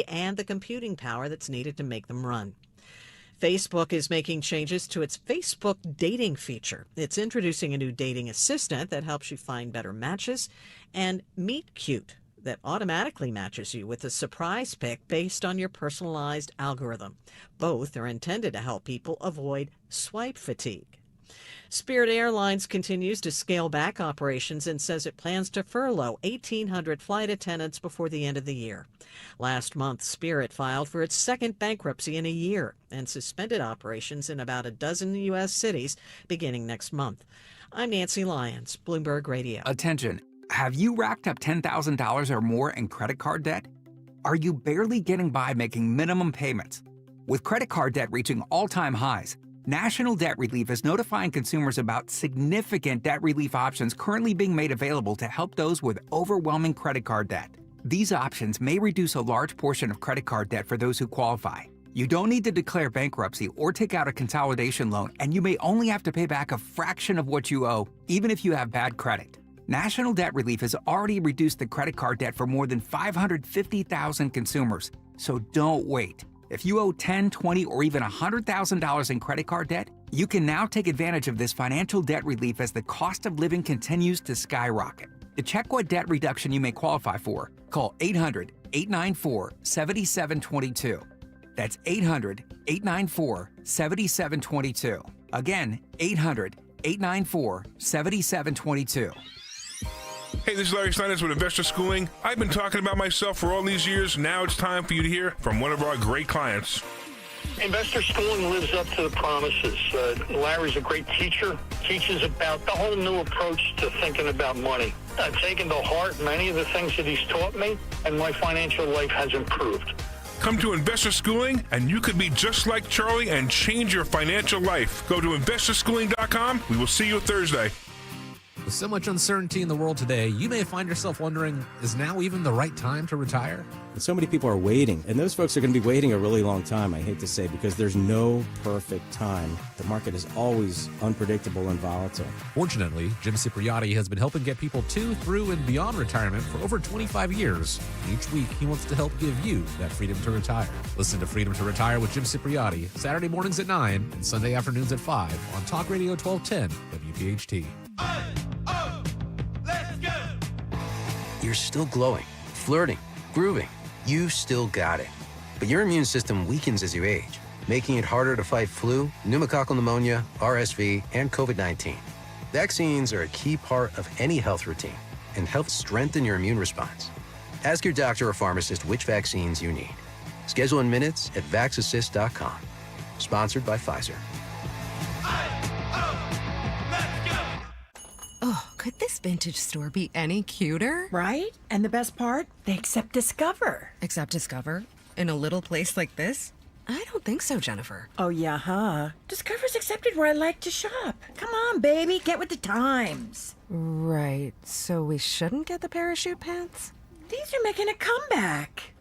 and the computing power that's needed to make them run. Facebook is making changes to its Facebook dating feature. It's introducing a new dating assistant that helps you find better matches, and Meet Cute that automatically matches you with a surprise pick based on your personalized algorithm. Both are intended to help people avoid swipe fatigue. Spirit Airlines continues to scale back operations and says it plans to furlough 1,800 flight attendants before the end of the year. Last month, Spirit filed for its second bankruptcy in a year and suspended operations in about a dozen U.S. cities beginning next month. I'm Nancy Lyons, Bloomberg Radio. Attention. Have you racked up $10,000 or more in credit card debt? Are you barely getting by making minimum payments? With credit card debt reaching all-time highs, National Debt Relief is notifying consumers about significant debt relief options currently being made available to help those with overwhelming credit card debt. These options may reduce a large portion of credit card debt for those who qualify. You don't need to declare bankruptcy or take out a consolidation loan, and you may only have to pay back a fraction of what you owe, even if you have bad credit. National Debt Relief has already reduced the credit card debt for more than 550,000 consumers, so don't wait. If you owe $10, $20, or even $100,000 in credit card debt, you can now take advantage of this financial debt relief as the cost of living continues to skyrocket. To check what debt reduction you may qualify for, call 800-894-7722. That's 800-894-7722. Again, 800-894-7722. Hey, this is Larry Steinitz with Investor Schooling. I've been talking about myself for all these years. Now it's time for you to hear from one of our great clients. Investor Schooling lives up to the promises. Larry's a great teacher, teaches about the whole new approach to thinking about money. I've taken to heart many of the things that he's taught me, and my financial life has improved. Come to Investor Schooling, and you could be just like Charlie and change your financial life. Go to investorschooling.com. We will see you Thursday. With so much uncertainty in the world today, you may find yourself wondering, is now even the right time to retire? And so many people are waiting, and those folks are going to be waiting a really long time, I hate to say, because there's no perfect time. The market is always unpredictable and volatile. Fortunately, Jim Cipriotti has been helping get people to, through, and beyond retirement for over 25 years. Each week, he wants to help give you that freedom to retire. Listen to Freedom to Retire with Jim Cipriotti, Saturday mornings at 9 and Sunday afternoons at 5 on Talk Radio 1210 WPHT. You're still glowing, flirting, grooving. You've still got it. But your immune system weakens as you age, making it harder to fight flu, pneumococcal pneumonia, RSV, and COVID-19. Vaccines are a key part of any health routine and help strengthen your immune response. Ask your doctor or pharmacist which vaccines you need. Schedule in minutes at vaxassist.com. Sponsored by Pfizer. Oh, could this vintage store be any cuter? Right? And the best part? They accept Discover. Accept Discover? In a little place like this? I don't think so, Jennifer. Oh, yeah, huh? Discover's accepted where I like to shop. Come on, baby, get with the times. Right, so we shouldn't get the parachute pants? These are making a comeback.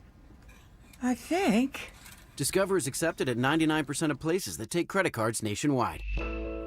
I think. Discover is accepted at 99% of places that take credit cards nationwide.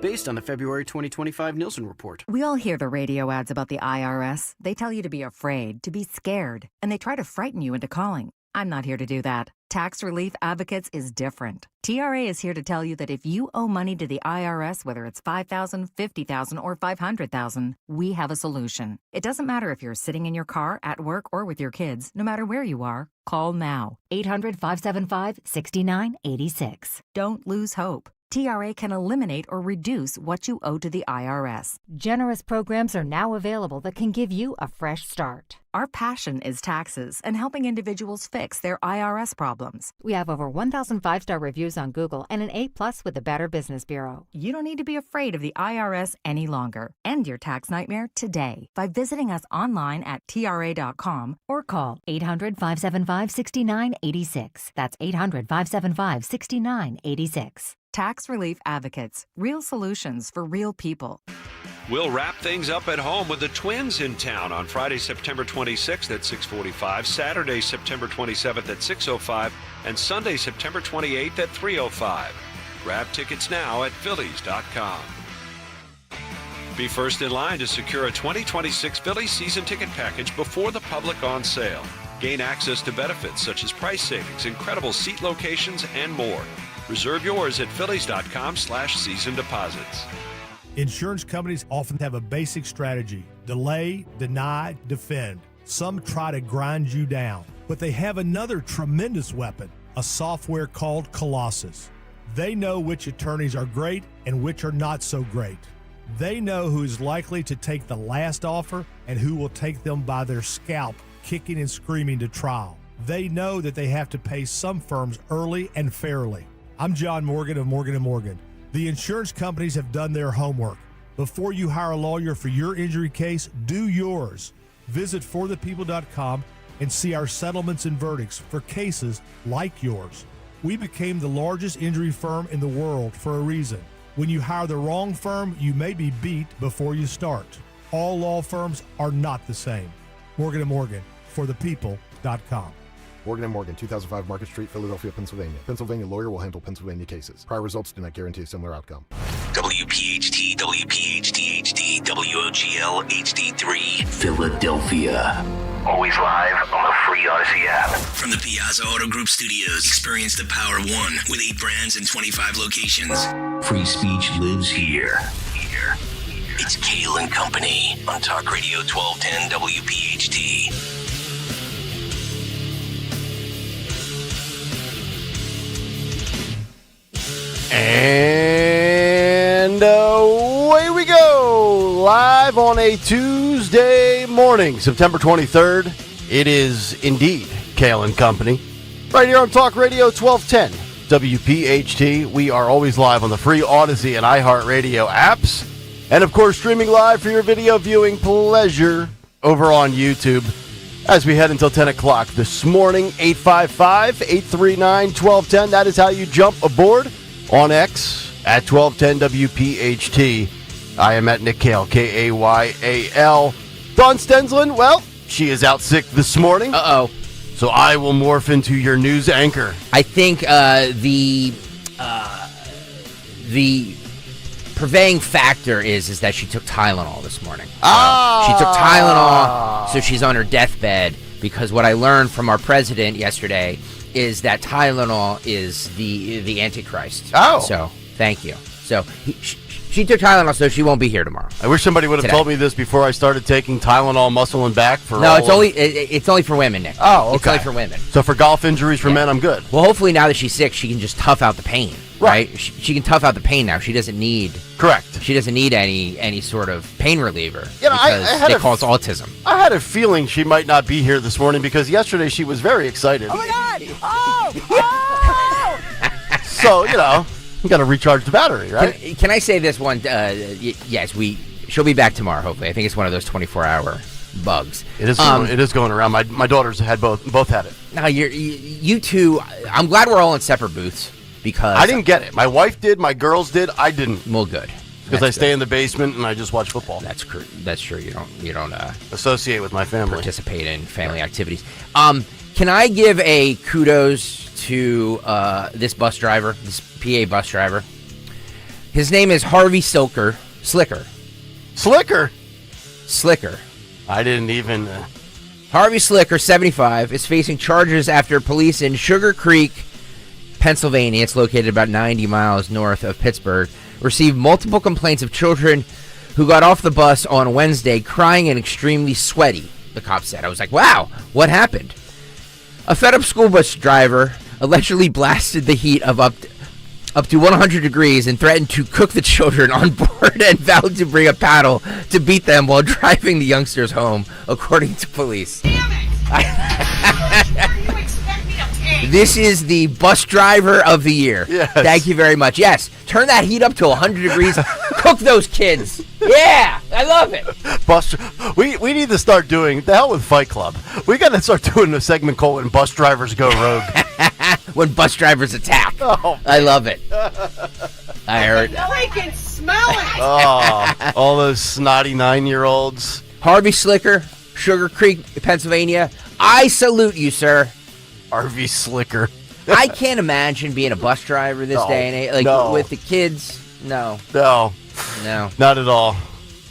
Based on the February 2025 Nielsen report. We all hear the radio ads about the IRS. They tell you to be afraid, to be scared, and they try to frighten you into calling. I'm not here to do that. Tax Relief Advocates is different. TRA is here to tell you that if you owe money to the IRS, whether it's $5,000, $50,000, or $500,000, we have a solution. It doesn't matter if you're sitting in your car, at work, or with your kids. No matter where you are, call now. 800-575-6986. Don't lose hope. TRA can eliminate or reduce what you owe to the IRS. Generous programs are now available that can give you a fresh start. Our passion is taxes and helping individuals fix their IRS problems. We have over 1,000 5-star reviews on Google and an A+ with the Better Business Bureau. You don't need to be afraid of the IRS any longer. End your tax nightmare today by visiting us online at TRA.com or call 800-575-6986. That's 800-575-6986. Tax Relief Advocates. Real solutions for real people. We'll wrap things up at home with the Twins in town on Friday, September 26th at 6:45, Saturday, September 27th at 6:05, and Sunday, September 28th at 3:05. Grab tickets now at Phillies.com. Be first in line to secure a 2026 Phillies season ticket package before the public on sale. Gain access to benefits such as price savings, incredible seat locations, and more. Reserve yours at phillies.com/season deposits. Insurance companies often have a basic strategy: delay, deny, defend. Some try to grind you down, but they have another tremendous weapon, a software called Colossus. They know which attorneys are great and which are not so great. They know who is likely to take the last offer and who will take them by their scalp, kicking and screaming to trial. They know that they have to pay some firms early and fairly. I'm John Morgan of Morgan & Morgan. The insurance companies have done their homework. Before you hire a lawyer for your injury case, do yours. Visit forthepeople.com and see our settlements and verdicts for cases like yours. We became the largest injury firm in the world for a reason. When you hire the wrong firm, you may be beat before you start. All law firms are not the same. Morgan & Morgan, forthepeople.com. Morgan & Morgan, 2005 Market Street, Philadelphia, Pennsylvania. Pennsylvania lawyer will handle Pennsylvania cases. Prior results do not guarantee a similar outcome. WPHT, WPHT HD, WOGL HD3, Philadelphia. Always live on the free Odyssey app. From the Piazza Auto Group Studios, experience the power of one with 8 brands and 25 locations. Free speech lives here. It's Kayal and Company on Talk Radio 1210 WPHT. And away we go, live on a Tuesday morning, September 23rd. It is indeed Kayal and Company, right here on Talk Radio 1210 WPHT. We are always live on the free Odyssey and iHeartRadio apps, and of course streaming live for your video viewing pleasure over on YouTube as we head until 10 o'clock this morning. 855-839-1210. That is how you jump aboard on X at 1210 WPHT. I am at Nick Kayal, Kayal. Dawn Stensland, well, she is out sick this morning. Uh-oh. So I will morph into your news anchor. I think the purveying factor is that she took Tylenol this morning. She took Tylenol, so she's on her deathbed, because what I learned from our president yesterday is that Tylenol is the Antichrist. Oh. So, thank you. So, she took Tylenol, so she won't be here tomorrow. I wish somebody would have told me this before I started taking Tylenol muscle and back. No, it's only for women, Nick. Oh, okay. It's only for women. So for golf injuries for men, I'm good. Well, hopefully now that she's sick, she can just tough out the pain. Right? She can tough out the pain now. She doesn't need... Correct. She doesn't need any sort of pain reliever. You know, because they call it autism. I had a feeling she might not be here this morning because yesterday she was very excited. Oh, my God! Oh! So, you know, you got to recharge the battery, right? Can I say this one? Yes, she'll be back tomorrow, hopefully. I think it's one of those 24-hour bugs. It is going around. My daughters had both had it. Now, you two, I'm glad we're all in separate booths. Because I didn't get it. My wife did. My girls did. I didn't. Well, good. Because I stay in the basement and I just watch football. That's true. You don't associate with my family. Participate in family activities. Can I give a kudos to this bus driver, this PA bus driver? His name is Harvey Slicker. I didn't even. Harvey Slicker, 75, is facing charges after police in Sugar Creek, Pennsylvania, it's located about 90 miles north of Pittsburgh, received multiple complaints of children who got off the bus on Wednesday crying and extremely sweaty, the cop said. I was like, wow, what happened? A fed-up school bus driver allegedly blasted the heat of up to 100 degrees and threatened to cook the children on board and vowed to bring a paddle to beat them while driving the youngsters home, according to police. Damn it! This is the bus driver of the year. Yes. Thank you very much. Yes, turn that heat up to 100 degrees. Cook those kids. Yeah, I love it. We need to start doing, the hell with Fight Club. We got to start doing a segment called When Bus Drivers Go Rogue. When bus drivers attack. Oh. I love it. I heard that. I can smell it. Oh, all those snotty 9-year-olds. Harvey Slicker, Sugar Creek, Pennsylvania. I salute you, sir. Harvey Slicker. I can't imagine being a bus driver this day and age. With the kids, no. Not at all.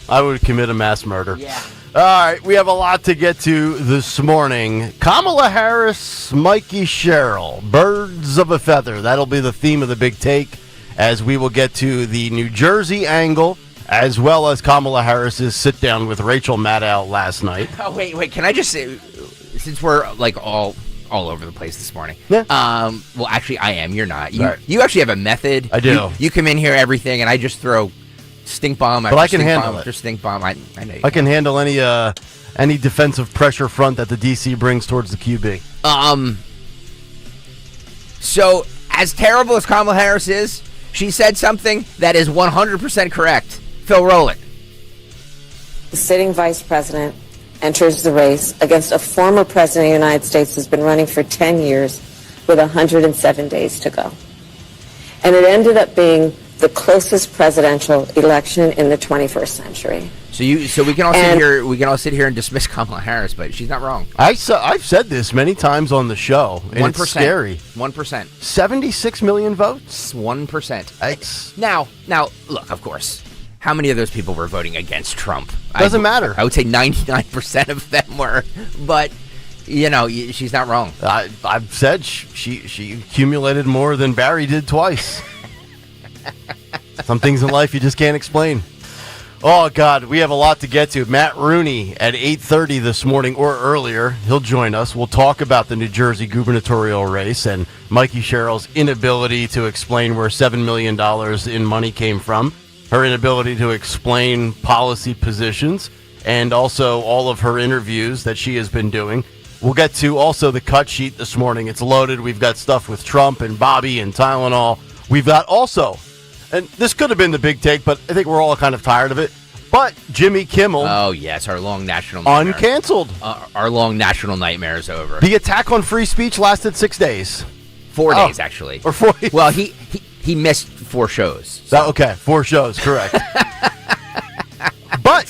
I would commit a mass murder. Yeah. All right, we have a lot to get to this morning. Kamala Harris, Mikey Sherrill, birds of a feather. That'll be the theme of the big take as we will get to the New Jersey angle as well as Kamala Harris's sit down with Rachel Maddow last night. Oh, wait. Can I just say, since we're like all over the place this morning. Yeah. Well, actually, I am. You're not. Right. You actually have a method. I do. You come in here, everything, and I just throw stink bomb after But I can stink handle bomb it. after stink bomb. I know you I can handle any defensive pressure front that the DC brings towards the QB. So, as terrible as Kamala Harris is, she said something that is 100% correct. Phil, roll it. The sitting vice president enters the race against a former president of the United States who's been running for 10 years with 107 days to go. And it ended up being the closest presidential election in the 21st century. So we can all sit here. We can all sit here and dismiss Kamala Harris, but she's not wrong. I've said this many times on the show, and 1%. it's scary. 1%. 76 million votes. 1%. Now, look. Of course, how many of those people were voting against Trump? Doesn't matter. I would say 99% of them were, but she's not wrong. I've said she accumulated more than Barry did twice. Some things in life you just can't explain. Oh, God, we have a lot to get to. Matt Rooney at 8:30 this morning or earlier. He'll join us. We'll talk about the New Jersey gubernatorial race and Mikey Sherrill's inability to explain where $7 million in money came from, her inability to explain policy positions, and also all of her interviews that she has been doing. We'll get to also the cut sheet this morning. It's loaded. We've got stuff with Trump and Bobby and Tylenol. We've got also... And this could have been the big take, but I think we're all kind of tired of it. But Jimmy Kimmel... Oh, yes, our long national nightmare. Uncanceled. Our long national nightmare is over. The attack on free speech lasted 6 days. 4 days, actually. Or 4 days. Well, he missed 4 shows. So. Okay, 4 shows, correct. But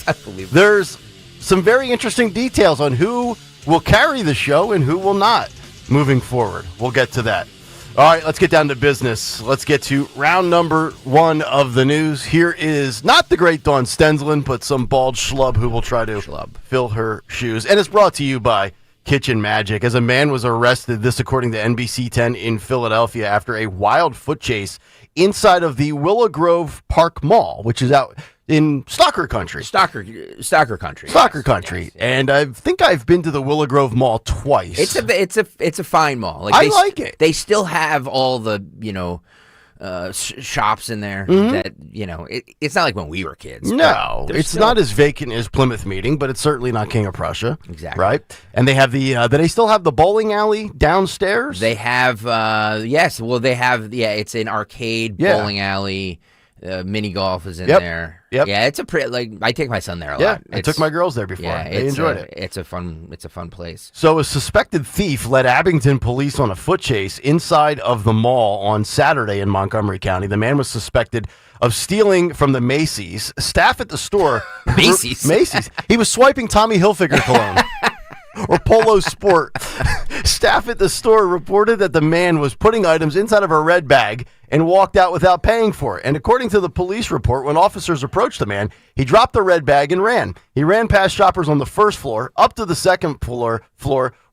there's some very interesting details on who will carry the show and who will not moving forward. We'll get to that. All right, let's get down to business. Let's get to round number 1 of the news. Here is not the great Dawn Stensland, but some bald schlub who will try to fill her shoes. And it's brought to you by Kitchen Magic. As a man was arrested, this according to NBC 10 in Philadelphia, after a wild foot chase inside of the Willow Grove Park Mall, which is out in Stalker Country. Stalker Country. Stalker Country. Yes. And I think I've been to the Willow Grove Mall twice. It's a fine mall. I like it. They still have all the, shops in there that, it's not like when we were kids. No, it's not as vacant as Plymouth Meeting, but it's certainly not King of Prussia. Exactly. Right? And they have do they still have the bowling alley downstairs? They have, yes. Well, they have, it's an arcade bowling alley. Mini golf is in there. Yep. Yeah, it's a pretty, I take my son there a lot. I took my girls there before. Yeah, they enjoyed it. It's a fun place. So a suspected thief led Abington police on a foot chase inside of the mall on Saturday in Montgomery County. The man was suspected of stealing from the Macy's. Staff at the store. Macy's. He was swiping Tommy Hilfiger cologne. Or Polo Sport. Staff at the store reported that the man was putting items inside of a red bag and walked out without paying for it. And according to the police report, when officers approached the man, he dropped the red bag and ran. He ran past shoppers on the first floor, up to the second floor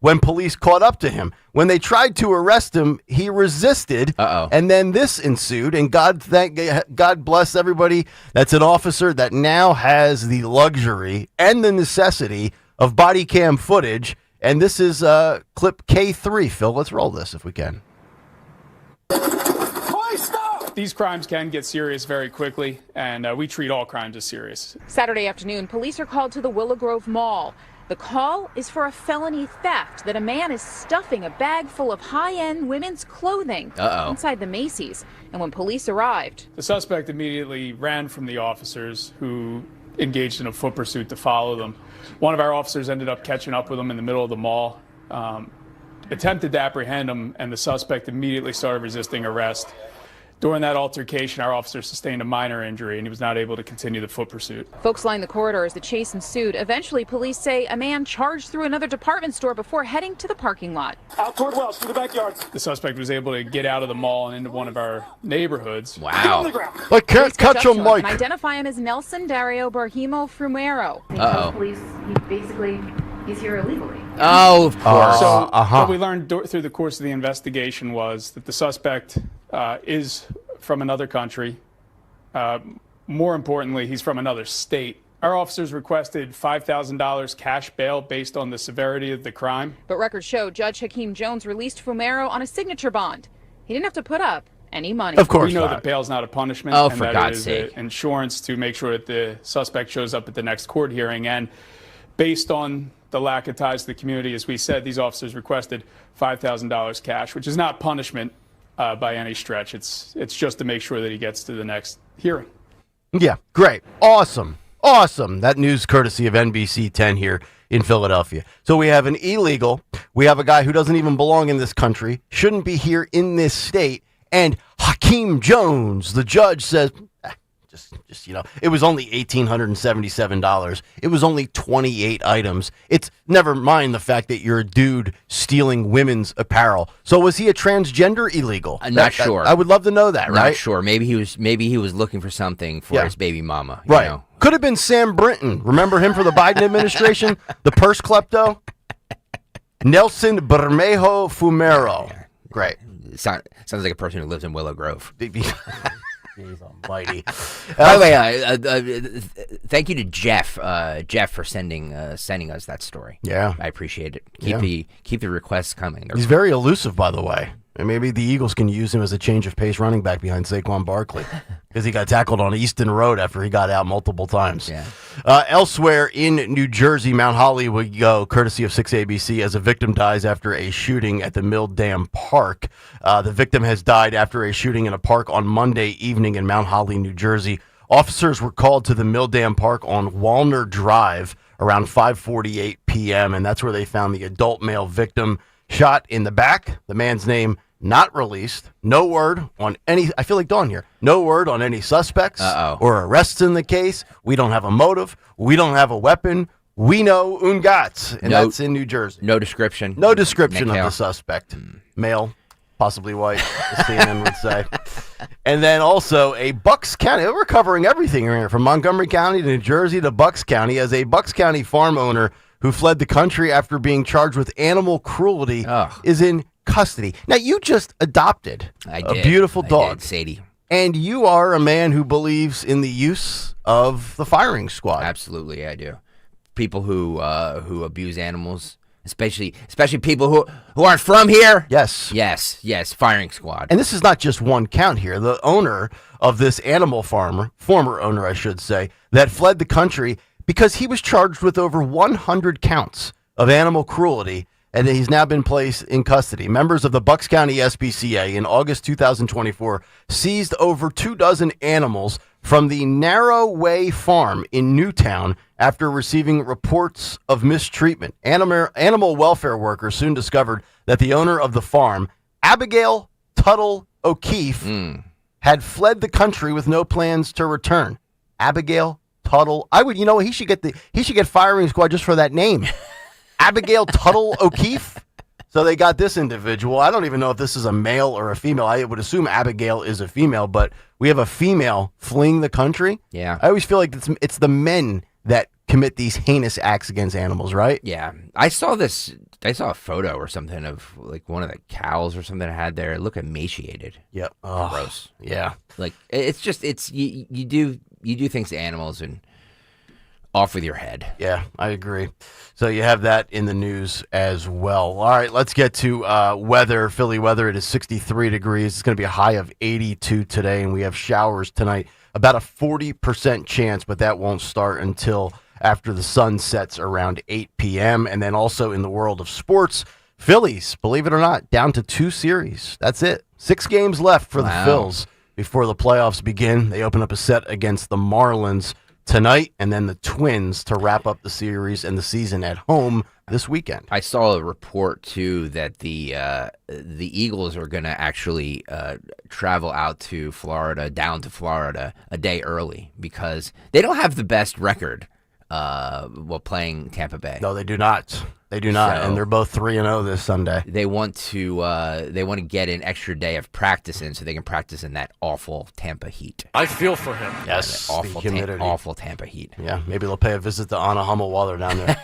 when police caught up to him. When they tried to arrest him, he resisted. And then this ensued. And God bless everybody that's an officer that now has the luxury and the necessity of body cam footage, and this is clip K3. Phil, let's roll this if we can. These crimes can get serious very quickly, and we treat all crimes as serious. Saturday afternoon, police are called to the Willow Grove Mall. The call is for a felony theft that a man is stuffing a bag full of high-end women's clothing inside the Macy's. And when police arrived, the suspect immediately ran from the officers who engaged in a foot pursuit to follow them. One of our officers ended up catching up with him in the middle of the mall, attempted to apprehend him, and the suspect immediately started resisting arrest. During that altercation, our officer sustained a minor injury, and he was not able to continue the foot pursuit. Folks lined the corridor as the chase ensued. Eventually, police say a man charged through another department store before heading to the parking lot. Out toward Welsh, through the backyards. The suspect was able to get out of the mall and into one of our neighborhoods. Wow. I can't catch him, Mike. And identify him as Nelson Dario Berhimo Frumero. Uh-oh. Police, he's here illegally. Oh, of course. So what we learned through the course of the investigation was that the suspect is from another country. More importantly, he's from another state. Our officers requested $5,000 cash bail based on the severity of the crime. But records show Judge Hakeem Jones released Fumero on a signature bond. He didn't have to put up any money. Of course we know not. that bail's not a punishment. Oh, and for that God's is sake. Insurance to make sure that the suspect shows up at the next court hearing. And based on the lack of ties to the community, as we said, these officers requested $5,000 cash, which is not punishment by any stretch. It's just to make sure that he gets to the next hearing. Yeah, great. Awesome. That news courtesy of NBC 10 here in Philadelphia. So we have an illegal, we have a guy who doesn't even belong in this country, shouldn't be here in this state, and Hakeem Jones, the judge, says, just it was only $1,877. It was only 28 items. It's never mind the fact that you're a dude stealing women's apparel. So was he a transgender illegal? I'm not sure. I would love to know that, right? Not sure. Maybe he was looking for something for his baby mama. You Right. know? Could have been Sam Brinton. Remember him for the Biden administration? The purse klepto? Nelson Bermejo Fumero. Great. Sounds like a person who lives in Willow Grove. Jeez almighty. By the way, thank you to Jeff. Jeff for sending us that story. Yeah, I appreciate it. Yeah. Keep the requests coming. He's very elusive, by the way. And maybe the Eagles can use him as a change of pace running back behind Saquon Barkley because he got tackled on Easton Road after he got out multiple times. Yeah. Elsewhere in New Jersey, Mount Holly would go, courtesy of 6ABC, as a victim dies after a shooting at the Mill Dam Park. The victim has died after a shooting in a park on Monday evening in Mount Holly, New Jersey. Officers were called to the Mill Dam Park on Walner Drive around 5:48 p.m., and that's where they found the adult male victim shot in the back. The man's name not released. No word on any, I feel like Dawn here, no word on any suspects or arrests in the case. We don't have a motive. We don't have a weapon. We know Ungats, and that's in New Jersey. No description. No description of the suspect. Male, possibly white, the CNN would say. And then also a Bucks County, we're covering everything here, from Montgomery County to New Jersey to Bucks County, as a Bucks County farm owner who fled the country after being charged with animal cruelty is in custody. Now, you just adopted a beautiful dog, Sadie. And you are a man who believes in the use of the firing squad. Absolutely, I do. People who abuse animals, especially people who aren't from here. Yes, firing squad. And this is not just one count here. The owner of this animal farmer, former owner, I should say, that fled the country because he was charged with over 100 counts of animal cruelty, and he's now been placed in custody. Members of the Bucks County SPCA in August 2024 seized over 24 animals from the Narrow Way Farm in Newtown after receiving reports of mistreatment. Animal welfare workers soon discovered that the owner of the farm, Abigail Tuttle O'Keefe, had fled the country with no plans to return. Abigail Tuttle. He should get firing squad just for that name. Abigail Tuttle O'Keefe. So they got this individual. I don't even know if this is a male or a female. I would assume Abigail is a female, but we have a female fleeing the country. Yeah. I always feel like it's the men that commit these heinous acts against animals, right? Yeah. I saw a photo or something of like one of the cows or something I had there. Look emaciated. Yep. Oh, gross. Yeah. Like you do things to animals and off with your head. Yeah, I agree. So you have that in the news as well. All right, let's get to weather. Philly weather. It is 63 degrees. It's going to be a high of 82 today, and we have showers tonight. About a 40% chance, but that won't start until after the sun sets around 8 p.m. And then also in the world of sports, Phillies, believe it or not, down to 2 series. That's it. 6 games left for the Phils before the playoffs begin. They open up a set against the Marlins tonight, and then the Twins to wrap up the series and the season at home this weekend. I saw a report too that the Eagles are going to actually travel out to Florida, down to Florida a day early because they don't have the best record while playing Tampa Bay. No, they do not. They do not, and they're both 3-0 this Sunday. They want to get an extra day of practice in so they can practice in that awful Tampa heat. I feel for him. Yes, awful Tampa heat. Yeah, maybe they'll pay a visit to Anna Hummel while they're down there.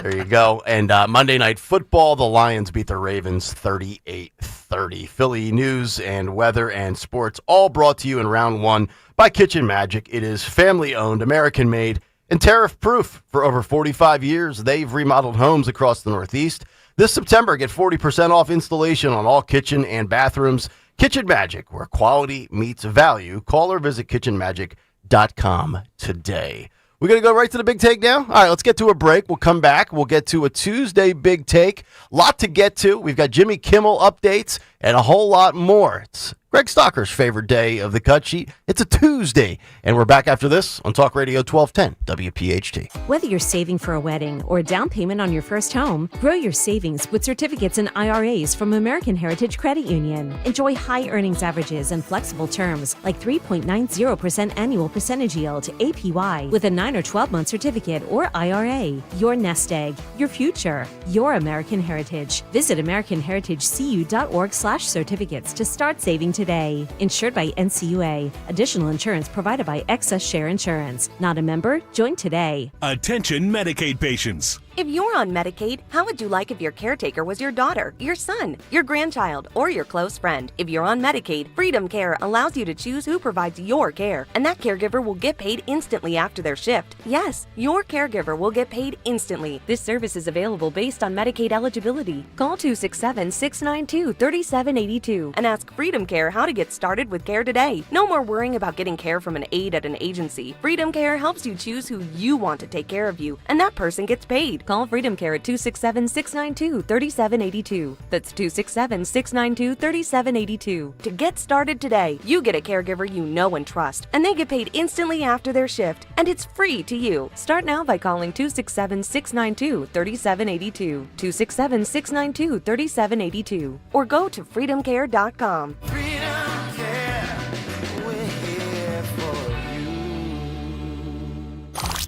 There you go. And Monday Night Football, the Lions beat the Ravens 38-30. Philly news and weather and sports all brought to you in round one by Kitchen Magic. It is family-owned, American-made, and tariff-proof. For over 45 years, they've remodeled homes across the Northeast. This September, get 40% off installation on all kitchen and bathrooms. Kitchen Magic, where quality meets value. Call or visit kitchenmagic.com today. We're going to go right to the big take now? All right, let's get to a break. We'll come back. We'll get to a Tuesday big take. Lot to get to. We've got Jimmy Kimmel updates and a whole lot more. It's Greg Stocker's favorite day of the cut sheet. It's a Tuesday, and we're back after this on Talk Radio 1210 WPHT. Whether you're saving for a wedding or a down payment on your first home, grow your savings with certificates and IRAs from American Heritage Credit Union. Enjoy high earnings averages and flexible terms like 3.90% annual percentage yield APY with a 9 or 12-month certificate or IRA. Your nest egg, your future, your American Heritage. Visit AmericanHeritageCU.org/certificates to start saving today. Insured by NCUA. Additional insurance provided by Excess Share Insurance. Not a member? Join today. Attention Medicaid patients. If you're on Medicaid, how would you like if your caretaker was your daughter, your son, your grandchild, or your close friend? If you're on Medicaid, Freedom Care allows you to choose who provides your care, and that caregiver will get paid instantly after their shift. Yes, your caregiver will get paid instantly. This service is available based on Medicaid eligibility. Call 267-692-3782 and ask Freedom Care how to get started with care today. No more worrying about getting care from an aide at an agency. Freedom Care helps you choose who you want to take care of you, and that person gets paid. Call Freedom Care at 267-692-3782. That's 267-692-3782. To get started today, you get a caregiver you know and trust, and they get paid instantly after their shift, and it's free to you. Start now by calling 267-692-3782, 267-692-3782, or go to freedomcare.com.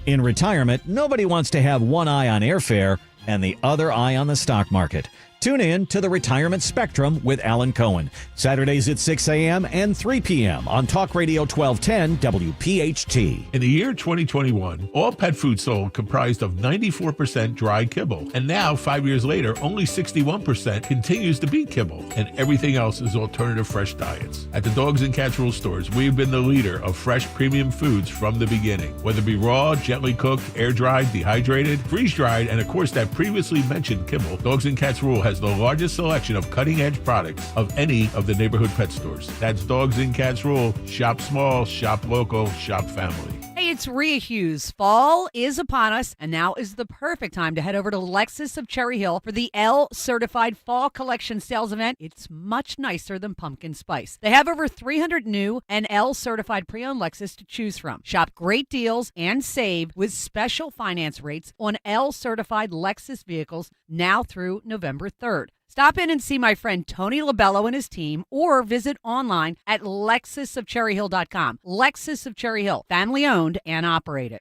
In retirement, nobody wants to have one eye on airfare and the other eye on the stock market. Tune in to the Retirement Spectrum with Alan Cohen, Saturdays at 6 a.m. and 3 p.m. on Talk Radio 1210 WPHT. In the year 2021, all pet food sold comprised of 94% dry kibble. And now, 5 years later, only 61% continues to be kibble. And everything else is alternative fresh diets. At the Dogs and Cats Rule stores, we've been the leader of fresh premium foods from the beginning. Whether it be raw, gently cooked, air-dried, dehydrated, freeze-dried, and of course that previously mentioned kibble, Dogs and Cats Rule has the largest selection of cutting-edge products of any of the neighborhood pet stores. That's Dogs and Cats Rule. Shop small, shop local, shop family. Hey, it's Rhea Hughes. Fall is upon us, and now is the perfect time to head over to Lexus of Cherry Hill for the L-Certified Fall Collection Sales Event. It's much nicer than pumpkin spice. They have over 300 new and L-Certified pre-owned Lexus to choose from. Shop great deals and save with special finance rates on L-Certified Lexus vehicles now through November 3rd. Stop in and see my friend Tony Labello and his team, or visit online at lexusofcherryhill.com. Lexus of Cherry Hill, family owned and operated.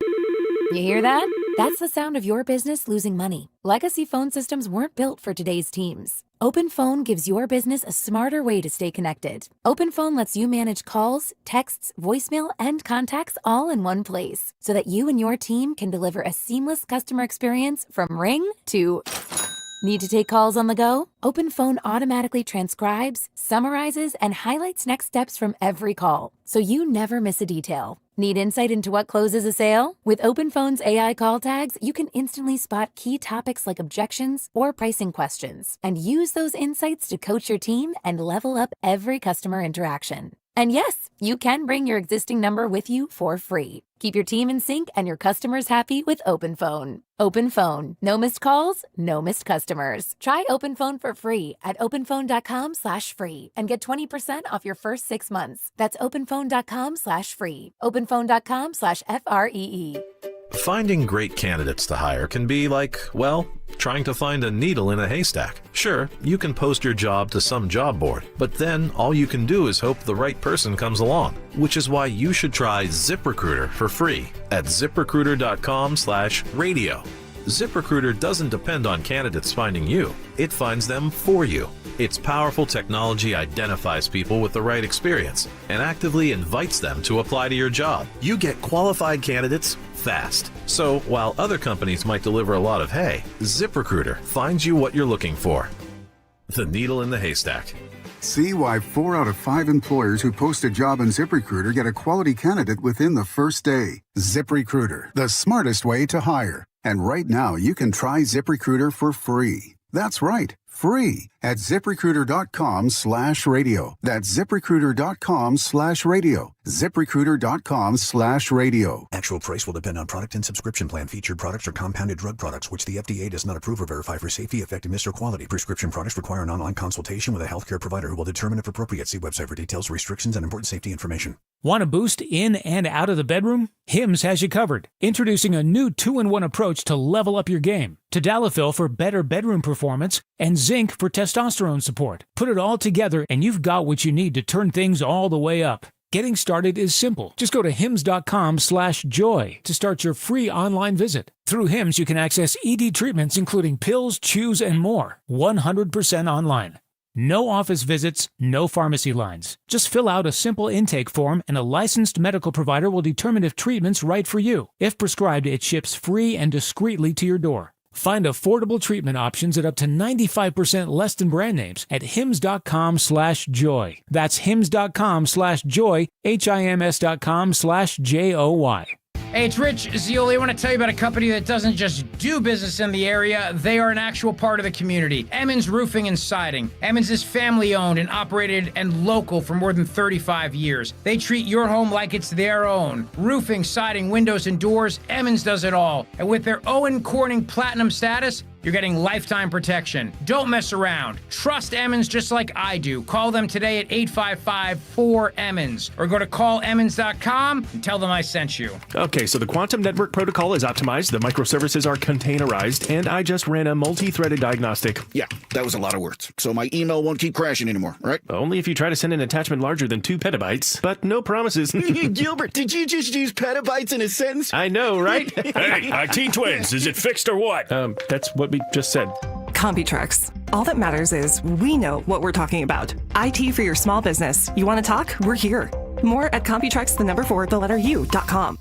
You hear that? That's the sound of your business losing money. Legacy phone systems weren't built for today's teams. Open Phone gives your business a smarter way to stay connected. Open Phone lets you manage calls, texts, voicemail, and contacts all in one place, so that you and your team can deliver a seamless customer experience from ring to... Need to take calls on the go? Open Phone automatically transcribes, summarizes, and highlights next steps from every call, so you never miss a detail. Need insight into what closes a sale? With Open Phone's AI call tags, you can instantly spot key topics like objections or pricing questions, and use those insights to coach your team and level up every customer interaction. And yes, you can bring your existing number with you for free. Keep your team in sync and your customers happy with OpenPhone. OpenPhone. No missed calls, no missed customers. Try OpenPhone for free at openphone.com/free and get 20% off your first 6 months. That's openphone.com/free. openphone.com/FREE. Finding great candidates to hire can be like, well, trying to find a needle in a haystack. Sure, you can post your job to some job board, but then all you can do is hope the right person comes along, which is why you should try ZipRecruiter for free at ZipRecruiter.com/radio. ZipRecruiter doesn't depend on candidates finding you. It finds them for you. Its powerful technology identifies people with the right experience and actively invites them to apply to your job. You get qualified candidates fast. So while other companies might deliver a lot of hay, ZipRecruiter finds you what you're looking for. The needle in the haystack. See why 4 out of 5 employers who post a job on ZipRecruiter get a quality candidate within the first day. ZipRecruiter, the smartest way to hire. And right now, you can try ZipRecruiter for free. That's right, free at ZipRecruiter.com/radio. That's ZipRecruiter.com/radio. ZipRecruiter.com/radio. Actual price will depend on product and subscription plan. Featured products are compounded drug products, which the FDA does not approve or verify for safety, effectiveness, or quality. Prescription products require an online consultation with a healthcare provider who will determine if appropriate. See website for details, restrictions, and important safety information. Want a boost in and out of the bedroom? Hims has you covered. Introducing a new 2-in-1 approach to level up your game. Tadalafil for better bedroom performance and zinc for testosterone support. Put it all together and you've got what you need to turn things all the way up. Getting started is simple. Just go to hims.com/joy to start your free online visit. Through Hims, you can access ED treatments including pills, chews, and more. 100% online. No office visits, no pharmacy lines. Just fill out a simple intake form and a licensed medical provider will determine if treatment's right for you. If prescribed, it ships free and discreetly to your door. Find affordable treatment options at up to 95% less than brand names at hims.com/joy. That's hims.com/joy, hims.com/joy. Hey, it's Rich Zioli. I want to tell you about a company that doesn't just do business in the area. They are an actual part of the community. Emmons Roofing and Siding. Emmons is family-owned and operated and local for more than 35 years. They treat your home like it's their own. Roofing, siding, windows, and doors, Emmons does it all. And with their Owen Corning Platinum status, you're getting lifetime protection. Don't mess around. Trust Emmons just like I do. Call them today at 855-4-EMMONS or go to callemmons.com and tell them I sent you. Okay, so the quantum network protocol is optimized, the microservices are containerized, and I just ran a multi-threaded diagnostic. Yeah, that was a lot of words. So my email won't keep crashing anymore, right? Only if you try to send an attachment larger than 2 petabytes, but no promises. Gilbert, did you just use petabytes in a sentence? I know, right? Hey, IT Twins, is it fixed or what? That's what we just said. CompuTrex. All that matters is we know what we're talking about. IT for your small business. You want to talk? We're here. More at CompuTrex.com.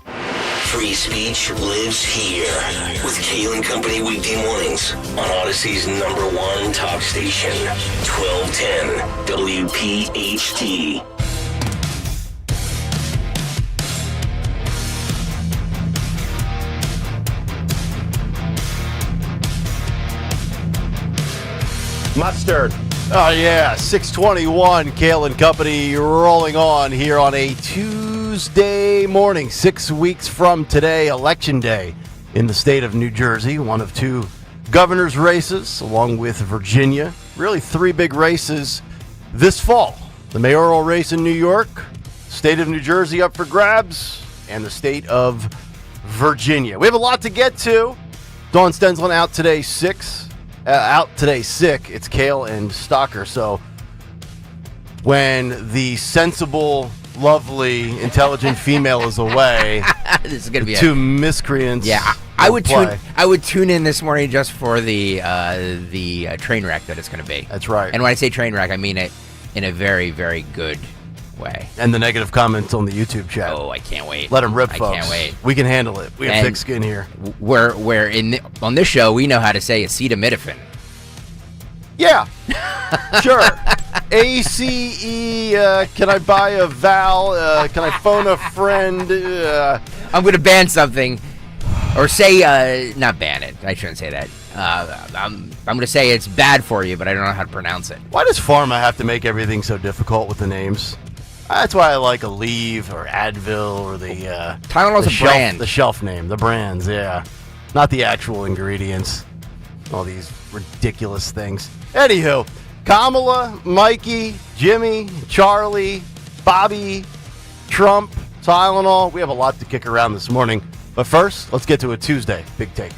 Free speech lives here with Kayal and Company weekday mornings on Odyssey's #1 talk station, 1210 WPHT. Mustard. Oh, yeah. 621, Kayal and Company rolling on here on a Tuesday morning, 6 weeks from today, Election Day in the state of New Jersey. One of 2 governor's races, along with Virginia. Really 3 big races this fall. The mayoral race in New York, state of New Jersey up for grabs, and the state of Virginia. We have a lot to get to. Dawn Stensland out today, sick. It's Kayal and Stalker. So when the sensible, lovely, intelligent female is away, this is going to be 2 miscreants. Yeah, I would tune in this morning just for the train wreck that it's going to be. That's right. And when I say train wreck, I mean it in a very, very good way. And the negative comments on the YouTube chat. Oh, I can't wait. Let them rip, folks. I can't wait. We can handle it. We have thick skin here. On this show, we know how to say acetaminophen. Yeah, sure. ACE, can I buy a Val? Can I phone a friend? I'm going to ban something. Or say, not ban it. I shouldn't say that. I'm going to say it's bad for you, but I don't know how to pronounce it. Why does Pharma have to make everything so difficult with the names? That's why I like Aleve or Advil or the Tylenol's a brand. The shelf name, the brands, yeah. Not the actual ingredients. All these ridiculous things. Anywho, Kamala, Mikey, Jimmy, Charlie, Bobby, Trump, Tylenol. We have a lot to kick around this morning. But first, let's get to a Tuesday Big Take.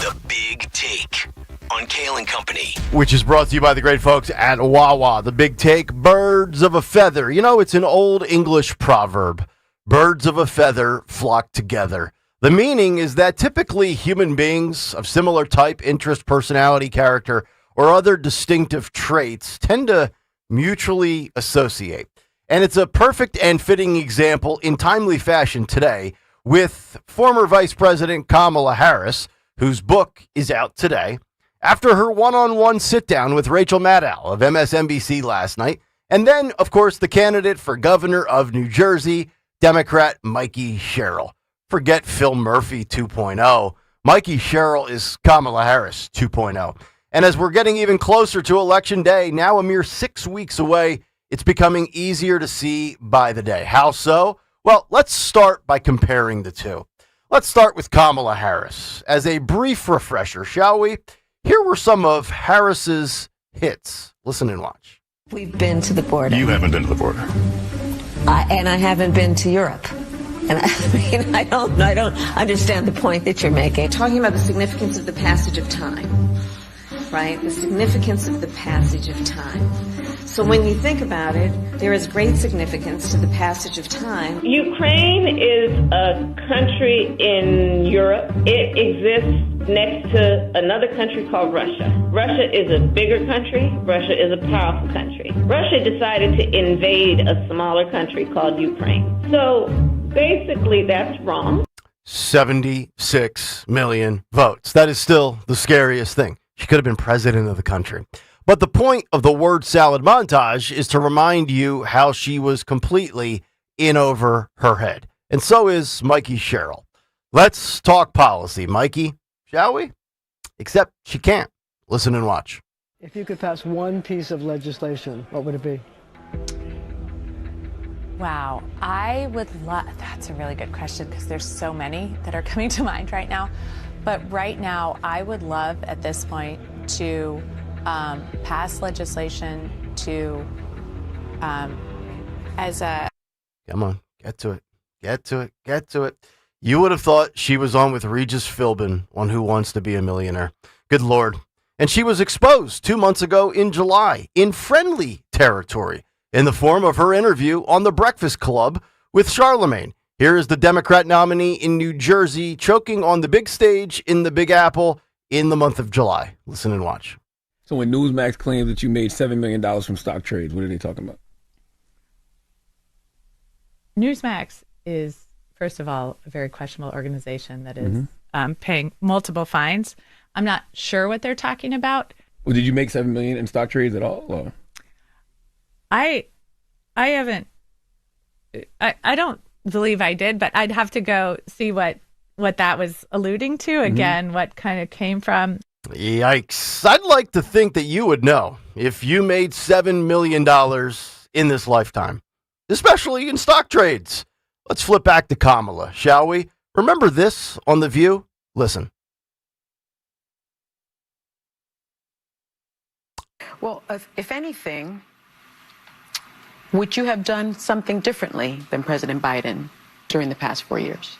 The Big Take on Kayal and Company. Which is brought to you by the great folks at Wawa. The Big Take, birds of a feather. You know, it's an old English proverb. Birds of a feather flock together. The meaning is that typically human beings of similar type, interest, personality, character, or other distinctive traits tend to mutually associate. And it's a perfect and fitting example in timely fashion today with former Vice President Kamala Harris, whose book is out today, after her one-on-one sit-down with Rachel Maddow of MSNBC last night, and then, of course, the candidate for governor of New Jersey, Democrat Mikey Sherrill. Forget Phil Murphy 2.0. Mikey Sherrill is Kamala Harris 2.0. And as we're getting even closer to Election Day, now a mere 6 weeks away, it's becoming easier to see by the day. How so? Well, let's start by comparing the two. Let's start with Kamala Harris. As a brief refresher, shall we? Here were some of Harris's hits. Listen and watch. We've been to the border. You haven't been to the border. And I haven't been to Europe. And I don't understand the point that you're making. Talking about the significance of the passage of time, right? The significance of the passage of time. So when you think about it, there is great significance to the passage of time. Ukraine is a country in Europe. It exists next to another country called Russia. Russia is a bigger country. Russia is a powerful country. Russia decided to invade a smaller country called Ukraine. So basically, that's wrong. 76 million votes. That is still the scariest thing. She could have been president of the country. But the point of the word salad montage is to remind you how she was completely in over her head. And so is Mikey Sherrill. Let's talk policy, Mikey, shall we? Except she can't. Listen and watch. If you could pass one piece of legislation, what would it be? Wow, I would love, that's a really good question because there's so many that are coming to mind right now. But right now, I would love at this point to pass legislation to, as a... Come on, get to it. You would have thought she was on with Regis Philbin on Who Wants to Be a Millionaire. Good Lord. And she was exposed 2 months ago in July in friendly territory in the form of her interview on The Breakfast Club with Charlemagne. Here is the Democrat nominee in New Jersey choking on the big stage in the Big Apple in the month of July. Listen and watch. So when Newsmax claims that you made $7 million from stock trades, what are they talking about? Newsmax is, first of all, a very questionable organization that is paying multiple fines. I'm not sure what they're talking about. Well, did you make $7 million in stock trades at all? Or? I haven't. I don't believe I did, but I'd have to go see what that was alluding to. Again, what kind of came from. Yikes. I'd like to think that you would know if you made $7 million in this lifetime, especially in stock trades. Let's flip back to Kamala, shall we? Remember this on The View? Listen. Well, if anything, would you have done something differently than President Biden during the past 4 years?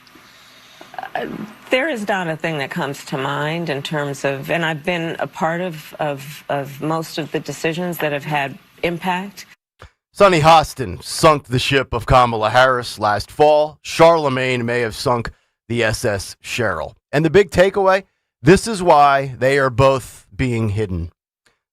There is not a thing that comes to mind in terms of, and I've been a part of most of the decisions that have had impact. Sonny Hostin sunk the ship of Kamala Harris last fall. Charlemagne may have sunk the SS Sherrill. And the big takeaway, this is why they are both being hidden.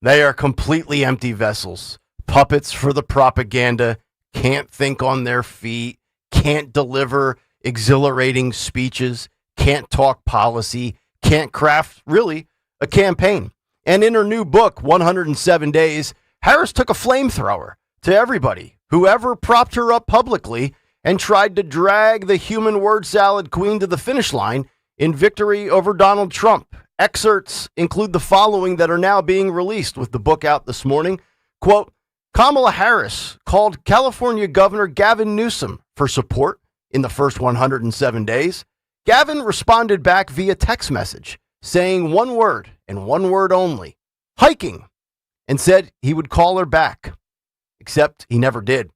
They are completely empty vessels, puppets for the propaganda, can't think on their feet, can't deliver exhilarating speeches, can't talk policy, can't craft, really, a campaign. And in her new book, 107 Days, Harris took a flamethrower to everybody, whoever propped her up publicly and tried to drag the human word salad queen to the finish line in victory over Donald Trump. Excerpts include the following that are now being released with the book out this morning. Quote, Kamala Harris called California Governor Gavin Newsom for support in the first 107 days. Gavin responded back via text message, saying one word and one word only, hiking, and said he would call her back. Except he never did.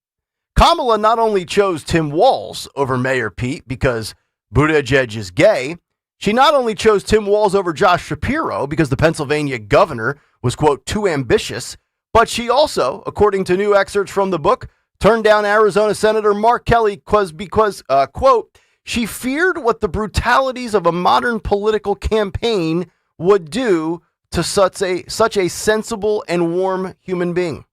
Kamala not only chose Tim Walz over Mayor Pete because Buttigieg is gay, she not only chose Tim Walz over Josh Shapiro because the Pennsylvania governor was, quote, too ambitious, but she also, according to new excerpts from the book, turned down Arizona Senator Mark Kelly because, quote, she feared what the brutalities of a modern political campaign would do to such a sensible and warm human being.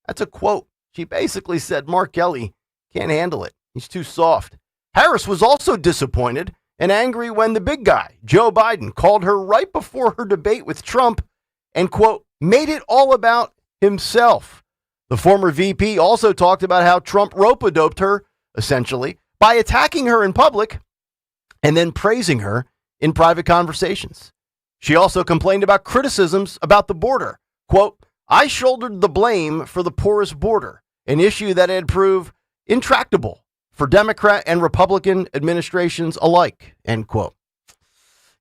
That's a quote. She basically said Mark Kelly can't handle it. He's too soft. Harris was also disappointed and angry when the big guy, Joe Biden, called her right before her debate with Trump and, quote, made it all about himself. The former VP also talked about how Trump rope-a-doped her, essentially, by attacking her in public and then praising her in private conversations. She also complained about criticisms about the border. Quote, I shouldered the blame for the porous border, an issue that had proved intractable for Democrat and Republican administrations alike, end quote.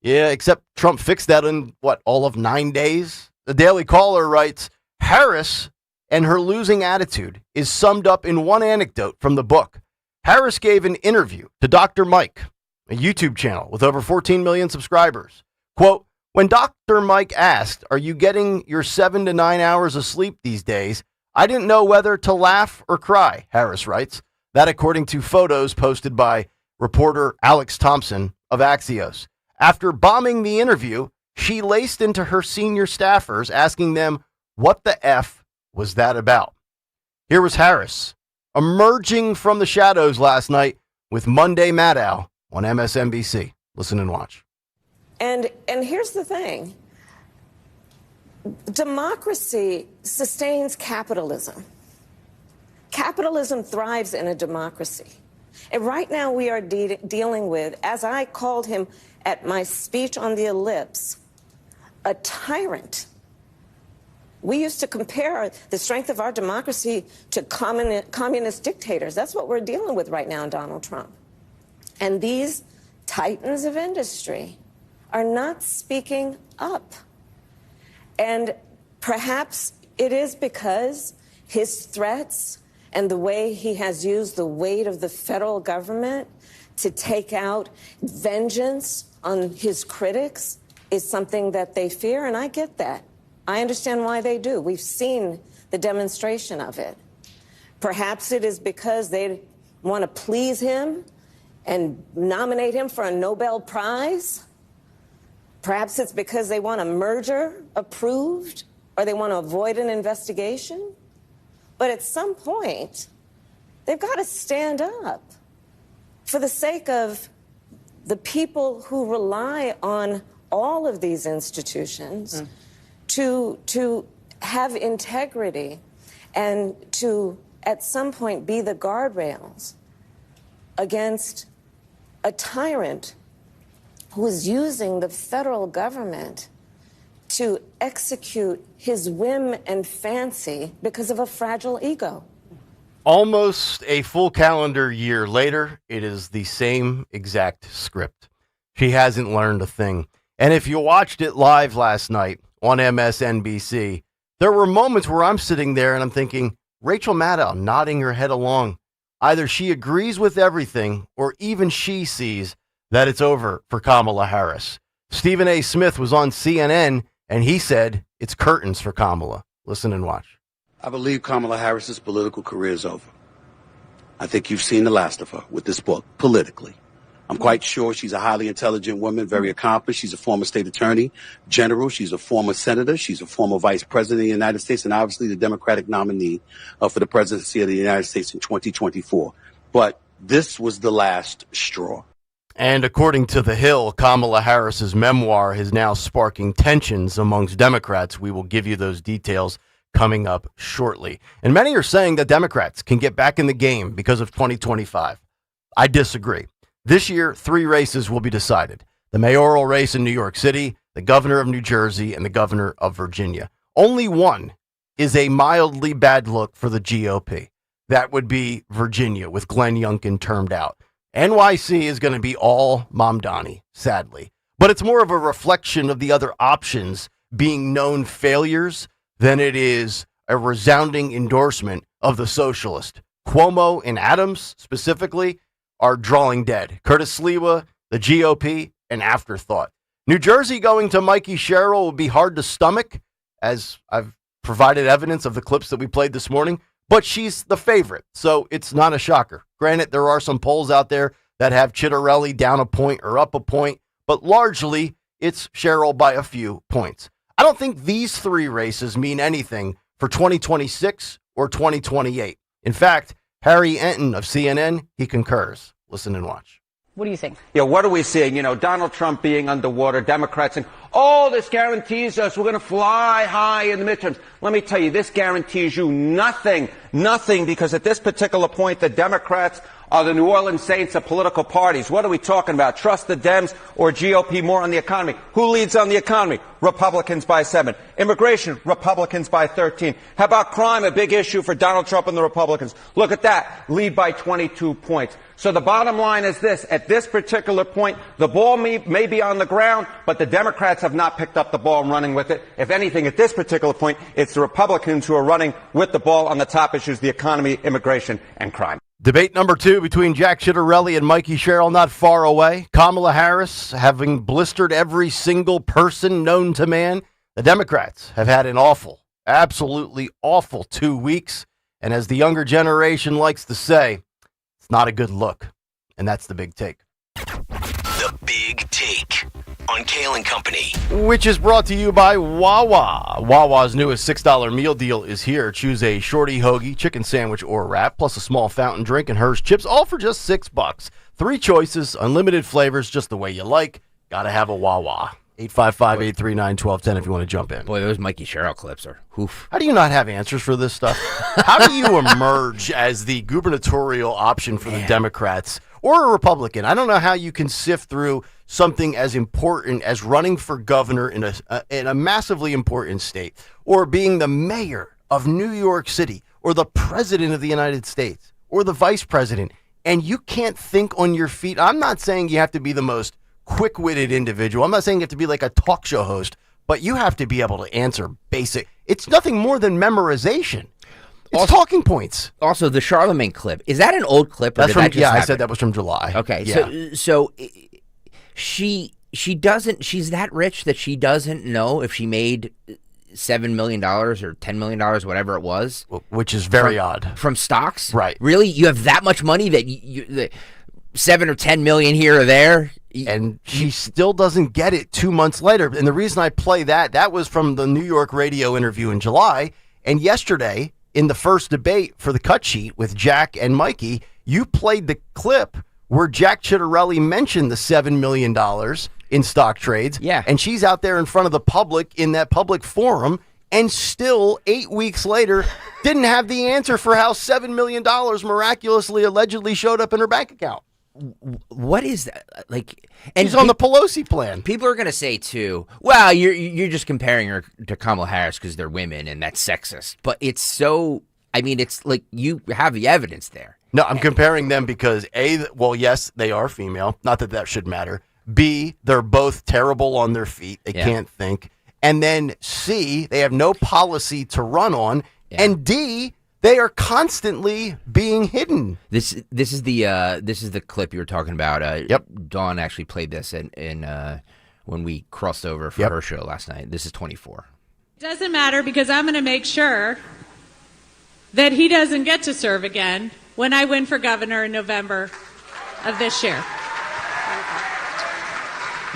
Yeah, except Trump fixed that in, all of 9 days? The Daily Caller writes, Harris and her losing attitude is summed up in one anecdote from the book. Harris gave an interview to Dr. Mike, a YouTube channel with over 14 million subscribers. Quote, when Dr. Mike asked, are you getting your 7 to 9 hours of sleep these days? I didn't know whether to laugh or cry, Harris writes. That according to photos posted by reporter Alex Thompson of Axios. After bombing the interview, she laced into her senior staffers, asking them, what the F was that about? Here was Harris, emerging from the shadows last night with Monday Maddow on MSNBC. Listen and watch. And here's the thing. Democracy sustains capitalism. Capitalism thrives in a democracy. And right now we are dealing with, as I called him at my speech on the ellipse, a tyrant. We used to compare the strength of our democracy to communist dictators. That's what we're dealing with right now in Donald Trump. And these titans of industry are not speaking up. And perhaps it is because his threats and the way he has used the weight of the federal government to take out vengeance on his critics is something that they fear, and I get that. I understand why they do. We've seen the demonstration of it. Perhaps it is because they want to please him and nominate him for a Nobel Prize. Perhaps it's because they want a merger approved or they want to avoid an investigation. But at some point, they've got to stand up for the sake of the people who rely on all of these institutions to have integrity and to, at some point, be the guardrails against a tyrant who is using the federal government to execute his whim and fancy because of a fragile ego. Almost a full calendar year later, it is the same exact script. She hasn't learned a thing. And if you watched it live last night on MSNBC, there were moments where I'm sitting there and I'm thinking, Rachel Maddow nodding her head along. Either she agrees with everything or even she sees that it's over for Kamala Harris. Stephen A. Smith was on CNN and he said it's curtains for Kamala. Listen and watch. I believe Kamala Harris's political career is over. I think you've seen the last of her with this book, politically. I'm quite sure she's a highly intelligent woman, very accomplished. She's a former state attorney general. She's a former senator. She's a former vice president of the United States and obviously the Democratic nominee for the presidency of the United States in 2024. But this was the last straw. And according to The Hill, Kamala Harris's memoir is now sparking tensions amongst Democrats. We will give you those details coming up shortly. And many are saying that Democrats can get back in the game because of 2025. I disagree. This year, 3 races will be decided. The mayoral race in New York City, the governor of New Jersey, and the governor of Virginia. Only one is a mildly bad look for the GOP. That would be Virginia with Glenn Youngkin termed out. NYC is going to be all Mamdani, sadly. But it's more of a reflection of the other options being known failures than it is a resounding endorsement of the socialist. Cuomo and Adams, specifically, are drawing dead. Curtis Sliwa, the GOP, an afterthought. New Jersey going to Mikey Sherrill will be hard to stomach, as I've provided evidence of the clips that we played this morning. But she's the favorite, so it's not a shocker. Granted, there are some polls out there that have Chitterelli down a point or up a point, but largely it's Sherrill by a few points. I don't think these three races mean anything for 2026 or 2028. In fact, Harry Enton of CNN, he concurs. Listen and watch. What do you think? Yeah, what are we seeing? Donald Trump being underwater, Democrats saying, oh, this guarantees us we're going to fly high in the midterms. Let me tell you, this guarantees you nothing, because at this particular point, the Democrats are the New Orleans Saints of political parties. What are we talking about? Trust the Dems or GOP more on the economy? Who leads on the economy? Republicans by 7. Immigration, Republicans by 13. How about crime, a big issue for Donald Trump and the Republicans? Look at that, lead by 22 points. So the bottom line is this. At this particular point, the ball may be on the ground, but the Democrats have not picked up the ball and running with it. If anything, at this particular point, it's the Republicans who are running with the ball on the top issues, the economy, immigration, and crime. Debate number 2 between Jack Chitterelli and Mikey Sherrill not far away. Kamala Harris having blistered every single person known to man. The Democrats have had an awful, absolutely awful 2 weeks. And as the younger generation likes to say, it's not a good look. And that's the big take. The Big Take on Kayal and Company. Which is brought to you by Wawa. Wawa's newest $6 meal deal is here. Choose a shorty hoagie, chicken sandwich, or wrap, plus a small fountain drink and Hershey chips, all for just $6. 3 choices, unlimited flavors, just the way you like. Gotta have a Wawa. 855-839-1210 if you want to jump in. Boy, those Mikey Sherrill clips are oof. How do you not have answers for this stuff? How do you emerge as the gubernatorial option for the Democrats or a Republican? I don't know how you can sift through something as important as running for governor in a massively important state, or being the mayor of New York City, or the president of the United States, or the vice president, and you can't think on your feet. I'm not saying you have to be the most quick-witted individual. I'm not saying you have to be like a talk show host, but you have to be able to answer basic. It's nothing more than memorization. It's also, talking points. Also, the Charlemagne clip, is that an old clip? Or That's from, that just happen? I said that was from July. Okay, yeah. so she doesn't. She's that rich that she doesn't know if she made $7 million or $10 million, whatever it was, which is very odd from stocks. Right? Really, you have that much money that the 7 or 10 million here or there, and she still doesn't get it 2 months later. And the reason I play that was from the New York radio interview in July, and yesterday in the first debate for the cut sheet with Jack and Mikey, you played the clip where Jack Chitterelli mentioned the $7 million in stock trades. Yeah. And she's out there in front of the public in that public forum, and still 8 weeks later didn't have the answer for how $7 million miraculously, allegedly showed up in her bank account. What is that? Like, and she's on the Pelosi plan. People are going to say too, well, you're just comparing her to Kamala Harris because they're women and that's sexist. But it's so, I mean, it's like you have the evidence there. No, I'm comparing them because A, well, yes, they are female. Not that should matter. B, they're both terrible on their feet. They can't think. And then C, they have no policy to run on. Yeah. And D, they are constantly being hidden. This is the clip you were talking about. Yep. Dawn actually played this in when we crossed over for her show last night. This is 24. Doesn't matter because I'm going to make sure that he doesn't get to serve again when I win for governor in November of this year.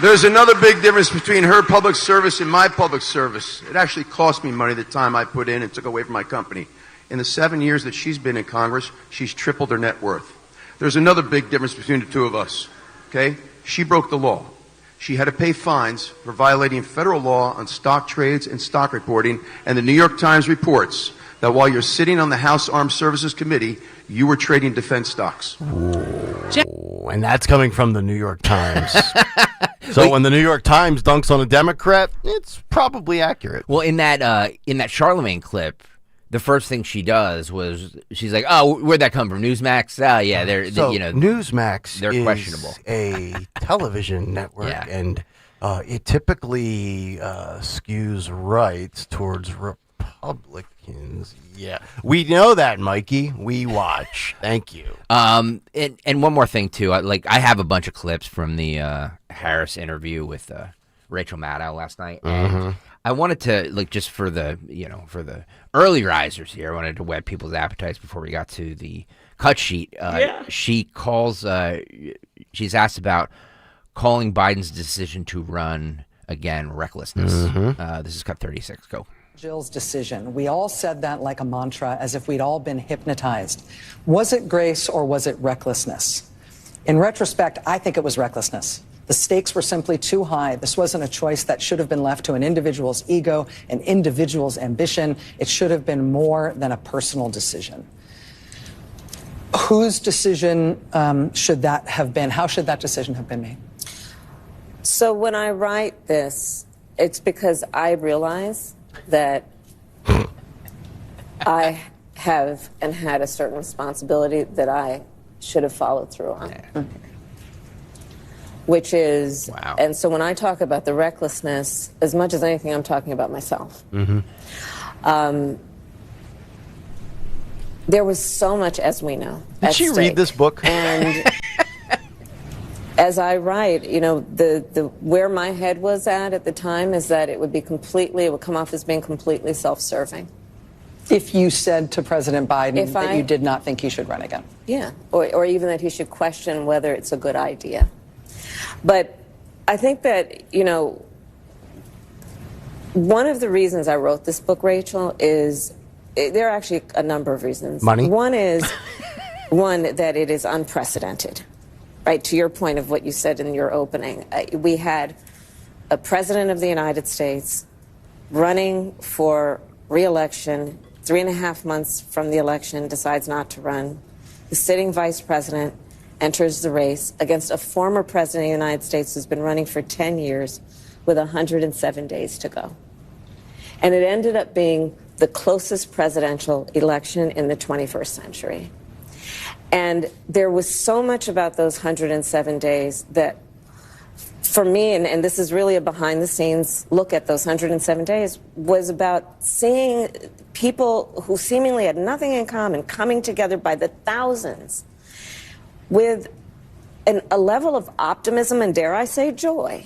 There's another big difference between her public service and my public service. It actually cost me money the time I put in and took away from my company. In the 7 years that she's been in Congress, she's tripled her net worth. There's another big difference between the two of us, okay? She broke the law. She had to pay fines for violating federal law on stock trades and stock reporting, and the New York Times reports that while you're sitting on the House Armed Services Committee, you were trading defense stocks. Ooh, and that's coming from the New York Times. So when the New York Times dunks on a Democrat, it's probably accurate. Well, in that Charlemagne clip, the first thing she does was she's like, "Oh, where'd that come from? Newsmax? Oh, yeah, they're Newsmax they're is questionable. A television network, and it typically skews right towards Republicans. Yeah, we know that, Mikey. We watch. Thank you. And one more thing too. I have a bunch of clips from the Harris interview with Rachel Maddow last night, and I wanted to just for the early risers here, I wanted to whet people's appetites before we got to the cut sheet. She calls. She's asked about calling Biden's decision to run again recklessness. This is cut 36. Go. Jill's decision. We all said that like a mantra, as if we'd all been hypnotized. Was it grace or was it recklessness? In retrospect, I think it was recklessness. The stakes were simply too high. This wasn't a choice that should have been left to an individual's ego, an individual's ambition. It should have been more than a personal decision. Whose decision should that have been? How should that decision have been made? So when I write this, it's because I realize that I have and had a certain responsibility that I should have followed through on. Which is, and so when I talk about the recklessness, as much as anything, I'm talking about myself. There was so much, as we know. Did she read this book? And as I write, the where my head was at the time is that it would come off as being completely self-serving. If you said to President Biden that you did not think he should run again. Yeah, or even that he should question whether it's a good idea. But I think that, one of the reasons I wrote this book, Rachel, is there are actually a number of reasons. Money? One is, that it is unprecedented, right? To your point of what you said in your opening. We had a president of the United States running for re-election, 3.5 months from the election, decides not to run. The sitting vice president enters the race against a former president of the United States who's been running for 10 years with 107 days to go. And it ended up being the closest presidential election in the 21st century. And there was so much about those 107 days that, for me, and this is really a behind-the-scenes look at those 107 days, was about seeing people who seemingly had nothing in common coming together by the thousands with a level of optimism and, dare I say, joy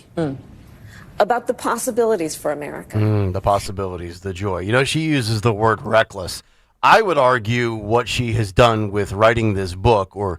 about the possibilities for America. The possibilities, the joy. She uses the word reckless. I would argue what she has done with writing this book, or,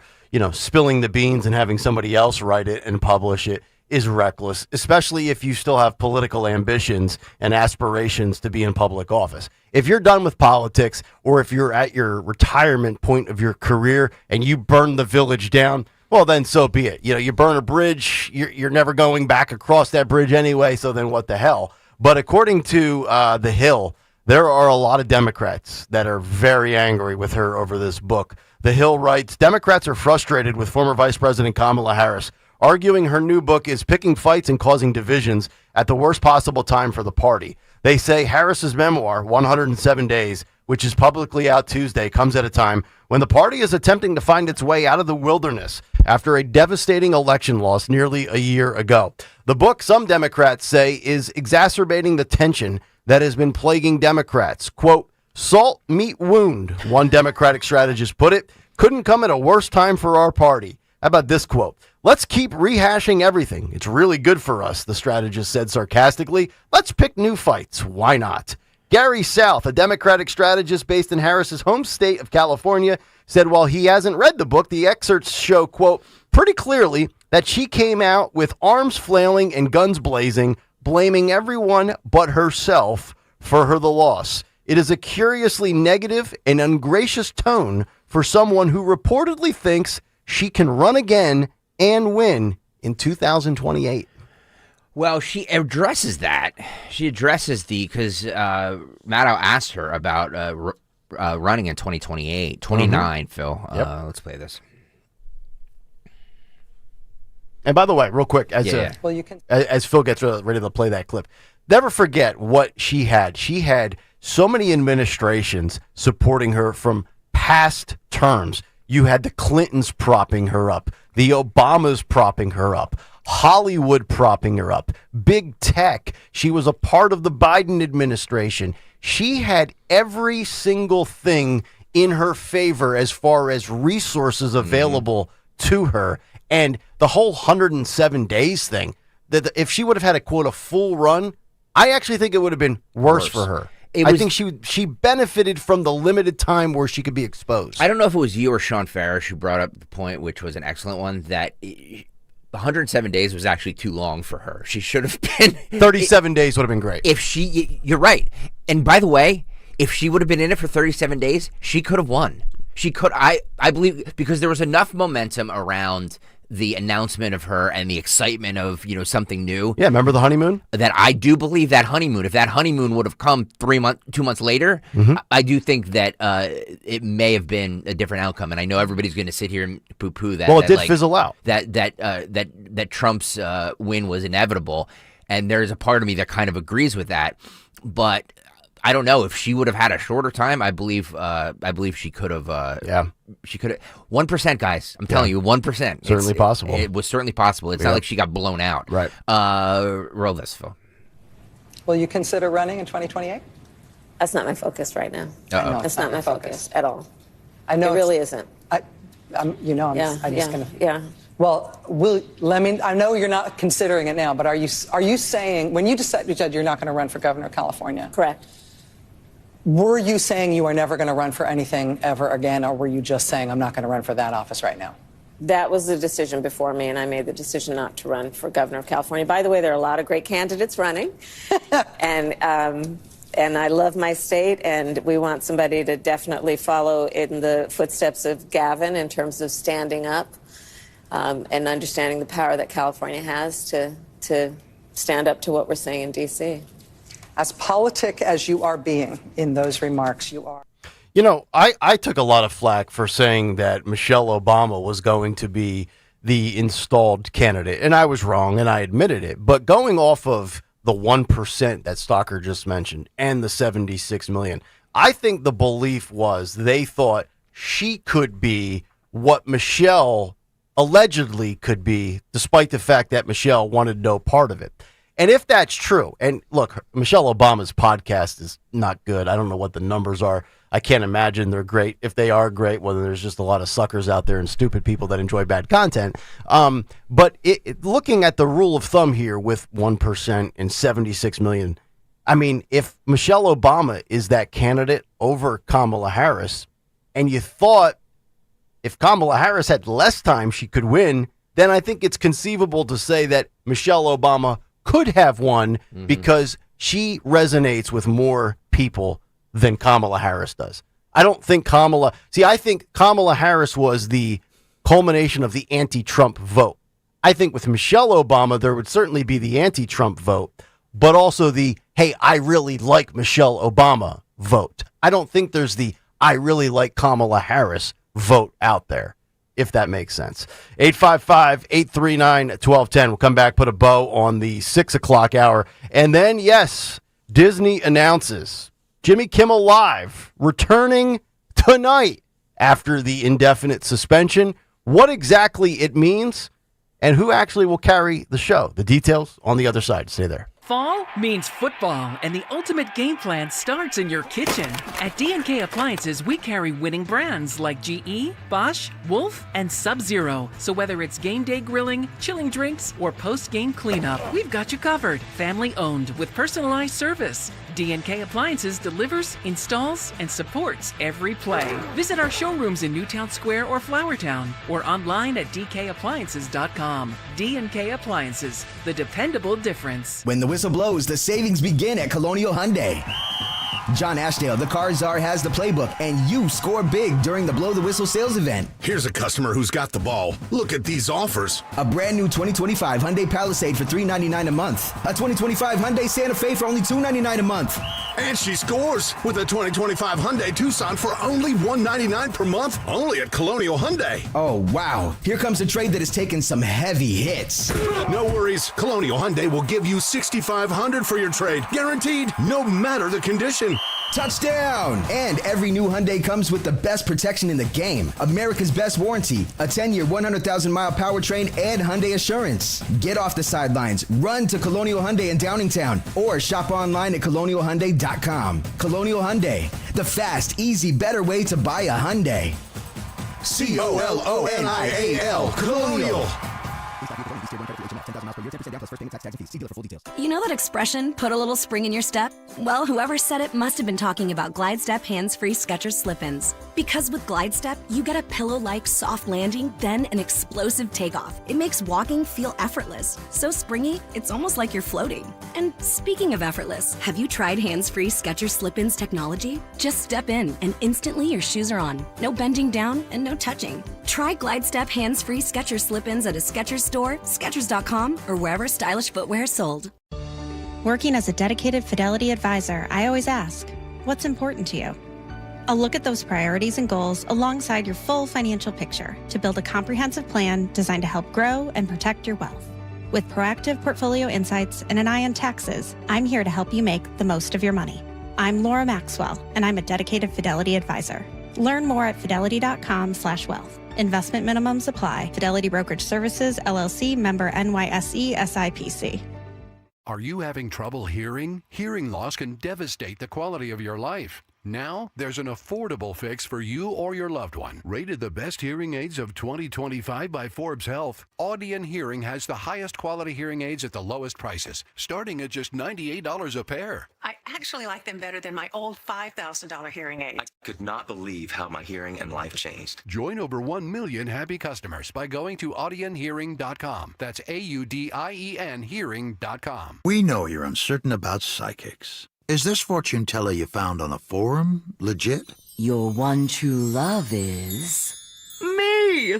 spilling the beans and having somebody else write it and publish it, is reckless, especially if you still have political ambitions and aspirations to be in public office. If you're done with politics, or if you're at your retirement point of your career and you burn the village down, well, then so be it. You burn a bridge, you're never going back across that bridge anyway, so then what the hell? But according to The Hill, there are a lot of Democrats that are very angry with her over this book. The Hill writes, Democrats are frustrated with former Vice President Kamala Harris, arguing her new book is picking fights and causing divisions at the worst possible time for the party. They say Harris's memoir, 107 Days, which is publicly out Tuesday, comes at a time when the party is attempting to find its way out of the wilderness after a devastating election loss nearly a year ago. The book, some Democrats say, is exacerbating the tension that has been plaguing Democrats. Quote, salt, meat, wound, one Democratic strategist put it, couldn't come at a worse time for our party. How about this quote? Let's keep rehashing everything. It's really good for us, the strategist said sarcastically. Let's pick new fights. Why not? Gary South, a Democratic strategist based in Harris's home state of California, said while he hasn't read the book, the excerpts show, quote, pretty clearly that she came out with arms flailing and guns blazing, blaming everyone but herself for the loss. It is a curiously negative and ungracious tone for someone who reportedly thinks she can run again and win in 2028. Well, she addresses that. She addresses because Maddow asked her about running in 2028, 29, Phil. Yep. Let's play this. And by the way, real quick, as Phil gets ready to play that clip, never forget what she had. She had so many administrations supporting her from past terms. You had the Clintons propping her up, the Obamas propping her up, Hollywood propping her up, big tech. She was a part of the Biden administration. She had every single thing in her favor as far as resources available to her. And the whole 107 days thing, that if she would have had a, quote, a full run, I actually think it would have been worse for her. I think she benefited from the limited time where she could be exposed. I don't know if it was you or Sean Farish who brought up the point, which was an excellent one, that 107 days was actually too long for her. She should have been 37 days would have been great. You're right. And by the way, if she would have been in it for 37 days, she could have won. She could, I believe, because there was enough momentum around the announcement of her and the excitement of, something new. Yeah, remember the honeymoon? That I do believe that honeymoon, if that honeymoon would have come 2 months later, I do think that it may have been a different outcome. And I know everybody's going to sit here and poo-poo that. Well, it did fizzle out. That Trump's win was inevitable. And there's a part of me that kind of agrees with that. But I don't know if she would have had a shorter time. I believe she could have. She could have 1%, guys. I'm telling you, 1%. Certainly possible. It was certainly possible. It's not like she got blown out. Right. Roll this, Phil. Will you consider running in 2028? That's not my focus right now. Uh-oh. That's not my focus at all. I know it really isn't. I'm just going to. Yeah. Well, I know you're not considering it now, but are you saying, when you said you're not going to run for governor of California? Correct. Were you saying you are never going to run for anything ever again, or were you just saying I'm not going to run for that office right now? That was the decision before me, and I made the decision not to run for governor of California. By the way, there are a lot of great candidates running, and I love my state, and we want somebody to definitely follow in the footsteps of Gavin in terms of standing up and understanding the power that California has to stand up to what we're saying in D.C. As politic as you are being in those remarks, you are. I took a lot of flack for saying that Michelle Obama was going to be the installed candidate, and I was wrong, and I admitted it. But going off of the 1% that Stalker just mentioned and the 76 million, I think the belief was they thought she could be what Michelle allegedly could be, despite the fact that Michelle wanted no part of it. And if that's true, and look, Michelle Obama's podcast is not good. I don't know what the numbers are. I can't imagine they're great. If they are great, well, then there's just a lot of suckers out there and stupid people that enjoy bad content. But looking at the rule of thumb here with 1% and 76 million, I mean, if Michelle Obama is that candidate over Kamala Harris, and you thought if Kamala Harris had less time she could win, then I think it's conceivable to say that Michelle Obama could have won because she resonates with more people than Kamala Harris does. I think Kamala Harris was the culmination of the anti-Trump vote. I think with Michelle Obama, there would certainly be the anti-Trump vote, but also the, hey, I really like Michelle Obama vote. I don't think there's the, I really like Kamala Harris vote out there, if that makes sense. 855-839-1210. We'll come back, put a bow on the 6 o'clock hour. And then, yes, Disney announces Jimmy Kimmel Live returning tonight after the indefinite suspension. What exactly it means and who actually will carry the show. The details on the other side. Stay there. Fall means football, and the ultimate game plan starts in your kitchen. At D&K Appliances, we carry winning brands like GE, Bosch, Wolf, and Sub-Zero. So whether it's game day grilling, chilling drinks, or post-game cleanup, we've got you covered. Family owned with personalized service. D&K Appliances delivers, installs, and supports every play. Visit our showrooms in Newtown Square or Flowertown, or online at dkappliances.com. D&K Appliances, the dependable difference. When the whistle blows, the savings begin at Colonial Hyundai. John Ashdale, the car czar, has the playbook, and you score big during the Blow the Whistle sales event. Here's a customer who's got the ball. Look at these offers. A brand new 2025 Hyundai Palisade for $399 a month. A 2025 Hyundai Santa Fe for only $299 a month. And she scores with a 2025 Hyundai Tucson for only $199 per month, only at Colonial Hyundai. Oh, wow. Here comes a trade that has taken some heavy hits. No worries. Colonial Hyundai will give you $6,500 for your trade. Guaranteed, no matter the condition. Touchdown! And every new Hyundai comes with the best protection in the game. America's best warranty, a 10-year, 100,000-mile powertrain, and Hyundai Assurance. Get off the sidelines, run to Colonial Hyundai in Downingtown, or shop online at colonialhyundai.com. Colonial Hyundai, the fast, easy, better way to buy a Hyundai. COLONIAL, Colonial. You know that expression, put a little spring in your step? Well, whoever said it must have been talking about Glide Step hands-free Skechers slip-ins. Because with Glide Step, you get a pillow-like soft landing, then an explosive takeoff. It makes walking feel effortless. So springy, it's almost like you're floating. And speaking of effortless, have you tried hands-free Skechers slip-ins technology? Just step in, and instantly your shoes are on. No bending down and no touching. Try Glide Step hands-free Skechers slip-ins at a Skechers store, Skechers.com, or wherever stylish footwear is sold. Working as a dedicated Fidelity advisor, I always ask, what's important to you? I'll look at those priorities and goals alongside your full financial picture to build a comprehensive plan designed to help grow and protect your wealth. With proactive portfolio insights and an eye on taxes, I'm here to help you make the most of your money. I'm Laura Maxwell, and I'm a dedicated Fidelity advisor. Learn more at fidelity.com/wealth. Investment minimums apply. Fidelity Brokerage Services, LLC, member NYSE, SIPC. Are you having trouble hearing? Hearing loss can devastate the quality of your life. Now, there's an affordable fix for you or your loved one. Rated the best hearing aids of 2025 by Forbes Health, Audion Hearing has the highest quality hearing aids at the lowest prices, starting at just $98 a pair. I actually like them better than my old $5,000 hearing aid. I could not believe how my hearing and life changed. Join over 1 million happy customers by going to audionhearing.com. That's AUDIEN hearing.com. We know you're uncertain about psychics. Is this fortune teller you found on a forum legit? Your one true love is... me!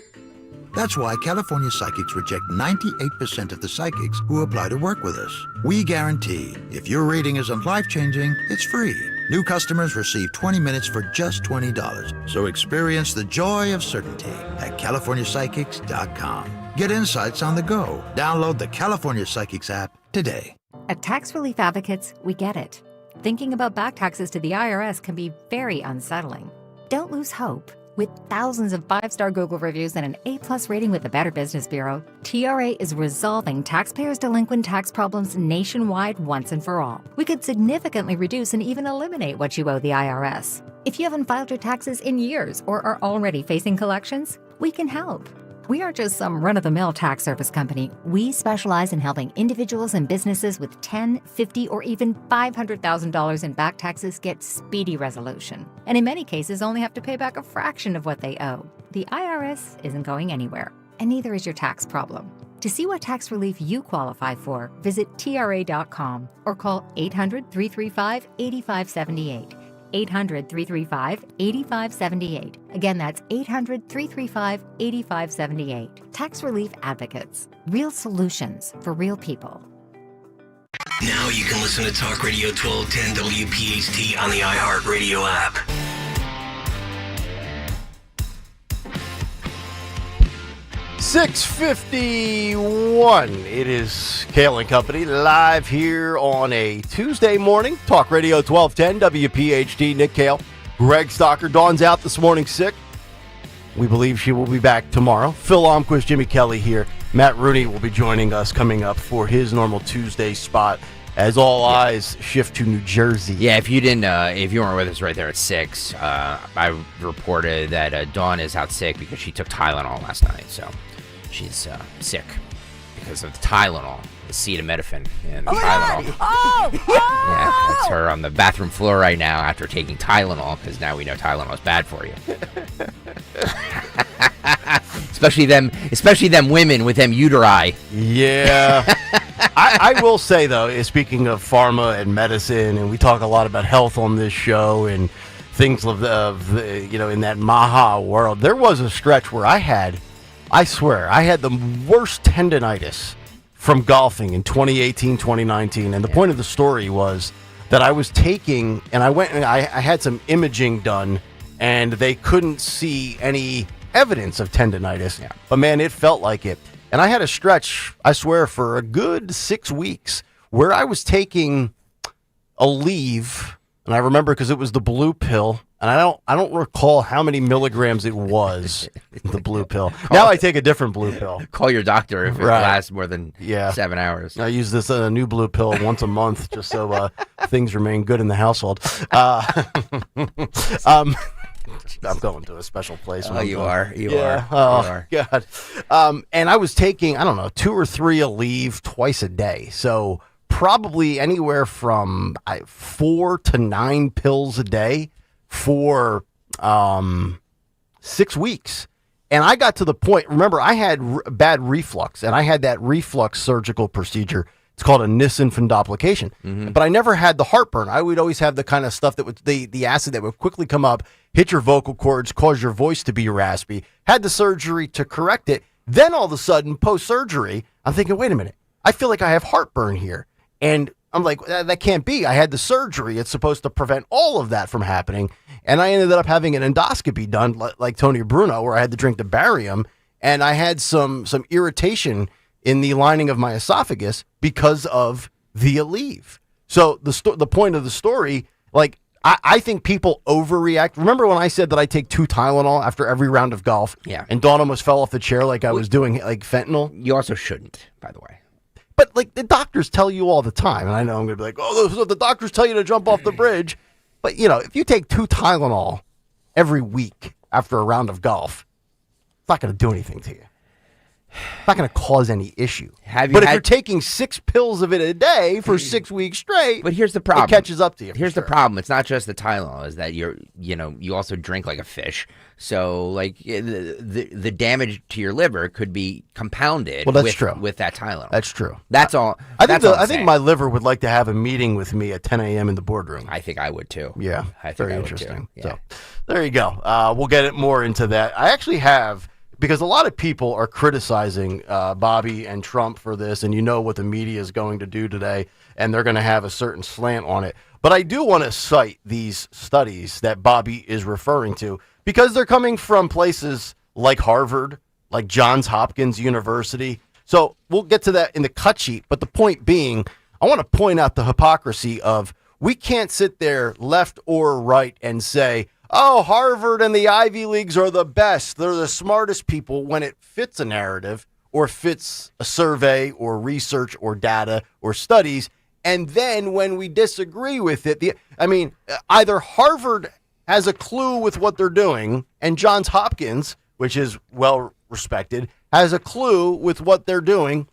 That's why California Psychics reject 98% of the psychics who apply to work with us. We guarantee if your reading isn't life-changing, it's free. New customers receive 20 minutes for just $20. So experience the joy of certainty at CaliforniaPsychics.com. Get insights on the go. Download the California Psychics app today. At Tax Relief Advocates, we get it. Thinking about back taxes to the IRS can be very unsettling. Don't lose hope. With thousands of 5-star Google reviews and an A+ rating with the Better Business Bureau, TRA is resolving taxpayers' delinquent tax problems nationwide once and for all. We could significantly reduce and even eliminate what you owe the IRS. If you haven't filed your taxes in years or are already facing collections, we can help. We aren't just some run-of-the-mill tax service company. We specialize in helping individuals and businesses with $10,000, $50,000, or even $500,000 in back taxes get speedy resolution. And in many cases, only have to pay back a fraction of what they owe. The IRS isn't going anywhere, and neither is your tax problem. To see what tax relief you qualify for, visit TRA.com or call 800-335-8578. 800-335-8578. Again, that's 800-335-8578. Tax Relief Advocates. Real solutions for real people. Now you can listen to Talk Radio 1210 WPHT on the iHeartRadio app. $6:51. It is Kayal and Company live here on a Tuesday morning. Talk Radio 1210 WPHT. Nick Kayal, Greg Stocker. Dawn's out this morning sick. We believe she will be back tomorrow. Phil Almquist, Jimmy Kelly here. Matt Rooney will be joining us coming up for his normal Tuesday spot as all eyes shift to New Jersey. Yeah, if you weren't with us right there at 6, I reported that Dawn is out sick because she took Tylenol last night. So she's sick because of the Tylenol, the acetaminophen and the Tylenol. Yeah, that's her on the bathroom floor right now after taking Tylenol, because now we know Tylenol is bad for you. especially them women with them uteri. Yeah. I will say, though, speaking of pharma and medicine, and we talk a lot about health on this show and things in that Maha world, there was a stretch where I swear, I had the worst tendonitis from golfing in 2018, 2019. And the point of the story was that I was taking, and I had some imaging done, and they couldn't see any evidence of tendonitis. Yeah. But man, it felt like it. And I had a stretch, I swear, for a good 6 weeks where I was taking a leave And I remember because it was the blue pill, and I don't recall how many milligrams it was, the blue pill. Now I take a different blue pill. Call your doctor if it lasts more than 7 hours. I use this new blue pill once a month just so things remain good in the household. I'm going to a special place. Oh, you are. You are. Oh, God. And I was taking, 2 or 3 Aleve twice a day. So probably anywhere from 4 to 9 pills a day for 6 weeks. And I got to the point, remember, I had bad reflux, and I had that reflux surgical procedure. It's called a Nissen fundoplication. But I never had the heartburn. I would always have the kind of stuff that would, the acid that would quickly come up, hit your vocal cords, cause your voice to be raspy. Had the surgery to correct it. Then all of a sudden, post-surgery, I'm thinking, wait a minute, I feel like I have heartburn here. And I'm like, that can't be. I had the surgery. It's supposed to prevent all of that from happening. And I ended up having an endoscopy done like Tony Bruno, where I had to drink the barium. And I had some irritation in the lining of my esophagus because of the Aleve. So the point of the story, like, I think people overreact. Remember when I said that I take 2 Tylenol after every round of golf? Yeah. And Dawn almost fell off the chair like I was doing like fentanyl? You also shouldn't, by the way. But like the doctors tell you all the time, and I know I'm going to be like, oh, the doctors tell you to jump off the bridge. But, if you take 2 Tylenol every week after a round of golf, it's not going to do anything to you. It's not going to cause any issue. If you're taking 6 pills of it a day for 6 weeks straight, but here's the problem. It catches up to you. Here's the problem. It's not just the Tylenol. Is that you also drink like a fish. So like the damage to your liver could be compounded. Well, that's true. With that Tylenol. That's true. That's all. I think my liver would like to have a meeting with me at 10 a.m. in the boardroom. I think I would too. Yeah, I think very I would interesting. Too. Yeah. So there you go. We'll get more into that. I actually have. Because a lot of people are criticizing Bobby and Trump for this, and you know what the media is going to do today, and they're going to have a certain slant on it. But I do want to cite these studies that Bobby is referring to, because they're coming from places like Harvard, like Johns Hopkins University. So we'll get to that in the cut sheet. But the point being, I want to point out the hypocrisy of we can't sit there left or right and say, oh, Harvard and the Ivy Leagues are the best. They're the smartest people when it fits a narrative or fits a survey or research or data or studies. And then when we disagree with it, either Harvard has a clue with what they're doing and Johns Hopkins, which is well respected, has a clue with what they're doing,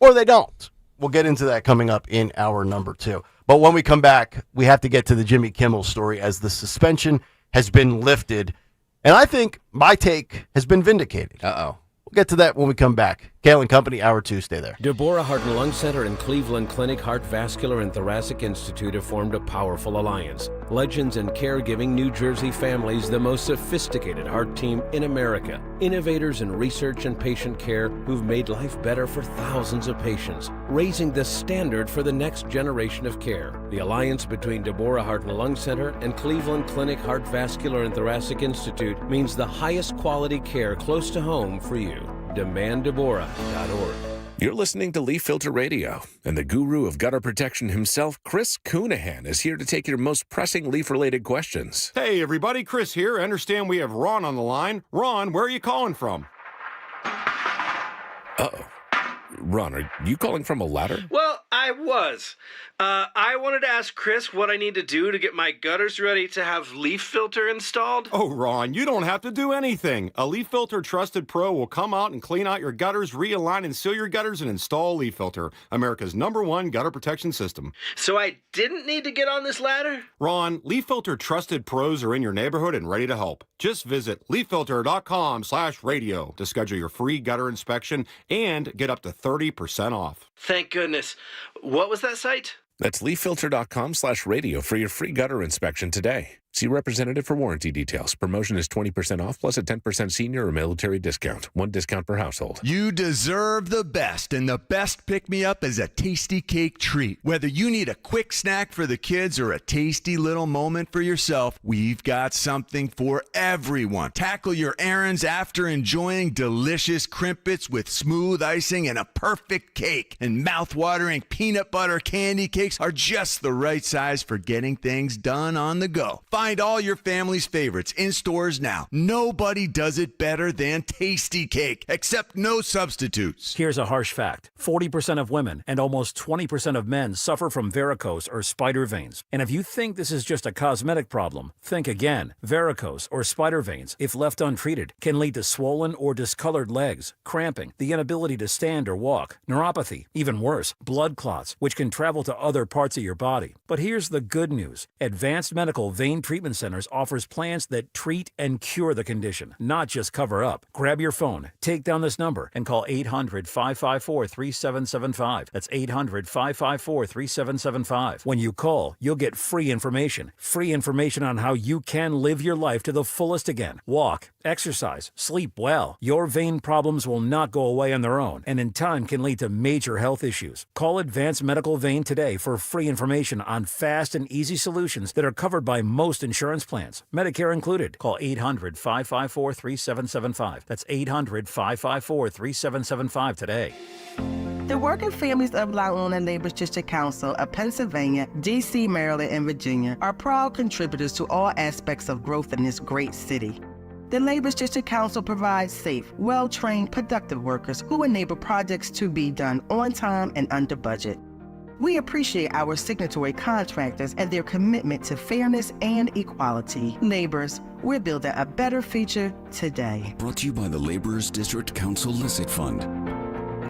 or they don't. We'll get into that coming up in hour number 2. But when we come back, we have to get to the Jimmy Kimmel story, as the suspension has been lifted. And I think my take has been vindicated. Uh-oh. We'll get to that when we come back. Kayal and Company, hour 2. Stay there. Deborah Heart and Lung Center and Cleveland Clinic Heart Vascular and Thoracic Institute have formed a powerful alliance. Legends in caregiving New Jersey families, the most sophisticated heart team in America. Innovators in research and patient care who've made life better for thousands of patients, raising the standard for the next generation of care. The alliance between Deborah Heart and Lung Center and Cleveland Clinic Heart Vascular and Thoracic Institute means the highest quality care close to home for you. DemandDeborah.org. You're listening to Leaf Filter Radio, and the guru of gutter protection himself, Chris Coonahan, is here to take your most pressing leaf-related questions. Hey, everybody, Chris here. I understand we have Ron on the line. Ron, where are you calling from? Uh-oh. Ron, are you calling from a ladder? Well, I was. I wanted to ask Chris what I need to do to get my gutters ready to have Leaf Filter installed. Oh, Ron, you don't have to do anything. A Leaf Filter Trusted Pro will come out and clean out your gutters, realign and seal your gutters, and install Leaf Filter, America's #1 gutter protection system. So I didn't need to get on this ladder? Ron, Leaf Filter Trusted Pros are in your neighborhood and ready to help. Just visit leaffilter.com/radio to schedule your free gutter inspection and get up to 30% off. Thank goodness. What was that site? That's leaffilter.com/radio for your free gutter inspection today. See representative for warranty details. Promotion is 20% off plus a 10% senior or military discount. One discount per household. You deserve the best, and the best pick-me-up is a Tasty Cake treat. Whether you need a quick snack for the kids or a tasty little moment for yourself, we've got something for everyone. Tackle your errands after enjoying delicious crimpets with smooth icing and a perfect cake. And mouth-watering peanut butter candy cakes are just the right size for getting things done on the go. Find all your family's favorites in stores now. Nobody does it better than Tasty Cake, except no substitutes. Here's a harsh fact. 40% of women and almost 20% of men suffer from varicose or spider veins. And if you think this is just a cosmetic problem, think again. Varicose or spider veins, if left untreated, can lead to swollen or discolored legs, cramping, the inability to stand or walk, neuropathy, even worse, blood clots, which can travel to other parts of your body. But here's the good news. Advanced Medical Vein Treatment Centers offers plans that treat and cure the condition, not just cover up. Grab your phone, take down this number, and call 800-554-3775. That's 800-554-3775. When you call, you'll get free information on how you can live your life to the fullest again. Walk, exercise, sleep well. Your vein problems will not go away on their own, and in time can lead to major health issues. Call Advanced Medical Vein today for free information on fast and easy solutions that are covered by most insurance plans, Medicare included. Call 800-554-3775. That's 800-554-3775 today. The working families of La Una Labor District Council of Pennsylvania, D.C., Maryland, and Virginia are proud contributors to all aspects of growth in this great city. The Labor District Council provides safe, well-trained, productive workers who enable projects to be done on time and under budget. We appreciate our signatory contractors and their commitment to fairness and equality. Laborers, we're building a better future today. Brought to you by the Laborers District Council Licit Fund.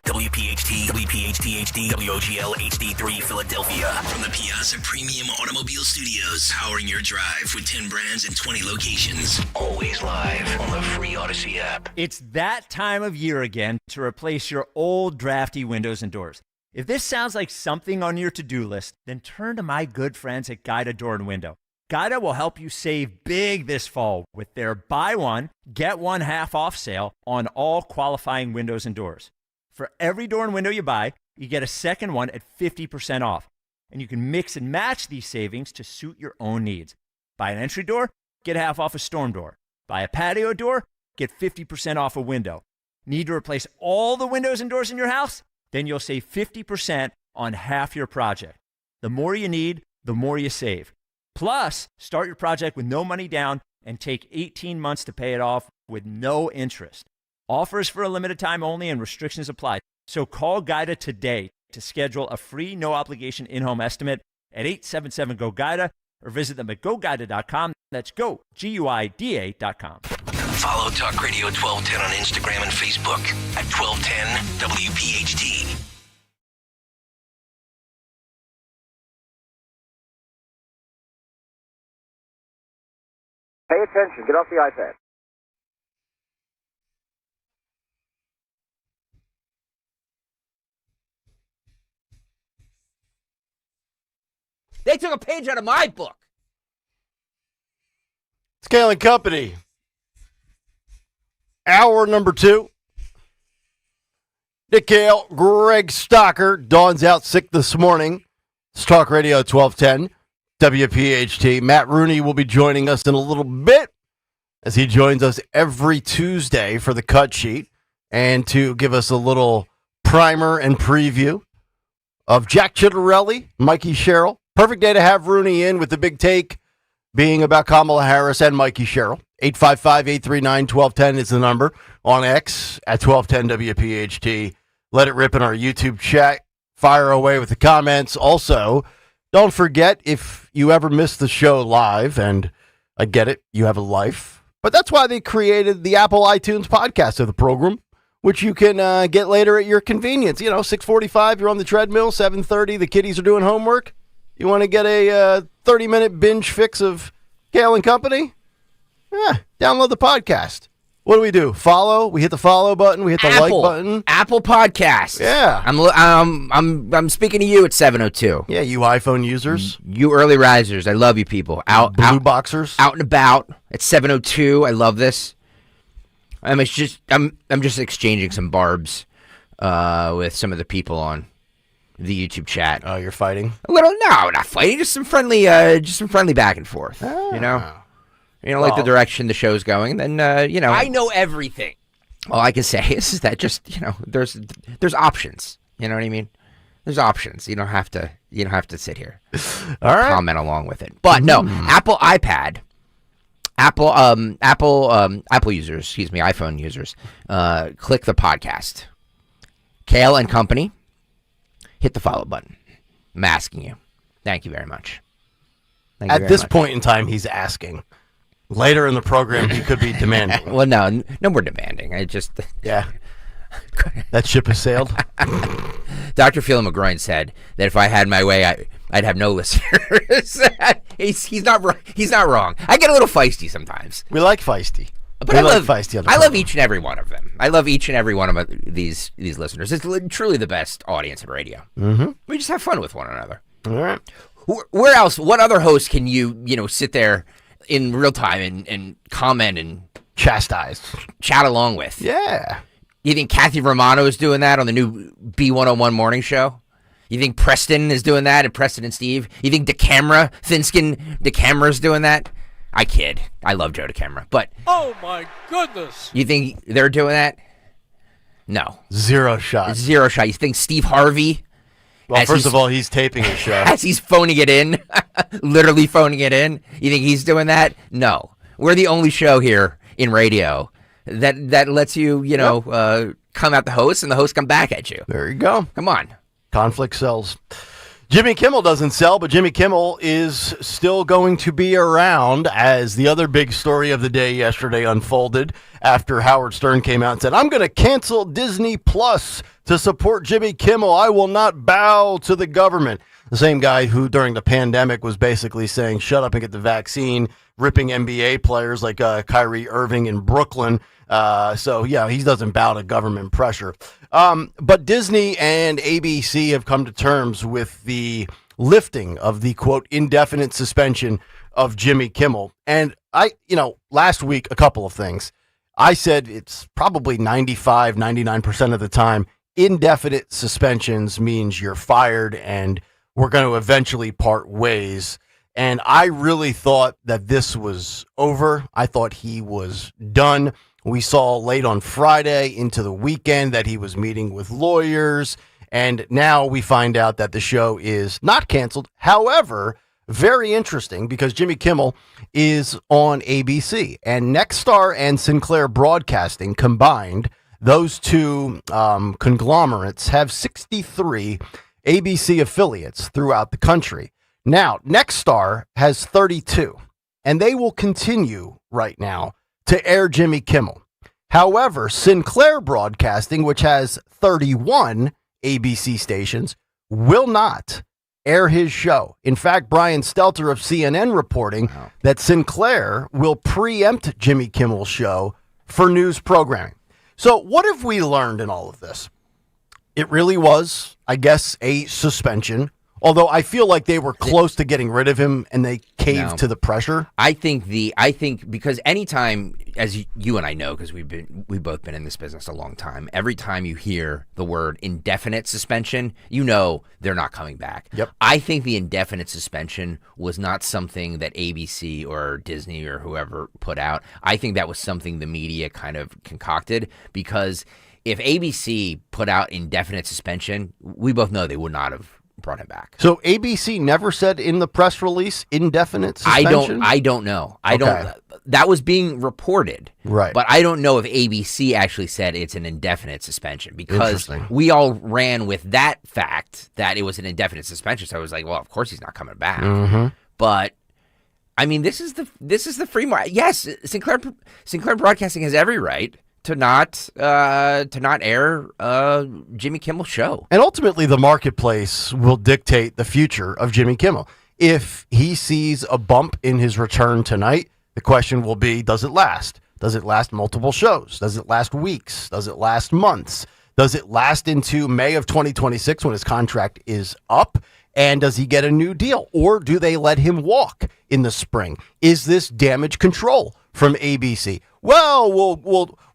WPHT, WPHT HD, WOGL HD3 Philadelphia. From the Piazza Premium Automobile Studios, powering your drive with 10 brands and 20 locations. Always live on the free Odyssey app. It's that time of year again to replace your old drafty windows and doors. If this sounds like something on your to-do list, then turn to my good friends at Guida Door and Window. Guida will help you save big this fall with their buy one, get one half off sale on all qualifying windows and doors. For every door and window you buy, you get a second one at 50% off. And you can mix and match these savings to suit your own needs. Buy an entry door, get half off a storm door. Buy a patio door, get 50% off a window. Need to replace all the windows and doors in your house? Then you'll save 50% on half your project. The more you need, the more you save. Plus, start your project with no money down and take 18 months to pay it off with no interest. Offers for a limited time only and restrictions apply. So call Guida today to schedule a free, no-obligation in-home estimate at 877-GO-GUIDA or visit them at GoGuida.com. That's go, GUIDA.com. Follow Talk Radio 1210 on Instagram and Facebook at 1210 WPHT. Pay attention. Get off the iPad. They took a page out of my book. It's Kayal and Company. Hour number 2. Nick Kayal, Greg Stocker. Dawn's out sick this morning. It's Talk Radio 1210, WPHT. Matt Rooney will be joining us in a little bit as he joins us every Tuesday for the cut sheet and to give us a little primer and preview of Jack Chitterelli, Mikey Sherrill. Perfect day to have Rooney in with the big take being about Kamala Harris and Mikey Sherrill. 855-839-1210 is the number on X at 1210 WPHT. Let it rip in our YouTube chat. Fire away with the comments. Also, don't forget, if you ever miss the show live, and I get it, you have a life, but that's why they created the Apple iTunes podcast of the program, which you can get later at your convenience. 6:45, you're on the treadmill, 7:30, the kiddies are doing homework. You want to get a 30-minute binge fix of Kayal and Company? Download the podcast. What do we do? Follow? We hit the follow button. We hit the like button. Apple Podcast. Yeah. I'm speaking to you at 7:02. Yeah, you iPhone users. You early risers. I love you people. Blue boxers. Out and about at 7:02. I love this. I'm just exchanging some barbs with some of the people on the YouTube chat. Oh, you're fighting? A little? No, not fighting. Just some friendly back and forth. You know. You don't like the direction the show's going, then, I know everything. All I can say is that just, there's options. You know what I mean? There's options. You don't have to sit here all right. Comment along with it. But no, Apple iPad, Apple users, iPhone users, click the podcast. Kayal and Company, hit the follow button. I'm asking you. Thank you very much. At this point in time, he's asking. Later in the program, he could be demanding. Well, no more demanding. Yeah. That ship has sailed. Dr. Phil McGroin said that if I had my way, I'd have no listeners. He's not wrong. I get a little feisty sometimes. We like feisty. But I love each and every one of them. I love each and every one of these listeners. It's truly the best audience in radio. Mm-hmm. We just have fun with one another. All right. Where else? What other host can you sit there in real time and comment and chastise, chat along with? Yeah. You think Kathy Romano is doing that on the new B101 morning show? You think Preston is doing that, and Preston and Steve? You think Thinskin DeCamera is doing that? I kid. I love Joe DeCamera, but oh my goodness! You think they're doing that? No. Zero shot. You think Steve Harvey? Well, first of all, he's taping his show. As he's phoning it in, literally phoning it in. You think he's doing that? No. We're the only show here in radio that lets you, come at the host and the host come back at you. There you go. Come on. Conflict sells. Jimmy Kimmel doesn't sell, but Jimmy Kimmel is still going to be around as the other big story of the day yesterday unfolded after Howard Stern came out and said, I'm going to cancel Disney Plus to support Jimmy Kimmel. I will not bow to the government. The same guy who during the pandemic was basically saying, shut up and get the vaccine, ripping NBA players like Kyrie Irving in Brooklyn. He doesn't bow to government pressure. But Disney and ABC have come to terms with the lifting of the, quote, indefinite suspension of Jimmy Kimmel. And last week, a couple of things. I said it's probably 99% of the time, indefinite suspensions means you're fired and we're going to eventually part ways. And I really thought that this was over. I thought he was done. We saw late on Friday into the weekend that he was meeting with lawyers. And now we find out that the show is not canceled. However, very interesting because Jimmy Kimmel is on ABC. And Nexstar and Sinclair Broadcasting combined, those two conglomerates have 63 ABC affiliates throughout the country. Now, Nexstar has 32, and they will continue right now to air Jimmy Kimmel. However, Sinclair Broadcasting, which has 31 ABC stations, will not air his show. In fact, Brian Stelter of CNN reporting that Sinclair will preempt Jimmy Kimmel's show for news programming. So what have we learned in all of this? It really was, I guess, a suspension. Although I feel like they were close to getting rid of him and they caved to the pressure. I think because anytime, as you and I know, because we've both been in this business a long time, every time you hear the word indefinite suspension, they're not coming back. Yep. I think the indefinite suspension was not something that ABC or Disney or whoever put out. I think that was something the media kind of concocted, because if ABC put out indefinite suspension, we both know they would not have brought him back. So ABC never said in the press release indefinite suspension? I don't know. That was being reported. Right. But I don't know if ABC actually said it's an indefinite suspension, because we all ran with that fact that it was an indefinite suspension. So I was like, well, of course he's not coming back. Mm-hmm. But I mean, this is the free market. Yes, Sinclair Broadcasting has every right to not air Jimmy Kimmel's show. And ultimately, the marketplace will dictate the future of Jimmy Kimmel. If he sees a bump in his return tonight, the question will be, does it last? Does it last multiple shows? Does it last weeks? Does it last months? Does it last into May of 2026 when his contract is up? And does he get a new deal? Or do they let him walk in the spring? Is this damage control from ABC? Well,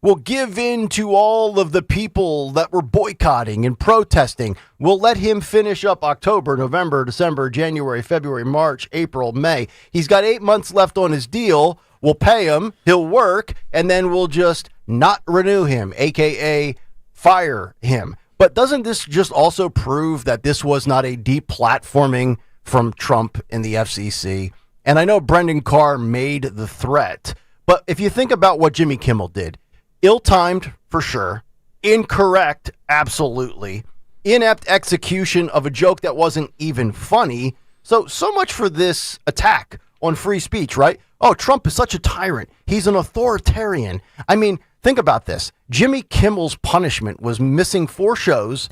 we'll give in to all of the people that were boycotting and protesting. We'll let him finish up October, November, December, January, February, March, April, May. He's got 8 months left on his deal. We'll pay him. He'll work. And then we'll just not renew him, a.k.a. fire him. But doesn't this just also prove that this was not a deplatforming from Trump in the FCC? And I know Brendan Carr made the threat, but if you think about what Jimmy Kimmel did, ill-timed for sure, incorrect, absolutely, inept execution of a joke that wasn't even funny. So much for this attack on free speech, right? Oh, Trump is such a tyrant. He's an authoritarian. I mean, think about this. Jimmy Kimmel's punishment was missing 4 shows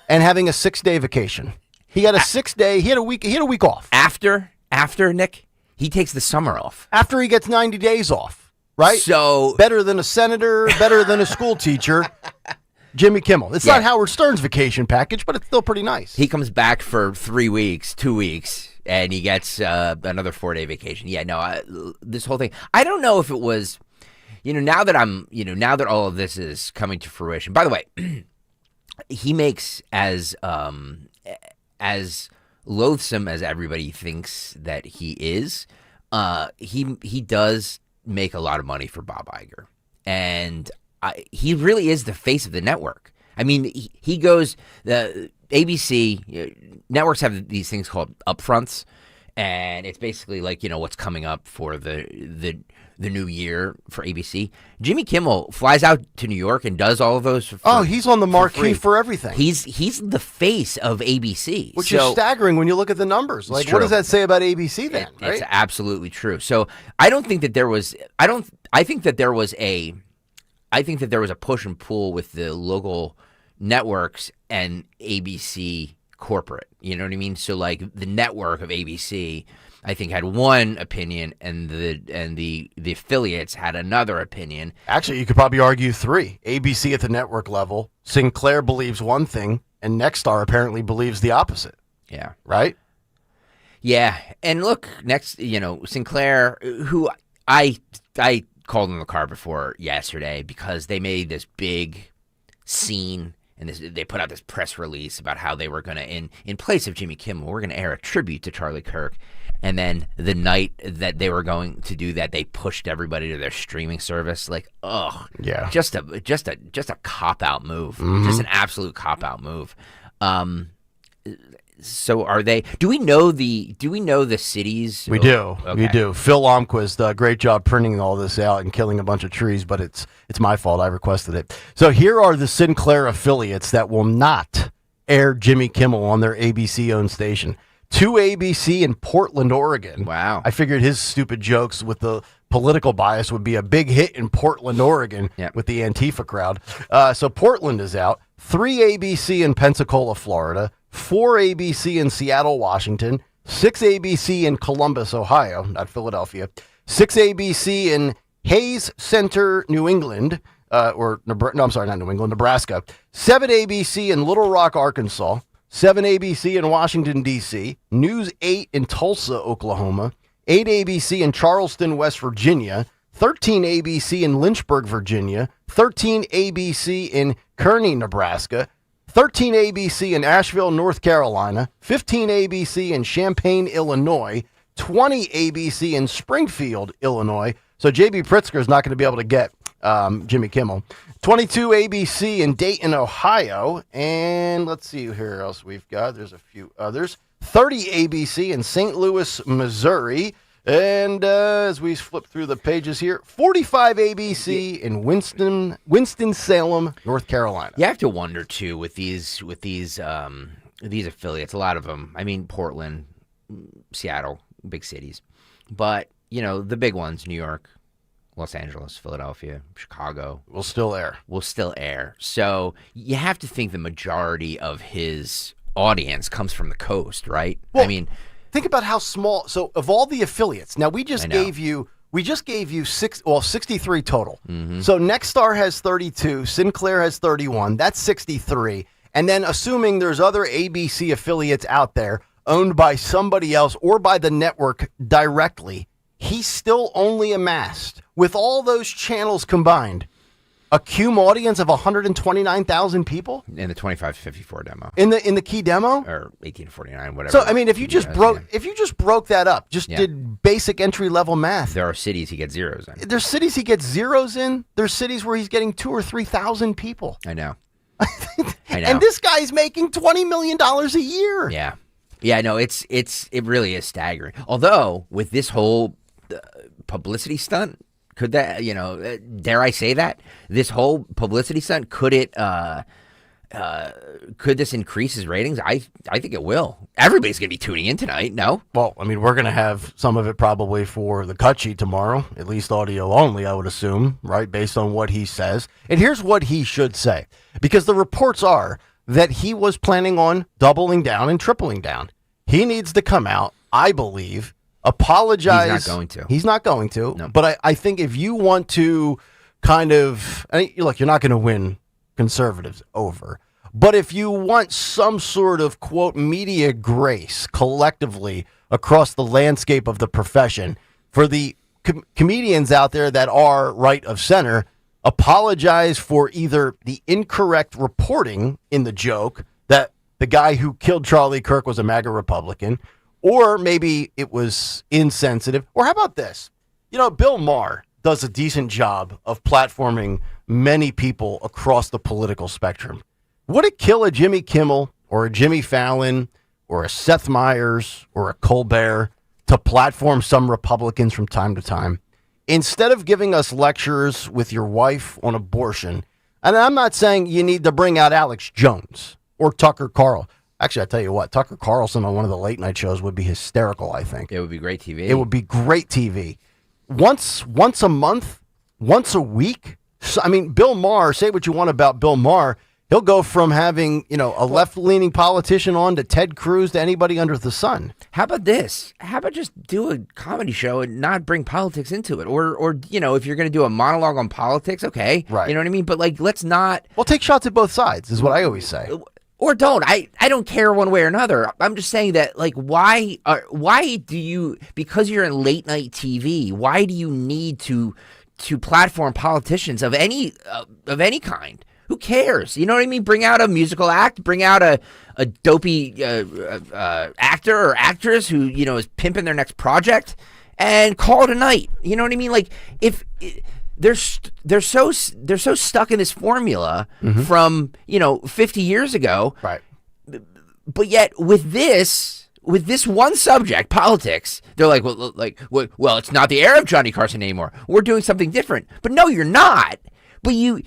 and having a 6-day vacation. He had a 6-day, he had a week off. After Nick, he takes the summer off. After he gets 90 days off, right? So better than a senator, better than a school teacher. Jimmy Kimmel. It's not Howard Stern's vacation package, but it's still pretty nice. He comes back for 3 weeks, 2 weeks, and he gets another 4-day vacation. Yeah, no, this whole thing. I don't know if it was, now that all of this is coming to fruition. By the way, he makes as loathsome as everybody thinks that he is. He does make a lot of money for Bob Iger, and he really is the face of the network. I mean, he goes, the ABC networks have these things called upfronts, and it's basically like, what's coming up for the new year for ABC. Jimmy Kimmel flies out to New York and does all of those. He's on the marquee for everything. He's the face of ABC, which is staggering when you look at the numbers. Like, what does that say about ABC then? It's absolutely true. So I don't think that there was. I think that there was a push and pull with the local networks and ABC corporate. You know what I mean? So like the network of ABC, I think, had one opinion, and the affiliates had another opinion. Actually, you could probably argue 3. ABC at the network level, Sinclair believes one thing, and Nexstar apparently believes the opposite. Yeah. Right? Yeah. And look, Sinclair, who I called in the car before yesterday because they made this big scene, and they put out this press release about how they were going to, in place of Jimmy Kimmel, we're going to air a tribute to Charlie Kirk. And then the night that they were going to do that, they pushed everybody to their streaming service. Like, yeah, just a cop-out move, just an absolute cop-out move. So are they? Do we know the cities? We do. Okay. We do. Phil Almquist, great job printing all this out and killing a bunch of trees, but it's my fault. I requested it. So here are the Sinclair affiliates that will not air Jimmy Kimmel on their ABC-owned station. 2 ABC in Portland, Oregon. Wow. I figured his stupid jokes with the political bias would be a big hit in Portland, Oregon, with the Antifa crowd. So Portland is out. 3 ABC in Pensacola, Florida. 4 ABC in Seattle, Washington. 6 ABC in Columbus, Ohio, not Philadelphia. 6 ABC in Hayes Center, New England. Nebraska. 7 ABC in Little Rock, Arkansas. 7 ABC in Washington, D.C., News 8 in Tulsa, Oklahoma, 8 ABC in Charleston, West Virginia, 13 ABC in Lynchburg, Virginia, 13 ABC in Kearney, Nebraska, 13 ABC in Asheville, North Carolina, 15 ABC in Champaign, Illinois, 20 ABC in Springfield, Illinois. So J.B. Pritzker is not going to be able to get Jimmy Kimmel. 22 ABC in Dayton, Ohio. And let's see who else we've got. There's a few others. 30 ABC in St. Louis, Missouri. And as we flip through the pages here, 45 ABC in Winston-Salem, North Carolina. You have to wonder, too, with these affiliates, a lot of them. I mean, Portland, Seattle, big cities. But, the big ones, New York, Los Angeles, Philadelphia, Chicago. Will still air. So you have to think the majority of his audience comes from the coast, right? Well, think about how small. So of all the affiliates, now we just gave you We just gave you 63 total. Mm-hmm. So Nexstar has 32, Sinclair has 31. That's 63. And then assuming there's other ABC affiliates out there owned by somebody else or by the network directly, he's still only amassed, with all those channels combined, a cum audience of 129,000 people in the 25 to 54 demo. In the key demo, or 18 to 49, whatever. So I mean, if you just broke that up, did basic entry level math. There are cities he gets zeros in. There's cities he gets zeros in. There's cities where he's getting 2,000 or 3,000 people. I know. And this guy's making $20 million a year. Yeah. Yeah, no, it really is staggering. Although with this whole publicity stunt, could that, dare I say that? This whole publicity stunt, could this increase his ratings? I think it will. Everybody's going to be tuning in tonight, no? Well, I mean, we're going to have some of it probably for the cut sheet tomorrow, at least audio only, I would assume, right, based on what he says. And here's what he should say, because the reports are that he was planning on doubling down and tripling down. He needs to come out, I believe, apologize. He's not going to. He's not going to. No. But I think if you want to kind of, look, you're not going to win conservatives over. But if you want some sort of, quote, media grace collectively across the landscape of the profession, for the comedians out there that are right of center, apologize for either the incorrect reporting in the joke that the guy who killed Charlie Kirk was a MAGA Republican, or maybe it was insensitive. Or how about this? Bill Maher does a decent job of platforming many people across the political spectrum. Would it kill a Jimmy Kimmel or a Jimmy Fallon or a Seth Meyers or a Colbert to platform some Republicans from time to time? Instead of giving us lectures with your wife on abortion, and I'm not saying you need to bring out Alex Jones or Tucker Carlson. Actually, I tell you what, Tucker Carlson on one of the late night shows would be hysterical, I think. It would be great TV. It would be great TV. Once a month, once a week. So, I mean, Bill Maher, say what you want about Bill Maher, he'll go from having, a left-leaning politician on to Ted Cruz to anybody under the sun. How about this? How about just do a comedy show and not bring politics into it? Or if you're going to do a monologue on politics, okay. Right. You know what I mean? But, let's not... Well, take shots at both sides is what I always say. Or don't. I don't care one way or another. I'm just saying that, why do you... Because you're in late-night TV, why do you need to platform politicians of any kind? Who cares? You know what I mean? Bring out a musical act. Bring out a dopey actor or actress who is pimping their next project, and call it a night. You know what I mean? They're so stuck in this formula from 50 years ago, right? But yet with this one subject, politics, they're like, well, it's not the era of Johnny Carson anymore. We're doing something different. But no, you're not. But you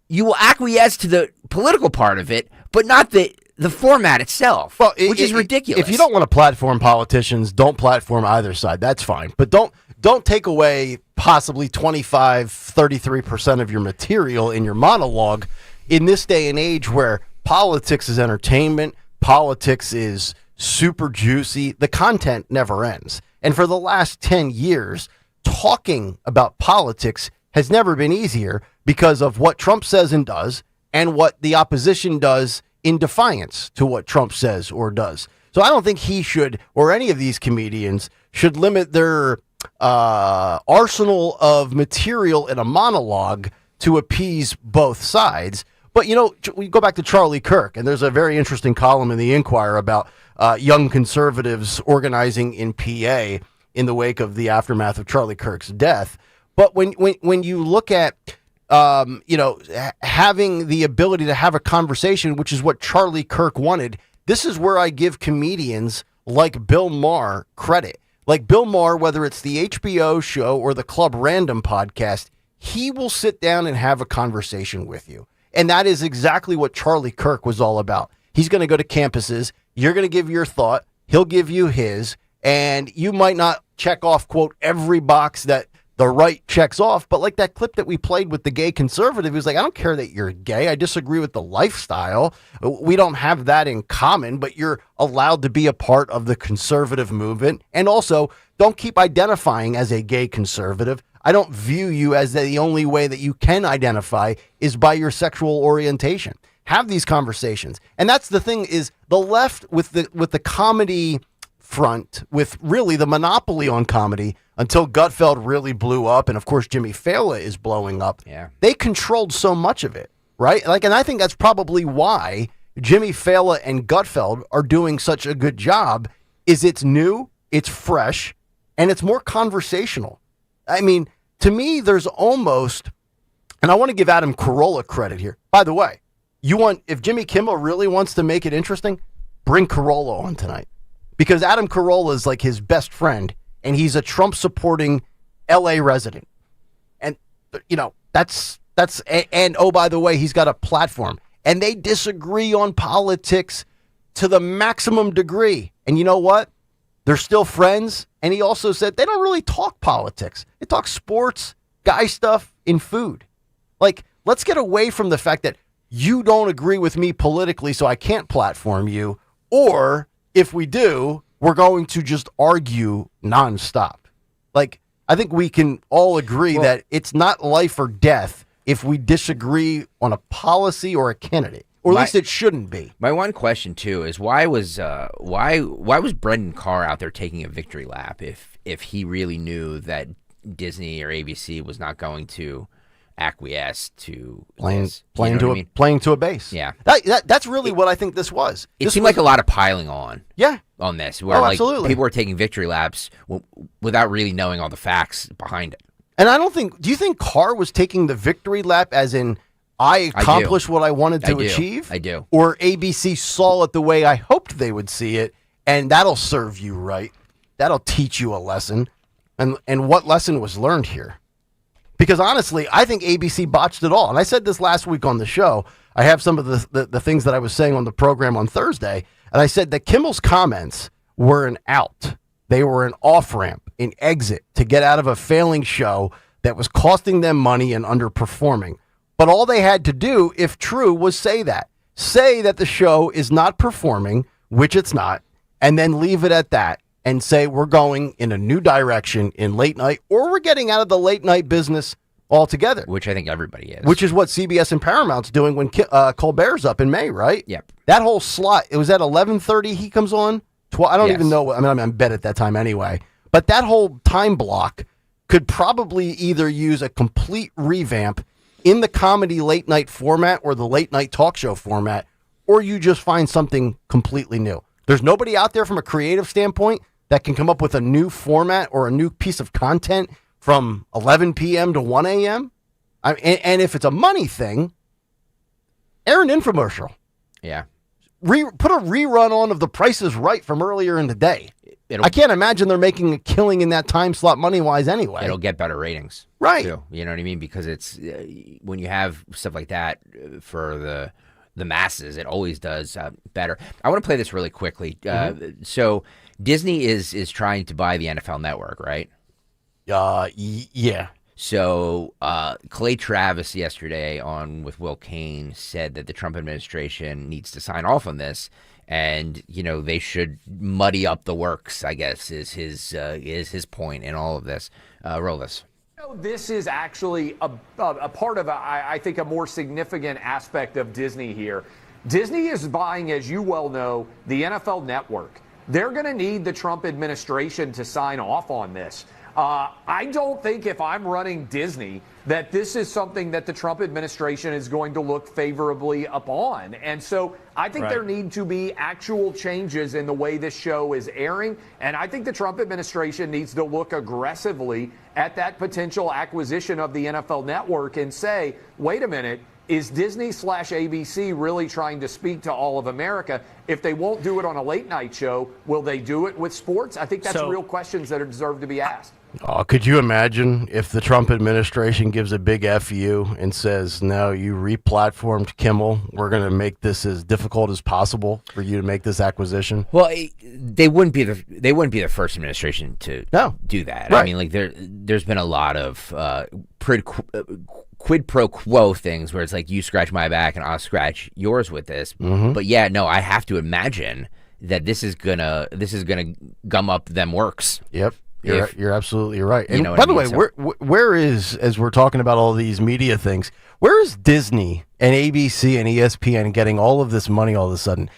will acquiesce to the political part of it, but not the format itself, which is ridiculous. If you don't want to platform politicians, don't platform either side. That's fine. But don't take away possibly 33% of your material in your monologue in this day and age where politics is entertainment, politics is super juicy. The content never ends. And for the last 10 years, talking about politics has never been easier because of what Trump says and does and what the opposition does in defiance to what Trump says or does. So I don't think he should, or any of these comedians, should limit their arsenal of material in a monologue to appease both sides. But, we go back to Charlie Kirk, and there's a very interesting column in the Inquirer about young conservatives organizing in PA in the wake of the aftermath of Charlie Kirk's death. But when you look at, having the ability to have a conversation, which is what Charlie Kirk wanted, this is where I give comedians like Bill Maher credit. Like Bill Maher, whether it's the HBO show or the Club Random podcast, he will sit down and have a conversation with you. And that is exactly what Charlie Kirk was all about. He's going to go to campuses. You're going to give your thought. He'll give you his. And you might not check off, quote, every box that the right checks off. But like that clip that we played with the gay conservative, he was like, I don't care that you're gay. I disagree with the lifestyle. We don't have that in common, but you're allowed to be a part of the conservative movement. And also, don't keep identifying as a gay conservative. I don't view you as the only way that you can identify is by your sexual orientation. Have these conversations. And that's the thing, is the left with the comedy front, with really the monopoly on comedy until Gutfeld really blew up, and of course Jimmy Fallon is blowing up. Yeah. They controlled so much of it, right? Like, and I think that's probably why Jimmy Fallon and Gutfeld are doing such a good job, is it's new, it's fresh, and it's more conversational. I mean, to me, there's almost, and I want to give Adam Carolla credit here. By the way, if Jimmy Kimmel really wants to make it interesting, bring Carolla on tonight. Because Adam Carolla is like his best friend, and he's a Trump-supporting L.A. resident. And, and oh, by the way, he's got a platform. And they disagree on politics to the maximum degree. And you know what? They're still friends. And he also said they don't really talk politics. They talk sports, guy stuff, and food. Like, let's get away from the fact that you don't agree with me politically, so I can't platform you. Or if we do, we're going to just argue nonstop. Like, I think we can all agree that it's not life or death if we disagree on a policy or a candidate, or at least it shouldn't be. My one question too is why was Brendan Carr out there taking a victory lap if he really knew that Disney or ABC was not going to acquiesce to playing to a base. Yeah, that's really what I think this was. It seemed like a lot of piling on. Yeah, on this, where absolutely. People were taking victory laps without really knowing all the facts behind it. And I don't think. Do you think Carr was taking the victory lap as in I accomplished what I wanted to achieve? I do. Or ABC saw it the way I hoped they would see it, and that'll serve you right. That'll teach you a lesson. And what lesson was learned here? Because honestly, I think ABC botched it all. And I said this last week on the show. I have some of the things that I was saying on the program on Thursday. And I said that Kimmel's comments were an out. They were an off-ramp, an exit to get out of a failing show that was costing them money and underperforming. But all they had to do, if true, was say that. Say that the show is not performing, which it's not, and then leave it at that. And say we're going in a new direction in late night, or we're getting out of the late night business altogether. Which I think everybody is. Which is what CBS and Paramount's doing when Colbert's up in May, right? Yep. That whole slot, it was at 11:30 he comes on? I don't even know. I'm in bed at that time anyway. But that whole time block could probably either use a complete revamp in the comedy late night format or the late night talk show format, or you just find something completely new. There's nobody out there from a creative standpoint that can come up with a new format or a new piece of content from 11 p.m. to 1 a.m. And if it's a money thing, air an infomercial. Yeah. Put a rerun on of The Price is Right from earlier in the day. I can't imagine they're making a killing in that time slot money-wise anyway. It'll get better ratings. Right. Too, you know what I mean? Because it's when you have stuff like that for the masses, it always does better. I want to play this really quickly. So Disney is trying to buy the NFL Network, right? Yeah. So Clay Travis yesterday with Will Cain said that the Trump administration needs to sign off on this, and they should muddy up the works, I guess, is his point in all of this. Roll this. This is actually a part of, I think, a more significant aspect of Disney here. Disney is buying, as you well know, the NFL Network. They're going to need the Trump administration to sign off on this. I don't think if I'm running Disney that this is something that the Trump administration is going to look favorably upon. And so I think there need to be actual changes in the way this show is airing. And I think the Trump administration needs to look aggressively at that potential acquisition of the NFL Network and say, wait a minute, is Disney/ABC really trying to speak to all of America? If they won't do it on a late night show, will they do it with sports? I think that's real questions that deserve to be asked. Oh, could you imagine if the Trump administration gives a big FU and says, no, you replatformed Kimmel. We're going to make this as difficult as possible for you to make this acquisition? Well, they wouldn't be the first administration to do that. Right. I mean, like there's been a lot of quid pro quo things where it's like you scratch my back and I'll scratch yours with this. Mm-hmm. But yeah, no, I have to imagine that this is gonna gum up them works. Yep. You're absolutely right. And You know by what the I way, mean? where is, as we're talking about all these media things, where is Disney and ABC and ESPN getting all of this money all of a sudden?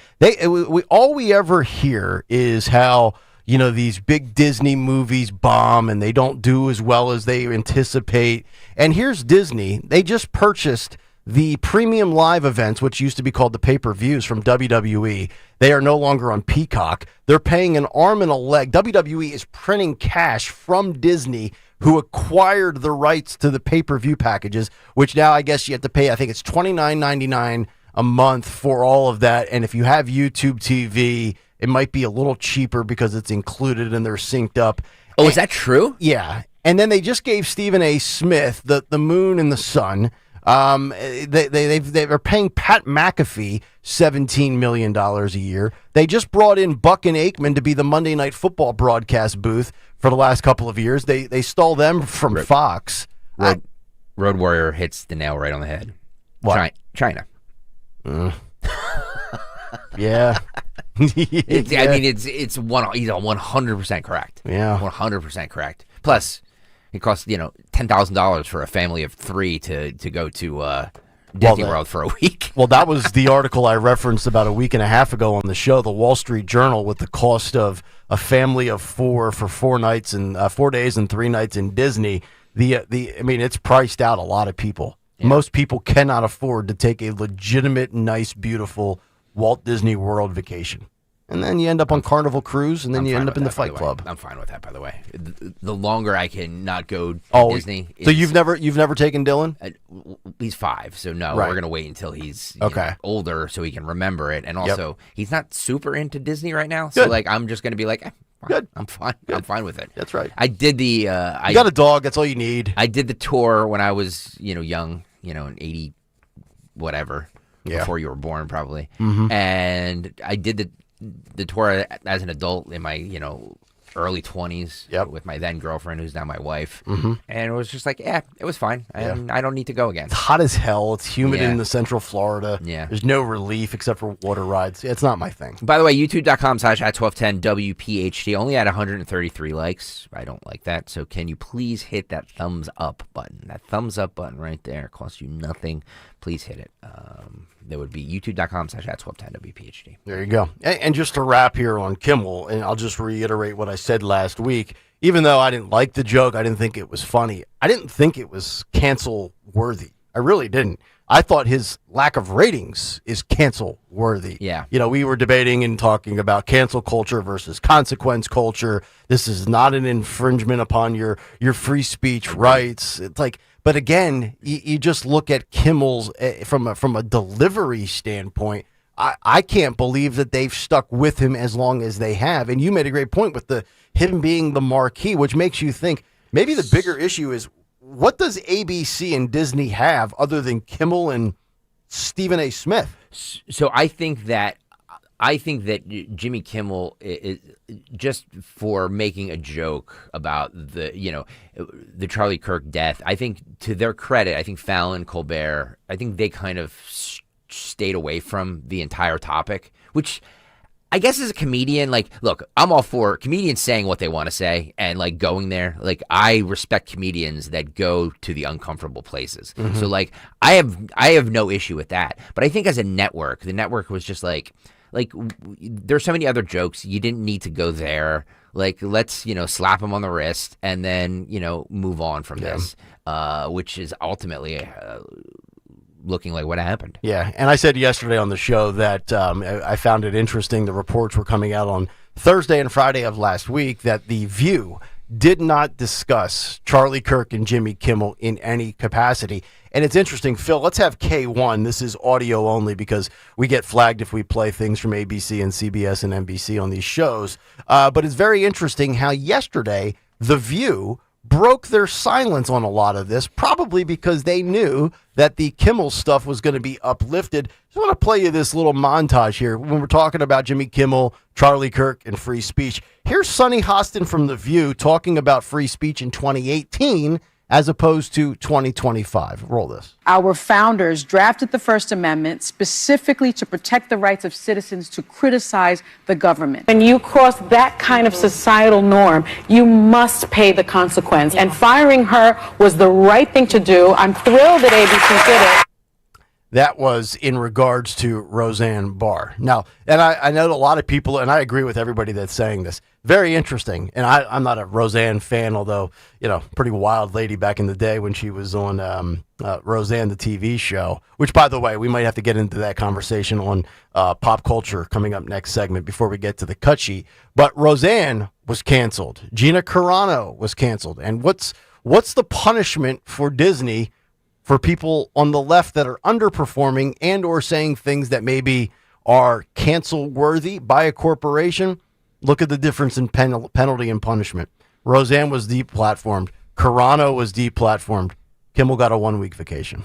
All we ever hear is how, you know, these big Disney movies bomb and they don't do as well as they anticipate. And here's Disney. They just purchased the premium live events, which used to be called the pay-per-views from WWE. They are no longer on Peacock. They're paying an arm and a leg. WWE is printing cash from Disney, who acquired the rights to the pay-per-view packages, which now I guess you have to pay, I think it's $29.99 a month for all of that. And if you have YouTube TV, it might be a little cheaper because it's included and they're synced up. Oh, is that true? Yeah. And then they just gave Stephen A. Smith the moon and the sun. They're paying Pat McAfee $17 million a year. They just brought in Buck and Aikman to be the Monday Night Football broadcast booth for the last couple of years. They stole them from Fox. Road Warrior hits the nail right on the head. What? China. Yeah. I mean, he's 100% correct. Yeah. 100% correct. Plus, it costs $10,000 for a family of 3 to go to Disney World for a week. Well, that was the article I referenced about a week and a half ago on the show, the Wall Street Journal, with the cost of a family of 4 for 4 nights and 4 days and 3 nights in Disney. I mean, it's priced out a lot of people. Yeah. Most people cannot afford to take a legitimate, nice, beautiful Walt Disney World vacation. And then you end up on Carnival Cruise, and then you end up in the Fight Club. I'm fine with that, by the way. The longer I can not go to Disney. So you've never taken Dylan? He's 5, so no. Right. We're gonna wait until he's older so he can remember it. And also, he's not super into Disney right now, so I'm just gonna be like, good. I'm fine. Good. I'm fine with it. That's right. I did the. You got a dog. That's all you need. I did the tour when I was young, in 80 whatever, before you were born probably, and I did the tour as an adult in my early 20s with my then girlfriend, who's now my wife, and it was just like, it was fine. I don't need to go again. It's hot as hell. It's humid in the Central Florida. Yeah, there's no relief except for water rides. It's not my thing. By the way, youtube.com/@1210 WPHT only had 133 likes. I don't like that. So can you please hit that thumbs up button? That thumbs up button right there costs you nothing. Please hit it. That would be youtube.com/@1210 WPHT. There you go. And just to wrap here on Kimmel, and I'll just reiterate what I said last week. Even though I didn't like the joke, I didn't think it was funny. I didn't think it was cancel worthy. I really didn't. I thought his lack of ratings is cancel worthy. Yeah. We were debating and talking about cancel culture versus consequence culture. This is not an infringement upon your free speech rights. It's like, but again, you just look at Kimmel's from a delivery standpoint. I can't believe that they've stuck with him as long as they have. And you made a great point with him being the marquee, which makes you think maybe the bigger issue is, what does ABC and Disney have other than Kimmel and Stephen A. Smith? So I think that Jimmy Kimmel is just for making a joke about the Charlie Kirk death. I think, to their credit, I think Fallon, Colbert, I think they kind of stayed away from the entire topic, which I guess as a comedian, look, I'm all for comedians saying what they want to say and going there. I respect comedians that go to the uncomfortable places. Mm-hmm. So I have no issue with that. But I think as a network, the network was just there's so many other jokes. You didn't need to go there. Let's, slap him on the wrist and then, move on from this, which is ultimately looking like what happened. Yeah, and I said yesterday on the show that I found it interesting. The reports were coming out on Thursday and Friday of last week that The View did not discuss Charlie Kirk and Jimmy Kimmel in any capacity. And it's interesting, Phil, let's have K1. This is audio only because we get flagged if we play things from ABC and CBS and NBC on these shows. But it's very interesting how yesterday The View broke their silence on a lot of this, probably because they knew that the Kimmel stuff was going to be uplifted. Just want to play you this little montage here when we're talking about Jimmy Kimmel, Charlie Kirk, and free speech. Here's Sonny Hostin from The View talking about free speech in 2018 as opposed to 2025. Roll this. Our founders drafted the First Amendment specifically to protect the rights of citizens to criticize the government. When you cross that kind of societal norm, you must pay the consequence. And firing her was the right thing to do. I'm thrilled that ABC did it. That was in regards to Roseanne Barr. Now, and I know a lot of people, and I agree with everybody that's saying this, very interesting. And I'm not a Roseanne fan, although, pretty wild lady back in the day when she was on Roseanne, the TV show, which, by the way, we might have to get into that conversation on pop culture coming up next segment before we get to the cut sheet. But Roseanne was canceled. Gina Carano was canceled. And what's the punishment for Disney for people on the left that are underperforming and or saying things that maybe are cancel worthy by a corporation? Look at the difference in penalty and punishment. Roseanne was deplatformed. Carano was deplatformed. Kimmel got a 1-week vacation.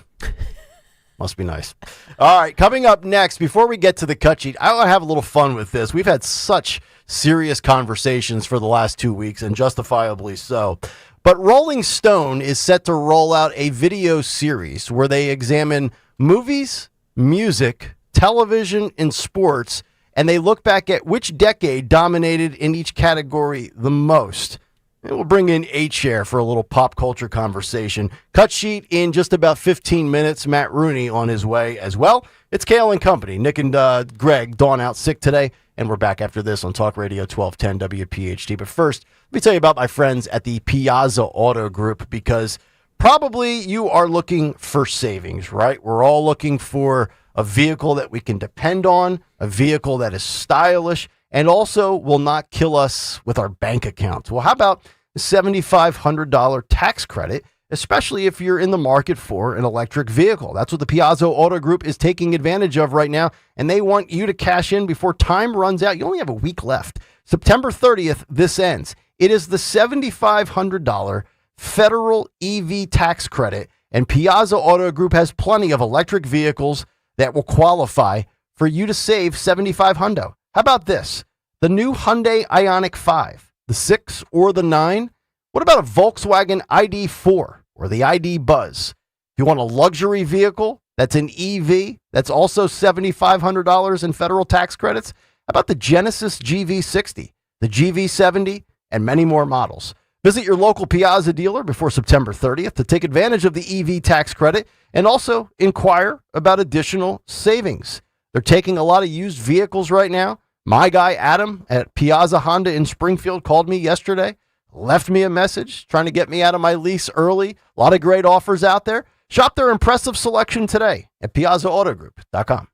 Must be nice. All right, coming up next, before we get to the cut sheet, I want to have a little fun with this. We've had such serious conversations for the last 2 weeks, and justifiably so. But Rolling Stone is set to roll out a video series where they examine movies, music, television, and sports, and they look back at which decade dominated in each category the most. And we'll bring in H-Share for a little pop culture conversation. Cut sheet in just about 15 minutes. Matt Rooney on his way as well. It's Kayal and Company. Nick and Greg, Dawn out sick today, and we're back after this on Talk Radio 1210 WPHT. But first, let me tell you about my friends at the Piazza Auto Group, because probably you are looking for savings, right? We're all looking for a vehicle that we can depend on, a vehicle that is stylish, and also will not kill us with our bank account. Well, how about a $7,500 tax credit, especially if you're in the market for an electric vehicle? That's what the Piazza Auto Group is taking advantage of right now, and they want you to cash in before time runs out. You only have a week left. September 30th, this ends. It is the $7,500 federal EV tax credit, and Piazza Auto Group has plenty of electric vehicles that will qualify for you to save $7,500. How about this? The new Hyundai Ioniq 5, the 6 or the 9? What about a Volkswagen ID4 or the ID Buzz? If you want a luxury vehicle that's an EV, that's also $7,500 in federal tax credits. How about the Genesis GV60, the GV70, and many more models? Visit your local Piazza dealer before September 30th to take advantage of the EV tax credit and also inquire about additional savings. They're taking a lot of used vehicles right now. My guy Adam at Piazza Honda in Springfield called me yesterday, left me a message trying to get me out of my lease early. A lot of great offers out there. Shop their impressive selection today at piazzaautogroup.com.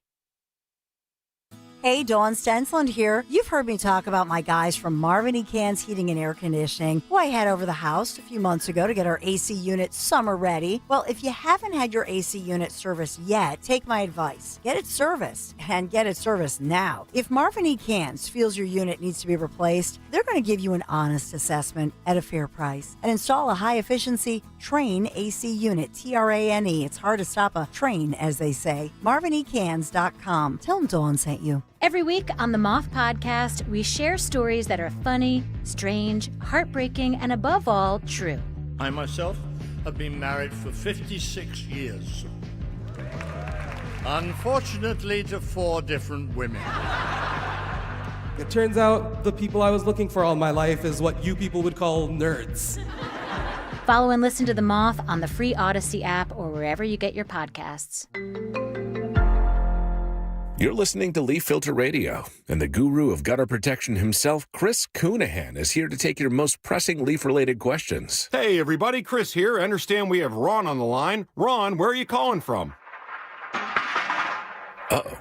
Hey, Dawn Stensland here. You've heard me talk about my guys from Marvin E. Cann's Heating and Air Conditioning, who I had over the house a few months ago to get our AC unit summer ready. Well, if you haven't had your AC unit serviced yet, take my advice. Get it serviced, and get it serviced now. If Marvin E. Cann's feels your unit needs to be replaced, they're going to give you an honest assessment at a fair price and install a high-efficiency Trane AC unit, Trane. It's hard to stop a train, as they say. MarvinECans.com. Tell them Dawn sent you. Every week on the Moth Podcast, we share stories that are funny, strange, heartbreaking, and above all, true. I myself have been married for 56 years. Unfortunately, to 4 different women. It turns out the people I was looking for all my life is what you people would call nerds. Follow and listen to The Moth on the free Odyssey app or wherever you get your podcasts. You're listening to Leaf Filter Radio, and the guru of gutter protection himself, Chris Cunahan, is here to take your most pressing leaf-related questions. Hey, everybody, Chris here. I understand we have Ron on the line. Ron, where are you calling from? Uh-oh.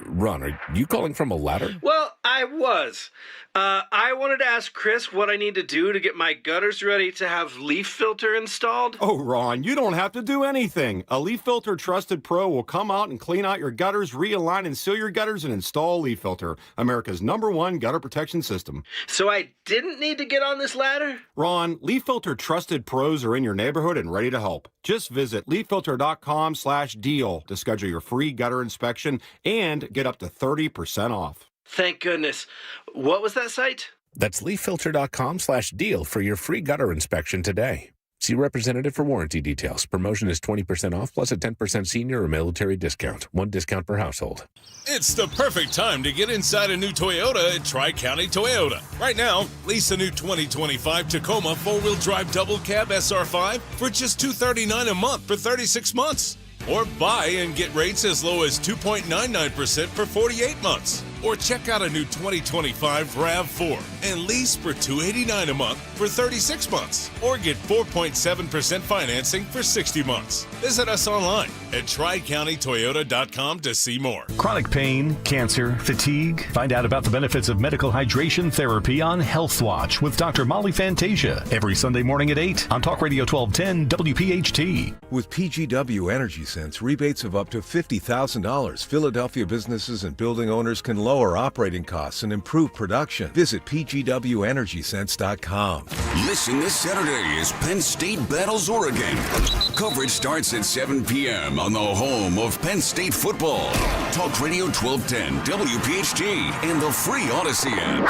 Ron, are you calling from a ladder? Well, I was. I wanted to ask Chris what I need to do to get my gutters ready to have leaf filter installed. Oh, Ron, you don't have to do anything. A Leaf Filter Trusted Pro will come out and clean out your gutters, realign and seal your gutters, and install Leaf Filter, America's #1 gutter protection system. So I didn't need to get on this ladder? Ron, Leaf Filter Trusted Pros are in your neighborhood and ready to help. Just visit leaffilter.com/deal to schedule your free gutter inspection and get up to 30% off. Thank goodness. What was that site? That's leaffilter.com/deal for your free gutter inspection today. See representative for warranty details. Promotion is 20% off plus a 10% senior or military discount. One discount per household. It's the perfect time to get inside a new Toyota at Tri-County Toyota. Right now, lease a new 2025 Tacoma 4-wheel drive double cab SR5 for just $239 a month for 36 months. Or buy and get rates as low as 2.99% for 48 months. Or check out a new 2025 RAV4 and lease for $289 a month for 36 months. Or get 4.7% financing for 60 months. Visit us online at TriCountyToyota.com to see more. Chronic pain, cancer, fatigue. Find out about the benefits of medical hydration therapy on Health Watch with Dr. Molly Fantasia every Sunday morning at 8 on Talk Radio 1210 WPHT. With PGW Energy Sense, rebates of up to $50,000, Philadelphia businesses and building owners can lower operating costs and improve production. Visit pgwenergysense.com. Listen this Saturday as Penn State battles Oregon. Coverage starts at 7 p.m. on the home of Penn State football. Talk Radio 1210 WPHT and the free Odyssey app.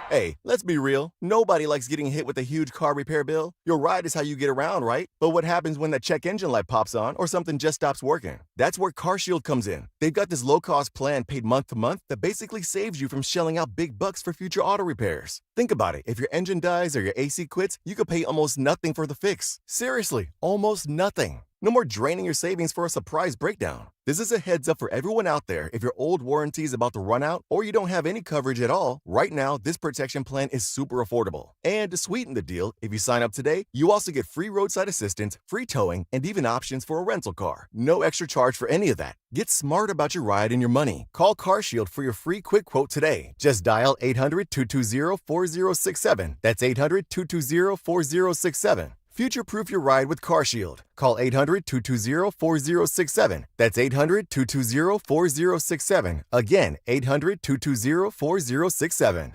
Hey, let's be real. Nobody likes getting hit with a huge car repair bill. Your ride is how you get around, right? But what happens when that check engine light pops on or something just stops working? That's where CarShield comes in. They've got this low-cost plan paid month to month that basically saves you from shelling out big bucks for future auto repairs. Think about it. If your engine dies or your AC quits, you could pay almost nothing for the fix. Seriously, almost nothing. No more draining your savings for a surprise breakdown. This is a heads up for everyone out there. If your old warranty is about to run out or you don't have any coverage at all, right now, this protection plan is super affordable. And to sweeten the deal, if you sign up today, you also get free roadside assistance, free towing, and even options for a rental car. No extra charge for any of that. Get smart about your ride and your money. Call CarShield for your free quick quote today. Just dial 800-220-4067. That's 800-220-4067. Future-proof your ride with CarShield. Call 800-220-4067. That's 800-220-4067. Again, 800-220-4067.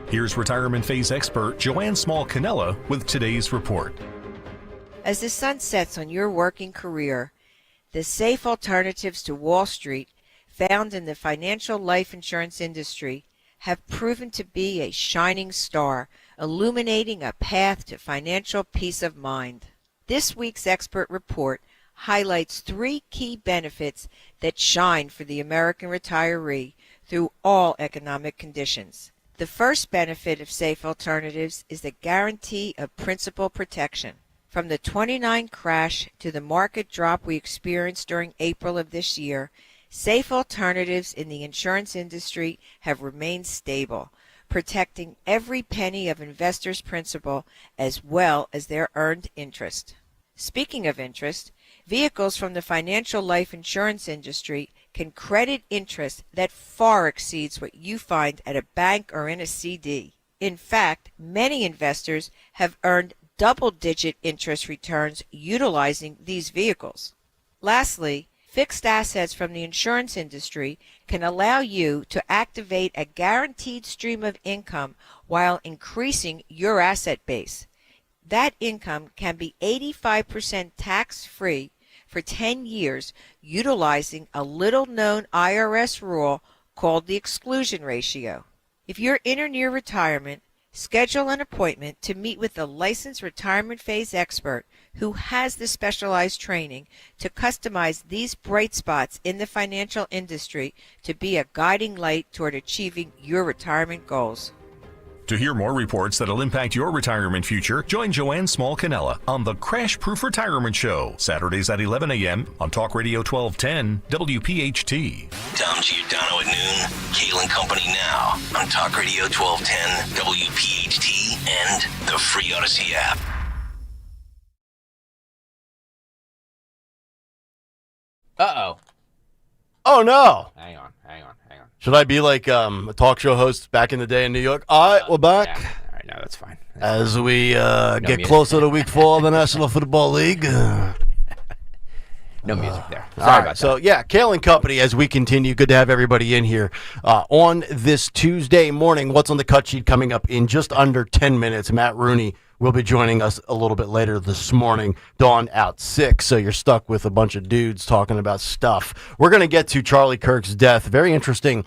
Here's retirement phase expert Joanne Small-Cannella with today's report. As the sun sets on your working career, the safe alternatives to Wall Street found in the financial life insurance industry have proven to be a shining star, illuminating a path to financial peace of mind. This week's expert report highlights 3 key benefits that shine for the American retiree through all economic conditions. The first benefit of safe alternatives is the guarantee of principal protection. From the 29 crash to the market drop we experienced during April of this year, safe alternatives in the insurance industry have remained stable, protecting every penny of investors' principal as well as their earned interest. Speaking of interest, vehicles from the financial life insurance industry can credit interest that far exceeds what you find at a bank or in a CD. In fact, many investors have earned double-digit interest returns utilizing these vehicles. Lastly, fixed assets from the insurance industry can allow you to activate a guaranteed stream of income while increasing your asset base. That income can be 85% tax-free for 10 years utilizing a little-known IRS rule called the exclusion ratio. If you're in or near retirement, schedule an appointment to meet with a licensed retirement phase expert who has the specialized training to customize these bright spots in the financial industry to be a guiding light toward achieving your retirement goals. To hear more reports that'll impact your retirement future, join Joanne Small-Cannella on the Crash Proof Retirement Show, Saturdays at 11 a.m. on Talk Radio 1210 WPHT. Tom Giordano at noon, Kayal and Company now on Talk Radio 1210 WPHT and the free Odyssey app. Uh-oh. Oh, no. Hang on. Should I be like a talk show host back in the day in New York? All right, we're back. Yeah. All right, no, that's fine. As we get music. closer to week 4 of the National Football League. No music there. All right, so yeah, Kayal and Company as we continue. Good to have everybody in here on this Tuesday morning. What's on the cut sheet coming up in just under 10 minutes? Matt Rooney will be joining us a little bit later this morning. Dawn out 6, so you're stuck with a bunch of dudes talking about stuff. We're going to get to Charlie Kirk's death. Very interesting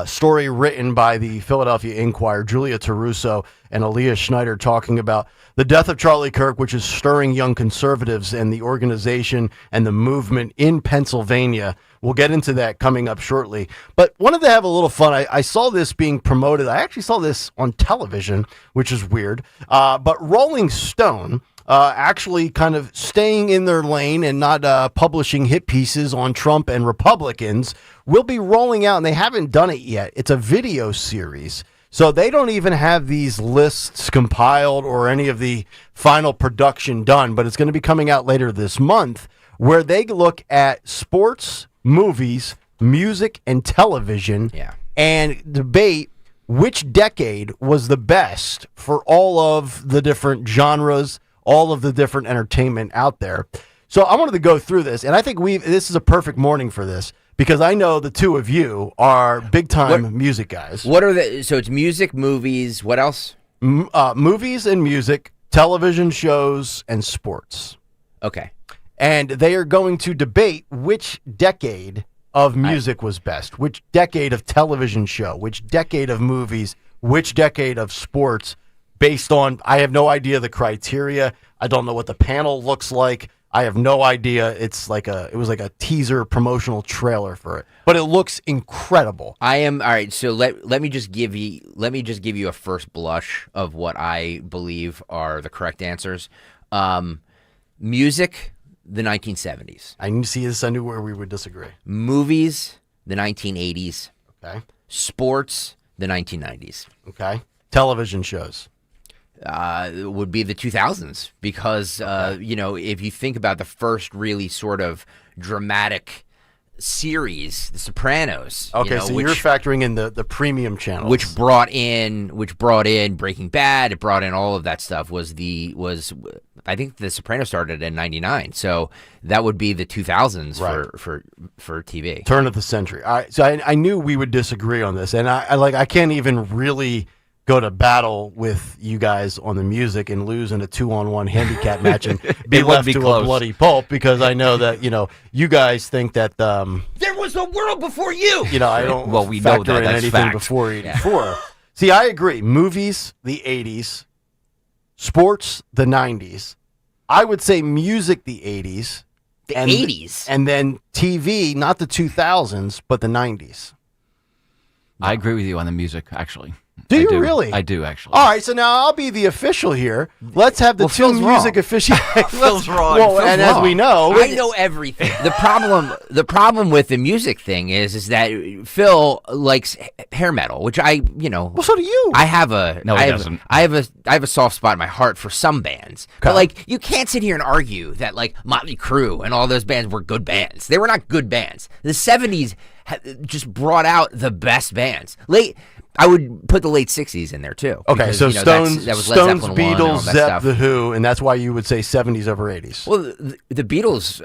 story written by the Philadelphia Inquirer, Julia Taruso and Aaliyah Schneider, talking about the death of Charlie Kirk, which is stirring young conservatives and the organization and the movement in Pennsylvania. We'll get into that coming up shortly. But wanted to have a little fun. I saw this being promoted. I actually saw this on television, which is weird. But Rolling Stone actually kind of staying in their lane and not publishing hit pieces on Trump and Republicans will be rolling out, and they haven't done it yet. It's a video series. So they don't even have these lists compiled or any of the final production done, but it's going to be coming out later this month, where they look at sports, movies, music, and television and debate which decade was the best for all of the different genres, all of the different entertainment out there. So I wanted to go through this, and I think this is a perfect morning for this, because I know the two of you are big-time music guys. What are the? So it's music, movies. What else? Movies and music, television shows, and sports. Okay. And they are going to debate which decade of music was best, which decade of television show, which decade of movies, which decade of sports, based on, I have no idea the criteria. I don't know what the panel looks like. I have no idea. It was like a teaser promotional trailer for it, but it looks incredible. All right. So let me just give you a first blush of what I believe are the correct answers. Music, the 1970s. I see this. I knew where we would disagree. Movies, the 1980s. Okay. Sports, the 1990s. Okay. Television shows. Would be the 2000s, because if you think about the first really sort of dramatic series, The Sopranos. Okay, so you're factoring in the premium channels, which brought in Breaking Bad. It brought in all of that stuff. I think The Sopranos started in '99, so that would be the 2000s for TV. Turn of the century. All right, so I knew we would disagree on this, and I can't even really go to battle with you guys on the music and lose in a 2-on-1 handicap match and be left to a bloody pulp, because I know that you guys think that there was a world before you. I don't we factor know that. in That's anything fact. before '84. See, I agree. Movies, the '80s, sports, the '90s. I would say music, the '80s, the '80s, and then TV, not the 2000s, but the '90s. I agree with you on the music, actually. Do you really? I do, actually. All right, so now I'll be the official here. Let's have the two music officials. Phil's wrong. Well, and as we know, I know everything. The problem with the music thing is that Phil likes hair metal, which Well, so do you. I have a doesn't. I have a soft spot in my heart for some bands, but you can't sit here and argue that Motley Crue and all those bands were good bands. They were not good bands. The '70s just brought out the best bands. I would put the late '60s in there too. Okay, because, so that was Led Stones, Zeppelin 1 and all Beatles, that Zepp, stuff. The Who, and that's why you would say '70s over '80s. Well, the Beatles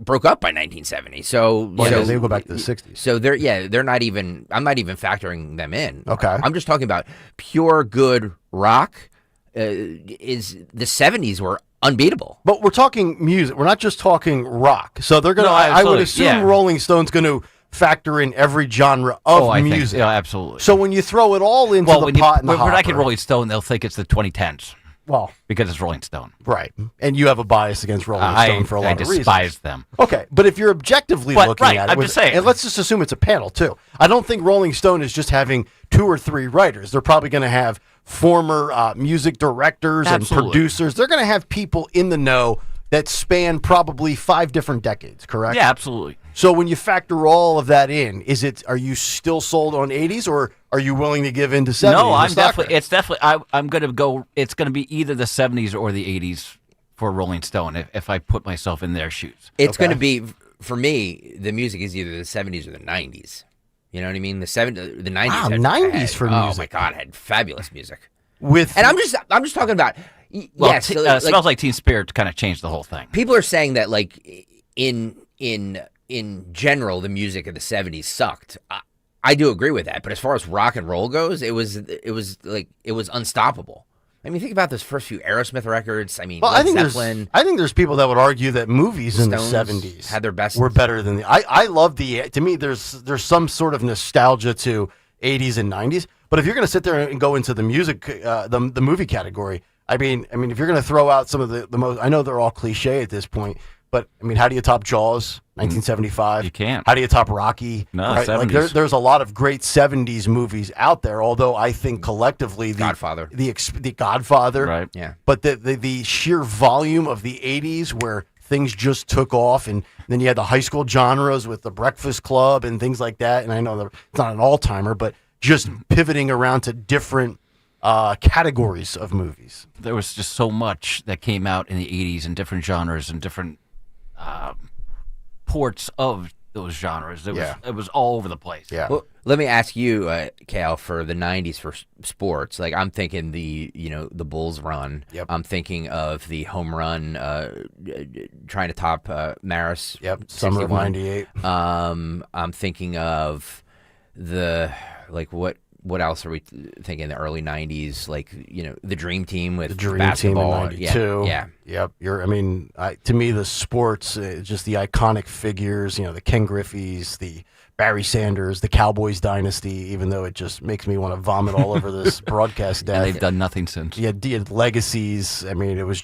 broke up by 1970, so they go back to the '60s. So they're not even. I'm not even factoring them in. Okay, I'm just talking about pure good rock. Is the '70s were unbeatable. But we're talking music. We're not just talking rock. So they're gonna. No, I would assume Rolling Stone's going to factor in every genre of music. Yeah, absolutely. So when you throw it all into the pot and the hopper, we're not getting Rolling Stone, they'll think it's the 2010s. Well, because it's Rolling Stone, right? And you have a bias against Rolling Stone for a lot of reasons. I despise them. Okay, but if you're objectively looking at it, I'm just saying. And let's just assume it's a panel too. I don't think Rolling Stone is just having 2 or 3 writers. They're probably going to have former music directors and producers. They're going to have people in the know that span probably 5 different decades. Correct? Yeah, absolutely. So when you factor all of that in, are you still sold on 80s, or are you willing to give in to 70s? No, I'm going to go. It's going to be either the 70s or the 80s for Rolling Stone if I put myself in their shoes. It's going to be for me, the music is either the 70s or the 90s. You know what I mean? The 90s. Wow, 90s for music. Oh my God, had fabulous music. And I'm just talking about. Well, yes, Smells Like Teen Spirit kind of changed the whole thing. People are saying that like in general, the music of the 70s sucked. I do agree with that, but as far as rock and roll goes, it was unstoppable. I mean, think about those first few Aerosmith records. I mean, well, Led Zeppelin. I think there's people that would argue that movies in the Stones 70s had their best. were better than I love to me, there's some sort of nostalgia to 80s and 90s. But if you're going to sit there and go into the music, the movie category, I mean, if you're going to throw out some of the most, I know they're all cliche at this point, but I mean, how do you top Jaws, 1975? You can't. How do you top Rocky? No, right? 70s. Like there's a lot of great 70s movies out there. Although I think collectively, the Godfather, right? Yeah. But the sheer volume of the 80s, where things just took off, and then you had the high school genres with The Breakfast Club and things like that. And I know it's not an all-timer, but just pivoting around to different categories of movies. There was just so much that came out in the 80s in different genres and different ports of those genres. It was all over the place. Yeah. Well, let me ask you, Kayal, for the 90s for sports. Like, I'm thinking the Bulls run. Yep. I'm thinking of the home run trying to top Maris. Yep. Summer of 98. I'm thinking of what else are we thinking? The early 90s, like, the Dream Team with basketball. Team in 92. Yeah. Yep. To me, the sports, just the iconic figures, the Ken Griffey's, the Barry Sanders, the Cowboys dynasty, even though it just makes me want to vomit all over this broadcast deck. And they've done nothing since. Yeah, legacies. I mean, it was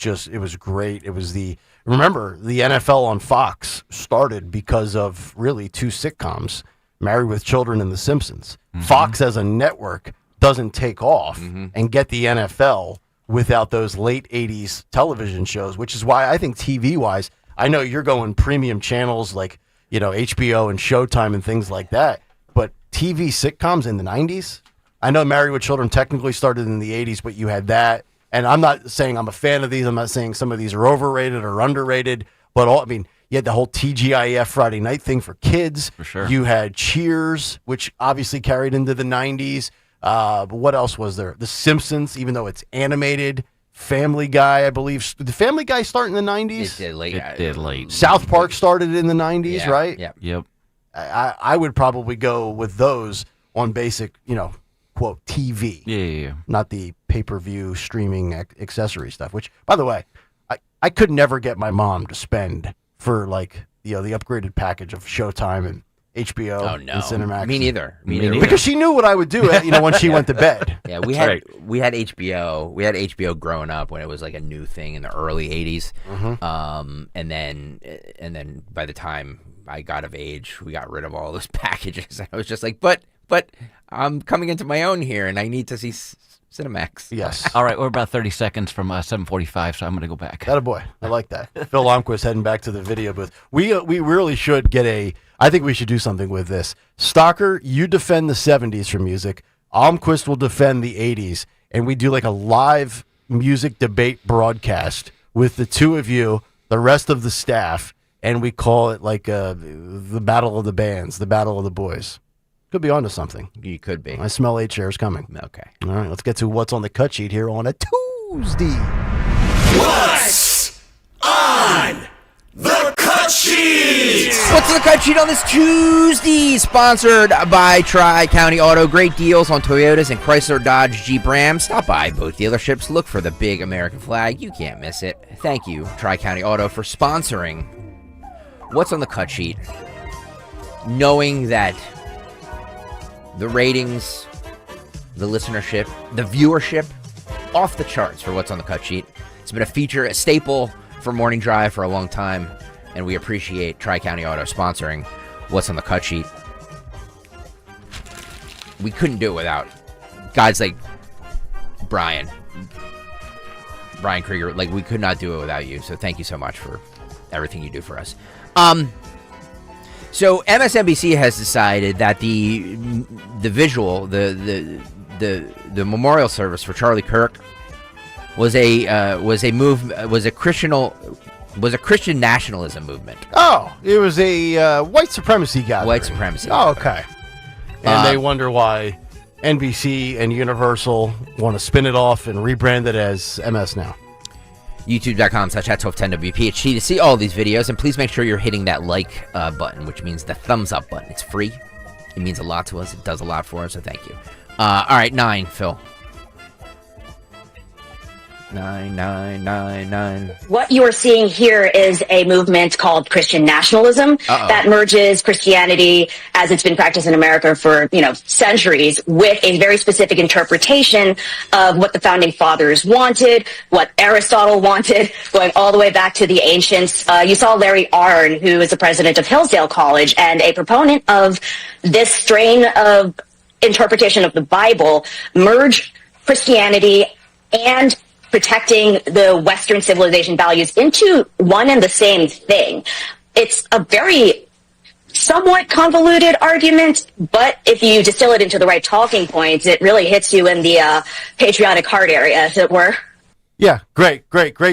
great. It was remember, the NFL on Fox started because of really two sitcoms, Married with Children and The Simpsons. Mm-hmm. Fox as a network doesn't take off and get the NFL without those late 80s television shows, which is why I think TV-wise, I know you're going premium channels like, HBO and Showtime and things like that, but TV sitcoms in the 90s, I know Married with Children technically started in the 80s, but you had that, and I'm not saying I'm a fan of these, I'm not saying some of these are overrated or underrated, but you had the whole TGIF Friday night thing for kids. For sure. You had Cheers, which obviously carried into the 90s. But what else was there? The Simpsons, even though it's animated. Family Guy, I believe. Did Family Guy start in the 90s? It did late. South Park started in the 90s, right? Yeah. Yep. I would probably go with those on basic, quote, TV. Yeah. Not the pay-per-view streaming accessory stuff, which, by the way, I could never get my mom to spend for the upgraded package of Showtime and HBO and Cinemax. Me neither. Because she knew what I would do when she went to bed. Yeah, we had HBO. We had HBO growing up when it was like a new thing in the early 80s. And then by the time I got of age, we got rid of all those packages. I was just like, but I'm coming into my own here and I need to see Cinemax. Yes. All right, we're about 30 seconds from 7:45, so I'm going to go back. Attaboy. I like that. Phil Lomquist heading back to the video booth. We really should get I think we should do something with this. Stalker, you defend the 70s for music. Almquist will defend the 80s. And we do like a live music debate broadcast with the two of you, the rest of the staff, and we call it like the Battle of the Bands, the Battle of the Boys. Could be onto something. You could be. I smell 8 chairs coming. Okay. All right, let's get to what's on the cut sheet here on a Tuesday. What's on the cut sheet? What's on the cut sheet on this Tuesday? Sponsored by Tri-County Auto. Great deals on Toyotas and Chrysler, Dodge, Jeep, Ram. Stop by both dealerships. Look for the big American flag. You can't miss it. Thank you, Tri-County Auto, for sponsoring what's on the cut sheet. Knowing that the ratings, the listenership, the viewership, off the charts for what's on the cut sheet. It's been a staple for Morning Drive for a long time, and we appreciate Tri-County Auto sponsoring what's on the cut sheet. We couldn't do it without guys like Brian Krieger. Like, we could not do it without you, so thank you so much for everything you do for us. So MSNBC has decided that the visual, the memorial service for Charlie Kirk was a was a Christian nationalism movement. Oh, it was a white supremacy gathering. White supremacy. Oh, okay. And they wonder why NBC and Universal want to spin it off and rebrand it as MS Now. YouTube.com/@1210WPHT to see all these videos, and please make sure you're hitting that like button, which means the thumbs up button. It's free. It means a lot to us. It does a lot for us, so thank you. All right, 9, Phil. 9. What you are seeing here is a movement called Christian nationalism that merges Christianity as it's been practiced in America for, centuries with a very specific interpretation of what the founding fathers wanted, what Aristotle wanted, going all the way back to the ancients. You saw Larry Arnn, who is the president of Hillsdale College and a proponent of this strain of interpretation of the Bible, merge Christianity and protecting the Western civilization values into one and the same thing. It's a very somewhat convoluted argument, but if you distill it into the right talking points, it really hits you in the patriotic heart area, as it were. Yeah, great,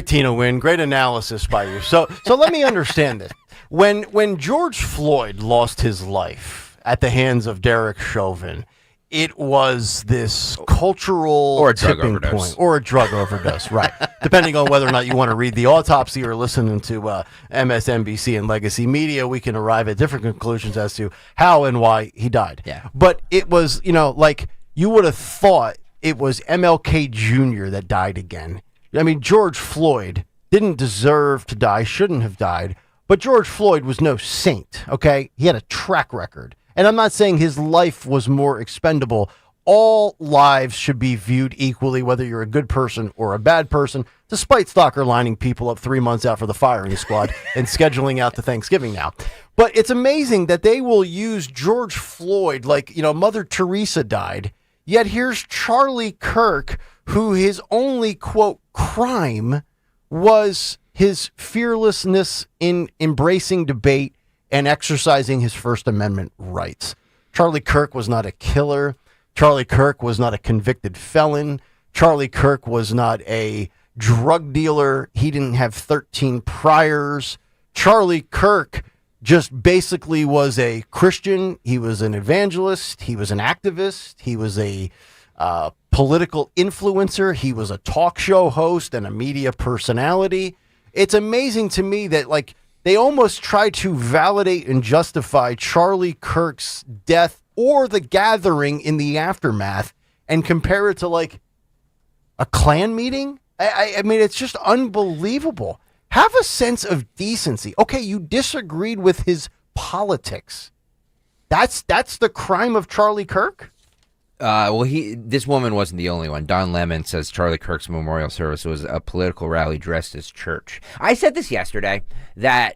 Tina Wynn. Great analysis by you. So let me understand this. When George Floyd lost his life at the hands of Derek Chauvin, it was this cultural or a drug tipping overdose. point, or a drug overdose, right? Depending on whether or not you want to read the autopsy or listening to MSNBC and legacy media, we can arrive at different conclusions as to how and why he died. Yeah. But it was, like you would have thought it was MLK Jr. that died again. I mean, George Floyd didn't deserve to die, shouldn't have died, but George Floyd was no saint, okay? He had a track record. And I'm not saying his life was more expendable. All lives should be viewed equally, whether you're a good person or a bad person, despite Stalker lining people up 3 months out for the firing squad and scheduling out to Thanksgiving now. But it's amazing that they will use George Floyd like, Mother Teresa died. Yet here's Charlie Kirk, who his only, quote, crime was his fearlessness in embracing debate and exercising his First Amendment rights. Charlie Kirk was not a killer. Charlie Kirk was not a convicted felon. Charlie Kirk was not a drug dealer. He didn't have 13 priors. Charlie Kirk just basically was a Christian. He was an evangelist. He was an activist. He was a political influencer. He was a talk show host and a media personality. It's amazing to me that, they almost try to validate and justify Charlie Kirk's death or the gathering in the aftermath and compare it to a Klan meeting. I mean, it's just unbelievable. Have a sense of decency. Okay, you disagreed with his politics. That's the crime of Charlie Kirk? This woman wasn't the only one. Don Lemon says Charlie Kirk's memorial service was a political rally dressed as church. I said this yesterday, that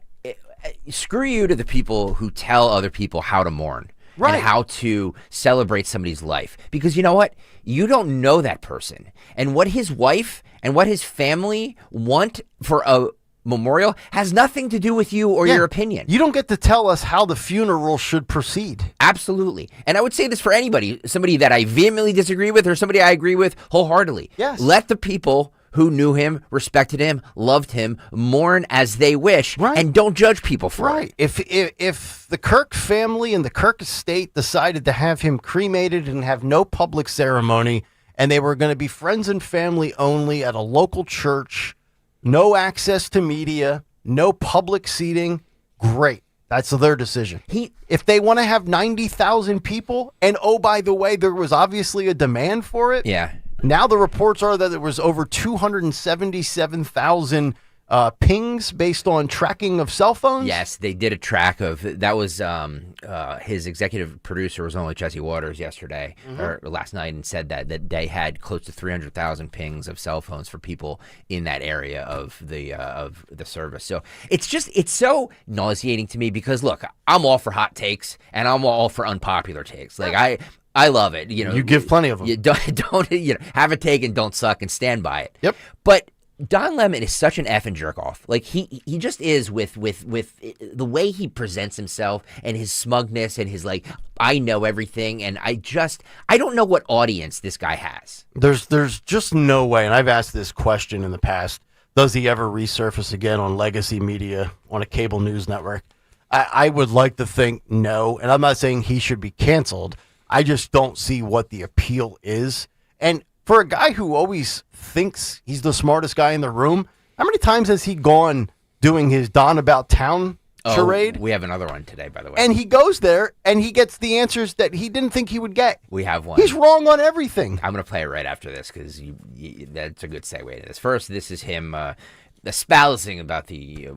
screw you to the people who tell other people how to mourn and how to celebrate somebody's life. Because you know what? You don't know that person. And what his wife and what his family want for a memorial has nothing to do with you or your opinion. You don't get to tell us how the funeral should proceed. Absolutely. And I would say this for anybody, somebody that I vehemently disagree with or somebody I agree with wholeheartedly. Yes. Let the people who knew him, respected him, loved him, mourn as they wish, and don't judge people for it. If the Kirk family and the Kirk estate decided to have him cremated and have no public ceremony, and they were going to be friends and family only at a local church, no access to media, no public seating, great. That's their decision. If they want to have 90,000 people, and oh, by the way, there was obviously a demand for it. Yeah. Now the reports are that there was over 277,000 pings based on tracking of cell phones. Yes, they did a track of that. Was his executive producer was on with Jesse Waters yesterday or last night and said that they had close to 300,000 pings of cell phones for people in that area of the service. So it's so nauseating to me because look, I'm all for hot takes and I'm all for unpopular takes. I love it. You give plenty of them. You don't have a take and don't suck and stand by it. Yep. But Don Lemon is such an effing jerk off. He just is with the way he presents himself and his smugness and his I know everything, and I don't know what audience this guy has. There's just no way, and I've asked this question in the past. Does he ever resurface again on legacy media on a cable news network? I would like to think no, and I'm not saying he should be canceled. I just don't see what the appeal is. And for a guy who always thinks he's the smartest guy in the room, how many times has he gone doing his Don About Town charade? We have another one today, by the way. And he goes there and he gets the answers that he didn't think he would get. We have one. He's wrong on everything. I'm going to play it right after this because that's a good segue to this. First, this is him espousing about the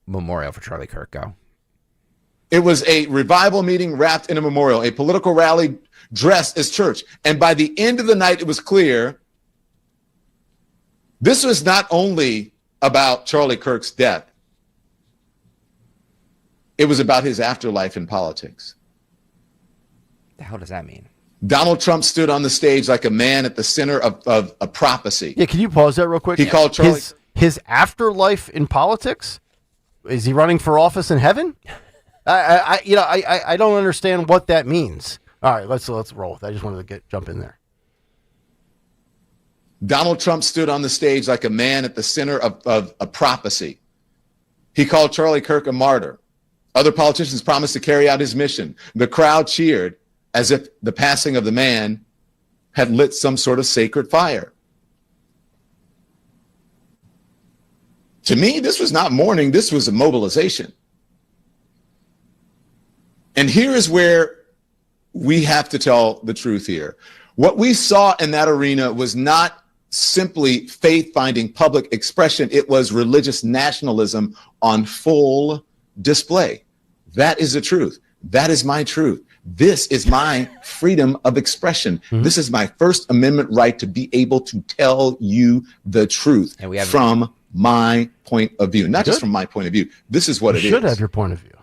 memorial for Charlie Kirk. Go. It was a revival meeting wrapped in a memorial, a political rally dressed as church. And by the end of the night, it was clear this was not only about Charlie Kirk's death. It was about his afterlife in politics. The hell does that mean? Donald Trump stood on the stage like a man at the center of a prophecy. Yeah, can you pause that real quick? He called Charlie... His afterlife in politics? Is he running for office in heaven? I don't understand what that means. All right, let's roll with it. I just wanted to jump in there. Donald Trump stood on the stage like a man at the center of a prophecy. He called Charlie Kirk a martyr. Other politicians promised to carry out his mission. The crowd cheered as if the passing of the man had lit some sort of sacred fire. To me, this was not mourning. This was a mobilization. And here is where we have to tell the truth here. What we saw in that arena was not simply faith-finding public expression. It was religious nationalism on full display. That is the truth. That is my truth. This is my freedom of expression. Mm-hmm. This is my First Amendment right to be able to tell you the truth from my point of view. Not just from my point of view. This is what it is. You should have your point of view.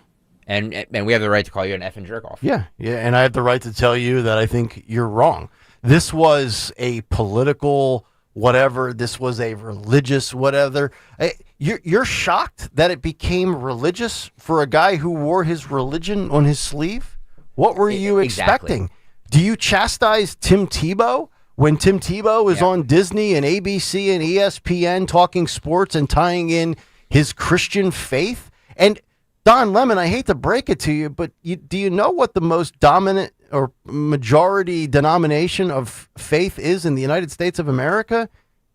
And we have the right to call you an effing jerk off. Yeah, and I have the right to tell you that I think you're wrong. This was a political whatever. This was a religious whatever. You're shocked that it became religious for a guy who wore his religion on his sleeve? What were you expecting? Do you chastise Tim Tebow when Tim Tebow is on Disney and ABC and ESPN talking sports and tying in his Christian faith? And Don Lemon, I hate to break it to you, but do you know what the most dominant or majority denomination of faith is in the United States of America?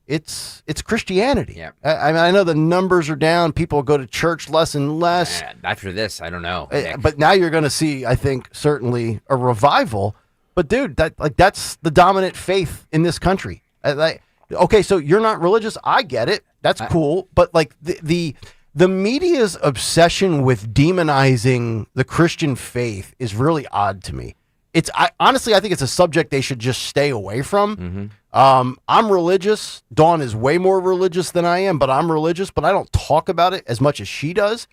It's Christianity. Yeah. I mean, I know the numbers are down. People go to church less and less. After this, I don't know. But now you're going to see, I think, certainly a revival. But dude, that's the dominant faith in this country. Okay, so you're not religious. I get it. That's cool. But like the media's obsession with demonizing the Christian faith is really odd to me. Honestly, I think it's a subject they should just stay away from. Mm-hmm. I'm religious. Dawn is way more religious than I am, but I'm religious, but I don't talk about it as much as she does.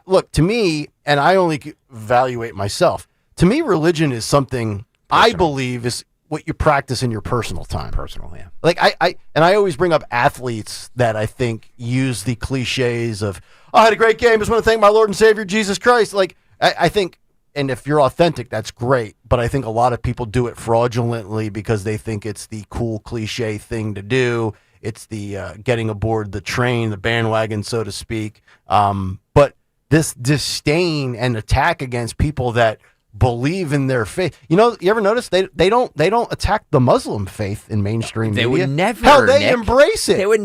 Look, to me, and I only evaluate myself, to me, religion is something I believe is what you practice in your personal time. Personal, yeah. Like I always bring up athletes that I think use the cliches of, I had a great game. Just want to thank my Lord and Savior, Jesus Christ. Like I think, and if you're authentic, that's great. But I think a lot of people do it fraudulently because they think it's the cool cliche thing to do. It's the getting aboard the train, the bandwagon, so to speak. But this disdain and attack against people that believe in their faith. You know, you ever notice they don't attack the Muslim faith in mainstream media? They would never. Hell, they embrace it. They would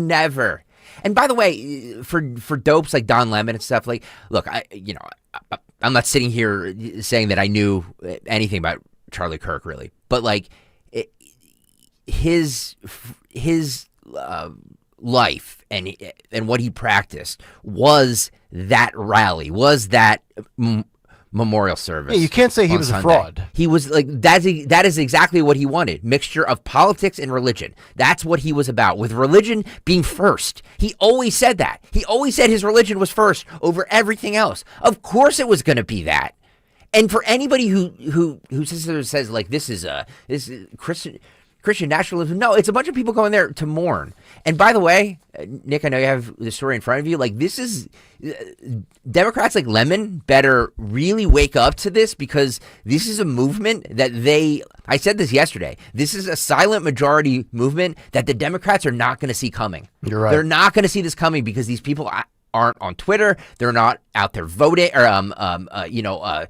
never. And by the way, for dopes like Don Lemon and stuff, like, look, I'm not sitting here saying that I knew anything about Charlie Kirk really, but like his life and what he practiced was that rally, was that memorial service. Yeah, you can't say he was Sunday. A fraud. He was like that is exactly what he wanted. Mixture of politics and religion. That's what he was about, with religion being first. He always said that. He always said his religion was first over everything else. Of course it was going to be that. And for anybody who says like this is Christian, Christian nationalism. No, it's a bunch of people going there to mourn. And by the way, Nick, I know you have the story in front of you. Like, this is Democrats like Lemon better really wake up to this, because this is a movement that I said this yesterday. This is a silent majority movement that the Democrats are not going to see coming. You're right. They're not going to see this coming because these people aren't on Twitter. They're not out there voting or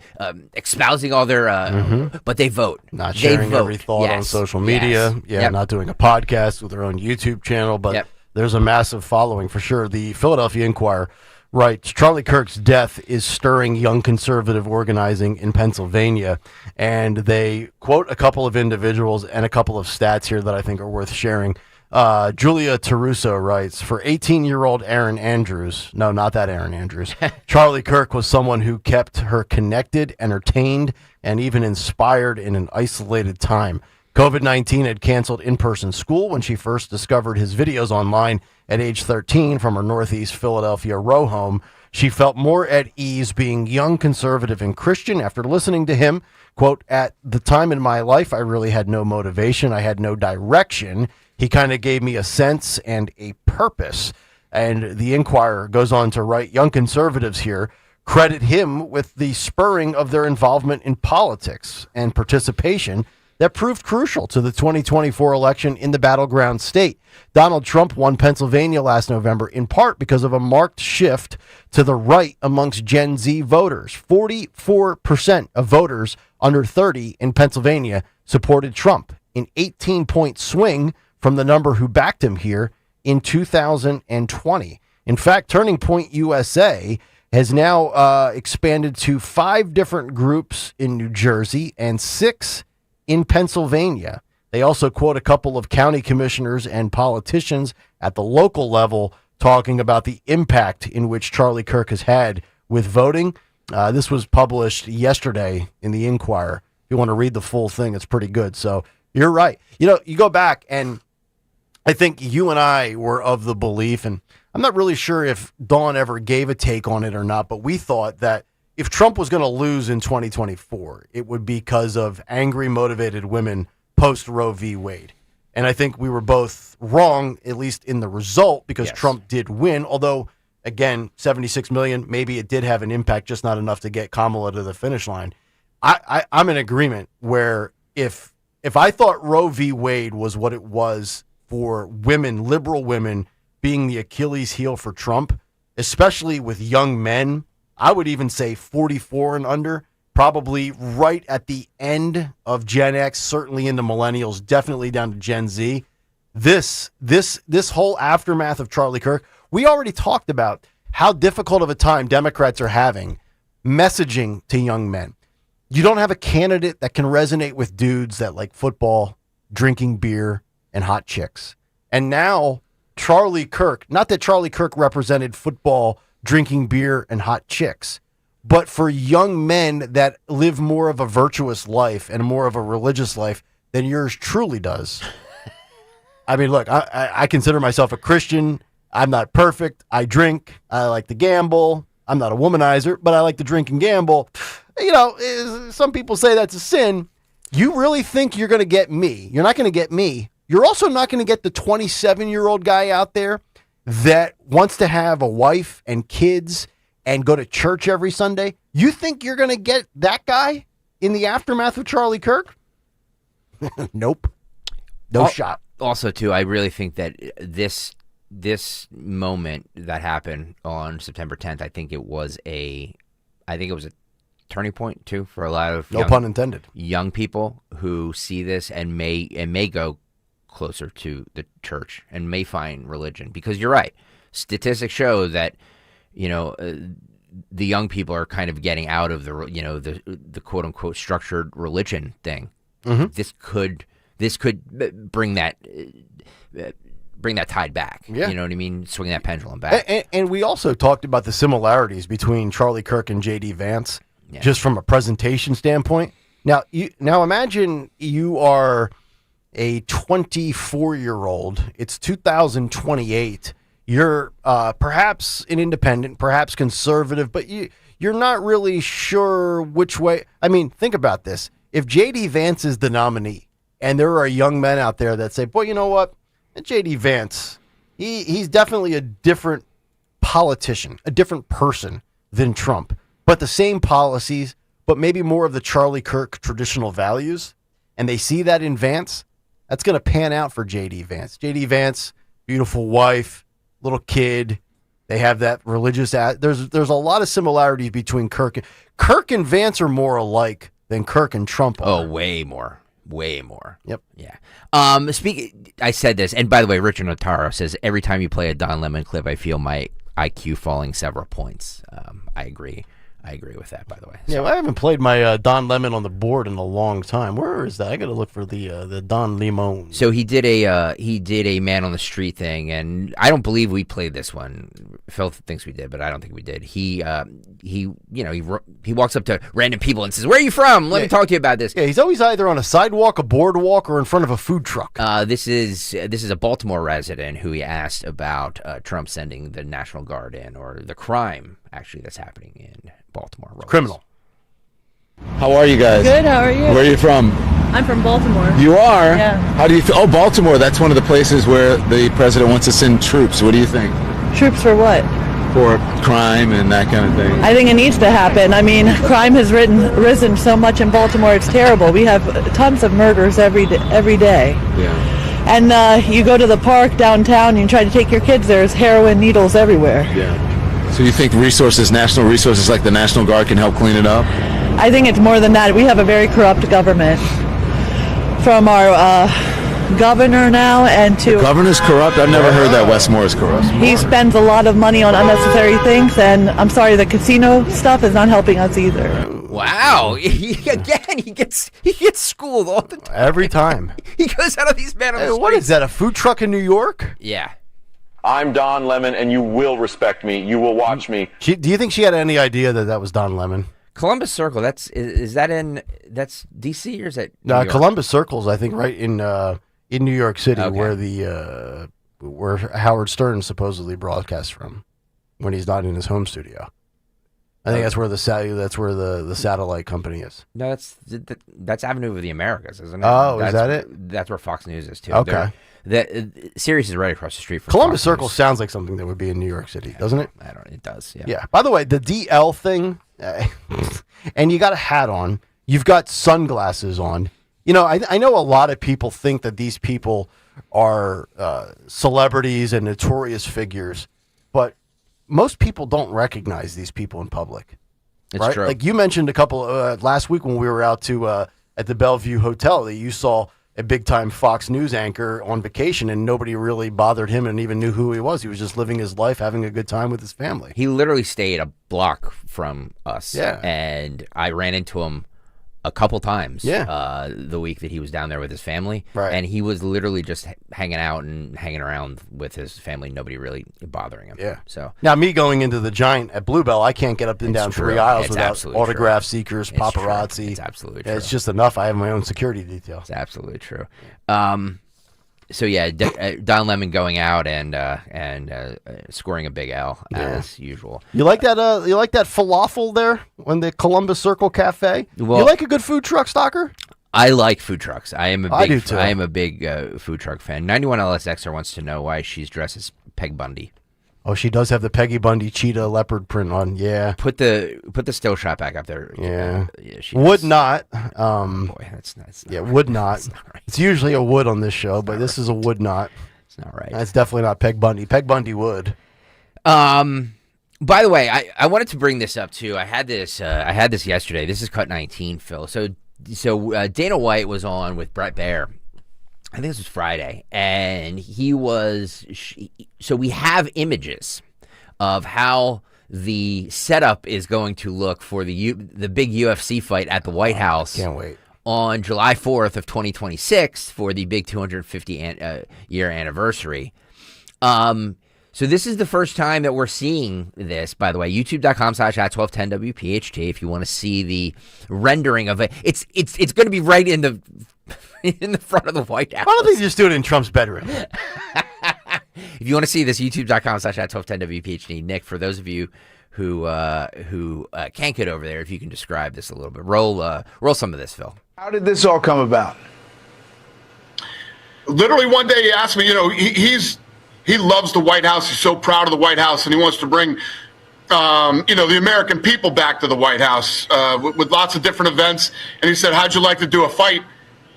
espousing all their but they vote. Not sharing every thought on social media. Yes. Not doing a podcast with their own YouTube channel, but there's a massive following for sure. The Philadelphia Inquirer writes, Charlie Kirk's death is stirring young conservative organizing in Pennsylvania, and they quote a couple of individuals and a couple of stats here that I think are worth sharing. Julia Taruso writes, for 18-year-old Aaron Andrews, no, not that Aaron Andrews, Charlie Kirk was someone who kept her connected, entertained, and even inspired in an isolated time. COVID-19 had canceled in-person school when she first discovered his videos online at age 13 from her Northeast Philadelphia row home. She felt more at ease being young, conservative, and Christian after listening to him. Quote, at the time in my life, I really had no motivation. I had no direction. He kind of gave me a sense and a purpose. And the Inquirer goes on to write, young conservatives here credit him with the spurring of their involvement in politics and participation that proved crucial to the 2024 election in the battleground state. Donald Trump won Pennsylvania last November in part because of a marked shift to the right amongst Gen Z voters. 44% of voters under 30 in Pennsylvania supported Trump, an 18-point swing from the number who backed him here in 2020. In fact, Turning Point USA has now expanded to 5 different groups in New Jersey and 6 in Pennsylvania. They also quote a couple of county commissioners and politicians at the local level talking about the impact in which Charlie Kirk has had with voting. This was published yesterday in the Inquirer. If you want to read the full thing, it's pretty good. So you're right. You know, you go back, and I think you and I were of the belief, and I'm not really sure if Dawn ever gave a take on it or not, but we thought that if Trump was going to lose in 2024, it would be because of angry, motivated women post Roe v. Wade. And I think we were both wrong, at least in the result, because Trump did win. Although, again, 76 million, maybe it did have an impact, just not enough to get Kamala to the finish line. I'm in agreement where if I thought Roe v. Wade was what it was for women, liberal women, being the Achilles heel for Trump, especially with young men, I would even say 44 and under, probably right at the end of Gen X, certainly into millennials, definitely down to Gen Z. This whole aftermath of Charlie Kirk, we already talked about how difficult of a time Democrats are having messaging to young men. You don't have a candidate that can resonate with dudes that like football, drinking beer, and hot chicks. And now Charlie Kirk, not that Charlie Kirk represented football, drinking beer, and hot chicks, but for young men that live more of a virtuous life and more of a religious life than yours truly does. I mean, look, I consider myself a Christian. I'm not perfect. I drink. I like to gamble. I'm not a womanizer, but I like to drink and gamble. You know, some people say that's a sin. You really think you're going to get me? You're not going to get me. You're also not going to get the 27-year-old guy out there that wants to have a wife and kids and go to church every Sunday. You think you're going to get that guy in the aftermath of Charlie Kirk? Nope. No shot. Also, too, I really think that this moment that happened on September 10th, I think it was a turning point too for a lot of pun intended young people who see this and may go closer to the church and may find religion, because you're right. Statistics show that, you know, the young people are kind of getting out of the quote unquote structured religion thing. Mm-hmm. This could bring that tide back. Yeah. You know what I mean? Swing that pendulum back. And we also talked about the similarities between Charlie Kirk and J.D. Vance, just from a presentation standpoint. Now imagine you are a 24-year-old. It's 2028. You're perhaps an independent, perhaps conservative, but you're not really sure which way. I mean, think about this. If J.D. Vance is the nominee And there are young men out there that say, boy, you know what? J.D. Vance, he's definitely a different politician, a different person than Trump, but the same policies, but maybe more of the Charlie Kirk traditional values. And they see that in Vance. That's going to pan out for J.D. Vance. J.D. Vance, beautiful wife, little kid. They have that religious. There's a lot of similarities between Kirk. Kirk and Vance are more alike than Kirk and Trump are. Oh, way more. Way more. Yep. Yeah. I said this, and by the way, Richard Notaro says, every time you play a Don Lemon clip, I feel my IQ falling several points. I agree. I agree with that, by the way. Yeah, well, I haven't played my Don Lemon on the board in a long time. Where is that? I got to look for the Don Lemon. So he did a man on the street thing, and I don't believe we played this one. Phil thinks we did, but I don't think we did. He walks up to random people and says, "Where are you from? Let me talk to you about this." Yeah, he's always either on a sidewalk, a boardwalk, or in front of a food truck. This is a Baltimore resident who he asked about Trump sending the National Guard in, or the crime actually that's happening in Baltimore. Criminal. How are you guys? Good, how are you? Where are you from? I'm from Baltimore. You are? Yeah. How do you feel? Oh, Baltimore, that's one of the places where the president wants to send troops. What do you think? Troops for what? For crime and that kind of thing. I think it needs to happen. I mean, crime has risen so much in Baltimore, it's terrible. We have tons of murders every day. Yeah. And you go to the park downtown and you try to take your kids, there's heroin needles everywhere. Yeah. So you think national resources like the National Guard can help clean it up? I think it's more than that. We have a very corrupt government. From our governor now and to... The governor's corrupt? I've never heard that Westmore is corrupt. He spends a lot of money on unnecessary things, and I'm sorry, the casino stuff is not helping us either. Wow! He gets schooled all the time. Every time. He goes out of these men on the street. What is that, a food truck in New York? Yeah. I'm Don Lemon, and you will respect me. You will watch me. Do you think she had any idea that was Don Lemon? Columbus Circle. That's DC or is that New York? Columbus Circle's, I think, right in New York City, Okay. where Howard Stern supposedly broadcasts from when he's not in his home studio. I think that's where the satellite company is. No, that's Avenue of the Americas, isn't it? Oh, is that it? That's where Fox News is too. Okay. Sirius is right across the street from Columbus Fox Circle News. sounds like something that would be in New York City, doesn't it? It does. Yeah. Yeah. By the way, the DL thing, and you got a hat on, you've got sunglasses on. You know, I know a lot of people think that these people are celebrities and notorious figures, but most people don't recognize these people in public. It's right? true. Like you mentioned a couple last week when we were out at the Bellevue Hotel that you saw a big-time Fox News anchor on vacation, and nobody really bothered him and even knew who he was. He was just living his life, having a good time with his family. He literally stayed a block from us. Yeah. And I ran into him a couple times. Yeah. The week that he was down there with his family. Right. And he was literally just hanging out and hanging around with his family. Nobody really bothering him. Yeah. So now me going into the Giant at Bluebell, I can't get up and down true. 3 aisles It's without absolutely autograph true. seekers, It's true. paparazzi. It's absolutely Yeah, true. it's just enough. I have my own security detail. It's absolutely true. So yeah, Don Lemon going out and scoring a big L as usual. You like that? You like that falafel there on the Columbus Circle Cafe? Well, you like a good food truck, Stalker? I like food trucks. I am a big. I do too. I am a big food truck fan. 91 LSXer wants to know why she's dressed as Peg Bundy. Oh, she does have the Peggy Bundy cheetah leopard print on. Yeah. Put the still shot back up there. Yeah. She would does. not. Boy, that's not Yeah, would not. That's not right. It's usually a would on this show, but this is a would not. It's not right. That's definitely not Peg Bundy. Peg Bundy would. By the way, I wanted to bring this up too. I had this yesterday. This is Cut 19, Phil. So Dana White was on with Brett Baer. I think this was Friday, and he was. So we have images of how the setup is going to look for the big UFC fight at the White House. Can't wait. On July 4th of 2026 for the big 250 year anniversary. So this is the first time that we're seeing this, by the way. YouTube.com/@1210WPHT if you want to see the rendering of it. It's going to be right in the front of the White House. Why don't they just do it in Trump's bedroom? If you want to see this, YouTube.com/@1210WPHT. Nick, for those of you who can't get over there, if you can describe this a little bit. Roll some of this, Phil. How did this all come about? literally one day he asked me, he loves the White House. He's so proud of the White House, and he wants to bring, the American people back to the White House with lots of different events. And he said, how'd you like to do a fight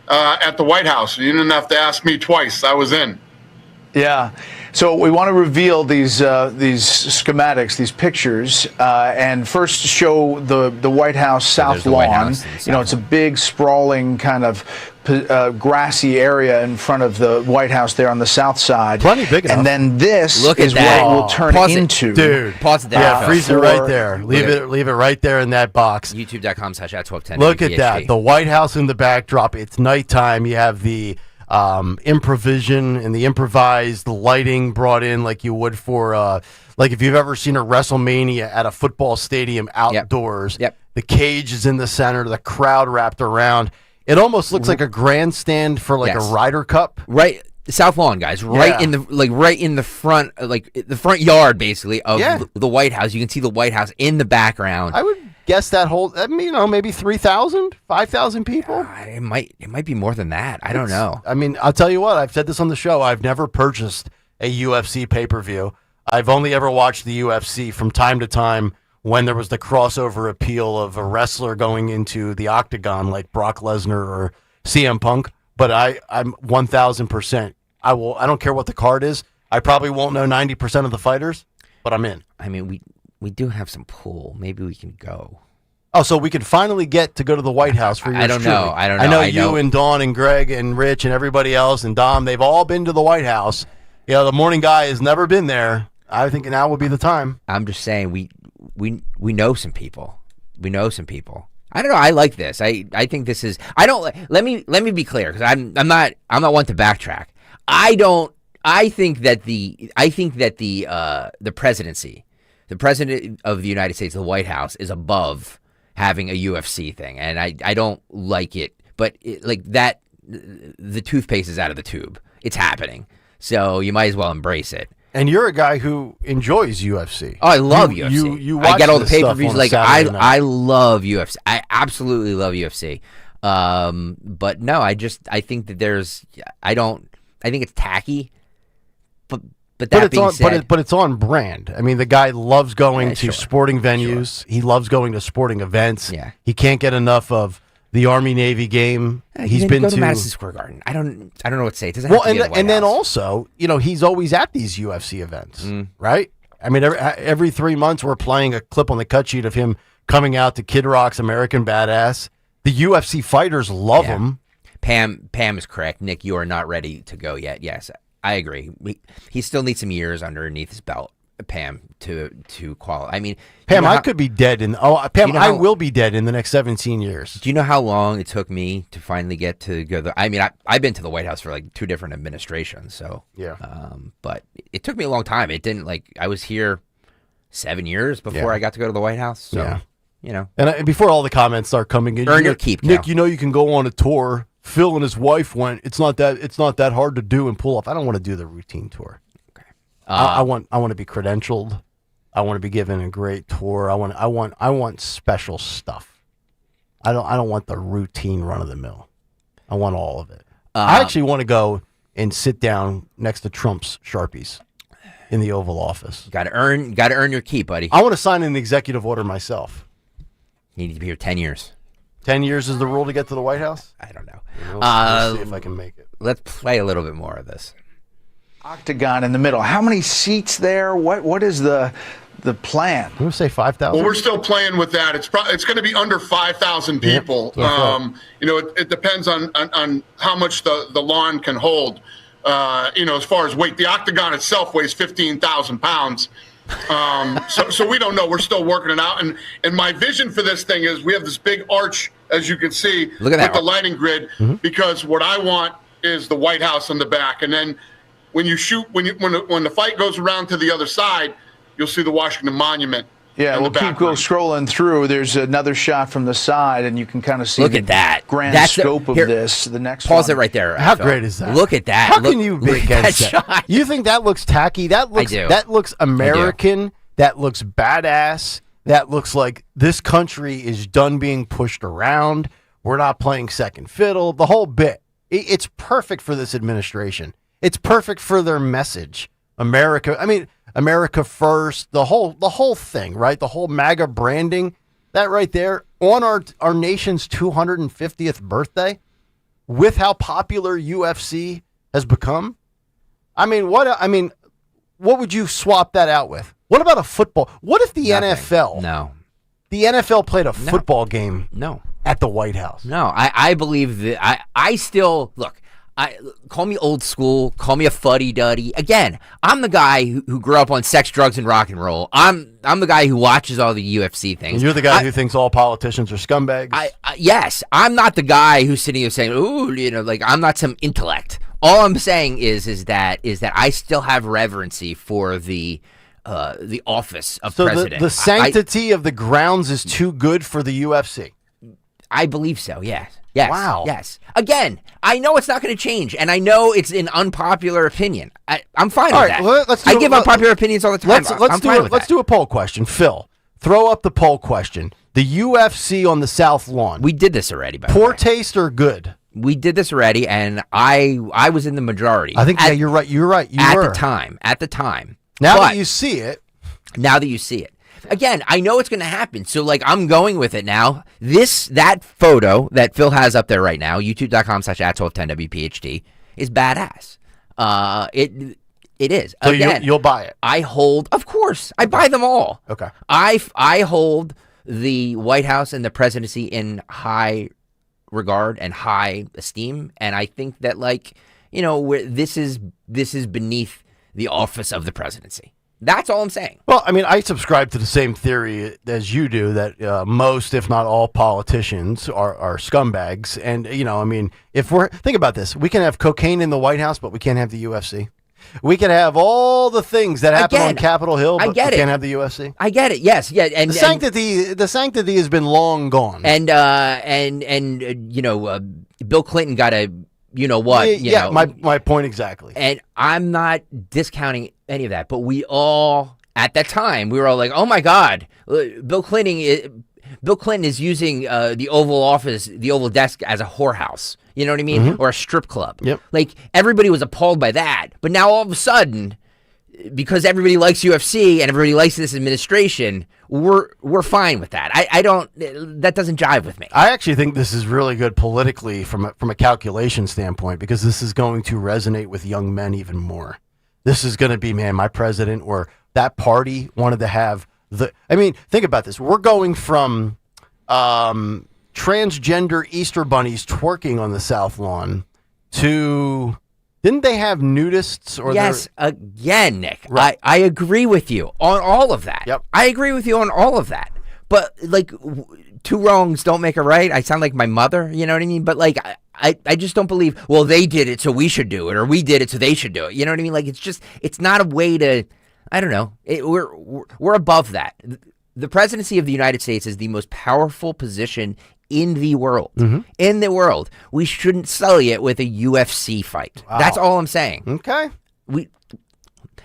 at the White House? You didn't have to ask me twice. I was in. Yeah. So we want to reveal these schematics, these pictures, and first show the White House South Lawn. It's a big, sprawling kind of grassy area in front of the White House there on the south side. Plenty big enough. And then this Look at is that. what it will turn Pause it. into. Dude, pause it there. Yeah, freeze it right there. Leave it right there in that box. YouTube.com/@1210. Look at that. The White House in the backdrop. It's nighttime. You have the improvision and the improvised lighting brought in like you would for like if you've ever seen a WrestleMania at a football stadium outdoors. Yep. The cage is in the center, the crowd wrapped around. It almost looks like a grandstand for like a Ryder Cup. Right, South Lawn, guys. Right in the front, like the front yard, basically of the White House. You can see the White House in the background. I would guess that whole, maybe 3,000, 5,000 people. It might be more than that. I don't know. I mean, I'll tell you what. I've said this on the show. I've never purchased a UFC pay-per-view. I've only ever watched the UFC from time to time when there was the crossover appeal of a wrestler going into the octagon like Brock Lesnar or CM Punk. But I'm 1,000%. I don't care what the card is. I probably won't know 90% of the fighters, but I'm in. I mean, we do have some pool. Maybe we can go. Oh, so we can finally get to go to the White House for yours truly. I don't know. I know you and Dawn and Greg and Rich and everybody else and Dom, they've all been to the White House. The morning guy has never been there. I think now would be the time. I'm just saying we know some people. We know some people. I don't know. I like this. I think this is. I don't. Let me be clear because I'm not one to backtrack. I think that the presidency, the president of the United States, the White House, is above having a UFC thing, and I don't like it. But like that, the toothpaste is out of the tube. It's happening, so you might as well embrace it. And you're a guy who enjoys UFC. Oh, I love UFC. You watch I get all the this pay-per-views. stuff on Like Saturday night. I love UFC. I absolutely love UFC. But no, I think that I think it's tacky. But that being said, but it's on brand. I mean, the guy loves going to sporting venues. He loves going to sporting events. Yeah. He can't get enough of the Army-Navy game. He's been to Madison Square Garden. I don't know what to say. It doesn't well, have to be and then also, he's always at these UFC events, right? I mean, every 3 months we're playing a clip on the cut sheet of him coming out to Kid Rock's American Badass. The UFC fighters love him. Pam is correct. Nick, you are not ready to go yet. Yes, I agree. He still needs some years underneath his belt, Pam, to qualify. I mean, Pam, I could be dead I will be dead in the next 17 years. Do you know how long it took me to finally get to go? I mean, I've been to the White House for like 2 different administrations, so yeah. But it took me a long time. It didn't I was here 7 years before I got to go to the White House. So And before all the comments start coming in, earn your keep, Nick. You can go on a tour. Phil and his wife went. It's not that hard to do and pull off. I don't want to do the routine tour. Okay. I want to be credentialed. I want to be given a great tour. I want special stuff. I don't want the routine run of the mill. I want all of it. I actually want to go and sit down next to Trump's Sharpies in the Oval Office. Got to earn your keep, buddy. I want to sign an executive order myself. You need to be here 10 years. 10 years is the rule to get to the White House? I don't know. We'll see if I can make it. Let's play a little bit more of this. Octagon in the middle. How many seats there? What is the plan? I'm going to say 5,000. Well, we're still playing with that. It's going to be under 5,000 people. It depends on how much the lawn can hold. As far as weight, the octagon itself weighs 15,000 pounds. So we don't know. We're still working it out. And my vision for this thing is we have this big arch, as you can see, Look at that. with the lighting grid, because what I want is the White House in the back. And then when you shoot, when the fight goes around to the other side, you'll see the Washington Monument. Yeah, we'll keep scrolling through. There's another shot from the side, and you can kind of see Look at that. grand That's scope of this. The next Pause one. it right there. How Phil. great is that? Look at that. How can you be against that that? shot? You think that looks tacky? That looks American. That looks badass. That looks like this country is done being pushed around. We're not playing second fiddle. The whole bit. It's perfect for this administration. It's perfect for their message. America first, the whole thing, right? The whole MAGA branding, that right there on our nation's 250th birthday, with how popular UFC has become. What would you swap that out with? What about a football? What if the NFL? No. The NFL played a football game. No. At the White House. No, I believe that. I still look. Call me old school. Call me a fuddy-duddy. Again, I'm the guy who grew up on sex, drugs, and rock and roll. I'm the guy who watches all the UFC things. And you're the guy who thinks all politicians are scumbags. Yes, I'm not the guy who's sitting here saying, "Ooh, I'm not some intellect." All I'm saying is that I still have reverency for the office of president. The sanctity of the grounds is too good for the UFC. I believe so. Yes. Yes. Wow. Yes. Again, I know it's not going to change, and I know it's an unpopular opinion. I'm fine with that. I give unpopular opinions all the time. Let's do a poll question. Phil, throw up the poll question. The UFC on the South Lawn. We did this already. Poor taste or good? We did this already, and I was in the majority. I think you're right. You're right. At the time. Now that you see it. Again, I know it's going to happen, so I'm going with it now. That photo that Phil has up there right now, youtube.com/@1210WPHT, is badass. It is. So again, you'll buy it. I hold, of course. I buy them all. Okay. I hold the White House and the presidency in high regard and high esteem, and I think that this is beneath the office of the presidency. That's all I'm saying. Well, I subscribe to the same theory as you do, that most, if not all, politicians are scumbags. And, think about this. We can have cocaine in the White House, but we can't have the UFC. We can have all the things that happen on Capitol Hill, but we can't have the UFC. I get it. Yes. Yeah. And the sanctity has been long gone. And Bill Clinton got a, my point exactly. And I'm not discounting any of that, but we all, at that time, we were all like, oh my God, Bill Clinton is using the Oval Office, the Oval Desk as a whorehouse. You know what I mean? Mm-hmm. Or a strip club. Yep. Everybody was appalled by that. But now all of a sudden, because everybody likes UFC and everybody likes this administration, we're fine with that. That doesn't jive with me. I actually think this is really good politically from a calculation standpoint, because this is going to resonate with young men even more. This is going to be, my president or that party wanted to have think about this. We're going from transgender Easter bunnies twerking on the South Lawn to... Didn't they have nudists? Yes, again, Nick. Right. I agree with you on all of that. Yep. I agree with you on all of that. But, two wrongs don't make a right. I sound like my mother, you know what I mean? But, I just don't believe, well, they did it, so we should do it, or we did it, so they should do it. You know what I mean? It's not a way to, I don't know. We're above that. The presidency of the United States is the most powerful position in the world. Mm-hmm. In the world. We shouldn't sully it with a UFC fight. Wow. That's all I'm saying. Okay.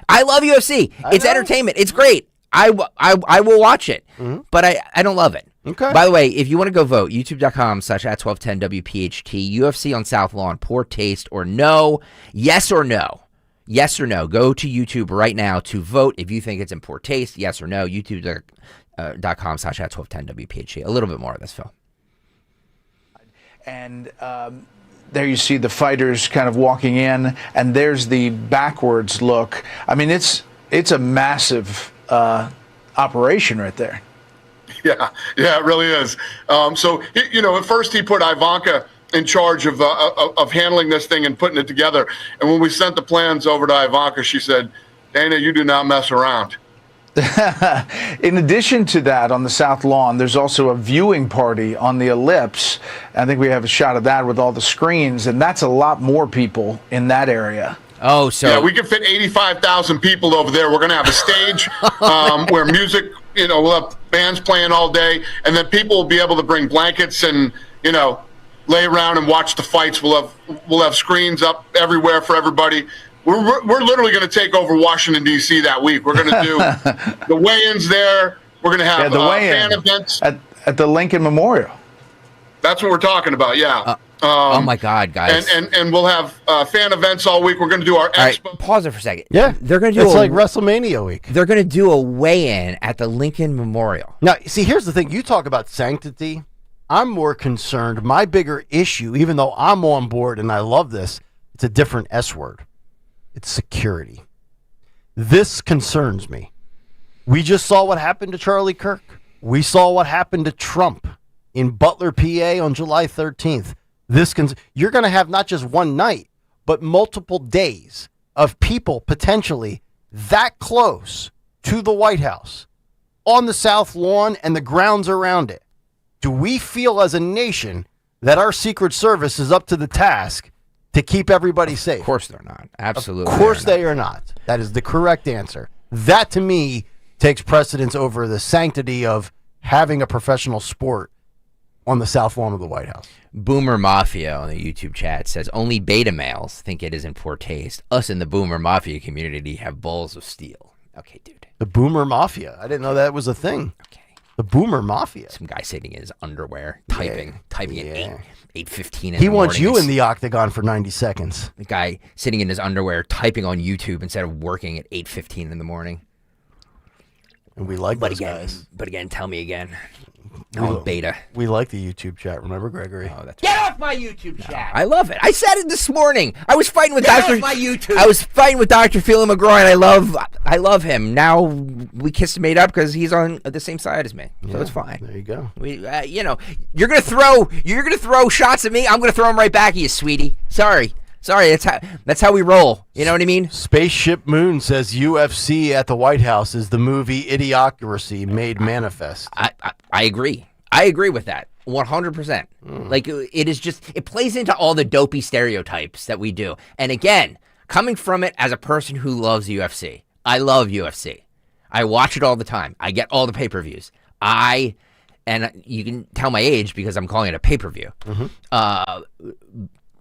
I love UFC. It's entertainment. It's great. I will watch it, but I don't love it. Okay. By the way, if you want to go vote, youtube.com/@1210WPHT, UFC on South Lawn, poor taste or no, yes or no. Yes or no. Go to YouTube right now to vote if you think it's in poor taste, yes or no. youtube.com/@1210WPHT. A little bit more of this, Phil. And there you see the fighters kind of walking in, and there's the backwards look. It's a massive operation right there. Yeah, it really is. So, at first he put Ivanka in charge of handling this thing and putting it together. And when we sent the plans over to Ivanka, she said, Dana, you do not mess around. In addition to that, on the South Lawn, there's also a viewing party on the Ellipse. I think we have a shot of that with all the screens, and that's a lot more people in that area. Oh, so yeah, we can fit 85,000 people over there. We're going to have a stage where music, we'll have bands playing all day, and then people will be able to bring blankets and, lay around and watch the fights. We'll have screens up everywhere for everybody. We're literally going to take over Washington, D.C. that week. We're going to do the weigh-ins there. We're going to have the fan events at the Lincoln Memorial. That's what we're talking about, yeah. Oh my God, guys! And we'll have fan events all week. We're going to do our expo. Right, pause it for a second. Yeah, they're going to do. It's like WrestleMania week. They're going to do a weigh-in at the Lincoln Memorial. Now, see, here's the thing. You talk about sanctity. I'm more concerned. My bigger issue, even though I'm on board and I love this, it's a different S word. It's security. This concerns me. We just saw what happened to Charlie Kirk. We saw what happened to Trump in Butler, PA on July 13th. You're going to have not just one night, but multiple days of people potentially that close to the White House on the South Lawn and the grounds around it. Do we feel as a nation that our Secret Service is up to the task to keep everybody safe? Of course they're not. Absolutely. Of course they are not. That is the correct answer. That, to me, takes precedence over the sanctity of having a professional sport on the South Lawn of the White House. Boomer Mafia on the YouTube chat says, only beta males think it is in poor taste. Us in the Boomer Mafia community have balls of steel. Okay, dude. The Boomer Mafia. I didn't know that was a thing. Okay. The Boomer Mafia. Some guy sitting in his underwear, typing at 8:15 He wants you in the octagon for 90 seconds. The guy sitting in his underwear, typing on YouTube instead of working at 8:15 in the morning. And we like those guys. But again, tell me again. No, beta. We like the YouTube chat. Remember, Gregory? Oh, that's Get off my YouTube chat. I love it. I said it this morning. I was fighting with Get Dr. off my YouTube. I was fighting with Dr. Phil McGraw, and I love him. Now we kissed and made up because he's on the same side as me, so it's fine. There you go. We, you're gonna throw shots at me. I'm gonna throw them right back at you, sweetie. Sorry. That's how we roll. You know what I mean? Spaceship Moon says UFC at the White House is the movie Idiocracy made manifest. I agree. I agree with that 100%. Like it plays into all the dopey stereotypes that we do. And again, coming from it as a person who loves UFC, I love UFC. I watch it all the time. I get all the pay-per-views. And you can tell my age because I'm calling it a pay-per-view.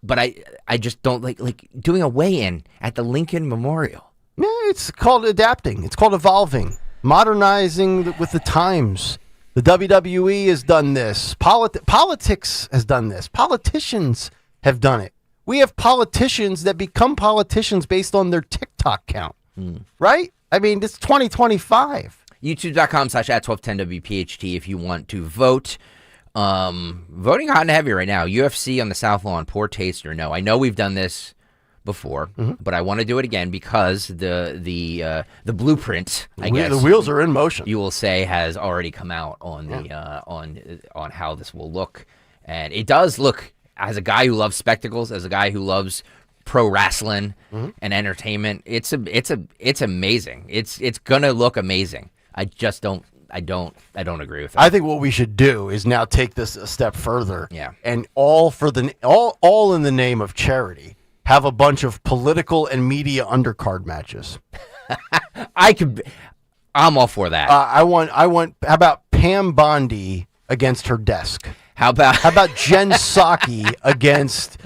But I just don't like doing a weigh-in at the Lincoln Memorial. Yeah, it's called adapting. It's called evolving, modernizing with the times. The WWE has done this. Politics has done this. Politicians have done it. We have politicians that become politicians based on their TikTok count, right? I mean, it's 2025. YouTube.com/@1210WPHT if you want to vote. Voting hot and heavy right now. UFC on the South Lawn, poor taste or no? I know we've done this before, but I want to do it again because the blueprint, I guess, the wheels are in motion. You will say has already come out on the on how this will look, and it does look. As a guy who loves spectacles, as a guy who loves pro wrestling and entertainment, it's amazing. It's gonna look amazing. I just don't agree with that. I think what we should do is now take this a step further. Yeah. And all in the name of charity, have a bunch of political and media undercard matches. I'm all for that. I want. How about Pam Bondi against her desk? How about Jen Psaki against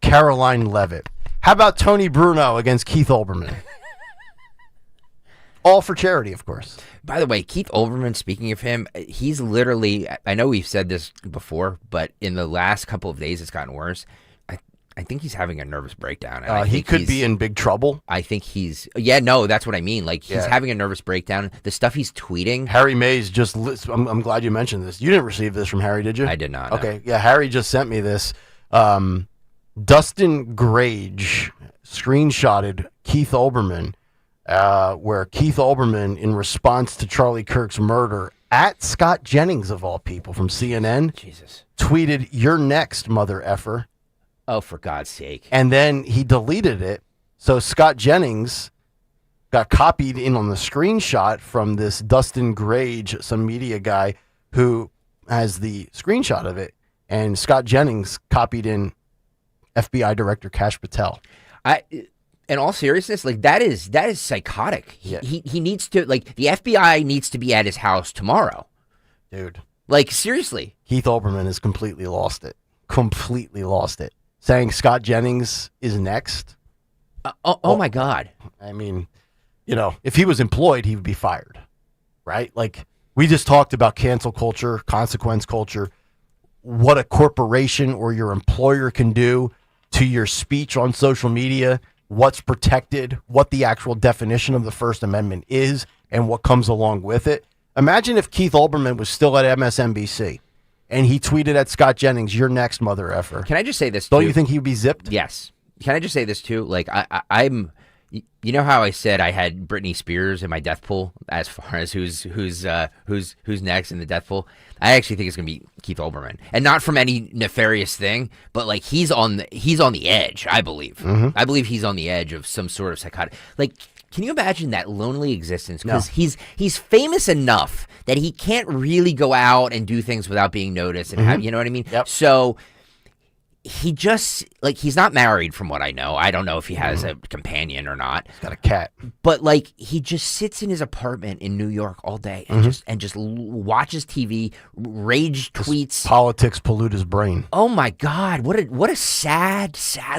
Caroline Levitt? How about Tony Bruno against Keith Olbermann? All for charity, of course. By the way, Keith Olbermann, speaking of him, he's literally, I know we've said this before, but in the last couple of days it's gotten worse. I think he's having a nervous breakdown. He could be in big trouble. I think that's what I mean. Like, he's having a nervous breakdown. The stuff he's tweeting. Harry Mays I'm glad you mentioned this. You didn't receive this from Harry, did you? I did not. Okay. Yeah, Harry just sent me this. Dustin Grage screenshotted Keith Olbermann, where Keith Olbermann, in response to Charlie Kirk's murder, at Scott Jennings, of all people, from CNN, tweeted, "You're next, mother effer." Oh, for God's sake. And then he deleted it. So Scott Jennings got copied in on the screenshot from this Dustin Grage, some media guy who has the screenshot of it. And Scott Jennings copied in FBI Director Kash Patel. In all seriousness, like that is psychotic. He needs to, like, the FBI needs to be at his house tomorrow. Dude. Like, seriously. Keith Olbermann has completely lost it. Saying Scott Jennings is next. Oh my God. I mean, if he was employed, he would be fired, right? Like, we just talked about cancel culture, consequence culture. what a corporation or your employer can do to your speech on social media, what's protected, what the actual definition of the First Amendment is, and what comes along with it. Imagine if Keith Olbermann was still at MSNBC and he tweeted at Scott Jennings, "You're next, mother effer." Can I just say this? Don't you think he would be zipped? Yes. Can I just say this too? Like I'm, you know how I said I had Britney Spears in my death pool as far as who's next in the death pool. I actually think it's gonna be Keith Olbermann, and not from any nefarious thing, but like he's on the edge. I believe. Mm-hmm. I believe he's on the edge of some sort of psychotic. Like, can you imagine that lonely existence? Because he's famous enough that he can't really go out and do things without being noticed and have, you know what I mean? Yep. So he just, like, he's not married from what I know. I don't know if he has a companion or not. He's got a cat. But like he just sits in his apartment in New York all day and just watches TV, rage tweets. Politics pollute his brain. Oh my God, what a sad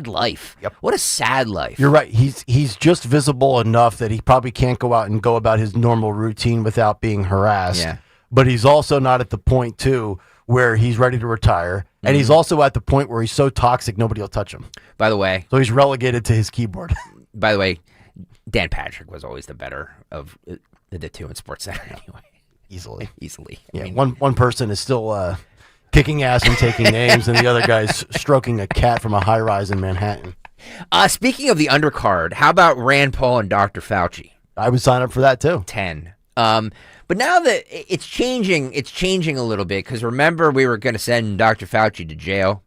life. Yep. What a sad life. You're right. He's just visible enough that he probably can't go out and go about his normal routine without being harassed. Yeah. But he's also not at the point too where he's ready to retire. And he's also at the point where he's so toxic nobody will touch him. By the way. So he's relegated to his keyboard. By the way, Dan Patrick was always the better of the two in SportsCenter anyway. Easily. I Yeah, mean, one person is still kicking ass and taking names, and the other guy's stroking a cat from a high-rise in Manhattan. Speaking of the undercard, how about Rand Paul and Dr. Fauci? I would sign up for that too. 10. But now that it's changing a little bit, because remember we were going to send Dr. Fauci to jail.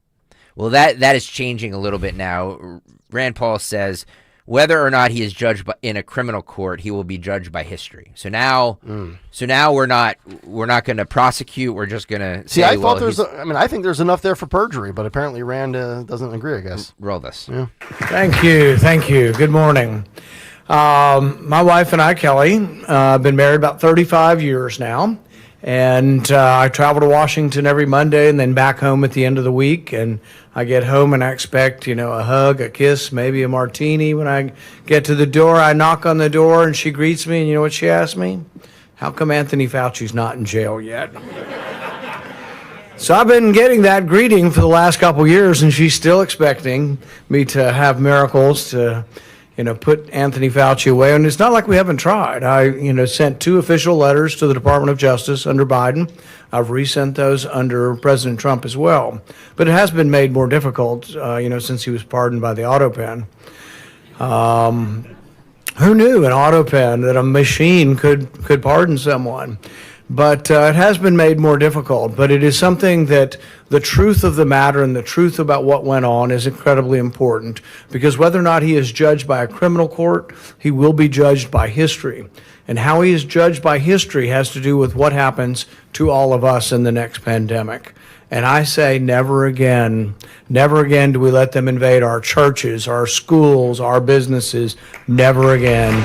Well, that is changing a little bit now. Rand Paul says whether or not he is judged in a criminal court, he will be judged by history. So now, we're not going to prosecute. We're just going to say. See, I think there's enough there for perjury, but apparently Rand doesn't agree. I guess. Roll this. Yeah. Thank you. Good morning. My wife and I, Kelly, have been married about 35 years now, and I travel to Washington every Monday and then back home at the end of the week, and I get home and I expect, a hug, a kiss, maybe a martini. When I get to the door, I knock on the door and she greets me, and you know what she asks me? How come Anthony Fauci's not in jail yet? So I've been getting that greeting for the last couple years, and she's still expecting me to have miracles to put Anthony Fauci away. And it's not like we haven't tried. I, sent 2 official letters to the Department of Justice under Biden. I've resent those under President Trump as well. But it has been made more difficult, since he was pardoned by the auto pen. Who knew an auto pen that a machine could pardon someone? But it has been made more difficult. But it is something that the truth of the matter and the truth about what went on is incredibly important. Because whether or not he is judged by a criminal court, he will be judged by history. And how he is judged by history has to do with what happens to all of us in the next pandemic. And I say never again do we let them invade our churches, our schools, our businesses. Never again.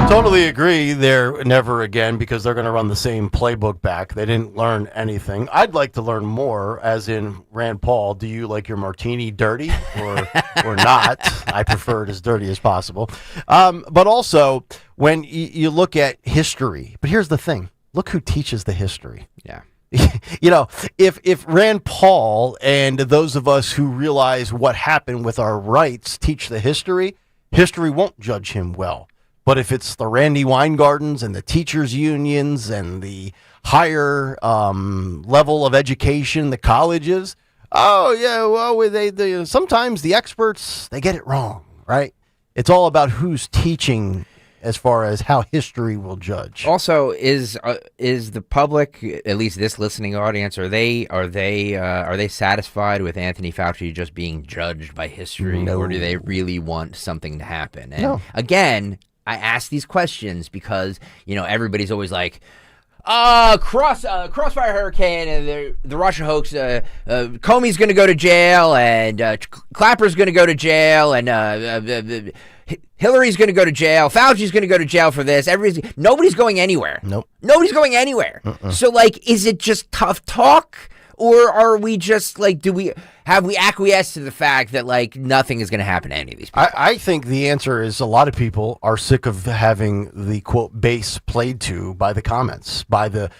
Totally agree there, never again, because they're going to run the same playbook back. They didn't learn anything. I'd like to learn more, as in Rand Paul, do you like your martini dirty or not? I prefer it as dirty as possible. But also, when you look at history, but here's the thing, look who teaches the history. Yeah. If Rand Paul and those of us who realize what happened with our rights teach the history won't judge him well. But if it's the Randy Weingardens and the teachers' unions and the higher level of education, the colleges, they sometimes the experts, they get it wrong, right? It's all about who's teaching as far as how history will judge. Also, is the public, at least this listening audience, are they satisfied with Anthony Fauci just being judged by history, No. or do they really want something to happen? And No. again, I ask these questions because everybody's always like, crossfire hurricane and the Russia hoax. Comey's going to go to jail, and Clapper's going to go to jail, and Hillary's going to go to jail. Fauci's going to go to jail for this. Nobody's going anywhere. Nope. Nobody's going anywhere. Uh-uh. So, is it just tough talk, Or are we just like, have we acquiesced to the fact that like nothing is going to happen to any of these people? I think the answer is a lot of people are sick of having the quote bass played to by the comments, by the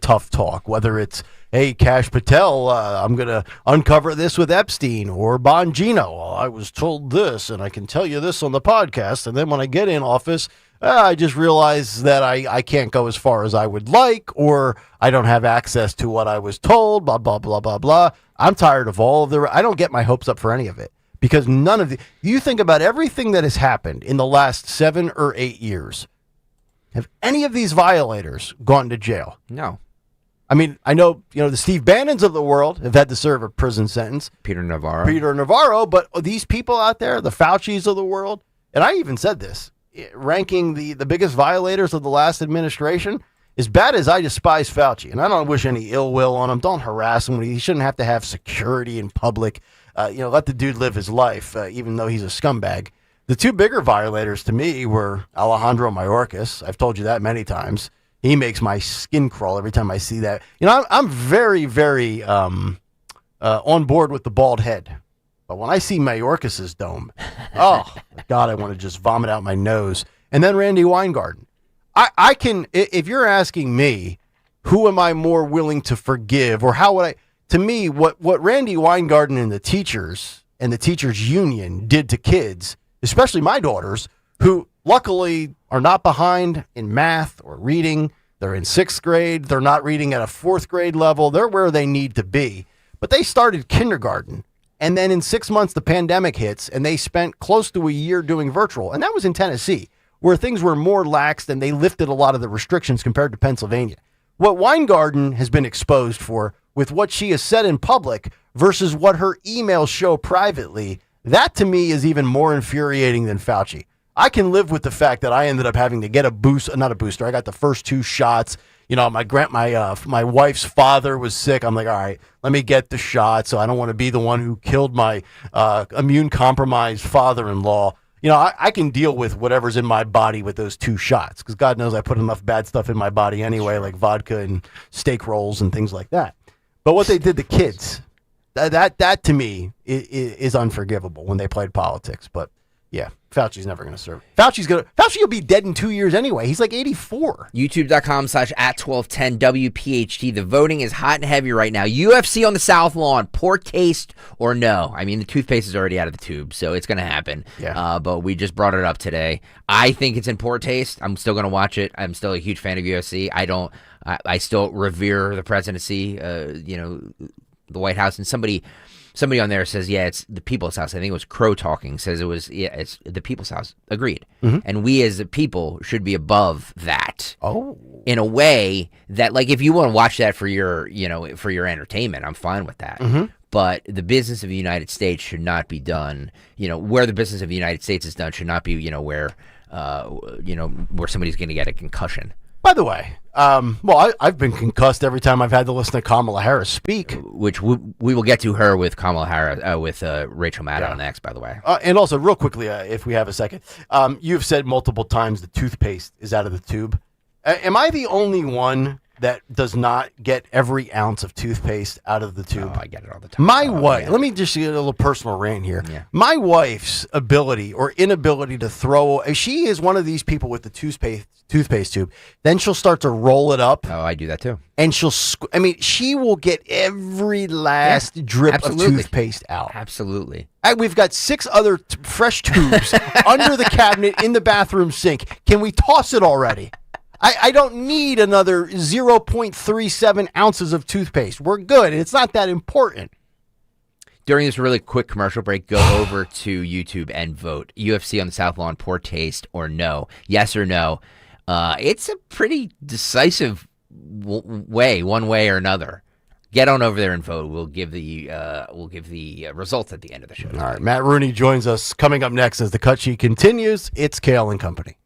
tough talk, whether it's, hey, Kash Patel, I'm going to uncover this with Epstein, or Bongino. Well, I was told this, and I can tell you this on the podcast, and then when I get in office, I just realized that I can't go as far as I would like, or I don't have access to what I was told, blah, blah, blah, blah, blah. I'm tired of all of I don't get my hopes up for any of it, because none of you think about everything that has happened in the last 7 or 8 years. Have any of these violators gone to jail? No. I mean, I know, the Steve Bannons of the world have had to serve a prison sentence. Peter Navarro, but these people out there, the Faucis of the world, and I even said this, ranking the biggest violators of the last administration, as bad as I despise Fauci, and I don't wish any ill will on him, don't harass him. He shouldn't have to have security in public. Let the dude live his life, even though he's a scumbag. The two bigger violators to me were Alejandro Mayorkas. I've told you that many times. He makes my skin crawl every time I see that. I'm very, very on board with the bald head. But when I see Mayorkas's dome, oh, God, I want to just vomit out my nose. And then Randy Weingarten. I can, if you're asking me, who am I more willing to forgive, or how would I, to me, what Randy Weingarten and the teachers union did to kids, especially my daughters, who luckily are not behind in math or reading. They're in 6th grade. They're not reading at a 4th grade level. They're where they need to be. But they started kindergarten. And then in 6 months, the pandemic hits, and they spent close to a year doing virtual. And that was in Tennessee, where things were more lax and they lifted a lot of the restrictions compared to Pennsylvania. What Weingarten has been exposed for with what she has said in public versus what her emails show privately, that to me is even more infuriating than Fauci. I can live with the fact that I ended up having to get not a booster. I got the first 2 shots. My wife's father was sick. I'm like, all right, let me get the shot. So I don't want to be the one who killed my immune compromised father-in-law. I can deal with whatever's in my body with those 2 shots, because God knows I put enough bad stuff in my body anyway, like vodka and steak rolls and things like that. But what they did to kids, that to me is unforgivable when they played politics. But yeah, Fauci's never going to serve. Fauci will be dead in 2 years anyway. He's like 84. YouTube.com/@1210 WPHT. The voting is hot and heavy right now. UFC on the South Lawn. Poor taste or no? I mean, the toothpaste is already out of the tube, so it's going to happen. Yeah. But we just brought it up today. I think it's in poor taste. I'm still going to watch it. I'm still a huge fan of UFC. I still revere the presidency, the White House, and somebody on there says, yeah, it's the People's House. I think it was Crow talking, says it's the People's House. Agreed. Mm-hmm. And we as a people should be above that. Oh. In a way that, like, if you want to watch that for your entertainment, I'm fine with that. Mm-hmm. But the business of the United States should not be done, where the business of the United States is done should not be, where somebody's going to get a concussion. By the way, I've been concussed every time I've had to listen to Kamala Harris speak. Which we will get to her with Kamala Harris, with Rachel Maddow next, by the way. And also, real quickly, if we have a second, you've said multiple times the toothpaste is out of the tube. Am I the only one that does not get every ounce of toothpaste out of the tube? Oh, I get it all the time. My wife, let me just get a little personal rant here. Yeah. My wife's ability or inability to throw, she is one of these people with the toothpaste tube. Then she'll start to roll it up. Oh, I do that too. And she will get every last drip of toothpaste out. Absolutely. We've got 6 other fresh tubes under the cabinet in the bathroom sink. Can we toss it already? I don't need another 0.37 ounces of toothpaste. We're good. It's not that important. During this really quick commercial break, go over to YouTube and vote. UFC on the South Lawn, poor taste or no? Yes or no? It's a pretty decisive way, one way or another. Get on over there and vote. We'll give the results at the end of the show. All right, Matt Rooney joins us coming up next as the cut sheet continues. It's Kayal and Company.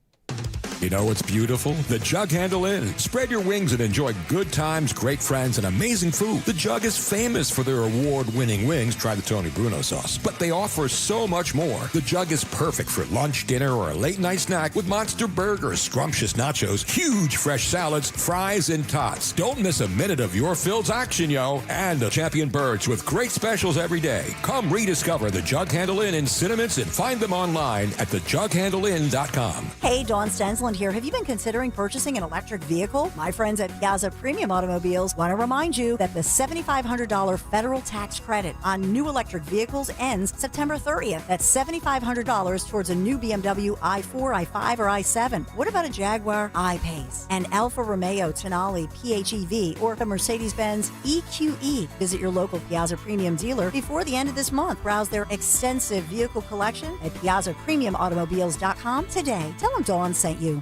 You know what's beautiful? The Jug Handle Inn. Spread your wings and enjoy good times, great friends, and amazing food. The Jug is famous for their award-winning wings. Try the Tony Bruno sauce. But they offer so much more. The Jug is perfect for lunch, dinner, or a late-night snack with monster burgers, scrumptious nachos, huge fresh salads, fries, and tots. Don't miss a minute of your Phil's action, yo. And the Champion Birds with great specials every day. Come rediscover the Jug Handle Inn in Cinnamons and find them online at thejughandleinn.com. Hey, Dawn Stensland here. Have you been considering purchasing an electric vehicle? My friends at Piazza Premium Automobiles want to remind you that the $7,500 federal tax credit on new electric vehicles ends September 30th. That's $7,500 towards a new BMW i4, i5, or i7. What about a Jaguar I-Pace, an Alfa Romeo Tonale PHEV, or a Mercedes-Benz EQE? Visit your local Piazza Premium dealer before the end of this month. Browse their extensive vehicle collection at PiazzaPremiumAutomobiles.com today. Tell them Dawn sent you.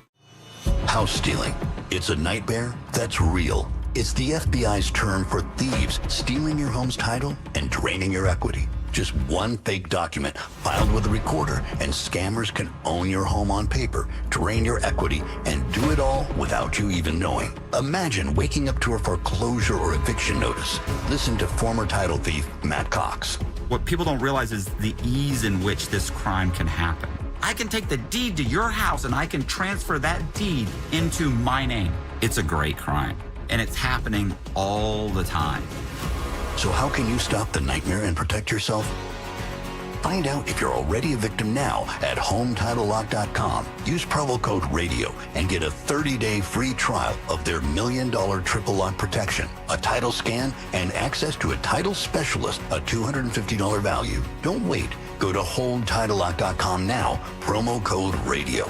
House stealing. It's a nightmare that's real. It's the FBI's term for thieves stealing your home's title and draining your equity. Just one fake document filed with a recorder, and scammers can own your home on paper, drain your equity, and do it all without you even knowing. Imagine waking up to a foreclosure or eviction notice. Listen to former title thief Matt Cox. What people don't realize is the ease in which this crime can happen. I can take the deed to your house and I can transfer that deed into my name. It's a great crime, and it's happening all the time. So how can you stop the nightmare and protect yourself? Find out if you're already a victim now at HomeTitleLock.com. Use promo code RADIO and get a 30-day free trial of their $1 million triple lock protection, a title scan, and access to a title specialist, a $250 value. Don't wait. Go to HomeTitleLock.com now, promo code RADIO.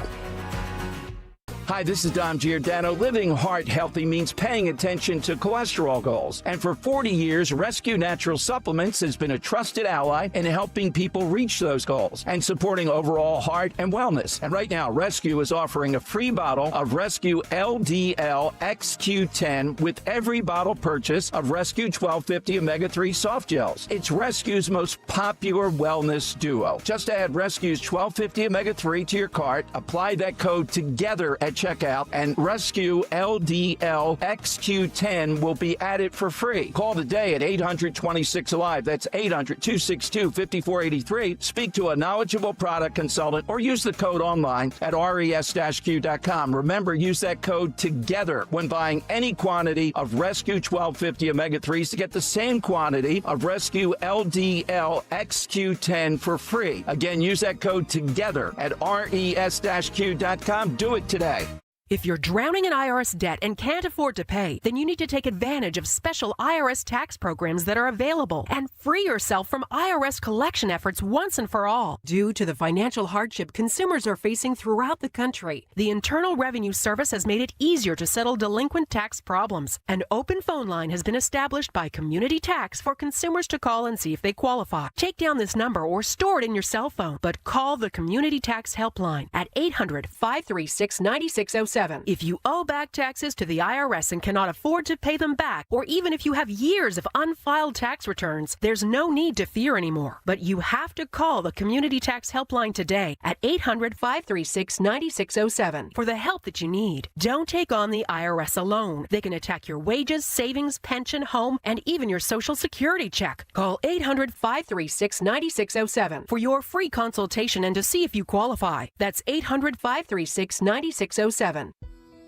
Hi, this is Dom Giordano. Living heart healthy means paying attention to cholesterol goals. And for 40 years, Rescue Natural Supplements has been a trusted ally in helping people reach those goals and supporting overall heart and wellness. And right now, Rescue is offering a free bottle of Rescue LDL XQ10 with every bottle purchase of Rescue 1250 Omega-3 Soft Gels. It's Rescue's most popular wellness duo. Just add Rescue's 1250 Omega-3 to your cart, apply that code TOGETHER at checkout, and Rescue LDL XQ10 will be added for free. Call today at 800-26-ALIVE. That's 800-262-5483. Speak to a knowledgeable product consultant or use the code online at res-q.com. Remember, use that code TOGETHER when buying any quantity of Rescue 1250 Omega-3s to get the same quantity of Rescue LDL XQ10 for free. Again, use that code TOGETHER at res-q.com. Do it today. If you're drowning in IRS debt and can't afford to pay, then you need to take advantage of special IRS tax programs that are available and free yourself from IRS collection efforts once and for all. Due to the financial hardship consumers are facing throughout the country, the Internal Revenue Service has made it easier to settle delinquent tax problems. An open phone line has been established by Community Tax for consumers to call and see if they qualify. Take down this number or store it in your cell phone, but call the Community Tax Helpline at 800-536-9607. If you owe back taxes to the IRS and cannot afford to pay them back, or even if you have years of unfiled tax returns, there's no need to fear anymore. But you have to call the Community Tax Helpline today at 800-536-9607 for the help that you need. Don't take on the IRS alone. They can attack your wages, savings, pension, home, and even your Social Security check. Call 800-536-9607 for your free consultation and to see if you qualify. That's 800-536-9607.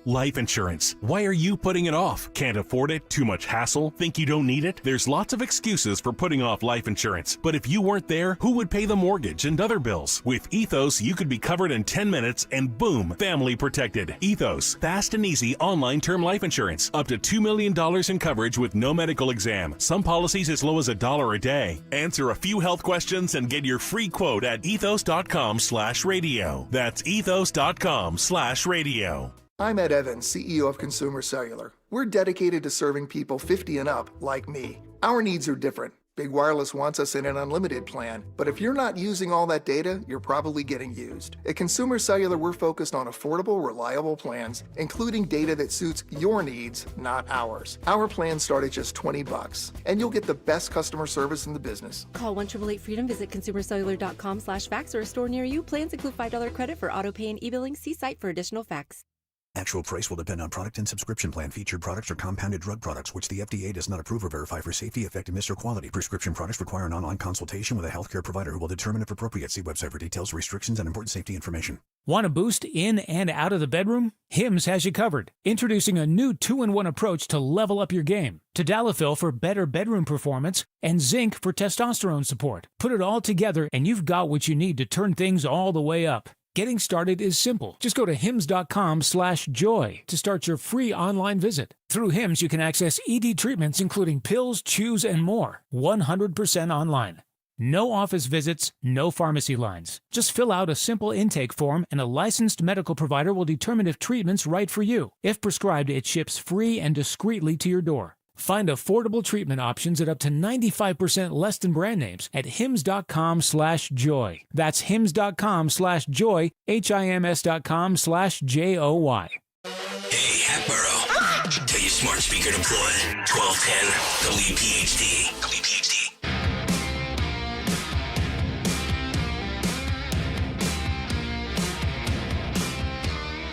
Life insurance. Why are you putting it off? Can't afford it? Too much hassle? Think you don't need it? There's lots of excuses for putting off life insurance. But if you weren't there, who would pay the mortgage and other bills? With Ethos, you could be covered in 10 minutes and boom, family protected. Ethos, fast and easy online term life insurance. Up to $2 million in coverage with no medical exam. Some policies as low as $1 a day. Answer a few health questions and get your free quote at ethos.com/radio. That's ethos.com/radio. I'm Ed Evans, CEO of Consumer Cellular. We're dedicated to serving people 50 and up like me. Our needs are different. Big Wireless wants us in an unlimited plan, but if you're not using all that data, you're probably getting used. At Consumer Cellular, we're focused on affordable, reliable plans, including data that suits your needs, not ours. Our plans start at just $20, and you'll get the best customer service in the business. Call 1-888-FREEDOM, visit consumercellular.com/facts or a store near you. Plans include $5 credit for auto pay and e-billing. See site for additional facts. Actual price will depend on product and subscription plan. Featured products are compounded drug products, which the FDA does not approve or verify for safety, effectiveness, or quality. Prescription products require an online consultation with a healthcare provider who will determine if appropriate. See website for details, restrictions, and important safety information. Want a boost in and out of the bedroom? Hims has you covered. Introducing a new 2-in-1 approach to level up your game. Tadalafil for better bedroom performance and zinc for testosterone support. Put it all together and you've got what you need to turn things all the way up. Getting started is simple. Just go to hims.com/joy to start your free online visit. Through Hims, you can access ED treatments including pills, chews, and more. 100% online. No office visits, no pharmacy lines. Just fill out a simple intake form and a licensed medical provider will determine if treatment's right for you. If prescribed, it ships free and discreetly to your door. Find affordable treatment options at up to 95% less than brand names at hims.com/joy. That's hims.com/joy, HIMS.com/JOY. Hey, Hatboro. Tell your smart speaker to play 1210 WPHT. WPHT.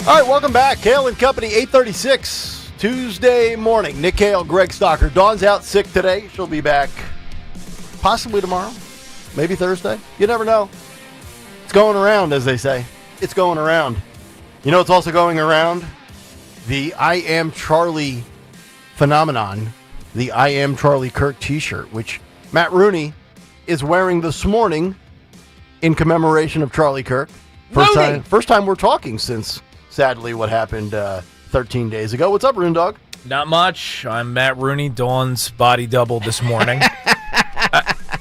All right, welcome back. Kayal and Company, 8:36. Tuesday morning. Nick Kayal, Greg Stalker. Dawn's out sick today. She'll be back possibly tomorrow, maybe Thursday. You never know. It's going around, as they say. It's going around. You know what's also going around? The I Am Charlie phenomenon. The I Am Charlie Kirk t-shirt, which Matt Rooney is wearing this morning in commemoration of Charlie Kirk. First time we're talking since, sadly, what happened 13 days ago. What's up, Rune Dog? Not much. I'm Matt Rooney, Dawn's body double this morning.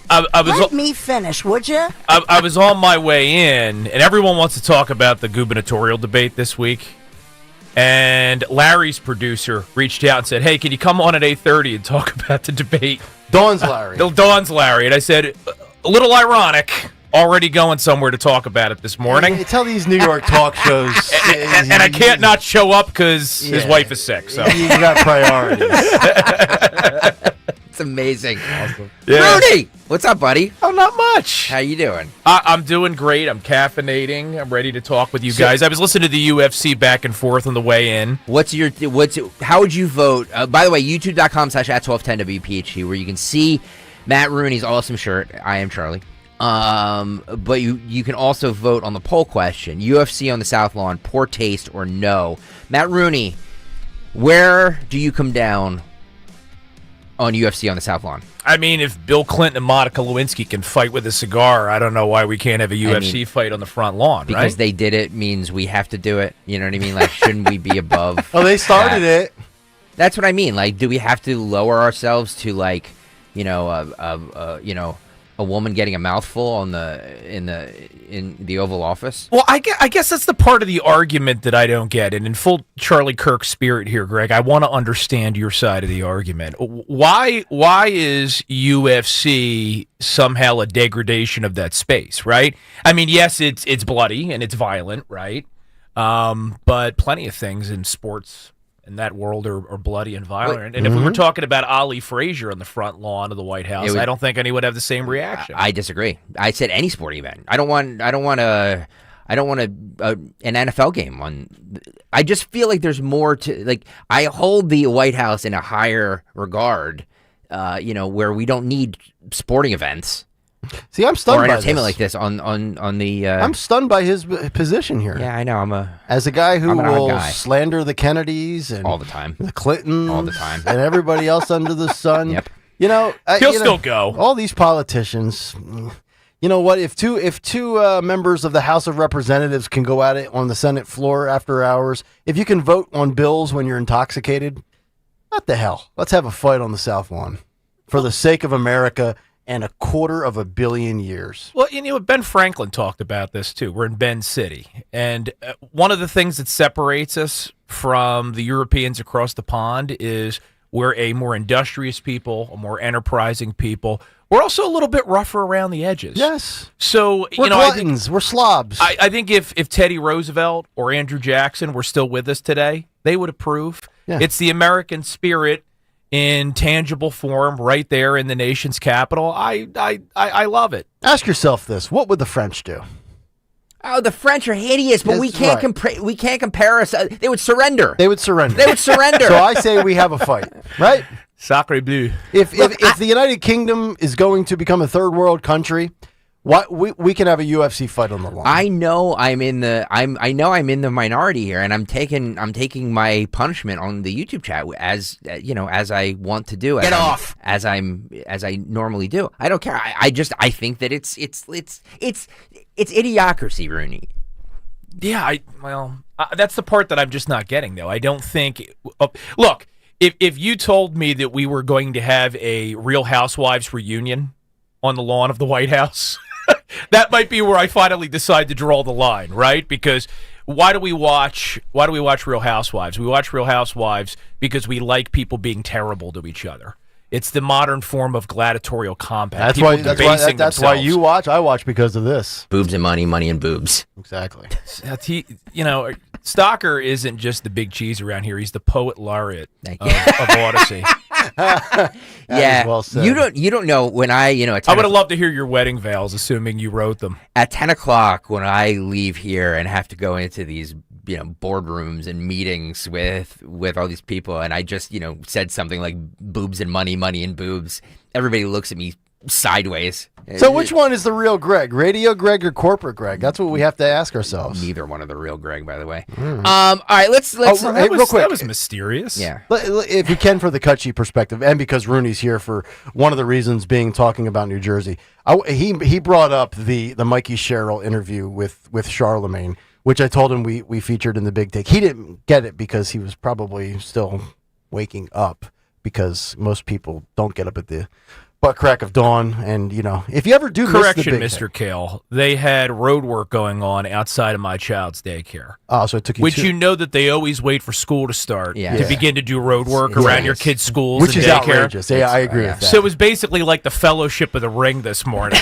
Let me finish, would you? I was on my way in, and everyone wants to talk about the gubernatorial debate this week. And Larry's producer reached out and said, hey, can you come on at 8:30 and talk about the debate? Dawn's Larry. Dawn's Larry. And I said, a little ironic. Already going somewhere to talk about it this morning. Hey, tell these New York talk shows. and I can't not show up because his wife is sick. So you got priorities. It's amazing. Awesome. Yeah. Rudy, what's up, buddy? Oh, not much. How you doing? I'm doing great. I'm caffeinating. I'm ready to talk with you guys. I was listening to the UFC back and forth on the way in. How would you vote? By the way, youtube.com/@1210WPHT, where you can see Matt Rooney's awesome shirt. I Am Charlie. But you can also vote on the poll question. UFC on the South Lawn, poor taste or no. Matt Rooney, where do you come down on UFC on the South Lawn? I mean, if Bill Clinton and Monica Lewinsky can fight with a cigar, I don't know why we can't have a UFC fight on the front lawn, because right? they did it means we have to do it. You know what I mean? Like, shouldn't we be above? Oh, they started it. That's what I mean. Like, do we have to lower ourselves to, like, a woman getting a mouthful in the Oval Office? Well, I guess that's the part of the argument that I don't get. And in full Charlie Kirk spirit here, Greg, I want to understand your side of the argument. Why is UFC somehow a degradation of that space, right? I mean, yes, it's bloody and it's violent, right? But plenty of things in sports in that world are bloody and violent. And if we were talking about Ali Frazier on the front lawn of the White House, I don't think anyone would have the same reaction. I disagree. I said any sporting event. I don't want an NFL game on. I just feel like there's more to, like, I hold the White House in a higher regard, where we don't need sporting events. See, I'm stunned or by entertainment this. like this on the. I'm stunned by his position here. Yeah, I know. As a guy who I'm an odd will guy. slander the Kennedys and all the time, the Clintons all the time, and everybody else under the sun. Yep. He'll still go. All these politicians. You know what? If two members of the House of Representatives can go at it on the Senate floor after hours, if you can vote on bills when you're intoxicated, what the hell? Let's have a fight on the South Lawn for the sake of America and 250 million years. Well, Ben Franklin talked about this too. We're in Bend City. And one of the things that separates us from the Europeans across the pond is We're a more industrious people, a more enterprising people. We're also a little bit rougher around the edges. Yes. So, We're gluttons. We're slobs. I think if Teddy Roosevelt or Andrew Jackson were still with us today, they would approve. Yeah. It's the American spirit in tangible form right there in the nation's capital. I love it. Ask yourself this. What would the French do? Oh, the French are hideous, but we can't we can't compare us. They would surrender. They would surrender. They would surrender. So I say we have a fight, right? Sacre bleu. If the United Kingdom is going to become a third world country, we can have a UFC fight on the line. I know I'm in the minority here, and I'm taking my punishment on the YouTube chat as as I want to do. Get off. As I normally do. I don't care. I think that it's idiocracy, Rooney. Yeah, that's the part that I'm just not getting, though. I don't think. Look, if you told me that we were going to have a Real Housewives reunion on the lawn of the White House, that might be where I finally decide to draw the line, right? Because why do we watch Real Housewives? We watch Real Housewives because we like people being terrible to each other. It's the modern form of gladiatorial combat. That's why you watch. I watch because of this. Boobs and money, money and boobs. Exactly. Stalker isn't just the big cheese around here. He's the poet laureate of Odyssey. Yeah, well said. You don't know when I I would have loved to hear your wedding vows, assuming you wrote them. At 10 o'clock when I leave here and have to go into these boardrooms and meetings with all these people, and I just said something like boobs and money, money and boobs. Everybody looks at me sideways. So which one is the real Greg? Radio Greg or corporate Greg? That's what we have to ask ourselves. Neither one of the real Greg, by the way. All right, let's real quick. That was mysterious. Yeah. If you can, for the cut sheet perspective, and because Rooney's here for one of the reasons being talking about New Jersey, he brought up the Mikey Sherrill interview with Charlemagne, which I told him we featured in the Big Take. He didn't get it because he was probably still waking up, because most people don't get up at the butt crack of dawn. And, if you ever do Correction, miss the Big Mr. Kayal, they had road work going on outside of my child's daycare. Oh, so it took you Which you know that they always wait for school to start Yeah. to begin to do road work around your kids' schools Which and is daycare. outrageous. Yeah, I agree with that. So it was basically like the Fellowship of the Ring this morning.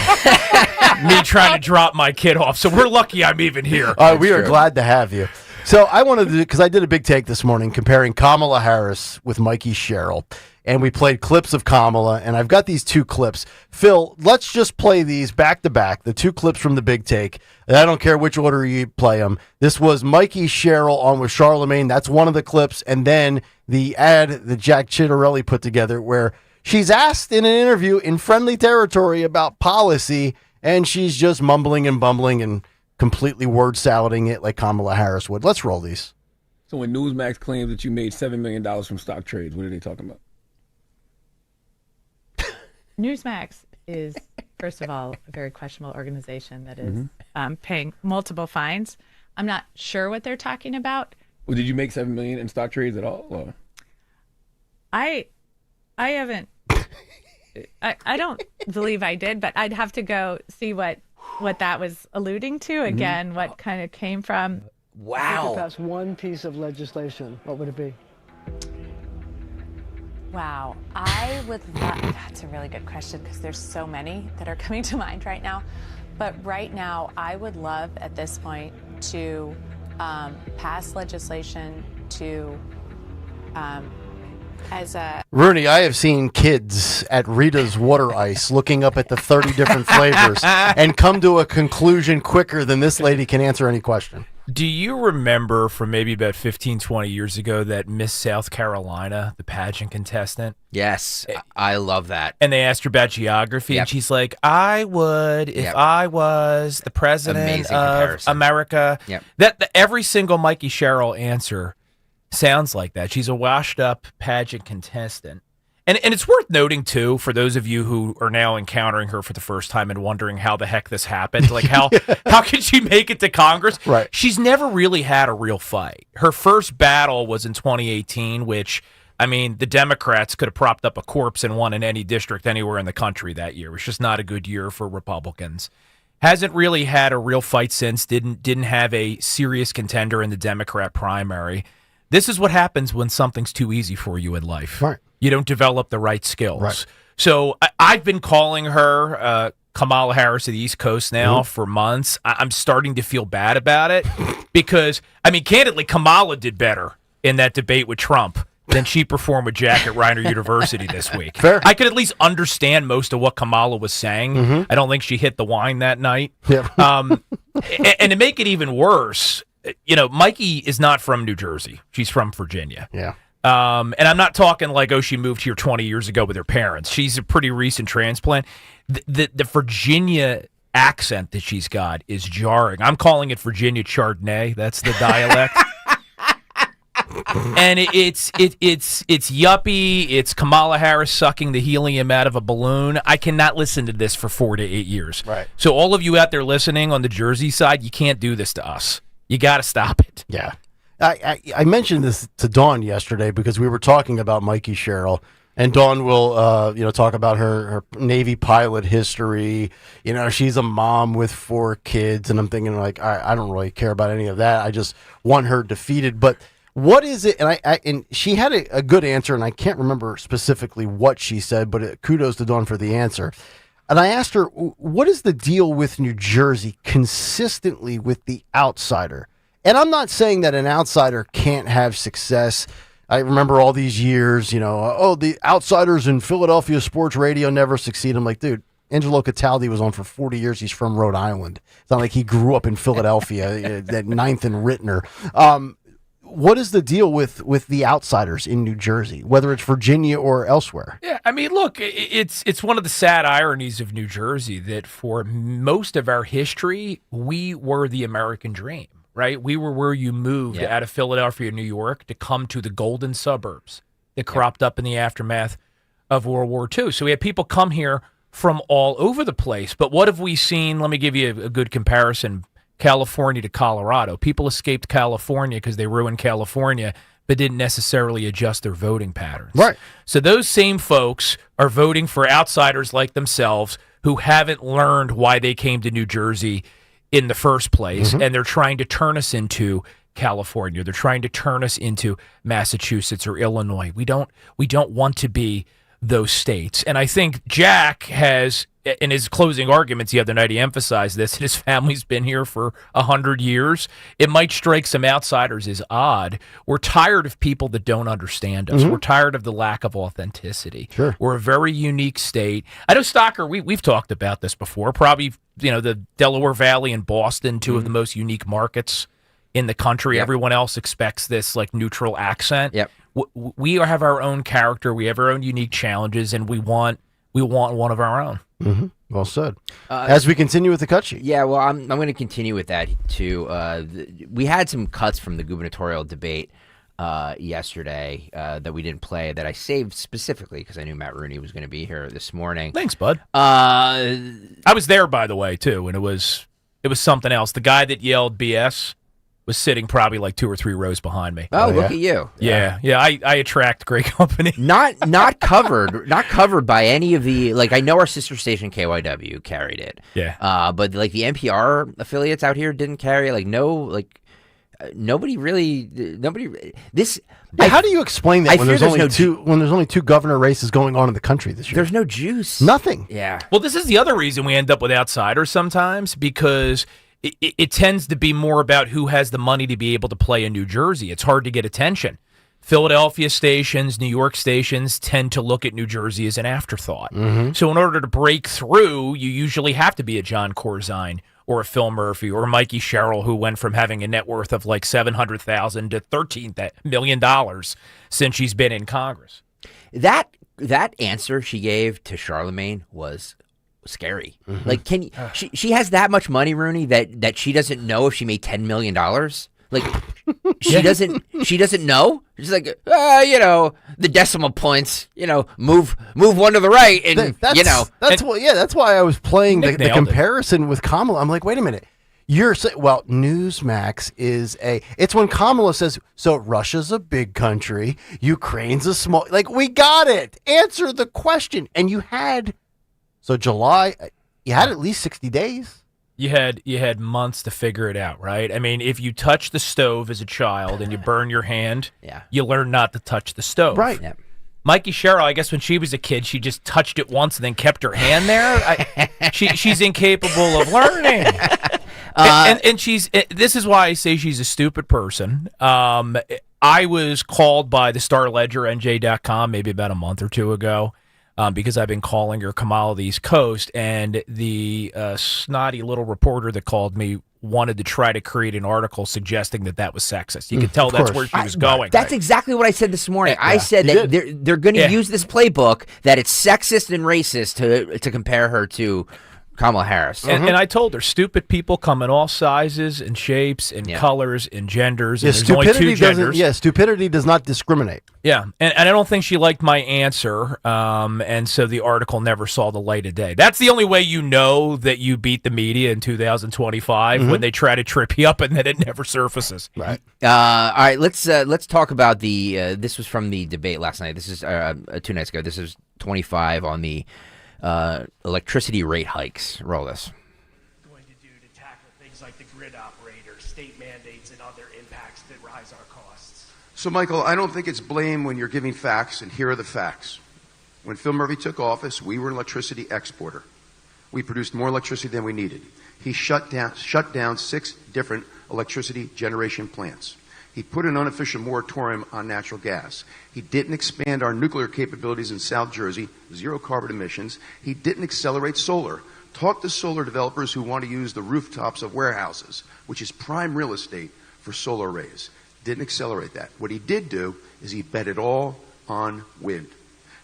Me trying to drop my kid off. So we're lucky I'm even here. We are glad to have you. So I wanted to, because I did a Big Take this morning comparing Kamala Harris with Mikey Sherrill, and we played clips of Kamala, and I've got these two clips. Phil, let's just play these back to back, the two clips from the Big Take. And I don't care which order you play them. This was Mikey Sherrill on with Charlemagne. That's one of the clips. And then the ad that Jack Chitterelli put together, where she's asked in an interview in friendly territory about policy, and she's just mumbling and bumbling and completely word salading it like Kamala Harris would. Let's roll these. So when Newsmax claims that you made $7 million from stock trades, what are they talking about? Newsmax is, first of all, a very questionable organization that is paying multiple fines. I'm not sure what they're talking about. Well, did you make $7 million in stock trades at all? Or? I haven't. I don't believe I did, but I'd have to go see what that was alluding to. Again, what kind of came from. If you could pass one piece of legislation, what would it be? Wow, I would love, that's a really good question because there's so many that are coming to mind right now. But right now, I would love at this point to pass legislation to, as a... Rooney, I have seen kids at Rita's Water Ice looking up at the 30 different flavors and come to a conclusion quicker than this lady can answer any question. Do you remember from maybe about 15, 20 years ago that Miss South Carolina, the pageant contestant? Yes, I love that. And they asked her about geography, and she's like, I would if I was the president of America. Yep. That every single Mikey Sherrill answer sounds like that. She's a washed-up pageant contestant. And it's worth noting, too, for those of you who are now encountering her for the first time and wondering how the heck this happened, like how could she make it to Congress? Right. She's never really had a real fight. Her first battle was in 2018, which, I mean, the Democrats could have propped up a corpse and won in any district anywhere in the country that year. It was just not a good year for Republicans. Hasn't really had a real fight since, didn't have a serious contender in the Democrat primary. This is what happens when something's too easy for you in life. Right. You don't develop the right skills. Right. So I've been calling her Kamala Harris of the East Coast now for months. I'm starting to feel bad about it because, I mean, candidly, Kamala did better in that debate with Trump than she performed with Jack at Reiner University this week. Fair. I could at least understand most of what Kamala was saying. I don't think she hit the wine that night. And to make it even worse, you know, Mikey is not from New Jersey. She's from Virginia. Yeah. And I'm not talking like, oh, she moved here 20 years ago with her parents. She's a pretty recent transplant. The Virginia accent that she's got is jarring. I'm calling it Virginia Chardonnay. That's the dialect. And it's yuppie. It's Kamala Harris sucking the helium out of a balloon. I cannot listen to this for 4 to 8 years. Right. So all of you out there listening on the Jersey side, you can't do this to us. You got to stop it. Yeah. I mentioned this to Dawn yesterday because we were talking about Mikey Sherrill, and Dawn will talk about her Navy pilot history. You know, she's a mom with 4 kids, and I'm thinking like, I don't really care about any of that. I just want her defeated. But what is it? And she had a good answer, and I can't remember specifically what she said, but kudos to Dawn for the answer. And I asked her, what is the deal with New Jersey consistently with the outsider? And I'm not saying that an outsider can't have success. I remember all these years, the outsiders in Philadelphia sports radio never succeed. I'm like, dude, Angelo Cataldi was on for 40 years. He's from Rhode Island. It's not like he grew up in Philadelphia at 9th and Rittner. What is the deal with the outsiders in New Jersey, whether it's Virginia or elsewhere? Yeah, I mean, look, it's one of the sad ironies of New Jersey that for most of our history, we were the American dream. Right? We were where you moved out of Philadelphia, New York to come to the golden suburbs that cropped up in the aftermath of World War II. So we had people come here from all over the place. But what have we seen? Let me give you a good comparison. California to Colorado. People escaped California because they ruined California, but didn't necessarily adjust their voting patterns. Right. So those same folks are voting for outsiders like themselves who haven't learned why they came to New Jersey in the first place, and they're trying to turn us into California. They're trying to turn us into Massachusetts or Illinois. We don't want to be those states. And I think Jack has, in his closing arguments the other night, he emphasized this, and his family's been here for 100 years. It might strike some outsiders as odd. We're tired of people that don't understand us. We're tired of the lack of authenticity. Sure. We're a very unique state. I know, Stocker, we've talked about this before. Probably, the Delaware Valley and Boston, two of the most unique markets in the country. Everyone else expects this like neutral accent. We have our own character. We have our own unique challenges, and we want one of our own. Well said. As we continue with the cut sheet. Yeah, well, I'm going to continue with that too. We had some cuts from the gubernatorial debate yesterday that we didn't play that I saved specifically because I knew Matt Rooney was going to be here this morning. Thanks, bud. I was there, by the way, too, and it was something else. The guy that yelled BS was sitting probably like 2 or 3 rows behind me. Oh, look at you. Yeah. I attract great company. Not covered by any of the, like, I know our sister station KYW carried it. Yeah. But like the NPR affiliates out here didn't carry, like, nobody this. How do you explain that when there's only no two governor races going on in the country this year? There's no juice. Nothing. Yeah. Well, this is the other reason we end up with outsiders sometimes, because it tends to be more about who has the money to be able to play in New Jersey. It's hard to get attention. Philadelphia stations, New York stations tend to look at New Jersey as an afterthought. So in order to break through, you usually have to be a John Corzine or a Phil Murphy or Mikey Sherrill, who went from having a net worth of like $700,000 to $13 million since she's been in Congress. That answer she gave to Charlemagne was scary. Like, she has that much money, Rooney, that she doesn't know if she made $10 million. Like, she doesn't know. She's like, the decimal points, move one to the right, and that's why I was playing the comparison with Kamala. I'm like, wait a minute. You're saying, well, Newsmax is it's when Kamala says, so Russia's a big country, Ukraine's a small, like, we got it. Answer the question. And you had, so July, you had at least 60 days. You had months to figure it out, right? I mean, if you touch the stove as a child and you burn your hand, you learn not to touch the stove. Right. Mikey Sherrill, I guess when she was a kid, she just touched it once and then kept her hand there. She's incapable of learning. And she's. This is why I say she's a stupid person. I was called by the Star Ledger, NJ.com, maybe about a month or two ago, because I've been calling her Kamal of the East Coast, and the snotty little reporter that called me wanted to try to create an article suggesting that was sexist. You could tell that's where she was going. That's exactly what I said this morning. I said that they're going to use this playbook, that it's sexist and racist to compare her to Kamala Harris. And I told her, stupid people come in all sizes and shapes and colors and genders. And there's only two genders. Stupidity does not discriminate. Yeah, and I don't think she liked my answer, and so the article never saw the light of day. That's the only way you know that you beat the media in 2025, when they try to trip you up and then it never surfaces. Right. All right, let's talk about the. This was from the debate last night. This is 2 nights ago. This is 25 on the electricity rate hikes. Roll this. Going to do to tackle things like the grid operator, state mandates, and other impacts that rise our costs? So, Michael, I don't think it's blame when you're giving facts, and here are the facts. When Phil Murphy took office, we were an electricity exporter. We produced more electricity than we needed. He shut down 6 different electricity generation plants. He put an unofficial moratorium on natural gas. He didn't expand our nuclear capabilities in South Jersey, 0 carbon emissions. He didn't accelerate solar. Talk to solar developers who want to use the rooftops of warehouses, which is prime real estate for solar arrays. Didn't accelerate that. What he did do is he bet it all on wind.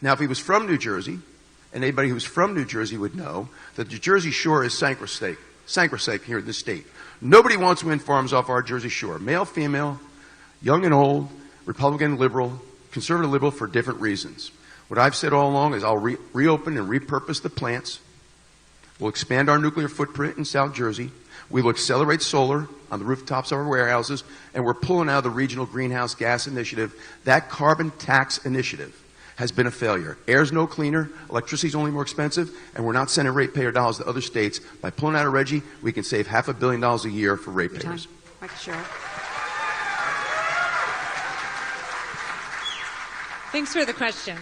Now, if he was from New Jersey, and anybody who's from New Jersey would know that the Jersey Shore is sacrosanct here in this state. Nobody wants wind farms off our Jersey Shore. Male, female, young and old, Republican, liberal, conservative, liberal, for different reasons. What I've said all along is I'll reopen and repurpose the plants. We'll expand our nuclear footprint in South Jersey. We will accelerate solar on the rooftops of our warehouses, and we're pulling out of the Regional Greenhouse Gas Initiative. That carbon tax initiative has been a failure. Air's no cleaner, electricity's only more expensive, and we're not sending ratepayer dollars to other states. By pulling out of Reggie, we can save $500 million a year for ratepayers. Thanks for the question.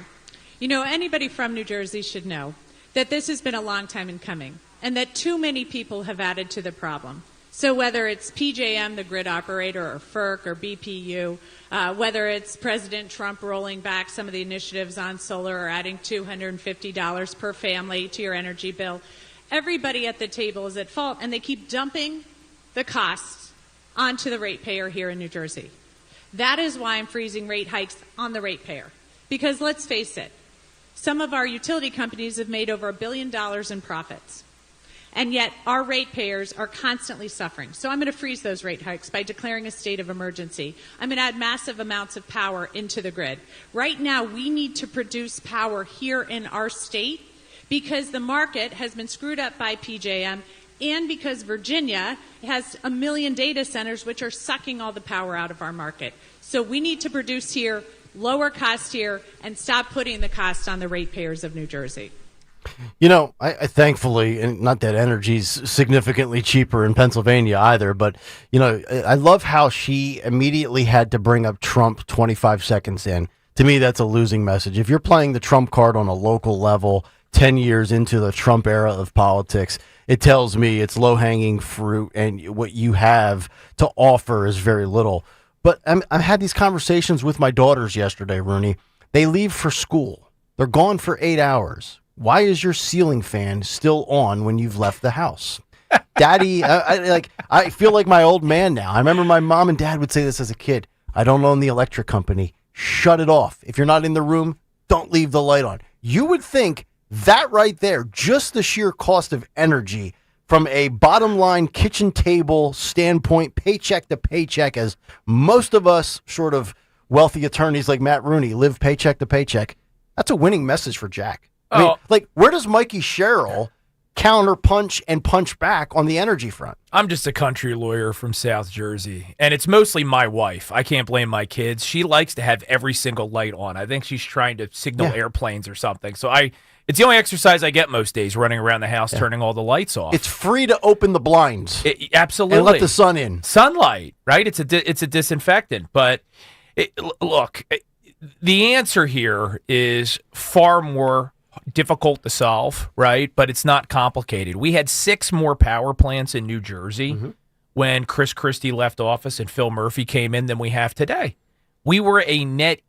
You know, anybody from New Jersey should know that this has been a long time in coming, and that too many people have added to the problem. So whether it's PJM, the grid operator, or FERC, or BPU, whether it's President Trump rolling back some of the initiatives on solar or adding $250 per family to your energy bill, everybody at the table is at fault, and they keep dumping the costs onto the ratepayer here in New Jersey. That is why I'm freezing rate hikes on the ratepayer. Because let's face it, some of our utility companies have made over $1 billion in profits. And yet our ratepayers are constantly suffering. So I'm going to freeze those rate hikes by declaring a state of emergency. I'm going to add massive amounts of power into the grid. Right now, we need to produce power here in our state because the market has been screwed up by PJM and because Virginia has 1 million data centers which are sucking all the power out of our market. So we need to produce here, lower cost here, and stop putting the cost on the ratepayers of New Jersey. You know, I thankfully, and not that energy's significantly cheaper in Pennsylvania either, but, you know, I love how she immediately had to bring up Trump 25 seconds in. To me, that's a losing message. If you're playing the Trump card on a local level 10 years into the Trump era of politics, it tells me it's low-hanging fruit and what you have to offer is very little. But I had these conversations with my daughters yesterday, Rooney. They leave for school. They're gone for 8 hours. Why is your ceiling fan still on when you've left the house? Daddy, I feel like my old man now. I remember my mom and dad would say this as a kid. I don't own the electric company. Shut it off. If you're not in the room, don't leave the light on. You would think that right there, just the sheer cost of energy from a bottom line kitchen table standpoint, paycheck to paycheck, as most of us sort of wealthy attorneys like Matt Rooney live paycheck to paycheck. That's a winning message for Jack. I mean, like, where does Mikey Sherrill counter punch and punch back on the energy front? I'm just a country lawyer from South Jersey, and it's mostly my wife. I can't blame my kids. She likes to have every single light on. I think she's trying to signal airplanes or something. So it's the only exercise I get most days, running around the house, turning all the lights off. It's free to open the blinds. Absolutely. And let the sun in. Sunlight, right? It's a disinfectant. But look, the answer here is far more difficult to solve, right? But it's not complicated. We had 6 more power plants in New Jersey when Chris Christie left office and Phil Murphy came in than we have today. We were a net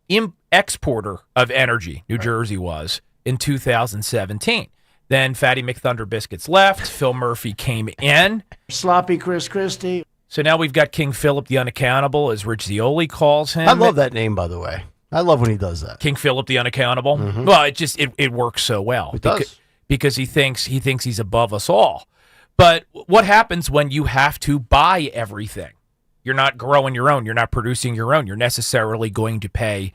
exporter of energy, New Jersey was, in 2017. Then Fatty McThunder Biscuits left. Phil Murphy came in. Sloppy Chris Christie. So now we've got King Philip the Unaccountable, as Rich Zioli calls him. I love that name, by the way. I love when he does that. King Philip the Unaccountable. Well, it works so well. It does. Because he thinks he's above us all. But what happens when you have to buy everything? You're not growing your own. You're not producing your own. You're necessarily going to pay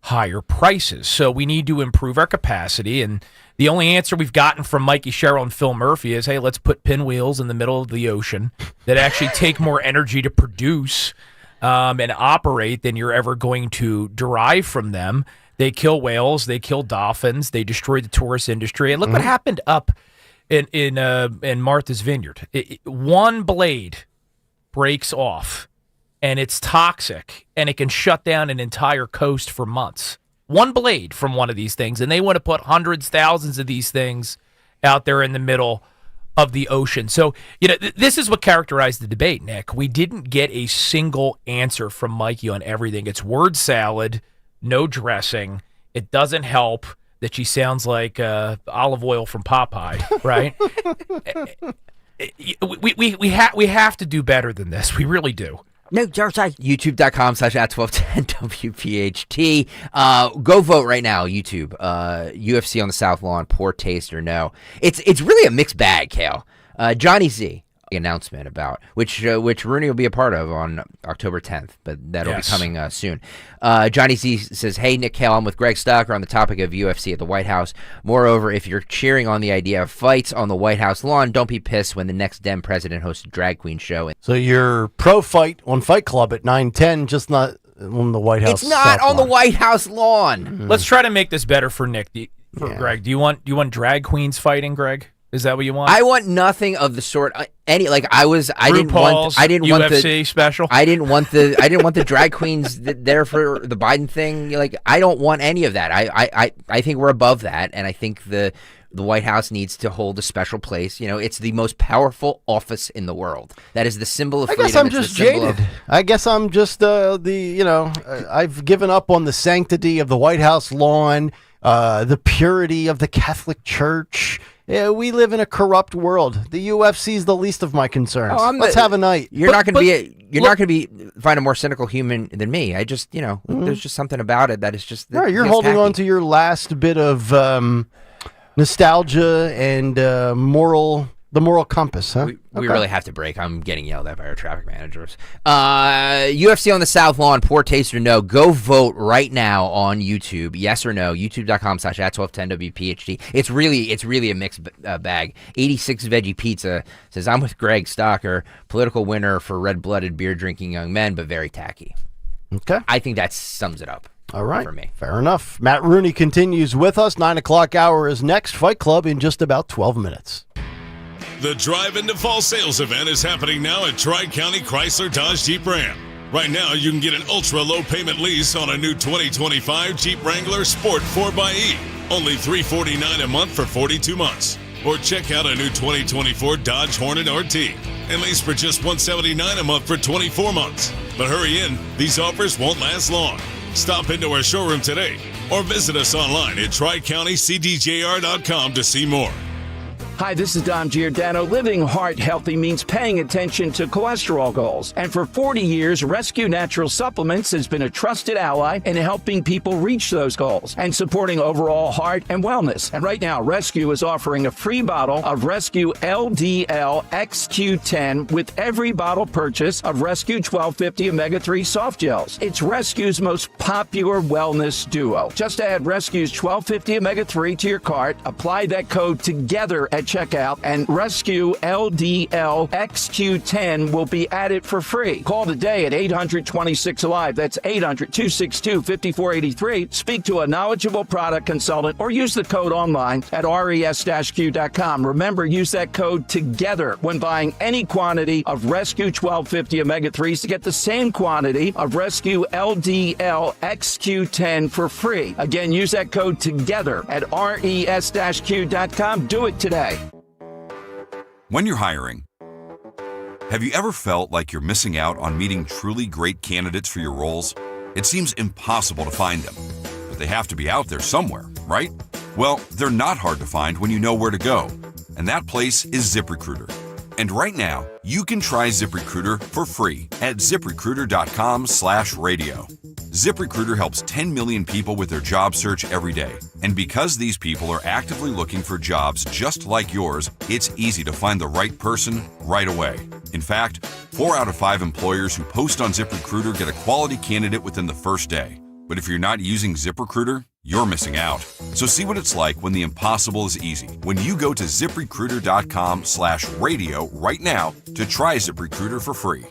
higher prices. So we need to improve our capacity. And the only answer we've gotten from Mikey Sherrill and Phil Murphy is, hey, let's put pinwheels in the middle of the ocean that actually take more energy to produce and operate than you're ever going to derive from them. They kill whales. They kill dolphins. They destroy the tourist industry. And look what happened up in Martha's Vineyard. One blade breaks off, and it's toxic, and it can shut down an entire coast for months. One blade from one of these things, and they want to put hundreds, thousands of these things out there in the middle of the ocean. So, this is what characterized the debate, Nick. We didn't get a single answer from Mikey on everything. It's word salad, no dressing. It doesn't help that she sounds like olive oil from Popeye, right? We have to do better than this. We really do. New Jersey. YouTube.com/@1210 WPHT. Go vote right now, YouTube. UFC on the South Lawn, poor taste or no. It's really a mixed bag, Kayal. Johnny Z announcement about which Rooney will be a part of on October 10th, but that'll be coming soon. Johnny Z says, hey, Nick, Kayal, I'm with Greg Stocker on the topic of UFC at the White House. Moreover, if you're cheering on the idea of fights on the White House lawn, don't be pissed when the next Dem president hosts a drag queen show. So you're pro-fight on Fight Club at 9:10, just not on the White House. It's not on the White House lawn. Let's try to make this better for Nick. Greg, do you want drag queens fighting, Greg? Is that what you want? I want nothing of the sort. I didn't want UFC special. I didn't want the drag queens there for the Biden thing. I don't want any of that. I think we're above that, and I think the White House needs to hold a special place. It's the most powerful office in the world. That is the symbol of freedom. I guess I'm just jaded. I guess I'm just I've given up on the sanctity of the White House lawn, the purity of the Catholic Church. Yeah, we live in a corrupt world. The UFC is the least of my concerns. Let's have a night. You're not going to find a more cynical human than me. I just, there's just something about it that is just. No, you're holding on to your last bit of nostalgia and the moral compass, huh? We really have to break. I'm getting yelled at by our traffic managers. UFC on the South Lawn, poor taste or no. Go vote right now on YouTube. Yes or no. YouTube.com/@1210 WPHT. It's really a mixed bag. 86 Veggie Pizza says, I'm with Greg Stocker, political winner for red-blooded beer-drinking young men, but very tacky. Okay. I think that sums it up. All right. For me. Fair enough. Matt Rooney continues with us. 9 o'clock hour is next. Fight Club in just about 12 minutes. The Drive Into Fall sales event is happening now at Tri-County Chrysler Dodge Jeep Ram. Right now, you can get an ultra-low payment lease on a new 2025 Jeep Wrangler Sport 4xE. Only $349 a month for 42 months. Or check out a new 2024 Dodge Hornet RT and lease for just $179 a month for 24 months. But hurry in, these offers won't last long. Stop into our showroom today or visit us online at TriCountyCDJR.com to see more. Hi, this is Dom Giordano. Living heart healthy means paying attention to cholesterol goals. And for 40 years, Rescue Natural Supplements has been a trusted ally in helping people reach those goals and supporting overall heart and wellness. And right now, Rescue is offering a free bottle of Rescue LDL XQ10 with every bottle purchase of Rescue 1250 Omega-3 Soft Gels. It's Rescue's most popular wellness duo. Just add Rescue's 1250 Omega-3 to your cart, apply that code TOGETHER at checkout, and Rescue LDL XQ10 will be added for free. Call today at 800-26-ALIVE. That's 800-262-5483. Speak to a knowledgeable product consultant or use the code online at res-q.com. Remember, use that code TOGETHER when buying any quantity of Rescue 1250 Omega-3s to get the same quantity of Rescue LDL XQ10 for free. Again, use that code TOGETHER at res-q.com. Do it today. When you're hiring, have you ever felt like you're missing out on meeting truly great candidates for your roles? It seems impossible to find them, but they have to be out there somewhere, right? Well, they're not hard to find when you know where to go, and that place is ZipRecruiter. And right now, you can try ZipRecruiter for free at ZipRecruiter.com/radio. ZipRecruiter helps 10 million people with their job search every day. And because these people are actively looking for jobs just like yours, it's easy to find the right person right away. In fact, 4 out of 5 employers who post on ZipRecruiter get a quality candidate within the first day. But if you're not using ZipRecruiter, you're missing out. So see what it's like when the impossible is easy. When you go to ZipRecruiter.com/radio right now to try ZipRecruiter for free.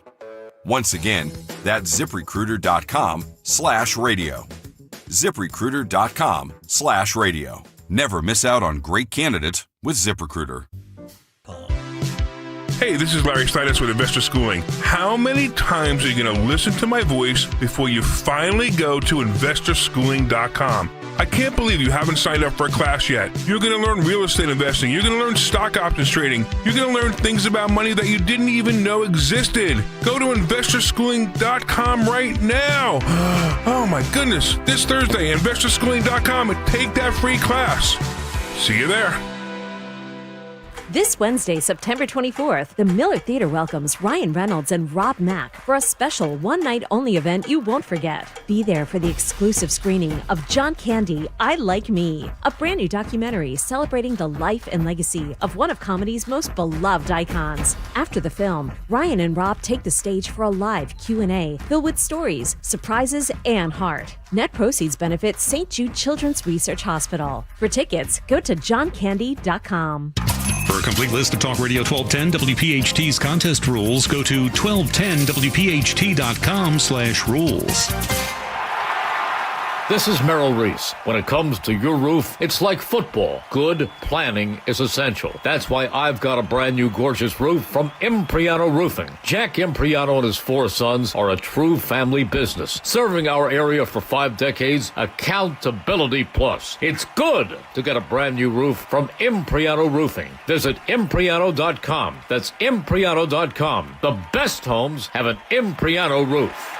Once again, that's ZipRecruiter.com/radio. ZipRecruiter.com/radio. Never miss out on great candidates with ZipRecruiter. Hey, this is Larry Steinitz with Investor Schooling. How many times are you going to listen to my voice before you finally go to investorschooling.com? I can't believe you haven't signed up for a class yet. You're going to learn real estate investing. You're going to learn stock options trading. You're going to learn things about money that you didn't even know existed. Go to investorschooling.com right now. Oh my goodness. This Thursday, investorschooling.com, and take that free class. See you there. This Wednesday, September 24th, the Miller Theater welcomes Ryan Reynolds and Rob Mack for a special one-night-only event you won't forget. Be there for the exclusive screening of John Candy, I Like Me, a brand new documentary celebrating the life and legacy of one of comedy's most beloved icons. After the film, Ryan and Rob take the stage for a live Q&A filled with stories, surprises, and heart. Net proceeds benefit St. Jude Children's Research Hospital. For tickets, go to johncandy.com. For a complete list of Talk Radio 1210 WPHT's contest rules, go to 1210WPHT.com/rules. This is Merrill Reese. When it comes to your roof, it's like football. Good planning is essential. That's why I've got a brand new gorgeous roof from Impriano Roofing. Jack Impriano and his 4 sons are a true family business, serving our area for 5 decades. Accountability plus. It's good to get a brand new roof from Impriano Roofing. Visit Impriano.com. That's Impriano.com. The best homes have an Impriano roof.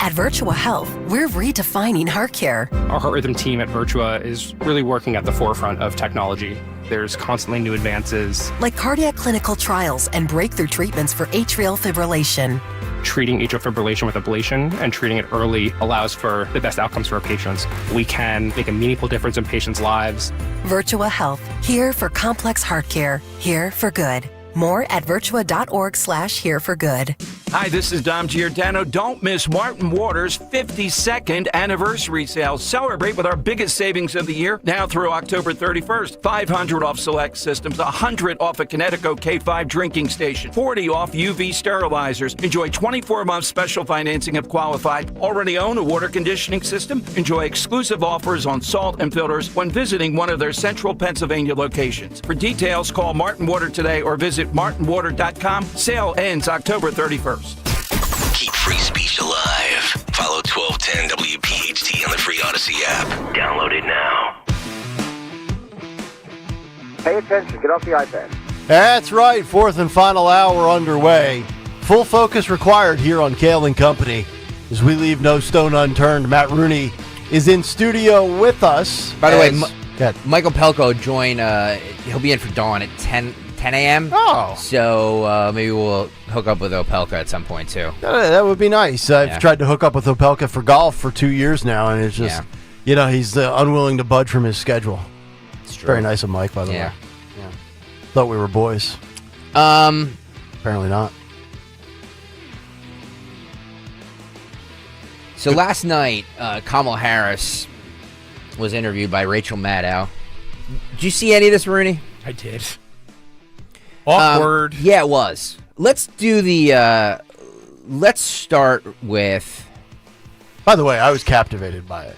At Virtua Health, we're redefining heart care. Our heart rhythm team at Virtua is really working at the forefront of technology. There's constantly new advances. Like cardiac clinical trials and breakthrough treatments for atrial fibrillation. Treating atrial fibrillation with ablation and treating it early allows for the best outcomes for our patients. We can make a meaningful difference in patients' lives. Virtua Health, here for complex heart care, here for good. More at virtua.org/here-for-good. Hi, this is Dom Giordano. Don't miss Martin Water's 52nd anniversary sale. Celebrate with our biggest savings of the year now through October 31st. 500 off select systems, 100 off a Connecticut K5 drinking station, 40 off UV sterilizers. Enjoy 24-month special financing if qualified. Already own a water conditioning system? Enjoy exclusive offers on salt and filters when visiting one of their central Pennsylvania locations. For details, call Martin Water today or visit martinwater.com. Sale ends October 31st. Keep free speech alive. Follow 1210 WPHT on the free Odyssey app. Download it now. Pay attention. Get off the iPad. That's right. 4th and final hour underway. Full focus required here on Kayal and Company. As we leave no stone unturned, Matt Rooney is in studio with us. By the way, Michael Pelko join. He'll be in for Dawn at 10 a.m. Oh. So maybe we'll hook up with Opelka at some point, too. That would be nice. I've tried to hook up with Opelka for golf for 2 years now, and it's just, he's unwilling to budge from his schedule. It's true. Very nice of Mike, by the way. Yeah. Thought we were boys. Apparently not. So last night, Kamala Harris was interviewed by Rachel Maddow. Did you see any of this, Rooney? I did. Awkward. Yeah, it was. Let's do the. Let's start with. By the way, I was captivated by it.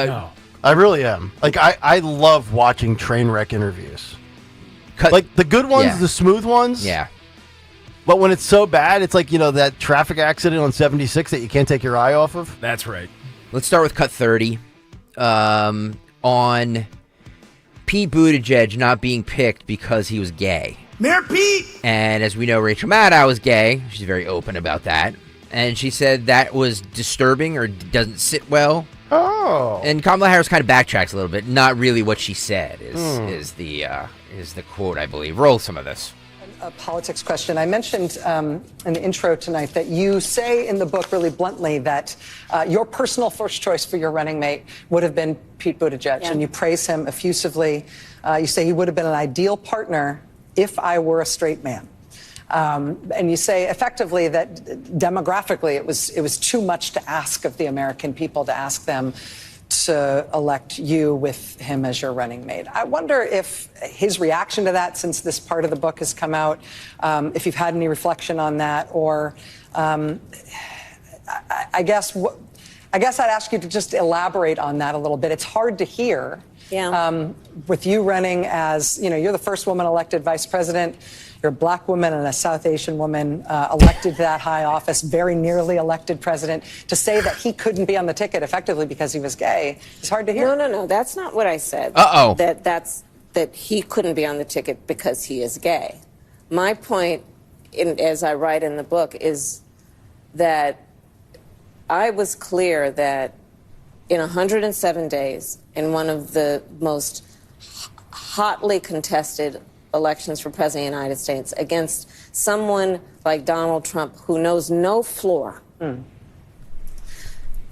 No. I really am. Like, I love watching train wreck interviews. Like, the good ones, the smooth ones. Yeah. But when it's so bad, it's like, that traffic accident on 76 that you can't take your eye off of. That's right. Let's start with cut 30. On Pete Buttigieg not being picked because he was gay. Mayor Pete! And as we know, Rachel Maddow is gay. She's very open about that. And she said that was disturbing or doesn't sit well. Oh. And Kamala Harris kind of backtracks a little bit. Not really what she said is the quote, I believe. Roll some of this. A politics question. I mentioned in the intro tonight that you say in the book really bluntly that your personal first choice for your running mate would have been Pete Buttigieg, and you praise him effusively. You say he would have been an ideal partner if I were a straight man. And you say effectively that demographically it was too much to ask of the American people to ask them to elect you with him as your running mate. I wonder if his reaction to that, since this part of the book has come out, if you've had any reflection on that, or I guess I'd ask you to just elaborate on that a little bit. It's hard to hear. Yeah. With you running as, you're the first woman elected vice president. You're a black woman and a South Asian woman elected to that high office, very nearly elected president. To say that he couldn't be on the ticket effectively because he was gay is hard to hear. No. That's not what I said. Uh-oh. That he couldn't be on the ticket because he is gay. My point, as I write in the book, is that I was clear that in 107 days, in one of the most hotly contested elections for President of the United States, against someone like Donald Trump who knows no floor,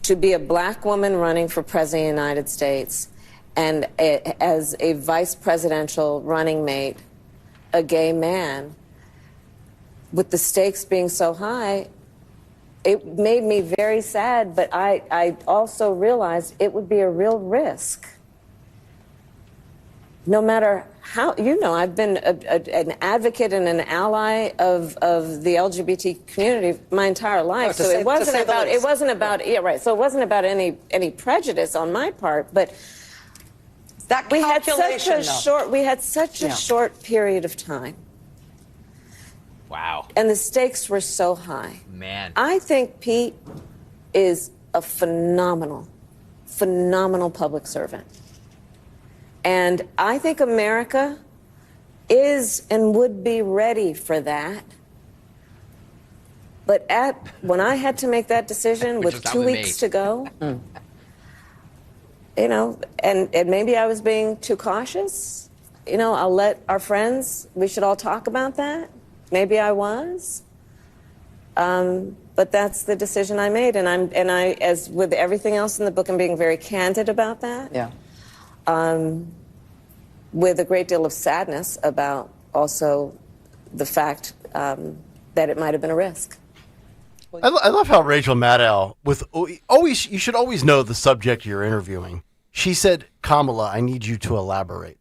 to be a black woman running for President of the United States and as a vice presidential running mate, a gay man, with the stakes being so high, it made me very sad, but I also realized it would be a real risk. No matter how, I've been an advocate and an ally of the LGBT community my entire life. So it wasn't about any prejudice on my part, but that we had such a short period of time. Wow. And the stakes were so high. Man. I think Pete is a phenomenal public servant. And I think America is and would be ready for that. But when I had to make that decision with 2 weeks to go, and maybe I was being too cautious. I'll let our friends, we should all talk about that. Maybe I was. But that's the decision I made. And I, as with everything else in the book, I'm being very candid about that. Yeah. With a great deal of sadness about also the fact that it might have been a risk. I love how Rachel Maddow, you should always know the subject you're interviewing. She said, Kamala, I need you to elaborate.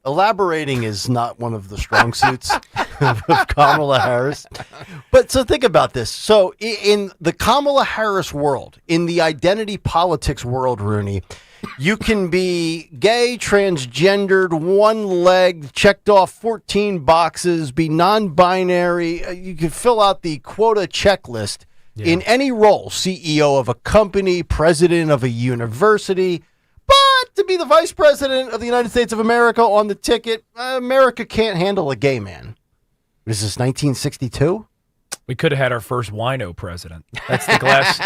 Elaborating is not one of the strong suits of Kamala Harris. But so think about this. So in the Kamala Harris world, in the identity politics world, Rooney, you can be gay, transgendered, one-legged, checked off 14 boxes, be non-binary. You can fill out the quota checklist in any role, CEO of a company, president of a university. But to be the vice president of the United States of America on the ticket, America can't handle a gay man. Is this 1962? We could have had our first wino president. That's the glass.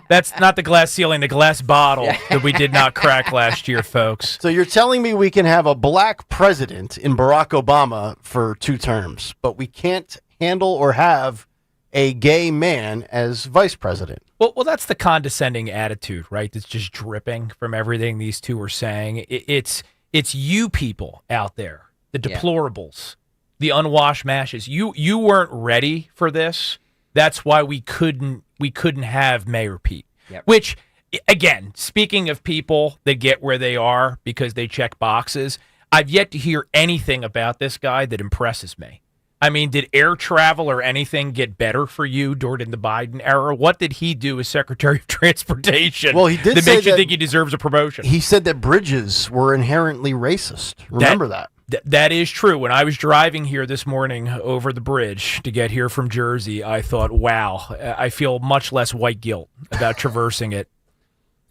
That's not the glass ceiling, the glass bottle that we did not crack last year, folks. So you're telling me we can have a black president in Barack Obama for 2 terms, but we can't handle or have a gay man as vice president? Well, that's the condescending attitude, right? That's just dripping from everything these two are saying. It's you people out there, the deplorables, the unwashed mashes. You weren't ready for this. That's why we couldn't have Mayor Pete. Yep. Which again, speaking of people that get where they are because they check boxes, I've yet to hear anything about this guy that impresses me. I mean, did air travel or anything get better for you during the Biden era? What did he do as Secretary of Transportation Well, he did that say makes you that think he deserves a promotion? He said that bridges were inherently racist. Remember that. That is true. When I was driving here this morning over the bridge to get here from Jersey, I thought, wow, I feel much less white guilt about traversing it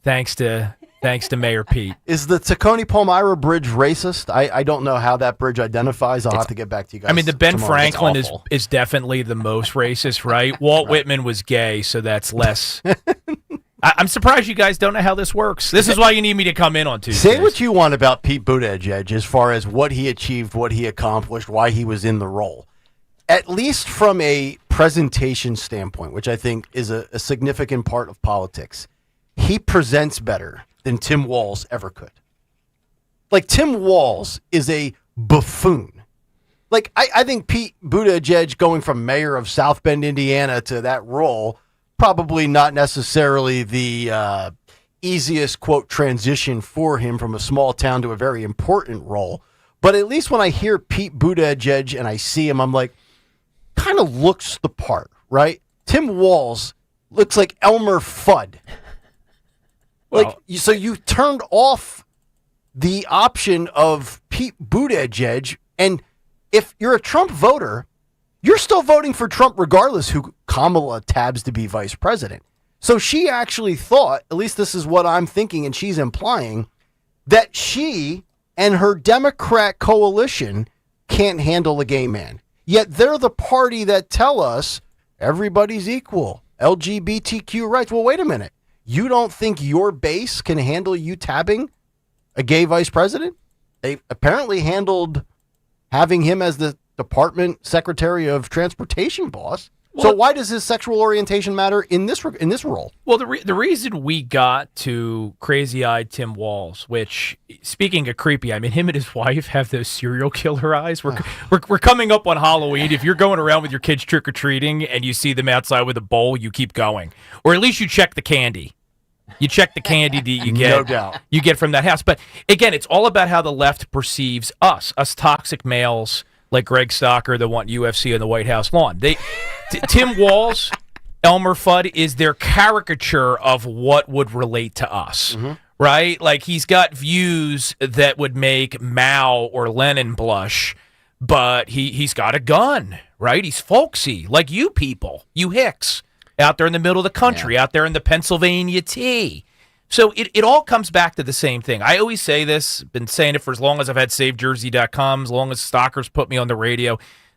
thanks to Mayor Pete. Is the Tacony Palmyra Bridge racist? I don't know how that bridge identifies. I'll have to get back to you guys. I mean, the Ben tomorrow. Franklin It's is awful. definitely the most racist, right? Walt Whitman was gay, so that's less. I'm surprised you guys don't know how this works. This is why you need me to come in on Tuesday. Say what you want about Pete Buttigieg as far as what he achieved, what he accomplished, why he was in the role. At least from a presentation standpoint, which I think is a significant part of politics, he presents better than Tim Walz ever could. Like, Tim Walz is a buffoon. Like, I think Pete Buttigieg going from mayor of South Bend, Indiana to that role, probably not necessarily the easiest, quote, transition for him from a small town to a very important role. But at least when I hear Pete Buttigieg and I see him, I'm like, kind of looks the part, right? Tim Walz looks like Elmer Fudd. Like, so you turned off the option of Pete Buttigieg, and if you're a Trump voter, you're still voting for Trump regardless who Kamala tabs to be vice president. So she actually thought, at least this is what I'm thinking, and she's implying, that she and her Democrat coalition can't handle a gay man. Yet they're the party that tell us everybody's equal, LGBTQ rights. Well, wait a minute. You don't think your base can handle you tabbing a gay vice president? They apparently handled having him as the Department Secretary of Transportation boss. So why does his sexual orientation matter in this role? Well, the reason we got to crazy-eyed Tim Walz, which, speaking of creepy, I mean, him and his wife have those serial killer eyes. We're coming up on Halloween. If you're going around with your kids trick-or-treating and you see them outside with a bowl, you keep going. Or at least you check the candy. You check the candy that you get, No doubt. you get from that house. But, again, it's all about how the left perceives us toxic males like Greg Stocker that want UFC on the White House lawn. Tim Walz, Elmer Fudd is their caricature of what would relate to us, right? Like, he's got views that would make Mao or Lenin blush, but he's got a gun, right? He's folksy, like you people, you hicks, out there in the middle of the country, out there in the Pennsylvania T. So it all comes back to the same thing. I always say this, been saying it for as long as I've had SaveJersey.com, as long as Stalkers put me on the radio.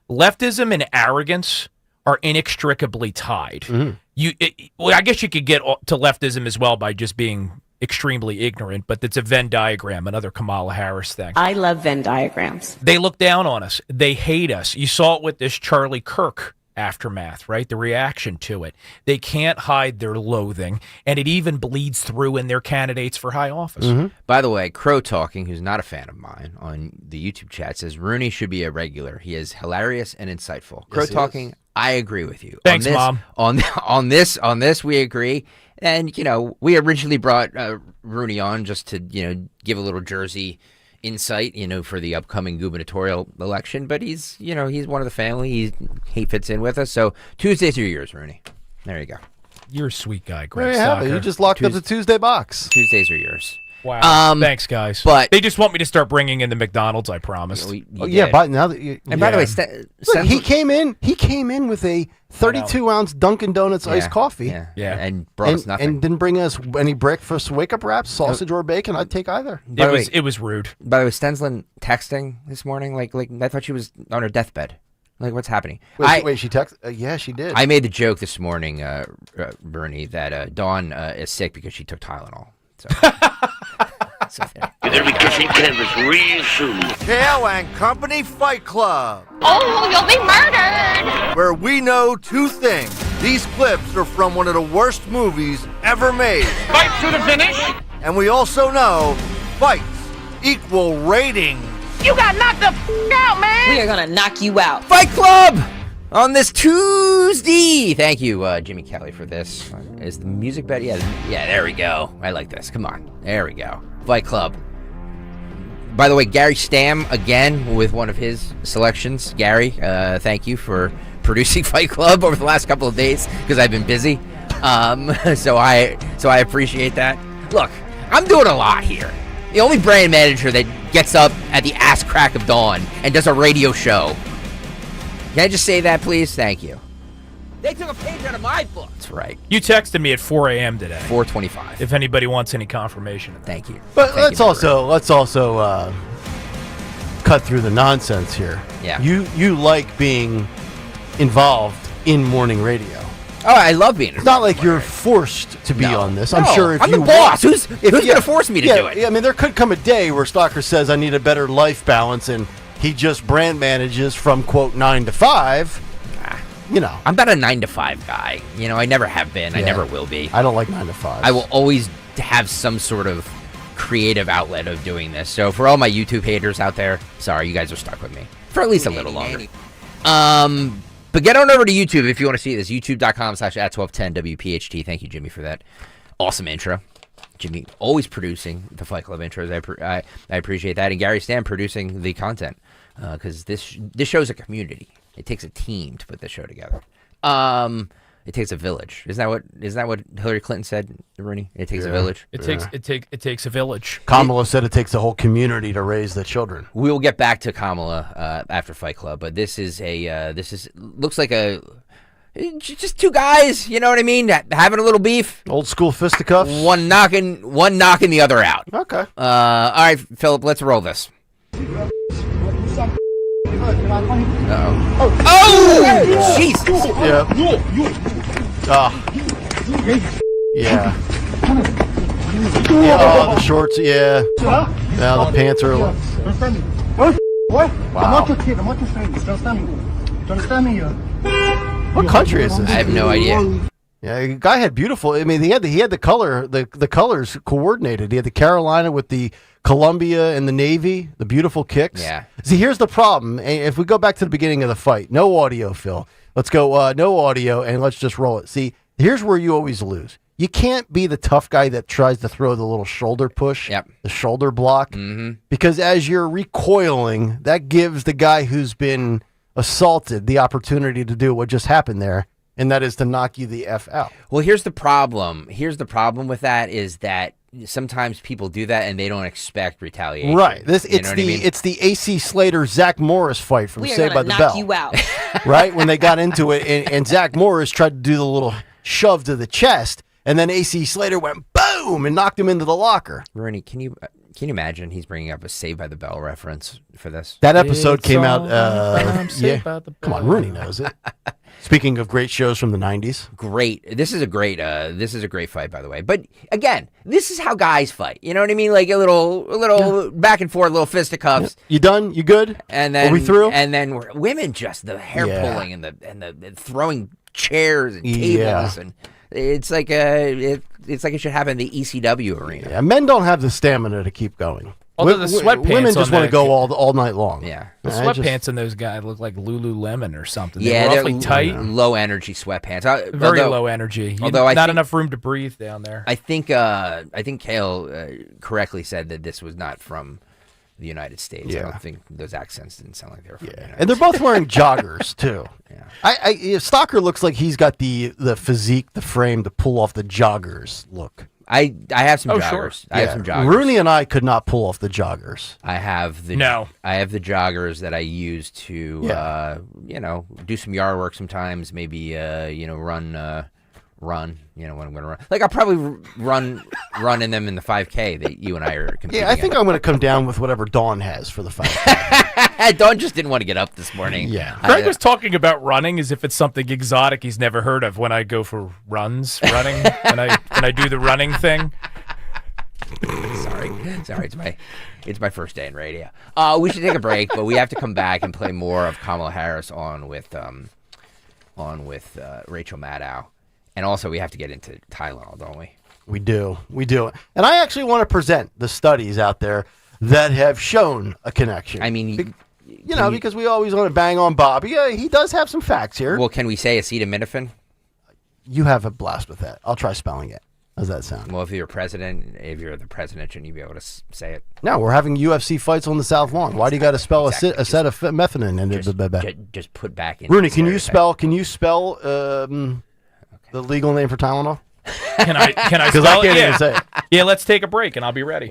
Leftism and arrogance are inextricably tied. Well, I guess you could get to leftism as well by just being extremely ignorant, but it's a Venn diagram, another Kamala Harris thing. I love Venn diagrams. They look down on us. They hate us. You saw it with this Charlie Kirk aftermath, right? The reaction to it. They can't hide their loathing, and it even bleeds through in their candidates for high office. By the way, Crow Talking, who's not a fan of mine on the YouTube chat, says Rooney should be a regular. He is hilarious and insightful. Crow Talking, I agree with you. Thanks, Mom. On this, we agree. And we originally brought Rooney on just to give a little Jersey insight, for the upcoming gubernatorial election. But he's one of the family. He fits in with us. So Tuesdays are yours, Rooney. There you go. You're a sweet guy, There Greg you have it. Stocker. You just locked up the Tuesday box. Tuesdays are yours. Wow. Thanks, guys. But they just want me to start bringing in the McDonald's, I promised. But now that and by the way, look, he came in with a 32-ounce Dunkin' Donuts iced coffee. Yeah, and brought us nothing. And didn't bring us any breakfast wake-up wraps, sausage or bacon. I'd take either. It was rude. By the way, Stenslin texting this morning, like I thought she was on her deathbed. Like, what's happening? Wait, she texted? Yeah, she did. I made the joke this morning, Bernie, that Dawn is sick because she took Tylenol. So. You're gonna be kissing canvas real soon. Kayal and Company Fight Club. Oh, you'll be murdered! Where we know two things. These clips are from one of the worst movies ever made. Fight to the finish! And we also know fights equal ratings. You got knocked the out, man! We are gonna knock you out. Fight Club! on this Tuesday. Thank you, Jimmy Kelly, for this. Is the music better? Yeah, there we go. I like this. Come on. There we go. Fight Club. By the way, Gary Stam, again, with one of his selections. Gary, thank you for producing Fight Club over the last couple of days, because I've been busy. So I appreciate that. Look, I'm doing a lot here. The only brand manager that gets up at the ass crack of dawn and does a radio show. Can I just say that, please? Thank you. They took a page out of my book. That's right. You texted me at 4 a.m. today. 4:25. If anybody wants any confirmation. Thank you. But let's also cut through the nonsense here. Yeah. You like being involved in morning radio. Oh, I love being. It's not like you're forced to be on this. I'm No, sure if I'm you the boss. Who's going to force me to do it? I mean, there could come a day where Stalker says, I need a better life balance, and he just brand manages from, quote, 9 to 5. You know. I'm not a 9 to 5 guy. You know, I never have been. I Yeah. never will be. I don't like 9 to 5. I will always have some sort of creative outlet of doing this. So for all my YouTube haters out there, sorry, you guys are stuck with me for at least a little longer. But get on over to YouTube if you want to see this. YouTube.com/@1210WPHT. Thank you, Jimmy, for that awesome intro. Jimmy always producing the Fight Club intros. I appreciate that. And Gary Stam producing the content, because this show's a community. It takes a team to put this show together. It takes a village. Isn't that what Hillary Clinton said, Rooney? It takes a village. It takes a village. Kamala said it takes a whole community to raise the children. We will get back to Kamala after Fight Club, but this looks like just two guys. You know what I mean? Having a little beef. Old school fisticuffs. One knocking the other out. Okay. All right, Philip. Let's roll this. Oh, Jesus! Yeah. Yeah. Oh, the shorts. Yeah. Now the pants are. What? I'm not your kid. I'm not your friend. Do you understand me? Do you understand me? What country is this? I have no idea. Yeah, the guy had beautiful. I mean, he had the color, the colors coordinated. He had the Carolina with the Columbia and the Navy, the beautiful kicks. Yeah. See, here's the problem. If we go back to the beginning of the fight, no audio, Phil. Let's go, no audio, and let's just roll it. See, here's where you always lose. You can't be the tough guy that tries to throw the little shoulder push, the shoulder block, because as you're recoiling, that gives the guy who's been assaulted the opportunity to do what just happened there, and that is to knock you the F out. Well, here's the problem. Here's the problem with that is that sometimes people do that and they don't expect retaliation. Right. It's the AC Slater Zach Morris fight from Saved by the Bell. We are going to knock you out. Right? When they got into it, and Zach Morris tried to do the little shove to the chest, and then AC Slater went boom and knocked him into the locker. Rooney, can you imagine he's bringing up a Saved by the Bell reference for this? That episode came out. By the Come on, Rooney knows it. Speaking of great shows from the 90s. Great. This is a great fight, by the way. But again, this is how guys fight. You know what I mean? Like a little back and forth, little fisticuffs. You done? You good? And then are we through? And then women just the hair pulling and the throwing chairs and tables and it's like it should happen in the ECW arena. Yeah, men don't have the stamina to keep going. Although the sweatpants women just on want to go all night long. Yeah, the sweatpants on those guys look like Lululemon or something. Yeah, they're awfully tight, low energy sweatpants. Very low energy. Although not enough room to breathe down there. I think Kayal correctly said that this was not from the United States. Yeah. I don't think those accents didn't sound like they were from the United And they're both wearing joggers too. Yeah. Stalker looks like he's got the physique, the frame to pull off the joggers look. I have some joggers. Sure. I have some joggers. Rooney and I could not pull off the joggers. I have the joggers that I use to do some yard work sometimes. Maybe run. You know when I'm going to run. Like I'll probably run in them in the 5K that you and I are competing. Yeah, I think I'm going to come down with whatever Dawn has for the 5K. Dawn just didn't want to get up this morning. Yeah. Greg was talking about running as if it's something exotic he's never heard of. When I go for running, when I do the running thing. Sorry, it's my first day in radio. We should take a break, but we have to come back and play more of Kamala Harris on with Rachel Maddow, and also we have to get into Tylenol, don't we? We do. And I actually want to present the studies out there that have shown a connection. I mean, because we always want to bang on Bobby. He does have some facts here. Well, can we say acetaminophen? You have a blast with that. I'll try spelling it. How's that sound? Well, if you're the president, shouldn't you be able to say it? No, we're having UFC fights on the South Lawn. Why do you got to spell acetaminophen in it? Just put back in. Rooney, can you spell the legal name for Tylenol? Can I Because I can't even say it. Yeah, let's take a break and I'll be ready.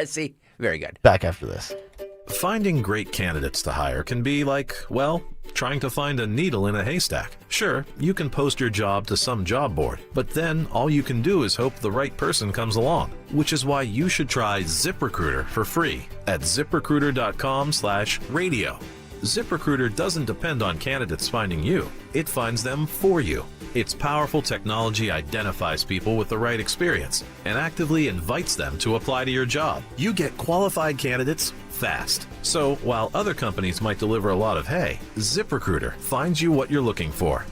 See, very good. Back after this. Finding great candidates to hire can be like, well, trying to find a needle in a haystack. Sure, you can post your job to some job board, but then all you can do is hope the right person comes along, which is why you should try ZipRecruiter for free at ZipRecruiter.com/radio. ZipRecruiter doesn't depend on candidates finding you. It finds them for you. Its powerful technology identifies people with the right experience and actively invites them to apply to your job. You get qualified candidates fast. So while other companies might deliver a lot of hay, ZipRecruiter finds you what you're looking for.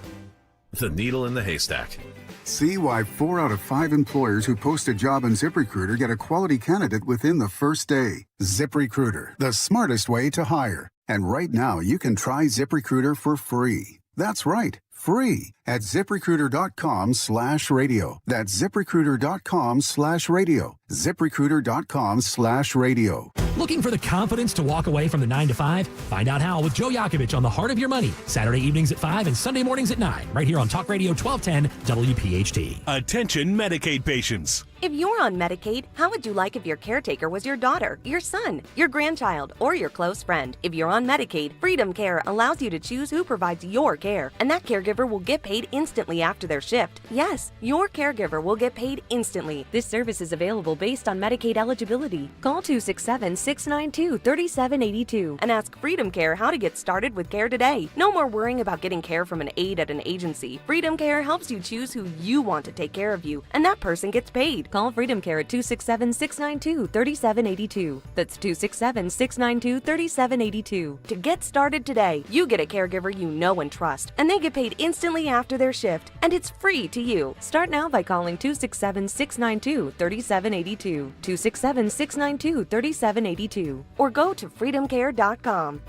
The needle in the haystack. See why 4 out of 5 employers who post a job on ZipRecruiter get a quality candidate within the first day. ZipRecruiter, the smartest way to hire. And right now, you can try ZipRecruiter for free. That's right, free at ZipRecruiter.com/radio. That's ZipRecruiter.com/radio. ZipRecruiter.com/radio. Looking for the confidence to walk away from the 9 to 5? Find out how with Joe Yakovich on The Heart of Your Money, Saturday evenings at 5 and Sunday mornings at 9, right here on Talk Radio 1210 WPHT. Attention Medicaid patients. If you're on Medicaid, how would you like if your caretaker was your daughter, your son, your grandchild, or your close friend? If you're on Medicaid, Freedom Care allows you to choose who provides your care, and that caregiver will get paid instantly after their shift. Yes, your caregiver will get paid instantly. This service is available based on Medicaid eligibility. Call 267-692-3782 and ask Freedom Care how to get started with care today. No more worrying about getting care from an aide at an agency. Freedom Care helps you choose who you want to take care of you, and that person gets paid. Call Freedom Care at 267-692-3782. That's 267-692-3782. To get started today, you get a caregiver you know and trust, and they get paid instantly after their shift, and it's free to you. Start now by calling 267-692-3782, 267-692-3782, or go to freedomcare.com.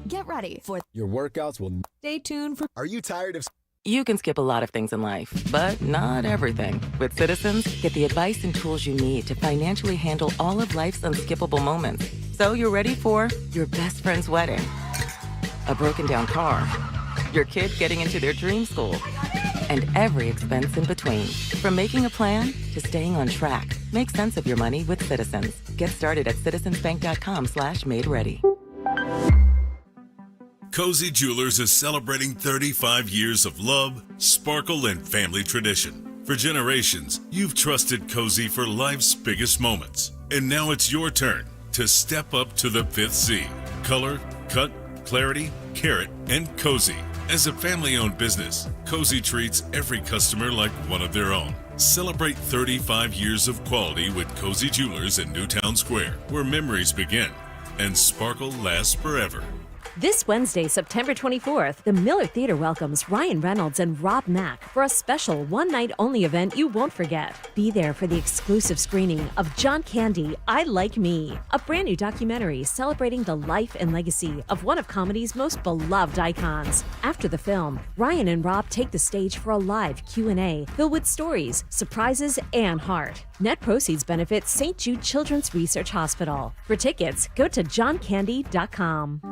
Get ready for your workouts will stay tuned for. Are you tired of? You can skip a lot of things in life, but not everything. With Citizens, get the advice and tools you need to financially handle all of life's unskippable moments. So you're ready for your best friend's wedding, a broken down car, your kid getting into their dream school, and every expense in between. From making a plan to staying on track, make sense of your money with Citizens. Get started at citizensbank.com/made-ready. Cozy Jewelers is celebrating 35 years of love, sparkle, and family tradition. For generations, you've trusted Cozy for life's biggest moments. And now it's your turn to step up to the 5th C. Color, cut, clarity, carat, and Cozy. As a family-owned business, Cozy treats every customer like one of their own. Celebrate 35 years of quality with Cozy Jewelers in Newtown Square, where memories begin and sparkle lasts forever. This Wednesday, September 24th, the Miller Theater welcomes Ryan Reynolds and Rob Mack for a special one-night-only event you won't forget. Be there for the exclusive screening of John Candy, I Like Me, a brand new documentary celebrating the life and legacy of one of comedy's most beloved icons. After the film, Ryan and Rob take the stage for a live Q&A filled with stories, surprises, and heart. Net proceeds benefit St. Jude Children's Research Hospital. For tickets, go to johncandy.com.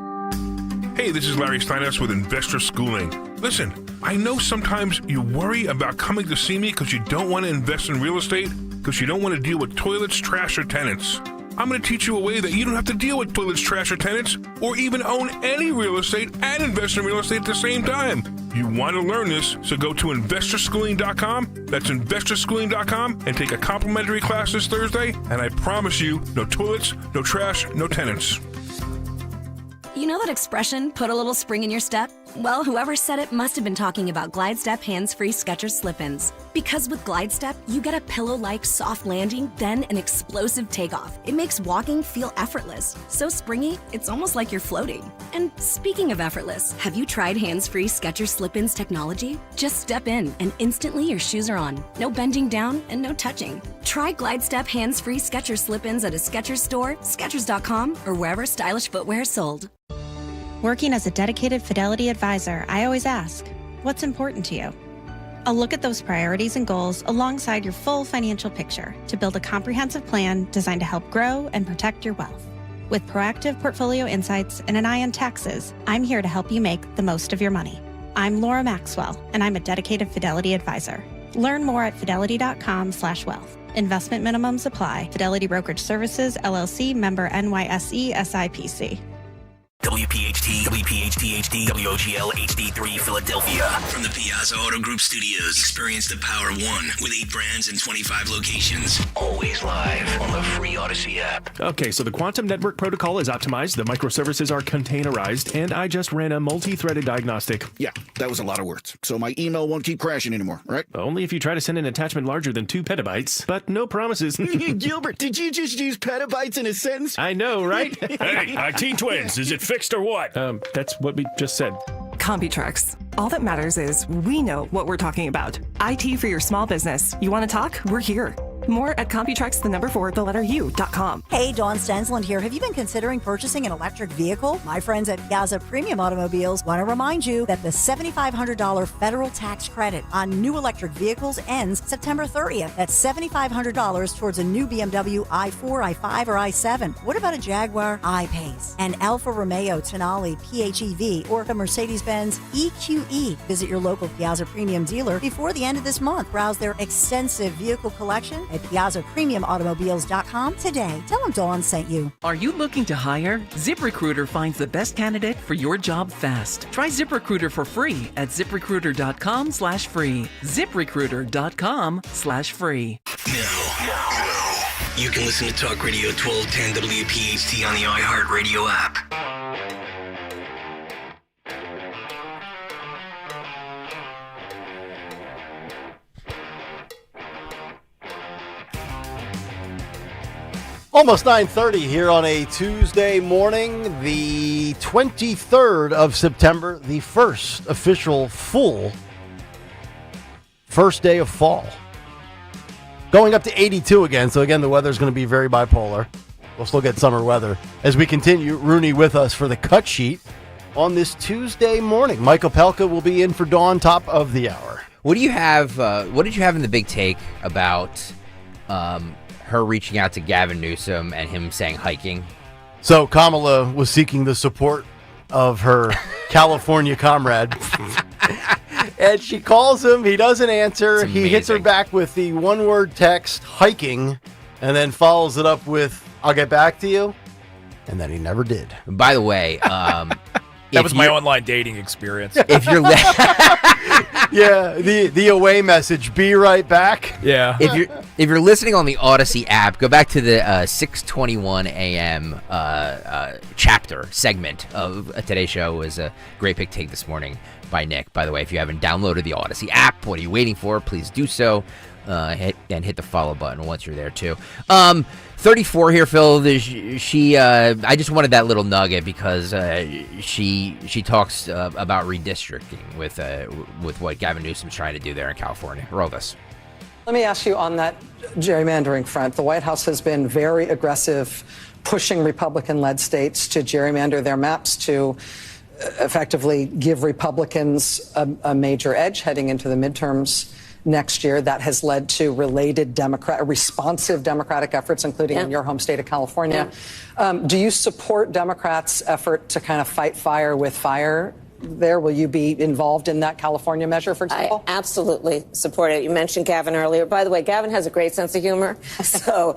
Hey, this is Larry Steinhaus with Investor Schooling. Listen, I know sometimes you worry about coming to see me because you don't want to invest in real estate, because you don't want to deal with toilets, trash, or tenants. I'm going to teach you a way that you don't have to deal with toilets, trash, or tenants, or even own any real estate and invest in real estate at the same time. You want to learn this, so go to investorschooling.com. That's investorschooling.com, and take a complimentary class this Thursday, and I promise you, no toilets, no trash, no tenants. You know that expression, put a little spring in your step? Well, whoever said it must have been talking about Glide Step hands-free Skechers slip-ins. Because with Glide Step, you get a pillow-like soft landing, then an explosive takeoff. It makes walking feel effortless. So springy, it's almost like you're floating. And speaking of effortless, have you tried hands-free Skechers slip-ins technology? Just step in, and instantly your shoes are on. No bending down and no touching. Try Glide Step hands-free Skechers slip-ins at a Skechers store, Skechers.com, or wherever stylish footwear is sold. Working as a dedicated Fidelity advisor, I always ask, what's important to you? I'll look at those priorities and goals alongside your full financial picture to build a comprehensive plan designed to help grow and protect your wealth. With proactive portfolio insights and an eye on taxes, I'm here to help you make the most of your money. I'm Laura Maxwell, and I'm a dedicated Fidelity advisor. Learn more at fidelity.com/wealth. Investment minimums apply. Fidelity Brokerage Services, LLC, member NYSE, SIPC. WPHT, WPHT HD, WOGL HD3 Philadelphia. From the Piazza Auto Group Studios, experience the power of one with 8 brands and 25 locations. Always live on the free Odyssey app. Okay, so the quantum network protocol is optimized, the microservices are containerized, and I just ran a multi-threaded diagnostic. Yeah, that was a lot of words. So my email won't keep crashing anymore, right? Only if you try to send an attachment larger than 2 petabytes, but no promises. Gilbert, did you just use petabytes in a sentence? I know, right? Hey, Teen Twins, is it fixed or what? That's what we just said. Computrex. All that matters is we know what we're talking about. IT for your small business. You want to talk? We're here. More at Computrex.u.com. Hey, Dawn Stensland here. Have you been considering purchasing an electric vehicle? My friends at Piazza Premium Automobiles want to remind you that the $7,500 federal tax credit on new electric vehicles ends September 30th. That's $7,500 towards a new BMW i4, i5, or i7. What about a Jaguar I-Pace, an Alfa Romeo Tonale PHEV, or a Mercedes-Benz EQE? Visit your local Piazza Premium dealer before the end of this month. Browse their extensive vehicle collection at PiazzaPremiumAutomobiles.com today. Tell them Dawn sent you. Are you looking to hire? ZipRecruiter finds the best candidate for your job fast. Try ZipRecruiter for free at ZipRecruiter.com/free. ZipRecruiter.com/free. Now, you can listen to Talk Radio 1210 WPHT on the iHeartRadio app. Almost 9:30 here on a Tuesday morning, the 23rd of September, the first official full first day of fall. Going up to 82 again, so again, the weather's going to be very bipolar. We'll still get summer weather. As we continue, Rooney with us for the cut sheet on this Tuesday morning. Michael Pelka will be in for Dawn, top of the hour. What do you have? What did you have in the big take about her reaching out to Gavin Newsom and him saying hiking? So Kamala was seeking the support of her California comrade. And she calls him. He doesn't answer. He hits her back with the one-word text, hiking, and then follows it up with, I'll get back to you. And then he never did. By the way, that was my online dating experience. If you're yeah, the away message, be right back. Yeah. If you're listening on the Odyssey app, go back to the 6:21 a.m. Chapter segment of today's show. It was a great big take this morning by Nick. By the way, if you haven't downloaded the Odyssey app, what are you waiting for? Please do so. Hit the follow button once you're there too. 34 here, Phil. I just wanted that little nugget because she talks about redistricting with what Gavin Newsom's trying to do there in California. Roll this. Let me ask you on that gerrymandering front. The White House has been very aggressive, pushing Republican-led states to gerrymander their maps to effectively give Republicans a major edge heading into the midterms next year. That has led to related responsive Democratic efforts, including in your home state of California. Do you support Democrats' effort to kind of fight fire with fire there? Will you be involved in that California measure, for example? I absolutely support it. You mentioned Gavin earlier. By the way, Gavin has a great sense of humor, so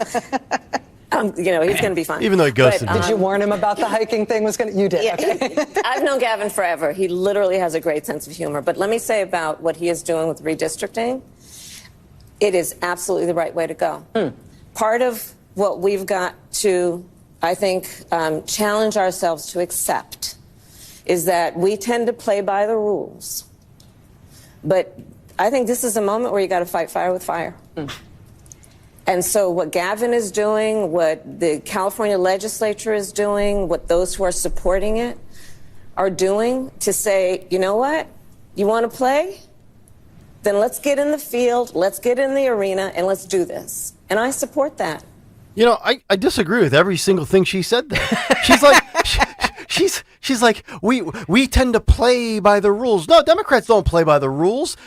he's going to be fun. Even though he ghosted me. Did you warn him about the hiking thing? You did. Yeah, okay. I've known Gavin forever. He literally has a great sense of humor. But let me say about what he is doing with redistricting, it is absolutely the right way to go. Part of what we've got to, I think, challenge ourselves to accept is that we tend to play by the rules. But I think this is a moment where you got to fight fire with fire. And so what Gavin is doing, what the California legislature is doing, what those who are supporting it are doing to say, you know what? You want to play? Then let's get in the field, let's get in the arena, and let's do this. And I support that. You know, I disagree with every single thing she said there. She's like, she's like, we tend to play by the rules. No, Democrats don't play by the rules.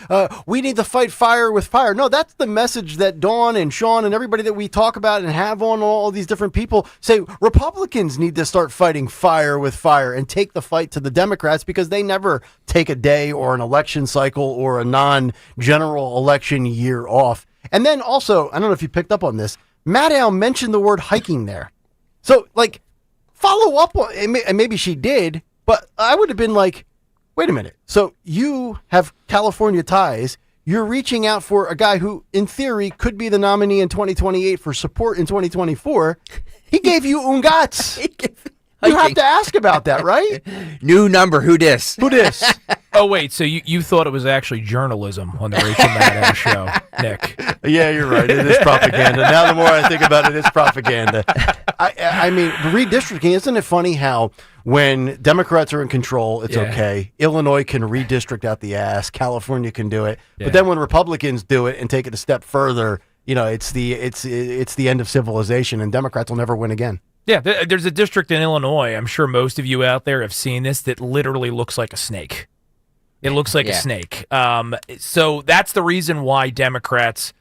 We need to fight fire with fire. No, that's the message that Dawn and Sean and everybody that we talk about and have on all these different people say. Republicans need to start fighting fire with fire and take the fight to the Democrats, because they never take a day or an election cycle or a non-general election year off. And then also, I don't know if you picked up on this, Maddow mentioned the word hiking there. So, like, follow up on, and maybe she did, but I would have been like, wait a minute. So you have California ties. You're reaching out for a guy who, in theory, could be the nominee in 2028 for support in 2024. He gave you ungats. You have to ask about that, right? New number. Who dis? Who dis? Oh, wait. So you thought it was actually journalism on the Rachel Maddow show, Nick? Yeah, you're right. It is propaganda. Now, the more I think about it, it's propaganda. I mean, redistricting, isn't it funny how when Democrats are in control, it's okay. Illinois can redistrict out the ass. California can do it. Yeah. But then when Republicans do it and take it a step further, you know, it's the end of civilization, and Democrats will never win again. Yeah, there's a district in Illinois, I'm sure most of you out there have seen this, that literally looks like a snake. It looks like a snake. So that's the reason why Democrats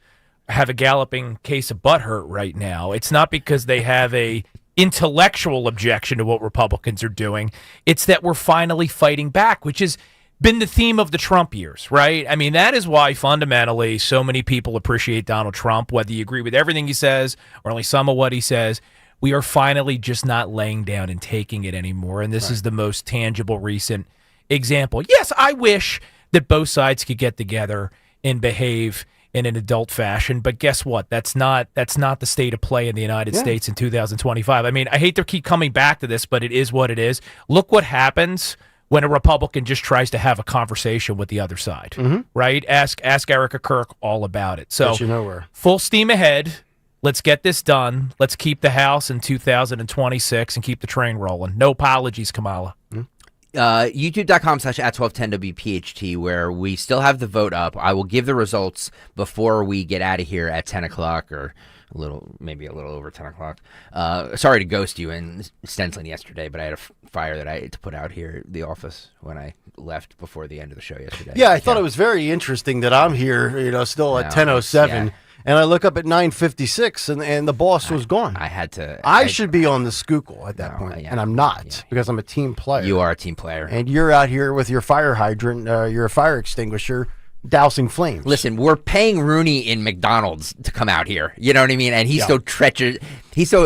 have a galloping case of butthurt right now. It's not because they have a intellectual objection to what Republicans are doing. It's that we're finally fighting back, which has been the theme of the Trump years, right? I mean, that is why fundamentally so many people appreciate Donald Trump, whether you agree with everything he says or only some of what he says. We are finally just not laying down and taking it anymore. And this is the most tangible recent example. Yes, I wish that both sides could get together and behave in an adult fashion, but guess what? That's not the state of play in the United States in 2025. I mean, I hate to keep coming back to this, but it is what it is. Look what happens when a Republican just tries to have a conversation with the other side, right? Ask Erica Kirk all about it. So you know where. Full steam ahead. Let's get this done. Let's keep the House in 2026 and keep the train rolling. No apologies, Kamala. YouTube.com/@1210WPHT, where we still have the vote up. I will give the results before we get out of here at 10 o'clock or maybe a little over 10 o'clock. Sorry to ghost you and stenciling yesterday, but I had a fire that I had to put out here at the office when I left before the end of the show yesterday. Yeah, I thought it was very interesting that I'm here, still at 10:07. And I look up at 9:56, and the boss was gone. I should be on the Schuylkill at that point, and I'm not because I'm a team player. You are a team player, and you're out here with your fire hydrant, your fire extinguisher, dousing flames. Listen, we're paying Rooney in McDonald's to come out here. You know what I mean? And he's so treacherous. He's so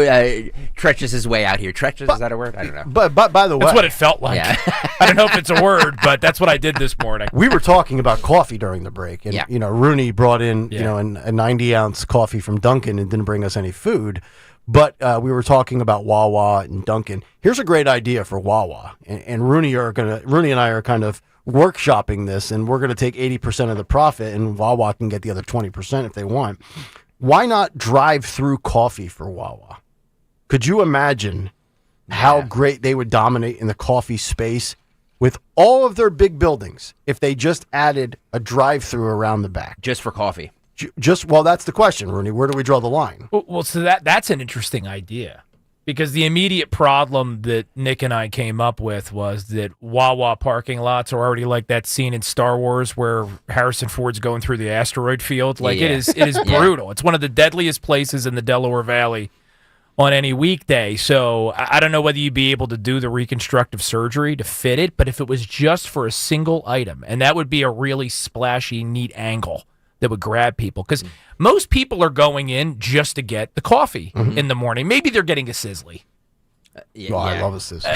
treacherous his way out here. Treacherous, is that a word? I don't know. But by the way, that's what it felt like. Yeah. I don't know if it's a word, but that's what I did this morning. We were talking about coffee during the break, and Rooney brought in a 90-ounce coffee from Dunkin' and didn't bring us any food. But we were talking about Wawa and Dunkin'. Here's a great idea for Wawa, and Rooney and I are kind of workshopping this, and we're going to take 80% of the profit, and Wawa can get the other 20% if they want. Why not drive-through coffee for Wawa? Could you imagine how great they would dominate in the coffee space with all of their big buildings if they just added a drive-through around the back? Just for coffee. Well, that's the question, Rooney. Where do we draw the line? Well, so that's an interesting idea. Because the immediate problem that Nick and I came up with was that Wawa parking lots are already like that scene in Star Wars where Harrison Ford's going through the asteroid field. Like it is brutal. It's one of the deadliest places in the Delaware Valley on any weekday. So I don't know whether you'd be able to do the reconstructive surgery to fit it, but if it was just for a single item, and that would be a really splashy, neat angle that would grab people, because most people are going in just to get the coffee in the morning. Maybe they're getting a sizzly. I love a sizzle.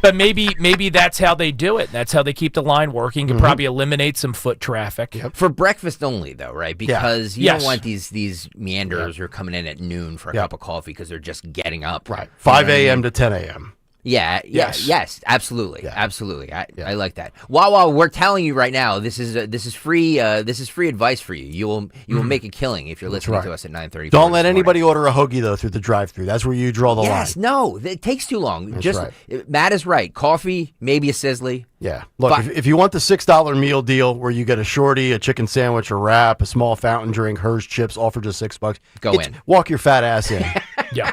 But maybe that's how they do it. That's how they keep the line working. Could probably eliminate some foot traffic. For breakfast only, though, right? Because you don't want these meanderers who are coming in at noon for a cup of coffee because they're just getting up. Right. 5 a.m. to 10 a.m. Yes, absolutely, absolutely. I like that. Wawa, we're telling you right now, this is free. This is free advice for you. You will make a killing if you're listening to us at 9:30. Don't let anybody order a hoagie though through the drive-thru. That's where you draw the line. Yes, no, it takes too long. That's right. Matt is right. Coffee, maybe a sizzly. Yeah. Look, if you want the $6 meal deal where you get a shorty, a chicken sandwich, a wrap, a small fountain drink, Hers chips, all for just $6, go in. Walk your fat ass in. Yeah.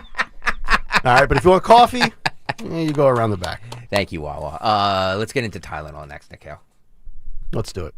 All right, but if you want coffee, you go around the back. Thank you, Wawa. Let's get into Tylenol next, Nikhil. Let's do it.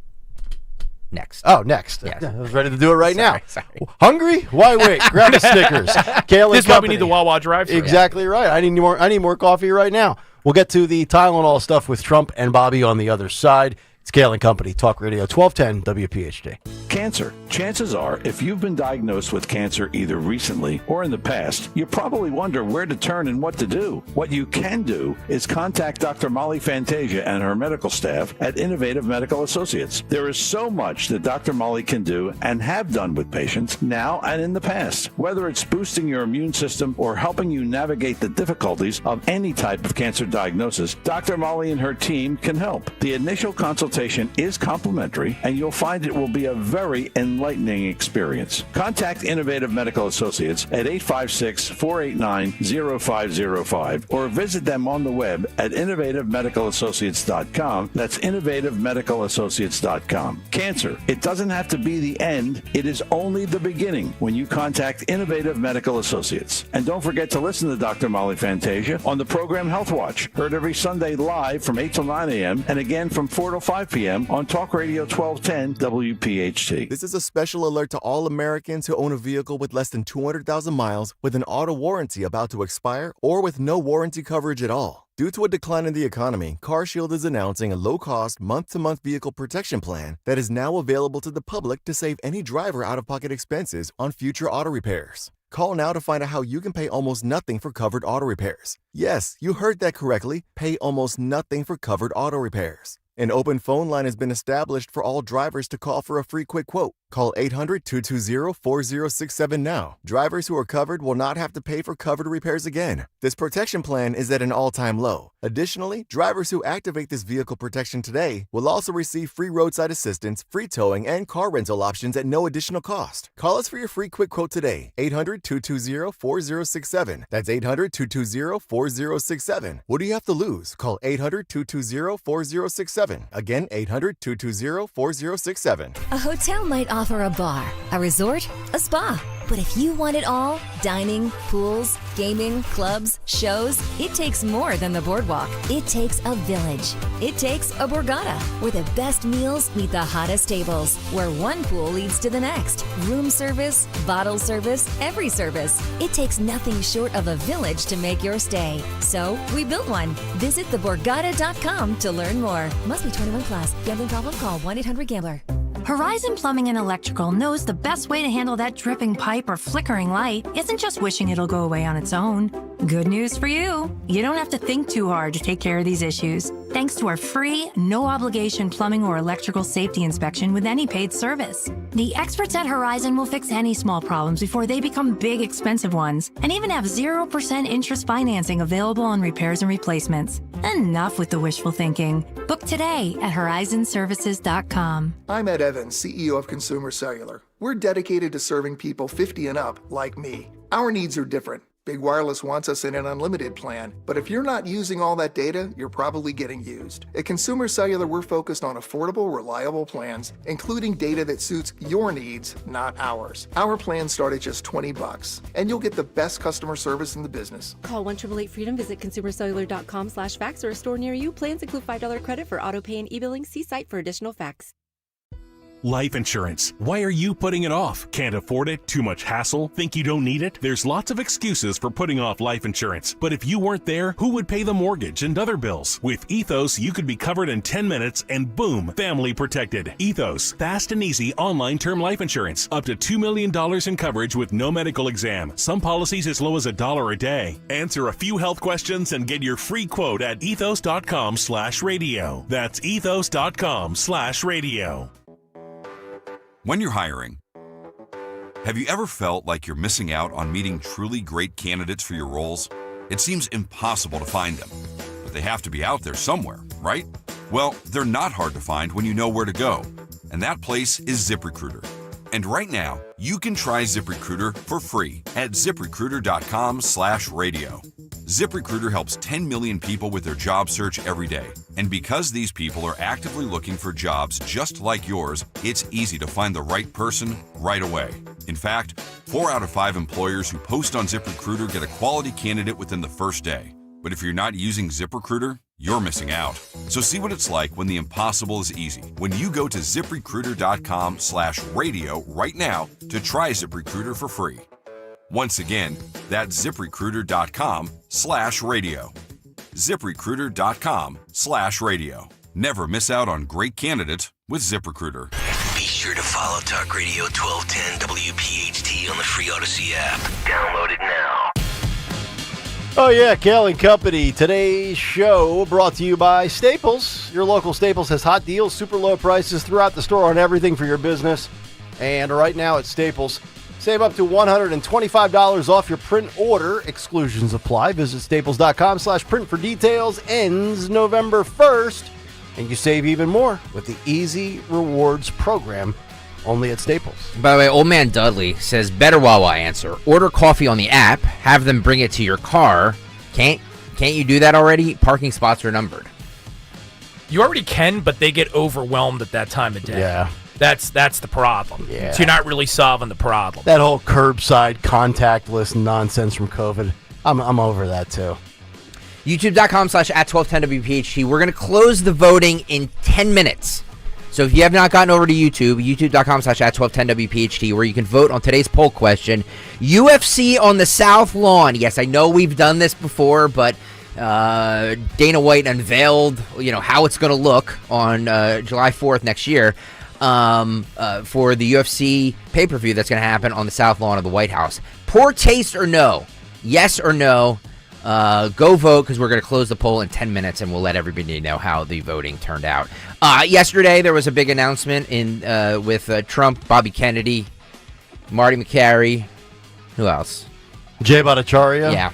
Next. Oh, next. Yes. Yeah, I was ready to do it right now. Sorry. Hungry? Why wait? Grab a Snickers. Kayal This is why we need the Wawa drive-thru. Exactly right. I need more coffee right now. We'll get to the Tylenol stuff with Trump and Bobby on the other side. It's Kayal and Company, Talk Radio 1210 WPHT. Cancer. Chances are, if you've been diagnosed with cancer either recently or in the past, you probably wonder where to turn and what to do. What you can do is contact Dr. Molly Fantasia and her medical staff at Innovative Medical Associates. There is so much that Dr. Molly can do and have done with patients now and in the past. Whether it's boosting your immune system or helping you navigate the difficulties of any type of cancer diagnosis, Dr. Molly and her team can help. The initial consultation is complimentary, and you'll find it will be a very enlightening experience. Contact Innovative Medical Associates at 856-489-0505 or visit them on the web at innovativemedicalassociates.com. That's innovativemedicalassociates.com. Cancer, it doesn't have to be the end. It is only the beginning when you contact Innovative Medical Associates. And don't forget to listen to Dr. Molly Fantasia on the program Health Watch, heard every Sunday live from 8 till 9 a.m. and again from 4 till 5 p.m. on Talk Radio 1210 WPHT. This is a special alert to all Americans who own a vehicle with less than 200,000 miles with an auto warranty about to expire or with no warranty coverage at all. Due to a decline in the economy, CarShield is announcing a low-cost, month-to-month vehicle protection plan that is now available to the public to save any driver out-of-pocket expenses on future auto repairs. Call now to find out how you can pay almost nothing for covered auto repairs. Yes, you heard that correctly. Pay almost nothing for covered auto repairs. An open phone line has been established for all drivers to call for a free quick quote. Call 800-220-4067 now. Drivers who are covered will not have to pay for covered repairs again. This protection plan is at an all-time low. Additionally, drivers who activate this vehicle protection today will also receive free roadside assistance, free towing, and car rental options at no additional cost. Call us for your free quick quote today. 800-220-4067. That's 800-220-4067. What do you have to lose? Call 800-220-4067. Again, 800-220-4067. A hotel might offer a bar, a resort, a spa. But if you want it all, dining, pools, gaming, clubs, shows, it takes more than the boardwalk. It takes a village. It takes a Borgata, where the best meals meet the hottest tables, where one pool leads to the next. Room service, bottle service, every service. It takes nothing short of a village to make your stay. So we built one. Visit theborgata.com to learn more. Must be 21 plus. Gambling problem? Call 1-800-GAMBLER. Horizon Plumbing and Electrical knows the best way to handle that dripping pipe or flickering light isn't just wishing it'll go away on its own. Good news for you. You don't have to think too hard to take care of these issues, thanks to our free, no-obligation plumbing or electrical safety inspection with any paid service. The experts at Horizon will fix any small problems before they become big, expensive ones, and even have 0% interest financing available on repairs and replacements. Enough with the wishful thinking. Book today at horizonservices.com. I'm Ed Evans, CEO of Consumer Cellular. We're dedicated to serving people 50 and up like me. Our needs are different. Big Wireless wants us in an unlimited plan, but if you're not using all that data, you're probably getting used. At Consumer Cellular, we're focused on affordable, reliable plans, including data that suits your needs, not ours. Our plans start at just $20, and you'll get the best customer service in the business. Call 1-888-FREEDOM, visit consumercellular.com/facts or a store near you. Plans include $5 credit for auto pay and e-billing. See site for additional facts. Life insurance. Why are you putting it off? Can't afford it? Too much hassle? Think you don't need it? There's lots of excuses for putting off life insurance. But if you weren't there, who would pay the mortgage and other bills? With Ethos, you could be covered in 10 minutes and boom, family protected. Ethos, fast and easy online term life insurance. Up to $2 million in coverage with no medical exam. Some policies as low as $1 a day. Answer a few health questions and get your free quote at ethos.com/radio. That's ethos.com/radio. When you're hiring, have you ever felt like you're missing out on meeting truly great candidates for your roles? It seems impossible to find them. But they have to be out there somewhere, right? Well, they're not hard to find when you know where to go. And that place is ZipRecruiter. And right now, you can try ZipRecruiter for free at ZipRecruiter.com/radio. ZipRecruiter helps 10 million people with their job search every day. And because these people are actively looking for jobs just like yours, it's easy to find the right person right away. In fact, 4 out of 5 employers who post on ZipRecruiter get a quality candidate within the first day. But if you're not using ZipRecruiter, you're missing out. So see what it's like when the impossible is easy. When you go to ZipRecruiter.com/radio right now to try ZipRecruiter for free. Once again, that's ZipRecruiter.com/radio. ZipRecruiter.com/radio. Never miss out on great candidates with ZipRecruiter. Be sure to follow Talk Radio 1210 WPHT on the free Odyssey app. Download it now. Oh, yeah, Kayal and Company. Today's show brought to you by Staples. Your local Staples has hot deals, super low prices throughout the store on everything for your business. And right now at Staples, save up to $125 off your print order. Exclusions apply. Visit staples.com/print for details. Ends November 1st. And you save even more with the Easy Rewards program. Only at Staples. By the way, Old Man Dudley says, better Wawa answer. Order coffee on the app, have them bring it to your car. Can't you do that already? Parking spots are numbered. You already can, but they get overwhelmed at that time of day. Yeah. That's the problem. Yeah. So you're not really solving the problem. That whole curbside contactless nonsense from COVID. I'm over that too. YouTube.com/@1210WPHT. We're going to close the voting in 10 minutes. So if you have not gotten over to YouTube, YouTube.com/@1210WPHT, where you can vote on today's poll question. UFC on the South Lawn. Yes, I know we've done this before, but Dana White unveiled, how it's going to look on July 4th next year for the UFC pay-per-view that's going to happen on the South Lawn of the White House. Poor taste or no? Yes or no? Go vote, because we're going to close the poll in 10 minutes, and we'll let everybody know how the voting turned out. Yesterday, there was a big announcement with Trump, Bobby Kennedy, Marty McCary. Who else? Jay Bhattacharya. Yeah.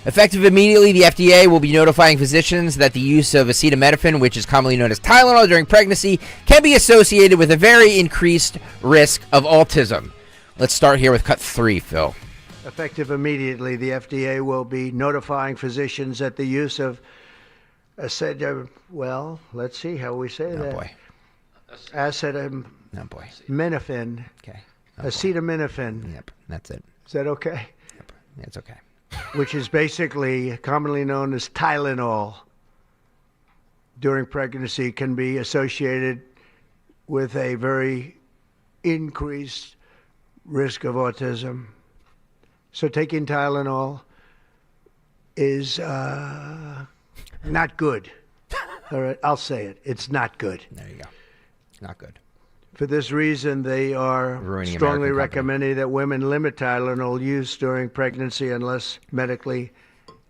Effective immediately, the FDA will be notifying physicians that the use of acetaminophen, which is commonly known as Tylenol during pregnancy, can be associated with a very increased risk of autism. Let's start here with cut 3, Phil. Effective immediately, the FDA will be notifying physicians that the use of let's see how we say that. Boy. Acetaminophen. Okay. Acetaminophen. Yep, that's it. Is that okay? Yep, it's okay. Which is basically commonly known as Tylenol during pregnancy, can be associated with a very increased risk of autism. So taking Tylenol is not good. All right, I'll say it. It's not good. There you go. Not good. For this reason, they are Ruining strongly American recommending that women limit Tylenol use during pregnancy unless medically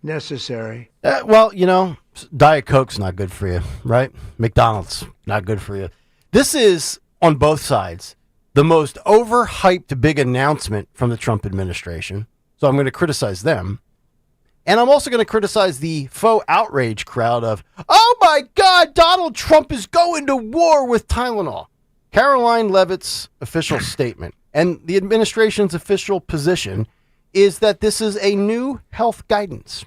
necessary. Diet Coke's not good for you, right? McDonald's, not good for you. This is, on both sides, the most overhyped big announcement from the Trump administration. So I'm going to criticize them. And I'm also going to criticize the faux outrage crowd of, oh my God, Donald Trump is going to war with Tylenol. Caroline Leavitt's official statement and the administration's official position is that this is a new health guidance.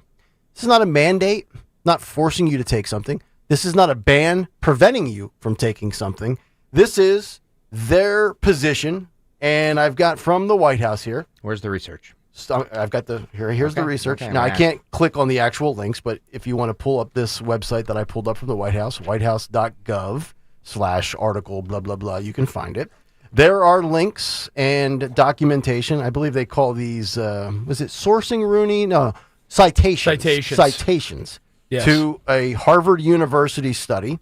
This is not a mandate, not forcing you to take something. This is not a ban preventing you from taking something. This is their position, and I've got from the White House here. Where's the research? I've got here's the research. Now, I can't click on the actual links, but if you want to pull up this website that I pulled up from the White House, whitehouse.gov/article, blah, blah, blah, you can find it. There are links and documentation. I believe they call these, was it sourcing, Rooney? No, citations. Yes. To a Harvard University study,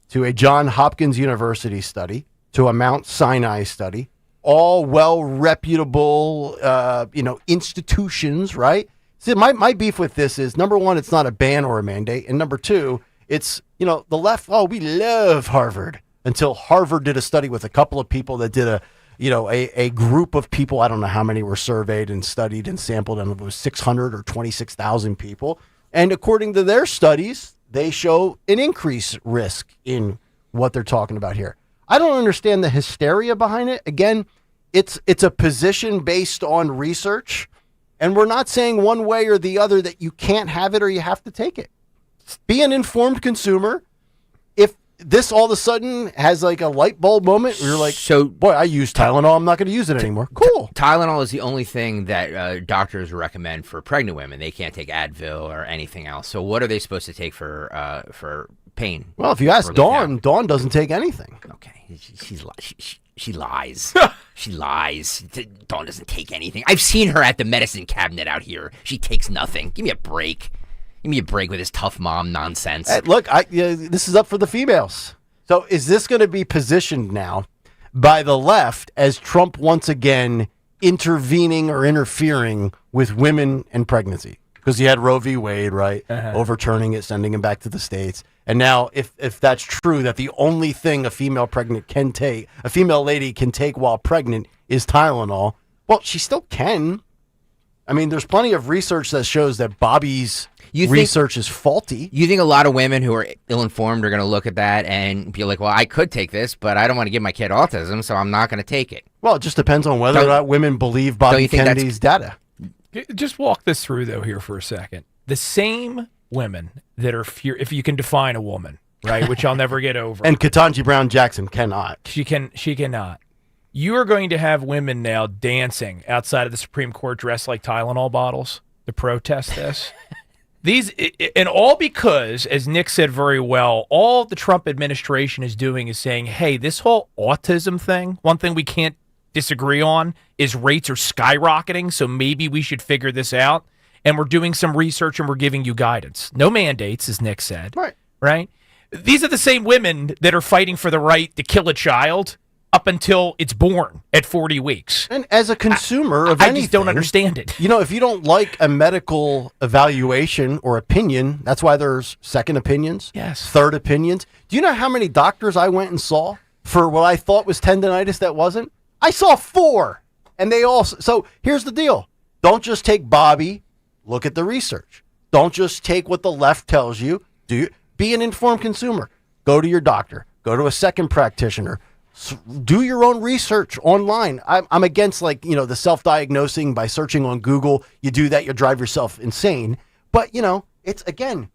to a Johns Hopkins University study, to a Mount Sinai study, all well-reputable, institutions, right? See, my beef with this is, number one, it's not a ban or a mandate, and number two, it's, the left, we love Harvard, until Harvard did a study with a couple of people that did a group of people, I don't know how many were surveyed and studied and sampled, and it was 600 or 26,000 people. And according to their studies, they show an increased risk in what they're talking about here. I don't understand the hysteria behind it. Again, it's a position based on research, and we're not saying one way or the other that you can't have it or you have to take it. Be an informed consumer. If this all of a sudden has like a light bulb moment where you're like, boy, I use Tylenol, I'm not going to use it anymore. Cool. Tylenol is the only thing that doctors recommend for pregnant women. They can't take Advil or anything else. So what are they supposed to take for pain? Well, if you ask Dawn, Dawn doesn't take anything. Okay, she lies. She lies. Dawn doesn't take anything. I've seen her at the medicine cabinet out here. She takes nothing. Give me a break. Give me a break with this tough mom nonsense. Hey, look, this is up for the females. So is this going to be positioned now by the left as Trump once again intervening or interfering with women and pregnancy? Because he had Roe v. Wade, right? Overturning it, sending him back to the States. And now if that's true, that the only thing a female lady can take while pregnant is Tylenol, well, she still can. I mean, there's plenty of research that shows that Bobby's research is faulty. You think a lot of women who are ill-informed are going to look at that and be like, well, I could take this, but I don't want to give my kid autism, so I'm not going to take it. Well, it just depends on whether or not women believe Bobby Kennedy's data. Just walk this through, though, here for a second. The same women that are if you can define a woman, right, which I'll never get over. And Ketanji Brown Jackson cannot. She cannot. You are going to have women now dancing outside of the Supreme Court dressed like Tylenol bottles to protest this. And all because, as Nick said very well, all the Trump administration is doing is saying, hey, this whole autism thing, one thing we can't disagree on is rates are skyrocketing, so maybe we should figure this out. And we're doing some research and we're giving you guidance. No mandates, as Nick said. Right? These are the same women that are fighting for the right to kill a child up until it's born at 40 weeks. And as a consumer of anything, I just don't understand it. You know, if you don't like a medical evaluation or opinion, that's why there's second opinions, third opinions. Do you know how many doctors I went and saw for what I thought was tendinitis that wasn't? I saw 4, and they all. So here's the deal. Don't just take Bobby. Look at the research. Don't just take what the left tells you. Be an informed consumer. Go to your doctor. Go to a second practitioner. Do your own research online. I'm against the self-diagnosing by searching on Google. You do that, you'll drive yourself insane. But, it's again,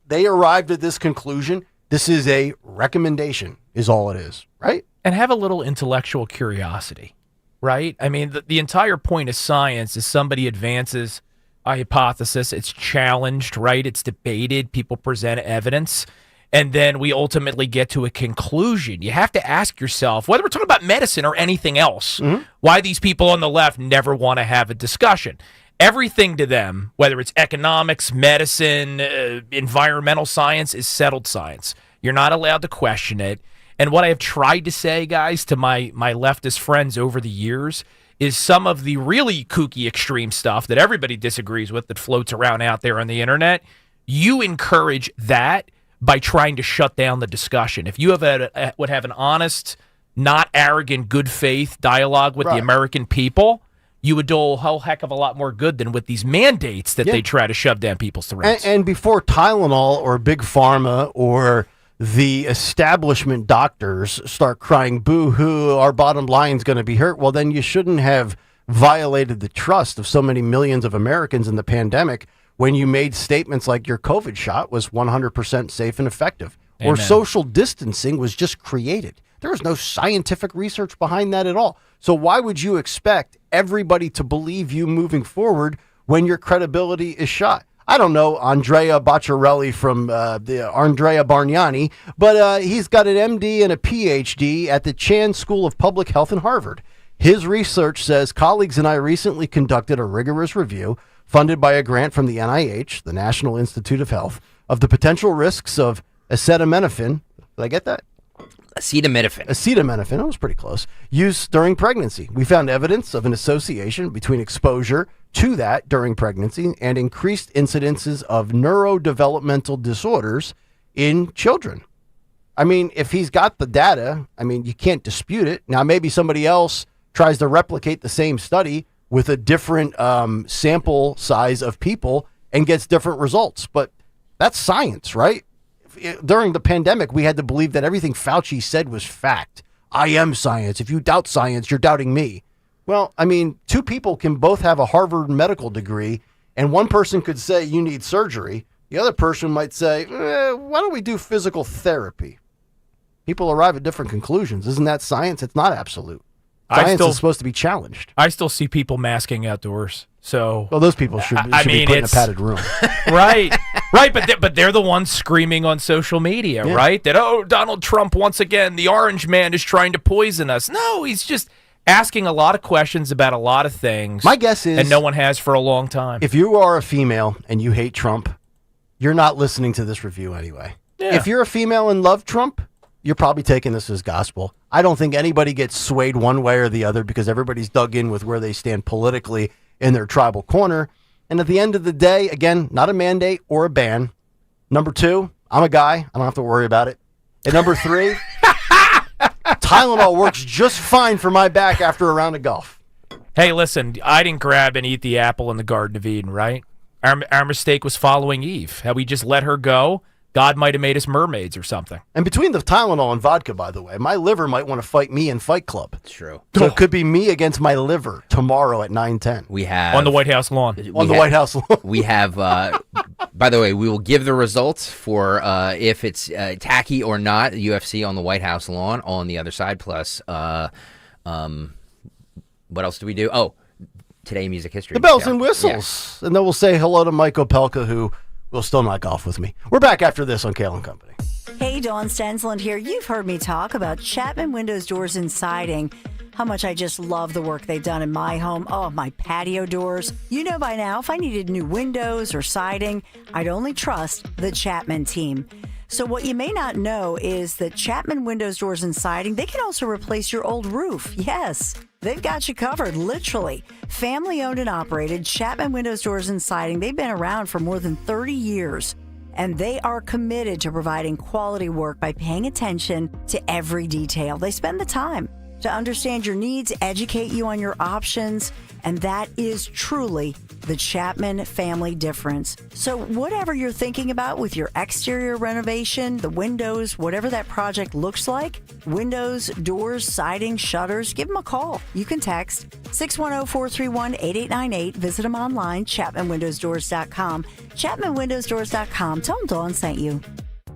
they arrived at this conclusion. This is a recommendation is all it is, right? And have a little intellectual curiosity, right? I mean, the entire point of science is somebody advances a hypothesis. It's challenged, right? It's debated. People present evidence. And then we ultimately get to a conclusion. You have to ask yourself, whether we're talking about medicine or anything else, why these people on the left never want to have a discussion. Everything to them, whether it's economics, medicine, environmental science, is settled science. You're not allowed to question it. And what I have tried to say, guys, to my leftist friends over the years is some of the really kooky extreme stuff that everybody disagrees with that floats around out there on the internet, you encourage that by trying to shut down the discussion. If you would have an honest, not arrogant, good faith dialogue with the American people, you would do a whole heck of a lot more good than with these mandates that they try to shove down people's throats. And before Tylenol or Big Pharma or the establishment doctors start crying, boo-hoo, our bottom line's going to be hurt, well, then you shouldn't have violated the trust of so many millions of Americans in the pandemic when you made statements like your COVID shot was 100% safe and effective, or social distancing was just created. There was no scientific research behind that at all. So why would you expect everybody to believe you moving forward when your credibility is shot? I don't know Andrea Bocciarelli from Andrea Bargnani, but he's got an MD and a PhD at the Chan School of Public Health in Harvard. His research says colleagues and I recently conducted a rigorous review funded by a grant from the NIH, the National Institute of Health, of the potential risks of acetaminophen. Did I get that? Acetaminophen, that was pretty close. Use during pregnancy. We found evidence of an association between exposure to that during pregnancy and increased incidences of neurodevelopmental disorders in children. I mean, if he's got the data, I mean, you can't dispute it. Now, maybe somebody else tries to replicate the same study with a different sample size of people, and gets different results. But that's science, right? During the pandemic, we had to believe that everything Fauci said was fact. I am science. If you doubt science, you're doubting me. Well, I mean, two people can both have a Harvard medical degree, and one person could say you need surgery. The other person might say, why don't we do physical therapy? People arrive at different conclusions. Isn't that science? It's not absolute. Science is supposed to be challenged. I still see people masking outdoors. So, well, those people should be put in a padded room. Right. But they're the ones screaming on social media, right? That, Donald Trump, once again, the orange man is trying to poison us. No, he's just asking a lot of questions about a lot of things. My guess is, and no one has for a long time. If you are a female and you hate Trump, you're not listening to this review anyway. Yeah. If you're a female and love Trump, you're probably taking this as gospel. I don't think anybody gets swayed one way or the other because everybody's dug in with where they stand politically in their tribal corner. And at the end of the day, again, not a mandate or a ban. Number two, I'm a guy. I don't have to worry about it. And number three, Tylenol works just fine for my back after a round of golf. Hey, listen, I didn't grab and eat the apple in the Garden of Eden, right? Our mistake was following Eve. Had we just let her go, God might have made us mermaids or something. And between the Tylenol and vodka, by the way, my liver might want to fight me in Fight Club. It's true. So it could be me against my liver tomorrow at 9:10. We have on the White House lawn. White House lawn. We have. By the way, we will give the results for if it's tacky or not. UFC on the White House lawn on the other side. Plus, what else do we do? Oh, today music history. The bells and whistles, and then we'll say hello to Mike Opelka, who will still not golf with me. We're back after this on Kayal and Company. Hey, Dawn Stensland here. You've heard me talk about Chapman Windows, Doors, and Siding, how much I just love the work they've done in my home. Oh, my patio doors. You know by now, if I needed new windows or siding, I'd only trust the Chapman team. So what you may not know is that Chapman Windows, Doors, and Siding, they can also replace your old roof. Yes, they've got you covered, literally. Family owned and operated, Chapman Windows, Doors, and Siding, they've been around for more than 30 years. And they are committed to providing quality work by paying attention to every detail. They spend the time to understand your needs, educate you on your options, and that is truly the Chapman family difference. So whatever you're thinking about with your exterior renovation, the windows, whatever that project looks like, windows, doors, siding, shutters, give them a call. You can text 610-431-8898. Visit them online, ChapmanWindowsDoors.com. ChapmanWindowsDoors.com. Tell them Dawn sent you.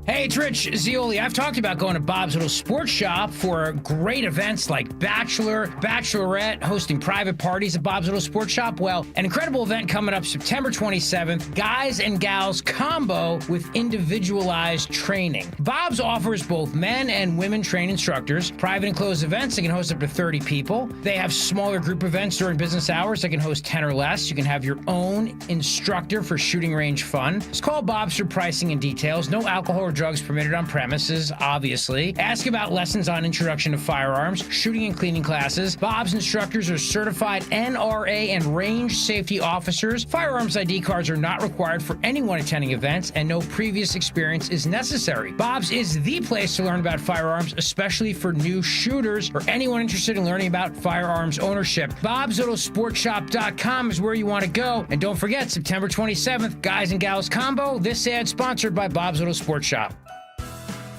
Hey, it's Rich Zioli. I've talked about going to Bob's Little Sports Shop for great events like Bachelor, Bachelorette, hosting private parties at Bob's Little Sports Shop. Well, an incredible event coming up September 27th, Guys and Gals Combo with individualized training. Bob's offers both men and women trained instructors, private and closed events that can host up to 30 people. They have smaller group events during business hours that can host 10 or less. You can have your own instructor for shooting range fun. It's called Bob's for pricing and details. No alcohol or drugs permitted on premises, obviously. Ask about lessons on introduction to firearms, shooting and cleaning classes. Bob's instructors are certified NRA and range safety officers. Firearms ID cards are not required for anyone attending events, and no previous experience is necessary. Bob's is the place to learn about firearms, especially for new shooters or anyone interested in learning about firearms ownership. Bob'sLittleSportShop.com is where you want to go. And don't forget, September 27th, Guys and Gals Combo. This ad sponsored by Bob's Little Sports Shop.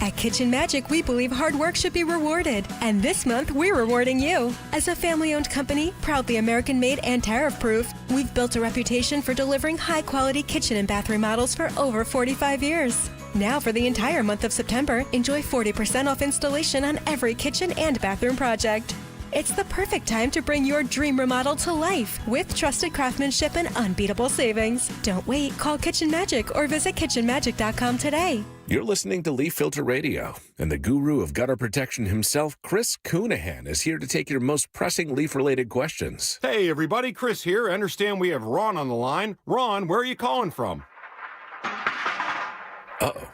At Kitchen Magic, we believe hard work should be rewarded. And this month, we're rewarding you. As a family-owned company, proudly American-made and tariff-proof, we've built a reputation for delivering high-quality kitchen and bath remodels for over 45 years. Now, for the entire month of September, enjoy 40% off installation on every kitchen and bathroom project. It's the perfect time to bring your dream remodel to life with trusted craftsmanship and unbeatable savings. Don't wait. Call Kitchen Magic or visit kitchenmagic.com today. You're listening to Leaf Filter Radio, and the guru of gutter protection himself, Chris Coonahan, is here to take your most pressing leaf-related questions. Hey, everybody. Chris here. I understand we have Ron on the line. Ron, where are you calling from? Uh-oh.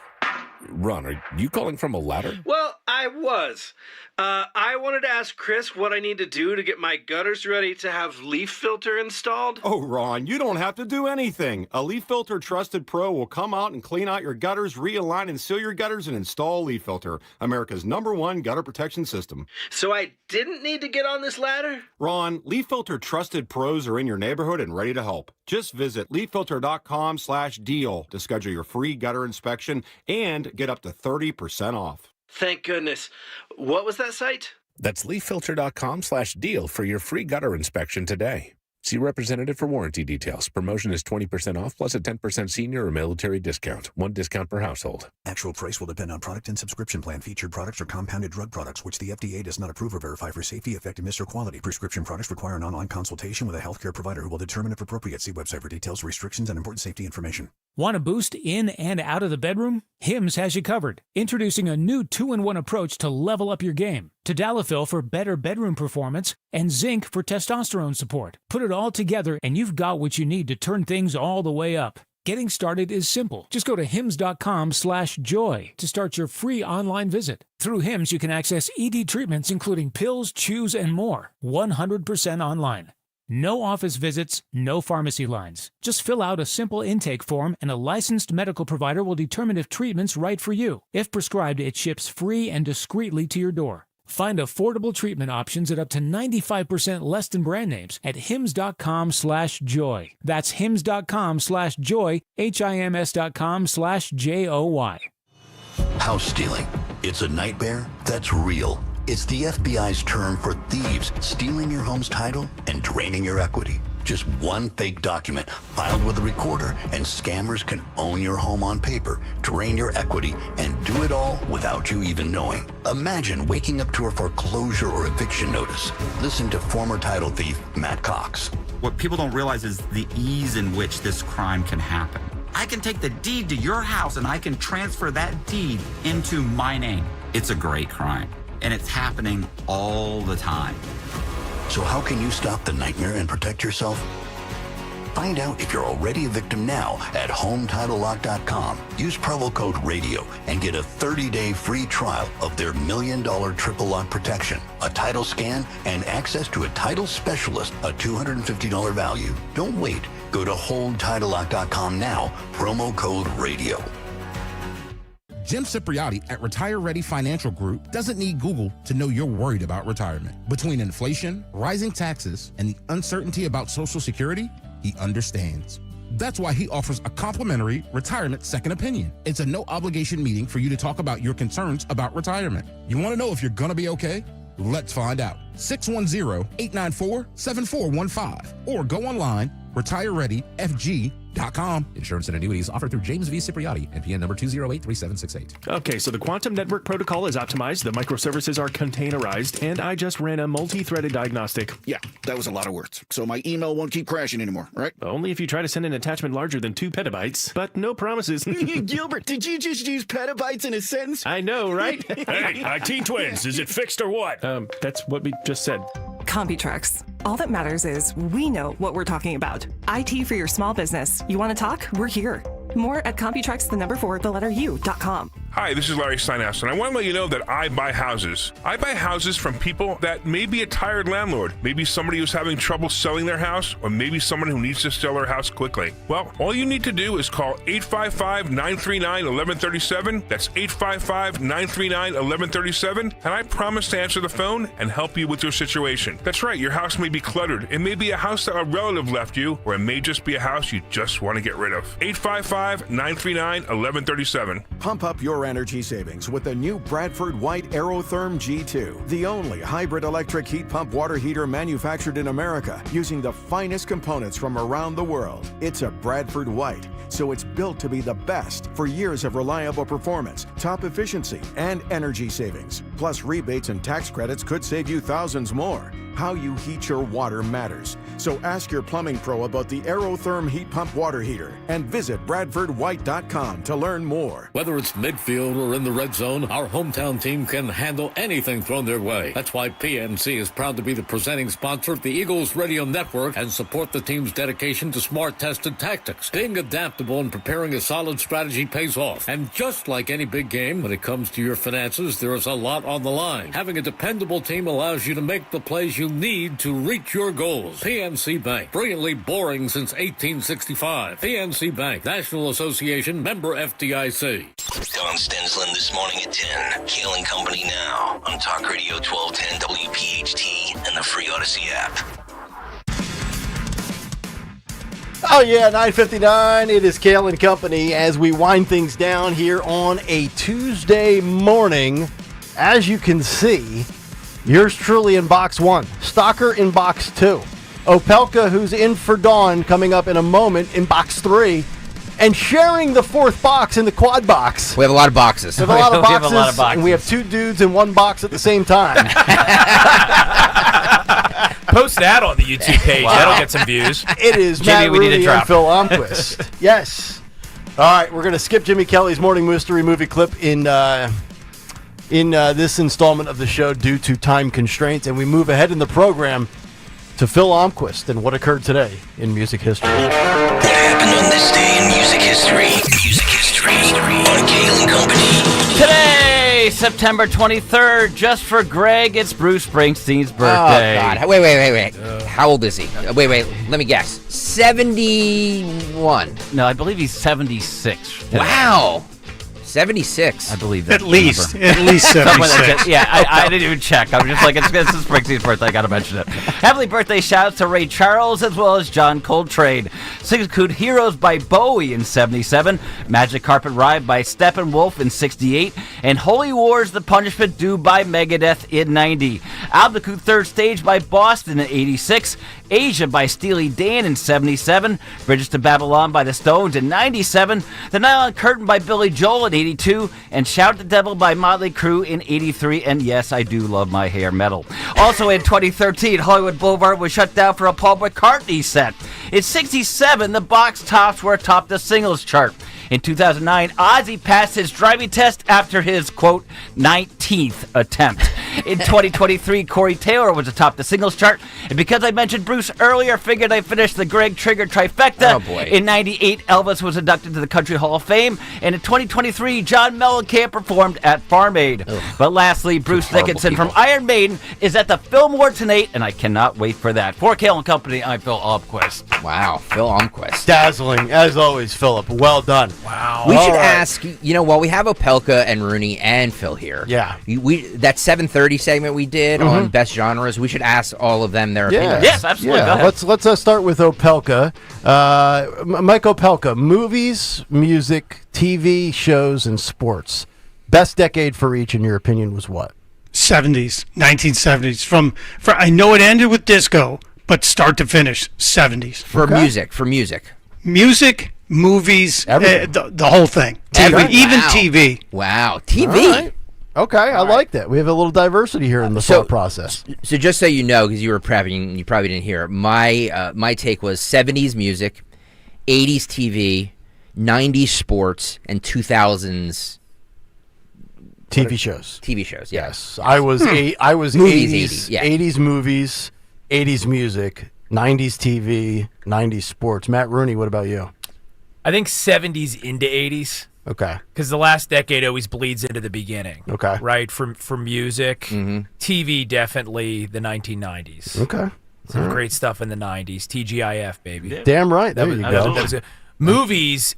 Ron, are you calling from a ladder? Well, I was. I wanted to ask Chris what I need to do to get my gutters ready to have leaf filter installed. Oh, Ron, you don't have to do anything. A Leaf Filter Trusted Pro will come out and clean out your gutters, realign and seal your gutters, and install Leaf Filter, America's #1 gutter protection system. So I didn't need to get on this ladder? Ron, Leaf Filter Trusted Pros are in your neighborhood and ready to help. Just visit leaffilter.com/deal to schedule your free gutter inspection and get up to 30% off. Thank goodness. What was that site? That's leaffilter.com/deal for your free gutter inspection today. See representative for warranty details. Promotion is 20% off plus a 10% senior or military discount. One discount per household. Actual price will depend on product and subscription plan. Featured products are compounded drug products, which the FDA does not approve or verify for safety, effectiveness, or quality. Prescription products require an online consultation with a healthcare provider who will determine if appropriate. See website for details, restrictions, and important safety information. Want a boost in and out of the bedroom? Hims has you covered. Introducing a new 2-in-1 approach to level up your game. Tadalafil for better bedroom performance and zinc for testosterone support. Put it all together and you've got what you need to turn things all the way up. Getting started is simple. Just go to hims.com/joy to start your free online visit. Through Hims, you can access ED treatments including pills, chews, and more. 100% online. No office visits, no pharmacy lines. Just fill out a simple intake form and a licensed medical provider will determine if treatment's right for you. If prescribed, it ships free and discreetly to your door. Find affordable treatment options at up to 95% less than brand names at hims.com/joy. That's hims.com/joy, hims.com/joy. House stealing. It's a nightmare that's real. It's the FBI's term for thieves stealing your home's title and draining your equity. Just one fake document filed with a recorder, and scammers can own your home on paper, drain your equity, and do it all without you even knowing. Imagine waking up to a foreclosure or eviction notice. Listen to former title thief Matt Cox. What people don't realize is the ease in which this crime can happen. I can take the deed to your house and I can transfer that deed into my name. It's a great crime. And it's happening all the time. So how can you stop the nightmare and protect yourself? Find out if you're already a victim now at HomeTitleLock.com. Use promo code RADIO and get a 30-day free trial of their $1 million triple lock protection, a title scan, and access to a title specialist, a $250 value. Don't wait. Go to HomeTitleLock.com now, promo code RADIO. Jim Cipriotti at Retire Ready Financial Group doesn't need Google to know you're worried about retirement. Between inflation, rising taxes, and the uncertainty about Social Security, he understands. That's why he offers a complimentary retirement second opinion. It's a no-obligation meeting for you to talk about your concerns about retirement. You want to know if you're going to be okay? Let's find out. 610-894-7415 or go online, retirereadyfg.com. Insurance and annuities offered through James V. Cipriotti, NPN number 2083768. Okay, so the quantum network protocol is optimized, the microservices are containerized, and I just ran a multi-threaded diagnostic. Yeah, that was a lot of words. So my email won't keep crashing anymore, right? Only if you try to send an attachment larger than 2 petabytes, but no promises. Gilbert, did you just use petabytes in a sentence? I know, right? Hey, IT Twins, is it fixed or what? That's what we just said. CompuTrex. All that matters is we know what we're talking about. IT for your small business. You want to talk? We're here. More at CompuTrex.com. Hi, this is Larry Steinhaus, and I want to let you know that I buy houses. I buy houses from people that may be a tired landlord, maybe somebody who's having trouble selling their house, or maybe someone who needs to sell their house quickly. Well, all you need to do is call 855-939-1137. That's 855-939-1137, and I promise to answer the phone and help you with your situation. That's right, your house may be cluttered. It may be a house that a relative left you, or it may just be a house you just want to get rid of. 855-939-1137. Pump up your energy savings with the new Bradford White Aerotherm G2, the only hybrid electric heat pump water heater manufactured in America using the finest components from around the world. It's a Bradford White, so it's built to be the best for years of reliable performance, top efficiency, and energy savings. Plus, rebates and tax credits could save you thousands more. How you heat your water matters. So ask your plumbing pro about the Aerotherm heat pump water heater and visit BradfordWhite.com to learn more. Whether it's midfield or in the red zone, our hometown team can handle anything thrown their way. That's why PNC is proud to be the presenting sponsor of the Eagles Radio Network and support the team's dedication to smart, tested tactics. Being adaptable and preparing a solid strategy pays off. And just like any big game, when it comes to your finances, there is a lot on the line. Having a dependable team allows you to make the plays you need to reach your goals. PNC Bank, brilliantly boring since 1865. PNC Bank, National Association, member FDIC. Don Stensland this morning at 10. Kayal and Company now on Talk Radio 1210 WPHT and the free Odyssey app. Oh yeah, 9:59. It is Kayal and Company as we wind things down here on a Tuesday morning. As you can see, yours truly in box 1, Stalker in box 2, Opelka, who's in for Dawn, coming up in a moment in box 3, and sharing the 4th box in the quad box. We have a lot of boxes. We have a lot of boxes, and we have 2 dudes in 1 box at the same time. Post that on the YouTube page. Wow. That'll get some views. It is Jimmy, Matt we need Rooney to drop. and Phil Almquist. Yes. All right, we're going to skip Jimmy Kelly's Morning Mystery movie clip in this installment of the show due to time constraints, and we move ahead in the program to Phil Almquist and what occurred today in music history. What happened on this day in music history? Music history on Kayal and Company. Today, September 23rd, just for Greg, it's Bruce Springsteen's birthday. Oh, God. Wait. How old is he? Wait. Let me guess. 71. No, I believe he's 76. Today. Wow. 76. I believe that. At least 76. Yeah, I didn't even check. I was just like, it's Springsteen's birthday. I got to mention it. Happy birthday shouts to Ray Charles as well as John Coltrane. Six Coot Heroes by Bowie in 77. Magic Carpet Ride by Steppenwolf in 68. And Holy Wars, The Punishment Due by Megadeth in 90. Albuquerque Third Stage by Boston in 86. Asia by Steely Dan in 77. Bridges to Babylon by the Stones in 97. The Nylon Curtain by Billy Joel in 82. And Shout at the Devil by Motley Crue in 83. And yes, I do love my hair metal. Also in 2013, Hollywood Boulevard was shut down for a Paul McCartney set. In 67, the box tops were atop the singles chart. In 2009, Ozzy passed his driving test after his, quote, 19th attempt. In 2023, Corey Taylor was atop the singles chart. And because I mentioned Bruce earlier, figured I'd finish the Greg Trigger trifecta. Oh, boy. In 98, Elvis was inducted to the Country Hall of Fame. And in 2023, John Mellencamp performed at Farm Aid. But lastly, Bruce Dickinson from Iron Maiden is at the Fillmore tonight, and I cannot wait for that. For Kayal and Company, I'm Phil Almquist. Wow, Phil Almquist. Dazzling, as always, Philip. Well done. Wow. We should ask, while we have Opelka and Rooney and Phil here. Yeah. That 7:30 segment we did on best genres, we should ask all of them their opinions. Yes, absolutely. Yeah. Let's start with Opelka. Mike Opelka, movies, music, TV shows, and sports. Best decade for each, in your opinion, was what? 70s, 1970s. From I know it ended with disco, but start to finish, 70s. For music. Music, movies, the whole thing. TV, even TV. Wow, TV. Right. Okay, I like that. We have a little diversity here in the thought process. So just so you know, because you were prepping, you probably didn't hear, my take was 70s music, 80s TV, 90s sports, and 2000s TV shows. TV shows, yes. I was movies, 80s movies, 80s music, 90s TV, 90s sports. Matt Rooney, what about you? I think 70s into 80s. Okay. Because the last decade always bleeds into the beginning. Okay. Right? For music, TV, definitely the 1990s. Okay. Some great stuff in the 90s. TGIF, baby. Damn right. There you go. That was it. Movies,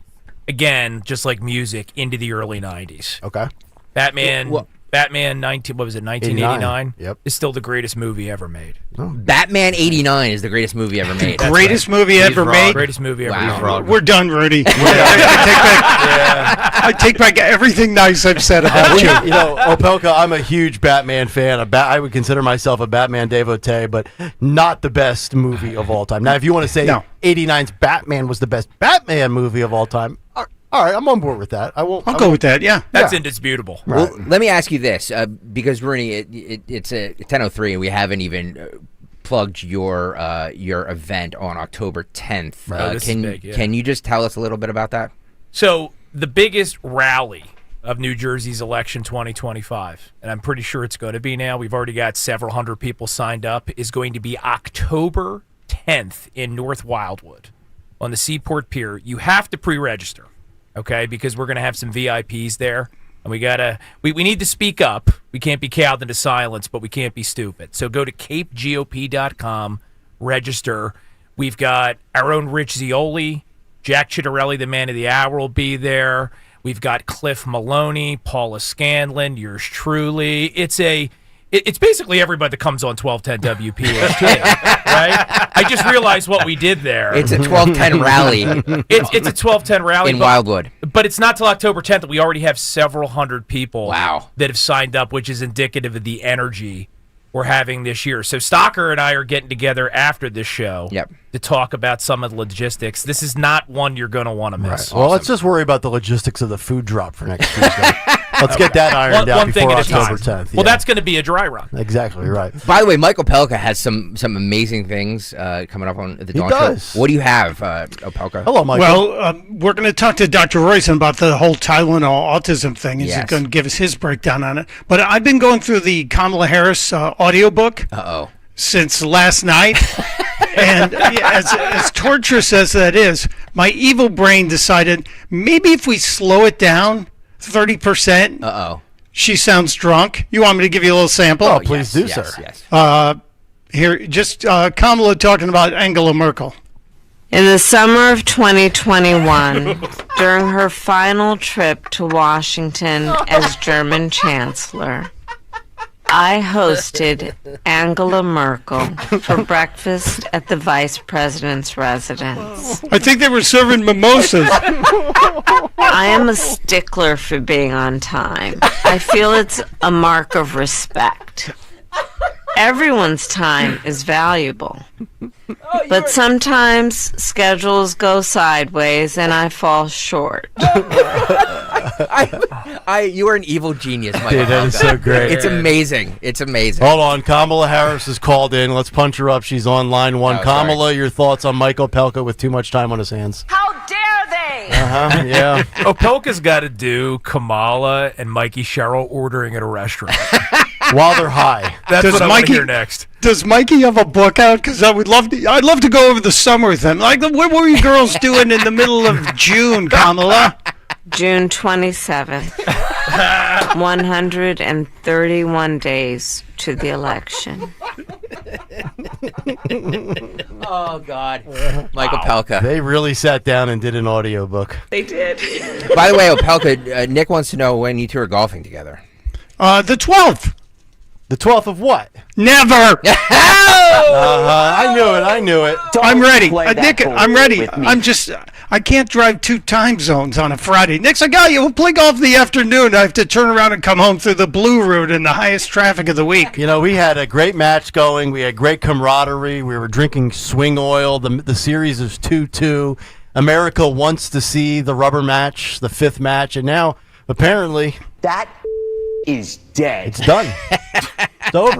again, just like music, into the early 90s. Okay. Batman 1989? Yep. Is still the greatest movie ever made. Batman 89 is the greatest movie ever made. Greatest movie ever made? Greatest movie ever made. Wow. We're done, Rudy. I take back everything nice I've said about you. You know, Opelka, I'm a huge Batman fan. I would consider myself a Batman devotee, but not the best movie of all time. Now, if you want to say 89's Batman was the best Batman movie of all time, all right, I'm on board with that. I'll go with that, yeah. That's indisputable. Well, let me ask you this, because, Rooney, it's a 10:03, and we haven't even plugged your event on October 10th. This is big, yeah. Can you just tell us a little bit about that? So the biggest rally of New Jersey's election 2025, and I'm pretty sure it's going to be now. We've already got several hundred people signed up, is going to be October 10th in North Wildwood on the Seaport Pier. You have to pre-register, okay, because we're going to have some VIPs there. And we need to speak up. We can't be cowed into silence, but we can't be stupid. So go to capegop.com, register. We've got our own Rich Zioli, Jack Chittarelli, the man of the hour, will be there. We've got Cliff Maloney, Paula Scanlon, yours truly. It's basically everybody that comes on 1210 WPHT, right? I just realized what we did there. It's a 1210 rally. It's a 1210 rally in Wildwood. But it's not till October 10th that we already have several hundred people that have signed up, which is indicative of the energy we're having this year. So Stocker and I are getting together after this show to talk about some of the logistics. This is not one you're going to want to miss. Right. Well, let's just worry about the logistics of the food drop for next Tuesday. Let's get that ironed out before October 10th. Well, that's going to be a dry run. Exactly right. By the way, Michael Pelka has some amazing things coming up on the Dawn Show. What do you have, Pelka? Hello, Michael. Well, we're going to talk to Dr. Royson about the whole Tylenol autism thing. He's going to give us his breakdown on it. But I've been going through the Kamala Harris audiobook since last night. And as torturous as that is, my evil brain decided maybe if we slow it down 30%. She sounds drunk. You want me to give you a little sample? Oh, please do, sir. Yes. Here, just Kamala talking about Angela Merkel. In the summer of 2021, during her final trip to Washington as German Chancellor, I hosted Angela Merkel for breakfast at the Vice President's residence. I think they were serving mimosas. I am a stickler for being on time. I feel it's a mark of respect. Everyone's time is valuable. But sometimes schedules go sideways and I fall short. You are an evil genius, Michael. Dude, that is so great. It's amazing. It's amazing. Hold on. Kamala Harris is called in. Let's punch her up. She's on line one. Kamala, your thoughts on Michael Pelka with too much time on his hands? How dare they? Yeah. Pelka's got to do Kamala and Mikey Sherrill ordering at a restaurant. While they're high. That's what I want to hear next. Does Mikey have a book out? Because I'd love to go over the summer with him. Like, what were you girls doing in the middle of June, Kamala? June 27th. 131 days to the election. Oh, God. Michael Pelka. They really sat down and did an audiobook. They did. By the way, Pelka, Nick wants to know when you two are golfing together. The 12th. The 12th of what? Never. I knew it. I'm ready. Nick, I'm ready. I can't drive 2 time zones on a Friday. Nick, I got you. We'll play golf in the afternoon. I have to turn around and come home through the blue route in the highest traffic of the week. You know, we had a great match going. We had great camaraderie. We were drinking swing oil. The series is 2-2. America wants to see the rubber match, the 5th match, and now apparently that is dead. It's done. It's over.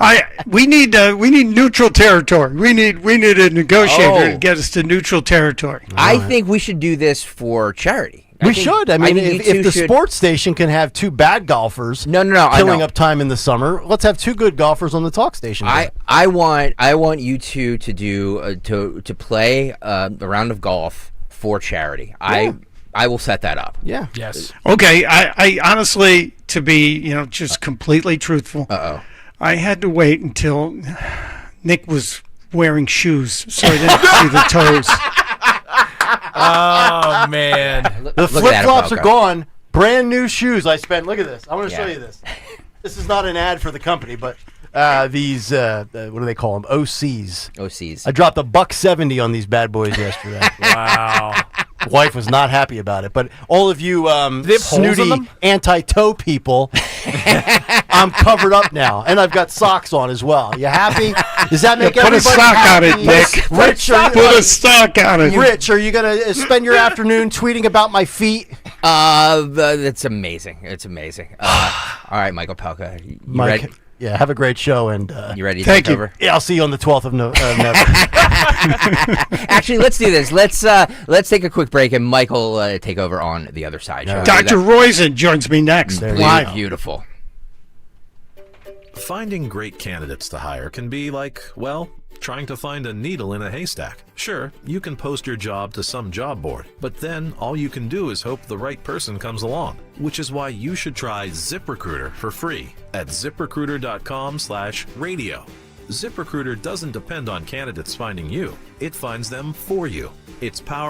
We need neutral territory. We need a negotiator to get us to neutral territory. I think we should do this for charity. We should. I mean, if the sports station can have 2 bad golfers killing up time in the summer, let's have 2 good golfers on the talk station. I want you two to do to play a round of golf for charity. Yeah. I will set that up. Yeah. Yes. Okay. I honestly, to be just completely truthful, I had to wait until Nick was wearing shoes, so I didn't see the toes. Oh man, the flip flops are gone. Brand new shoes. I spent. Look at this. I want to show you this. This is not an ad for the company, but these what do they call them? OCs. OCs. I dropped $170 on these bad boys yesterday. Wow. Wife was not happy about it, but all of you snooty anti-toe people, I'm covered up now, and I've got socks on as well. You happy? Does that make everybody happy? Put a sock on it, Nick. Rich, put a sock on it. Rich, are you going to spend your afternoon tweeting about my feet? That's amazing. It's amazing. All right, Michael Pelka. Yeah, have a great show. And you ready to thank take you. over? Yeah, I'll see you on the 12th of November. Actually, let's do this. Let's take a quick break, and Michael take over on the other side. Shall we do Dr. that? Roizen joins me next. Live. Beautiful. Finding great candidates to hire can be like, well, trying to find a needle in a haystack. Sure, you can post your job to some job board, but then all you can do is hope the right person comes along, which is why you should try ZipRecruiter for free at ZipRecruiter.com/radio. ZipRecruiter doesn't depend on candidates finding you. It finds them for you. Its powerful